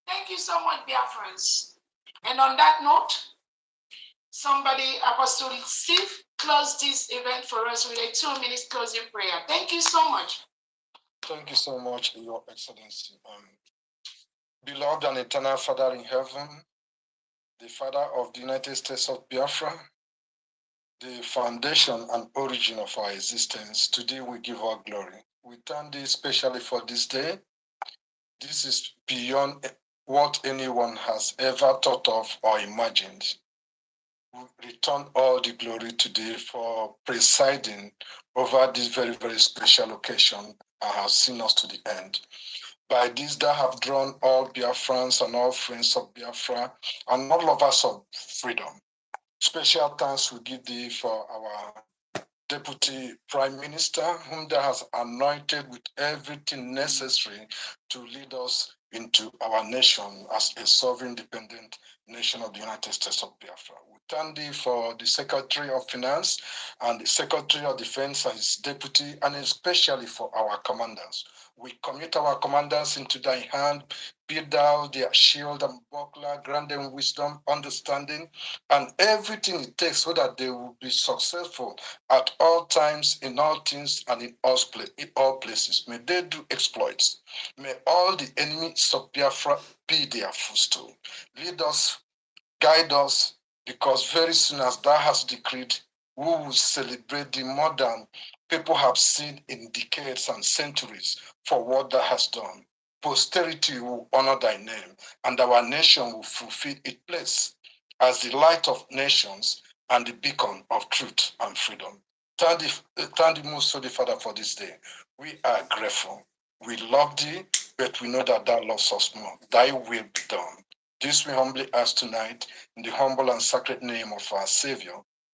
Thank you so much, Biafrans. And on that note, somebody, Apostle Steve, close this event for us with a 2-minute closing prayer. Thank you so much. Thank you so much, Your Excellency. Beloved and eternal Father in heaven, the Father of the United States of Biafra, the foundation and origin of our existence, today we give our glory. We thank thee especially for this day. This is beyond what anyone has ever thought of or imagined. We return all the glory today for presiding over this very, very special occasion and has seen us to the end. By this, thou have drawn all Biafrans and all friends of Biafra and all lovers of freedom. Special thanks we give thee for our Deputy Prime Minister, whom thou hast anointed with everything necessary to lead us into our nation as a sovereign, independent nation of the United States of Biafra. We thank thee for the Secretary of Finance and the Secretary of Defense and his deputy, and especially for our commanders. We commit our commanders into thy hand. Be thou their shield and buckler, grant them wisdom, understanding, and everything it takes so that they will be successful at all times, in all things, and in all places. May they do exploits. May all the enemies of Biafra be their footstool. Lead us, guide us, because very soon as thou hast decreed, we will celebrate the more than people have seen in decades and centuries for what thou hast done. Posterity will honor thy name, and our nation will fulfill its place as the light of nations and the beacon of truth and freedom. Thank thee most Holy Father for this day. We are grateful. We love thee, but we know that thou loves us more. Thy will be done. This we humbly ask tonight in the humble and sacred name of our Savior,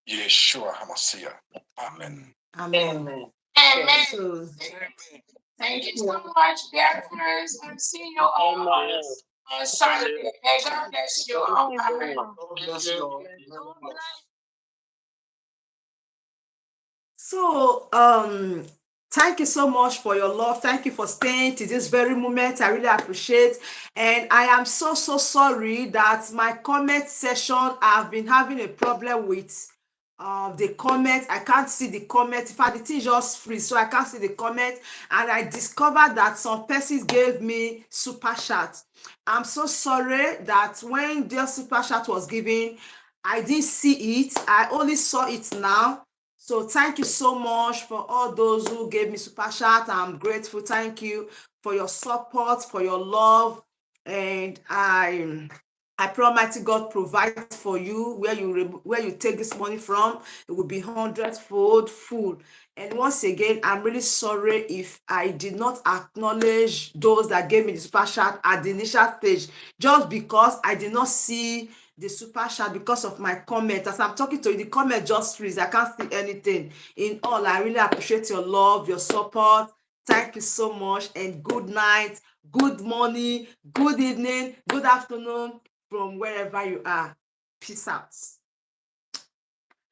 Yeshua HaMashiach. Amen. Amen. Amen. So, Thank you so much, dear friends. I'm seeing you all on Sunday. May God bless you all. Amen. God bless you. So, thank you so much for your love. Thank you for staying to this very moment. I really appreciate. And I am so sorry that my comment session, I've been having a problem with the comment. I can't see the comment. In fact, the thing just freeze, so I can't see the comment. And I discovered that some persons gave me super chat. I'm so sorry that when their super chat was given, I didn't see it. I only saw it now. So thank you so much for all those who gave me super chat. I'm grateful. Thank you for your support, for your love, and I pray Almighty God provides for you where you take this money from. It will be hundredfold full. And once again, I'm really sorry if I did not acknowledge those that gave me the super chat at the initial stage, just because I did not see the super chat because of my comment. As I'm talking to you, the comment just freeze. I can't see anything. In all, I really appreciate your love, your support. Thank you so much, and good night, good morning, good evening, good afternoon from wherever you are. Peace out.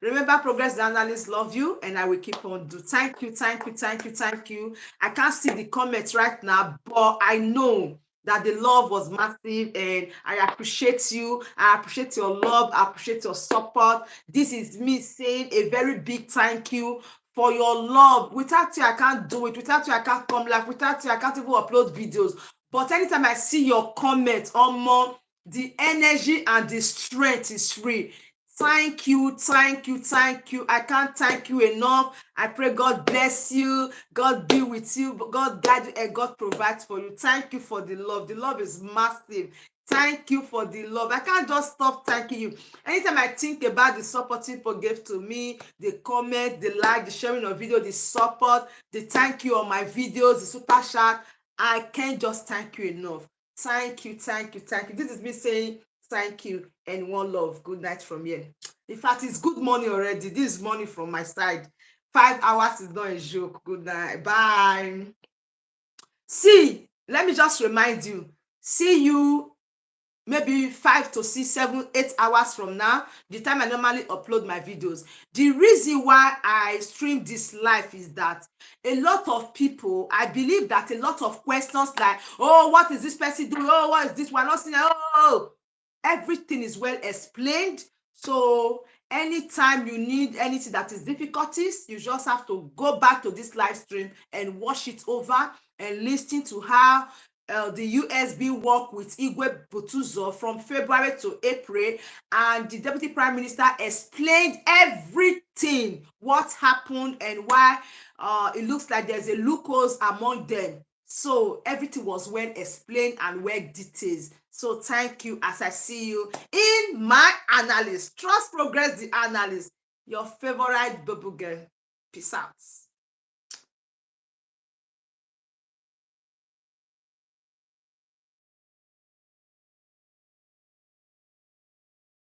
Remember, Progress the Analyst love you, and I will keep on do. Thank you, thank you, thank you, thank you. I can't see the comments right now, but I know that the love was massive, and I appreciate you. I appreciate your love. I appreciate your support. This is me saying a very big thank you for your love. Without you, I can't do it. Without you, I can't come live. Without you, I can't even upload videos. But anytime I see your comments, the energy and the strength is free. Thank you, thank you, thank you. I can't thank you enough. I pray God bless you, God be with you, God guide you, and God provides for you. Thank you for the love. The love is massive. Thank you for the love. I can't just stop thanking you. Anytime I think about the support people gave to me, the comment, the like, the sharing of video, the support, the thank you on my videos, the super chat, I can't just thank you enough. Thank you, thank you, thank you. This is me saying thank you and one love. Good night from here. In fact, it's good morning already. This is morning from my side. 5 hours is not a joke. Good night. Bye. See, let me just remind you. See you maybe 5 to 6, 7, 8 hours from now, the time I normally upload my videos. The reason why I stream this live is that a lot of people, I believe that a lot of questions like, oh, what is this person doing? Oh, what is this? We're not seeing, oh, everything is well explained. So anytime you need anything that is difficulties, you just have to go back to this live stream and watch it over and listen to how the USB work with Igwe Butuzo from February to April, and the Deputy Prime Minister explained everything, what happened and why it looks like there's a loopholes among them. So everything was well explained and well detailed. So thank you as I see you in my analyst. Trust Progress the Analyst, your favorite bubble girl. Peace out.